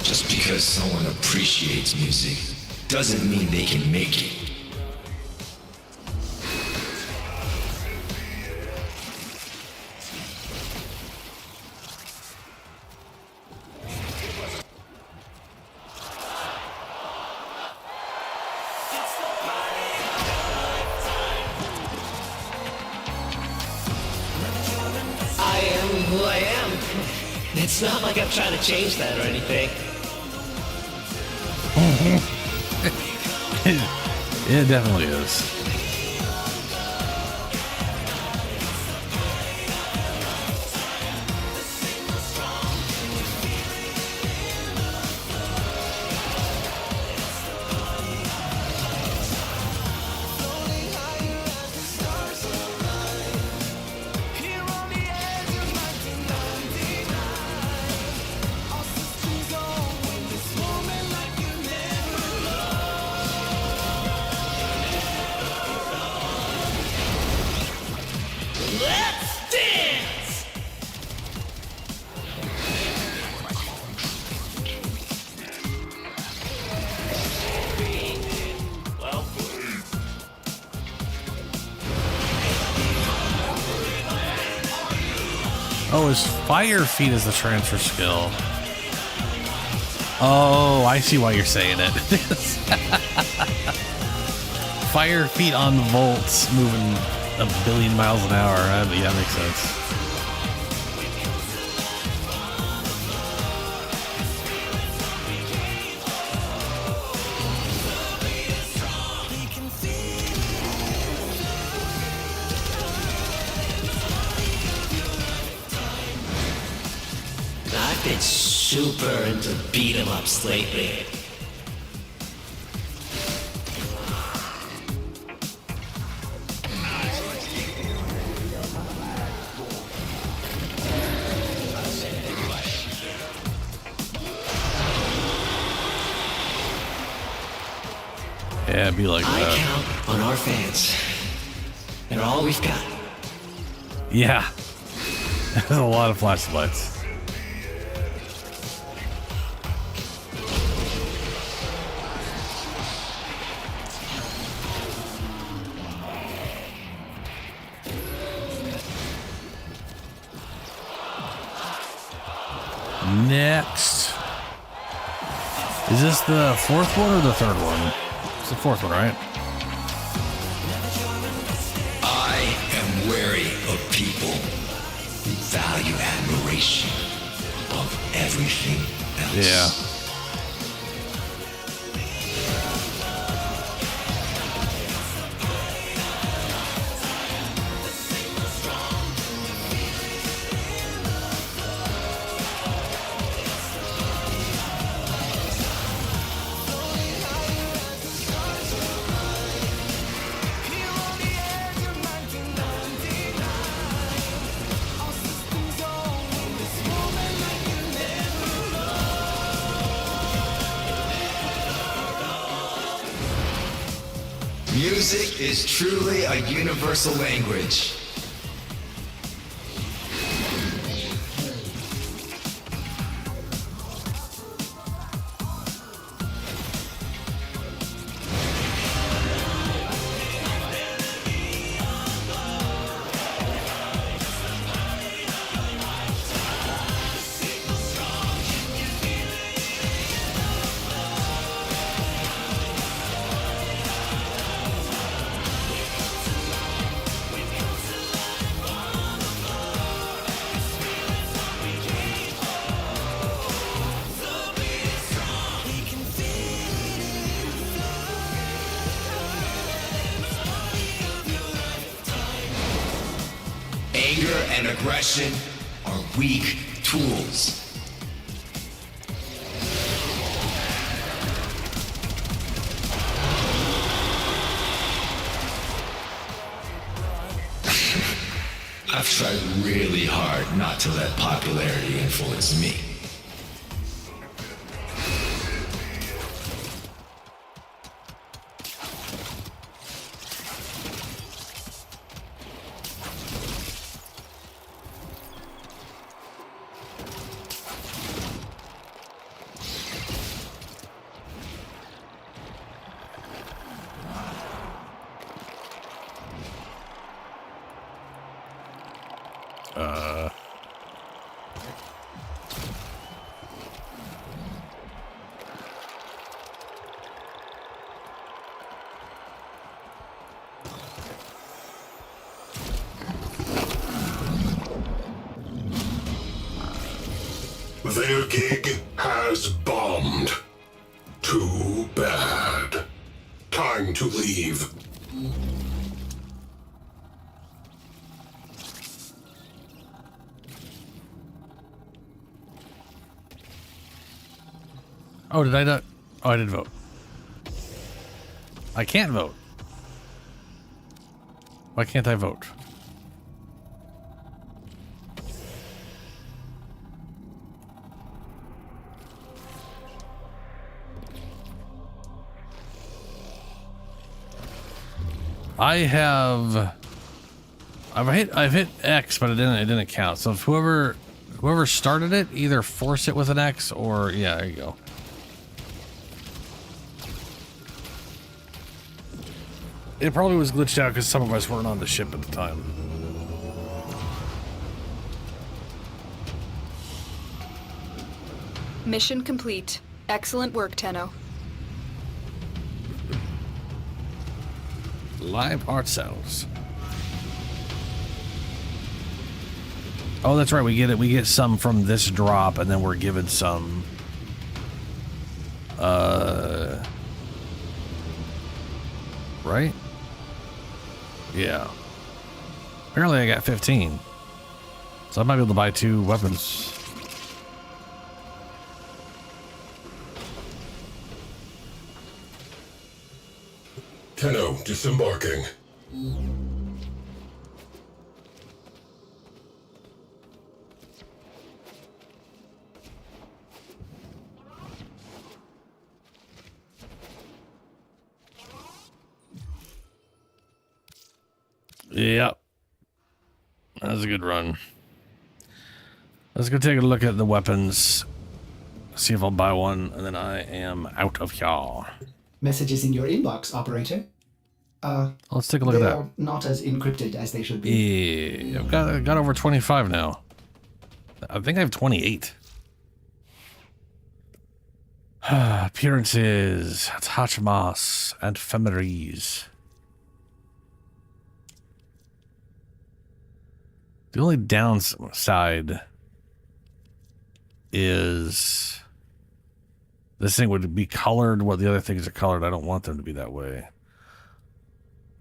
Just because someone appreciates music doesn't mean they can make it. I am who I am. It's not like I'm trying to change that or anything. It definitely is. Oh, his fire feet is the transfer skill. Oh, I see why you're saying it. Fire feet on volts moving 1 billion miles an hour. Yeah, that makes sense. I've been super into beat-em-ups lately. Yeah, it'd be like I that. count on our fans. They're all we've got. Yeah. There's a lot of flashlights. Next. Is this the fourth one or the third one? It's the fourth one, right? I am wary of people who value admiration above everything else. Yeah. Music is truly a universal language. Anger and aggression are weak tools. I've tried really hard not to let popularity influence me. Their gig has bombed. Too bad. Time to leave. Oh, did I not? Oh, I did vote. I can't vote. Why can't I vote? I've hit X, but it didn't count. So if whoever started it, either force it with an X or yeah, there you go. It probably was glitched out because some of us weren't on the ship at the time. Mission complete. Excellent work, Tenno. Live art cells. Oh, that's right. We get it. We get some from this drop, and then we're given some. Right? Yeah. Apparently, I got 15, so I might be able to buy 2 weapons. Tenno, disembarking. Yep. That was a good run. Let's go take a look at the weapons. See if I'll buy one, and then I am out of here. Messages in your inbox, operator. Let's take a look at that. They are not as encrypted as they should be. Yeah, I've got over 25 now. I think I have 28. Appearances, Hachimas, and Ephemeres. The only downside is this thing would be colored what the other things are colored. I don't want them to be that way.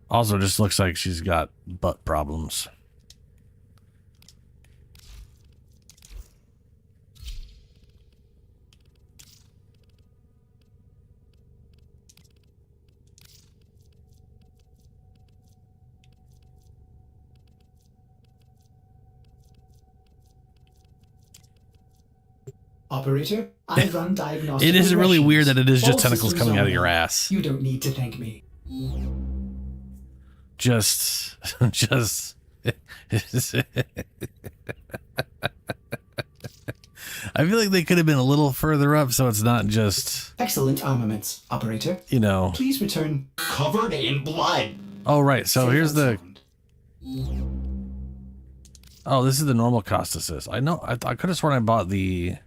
Also, just looks like she's got butt problems. Operator, I run diagnostic. It is really regressions. weird that it is just All tentacles systems coming out of your online. ass. You don't need to thank me. Just. I feel like they could have been a little further up, so it's not just. Excellent armaments, operator. You know. Please return covered in blood. Oh, right. So here's the. Oh, this is the normal cost assist. I know. I could have sworn I bought the.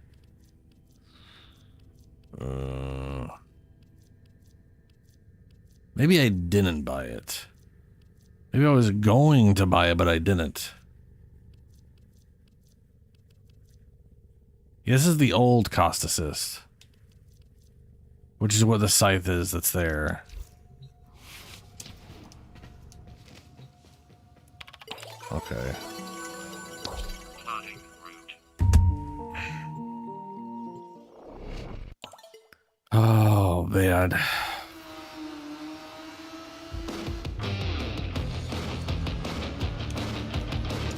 Maybe I didn't buy it. Maybe I was going to buy it, but I didn't. Yeah, this is the old cost assist, which is what the scythe is that's there. Okay. Oh, man.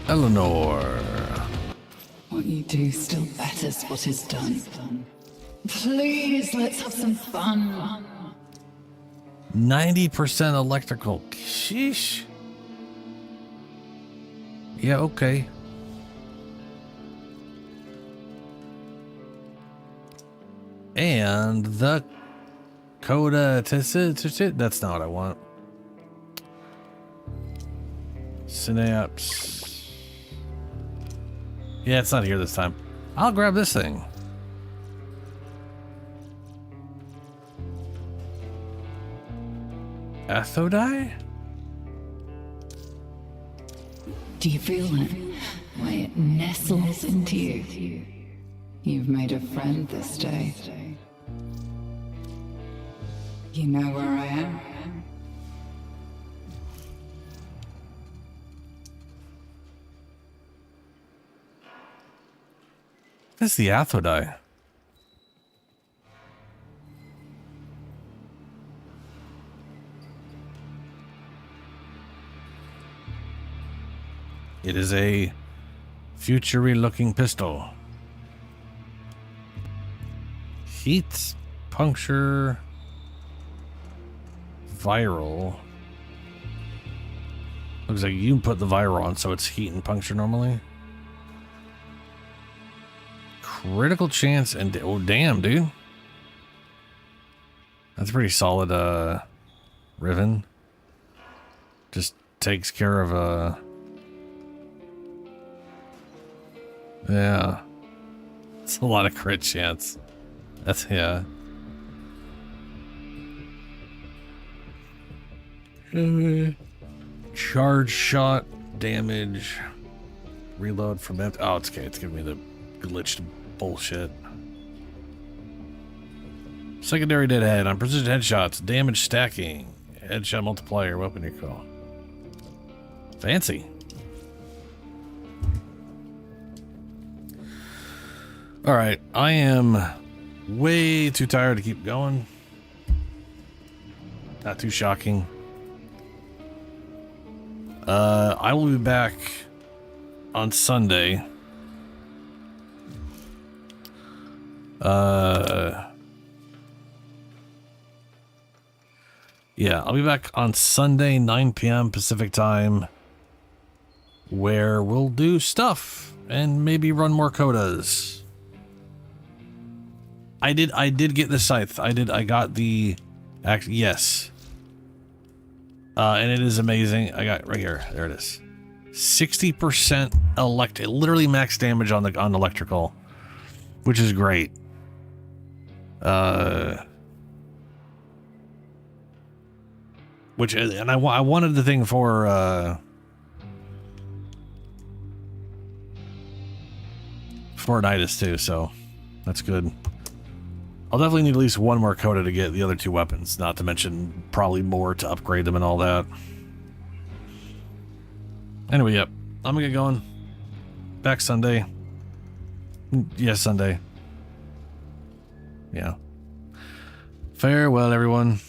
Eleanor. What you do still betters what is done. Please, let's have some fun. 90% electrical. Sheesh. Yeah, okay. And the Coda that's not what I want. Synapse. Yeah, it's not here this time. I'll grab this thing. Athodai? Do you feel it? Why it nestles into you. You've made a friend this day. You know where I am. This is the Athodai. It is a future-y looking pistol. Heat, puncture, viral. Looks like you can put the viral on so it's heat and puncture normally. Critical chance and oh damn, dude. That's pretty solid Riven. Just takes care of yeah. It's a lot of crit chance. That's, yeah. Charge shot damage. Reload from empty. Oh, it's okay. It's giving me the glitched bullshit. Secondary deadhead on precision headshots. Damage stacking. Headshot multiplier. Weapon recall. Fancy. Alright. I am way too tired to keep going. Not too shocking. I will be back on Sunday. Yeah, I'll be back on Sunday, 9 p.m. Pacific time, where we'll do stuff and maybe run more codas. I did get the scythe. I got the yes. And it is amazing. I got right here. There it is. 60% electric, literally max damage on electrical, which is great. Which, and I wanted the thing for Nidus too, so that's good. I'll definitely need at least one more coda to get the other 2 weapons, not to mention probably more to upgrade them and all that. Anyway, yep. I'm gonna get going. Back Sunday. Yes, Sunday. Yeah. Farewell, everyone.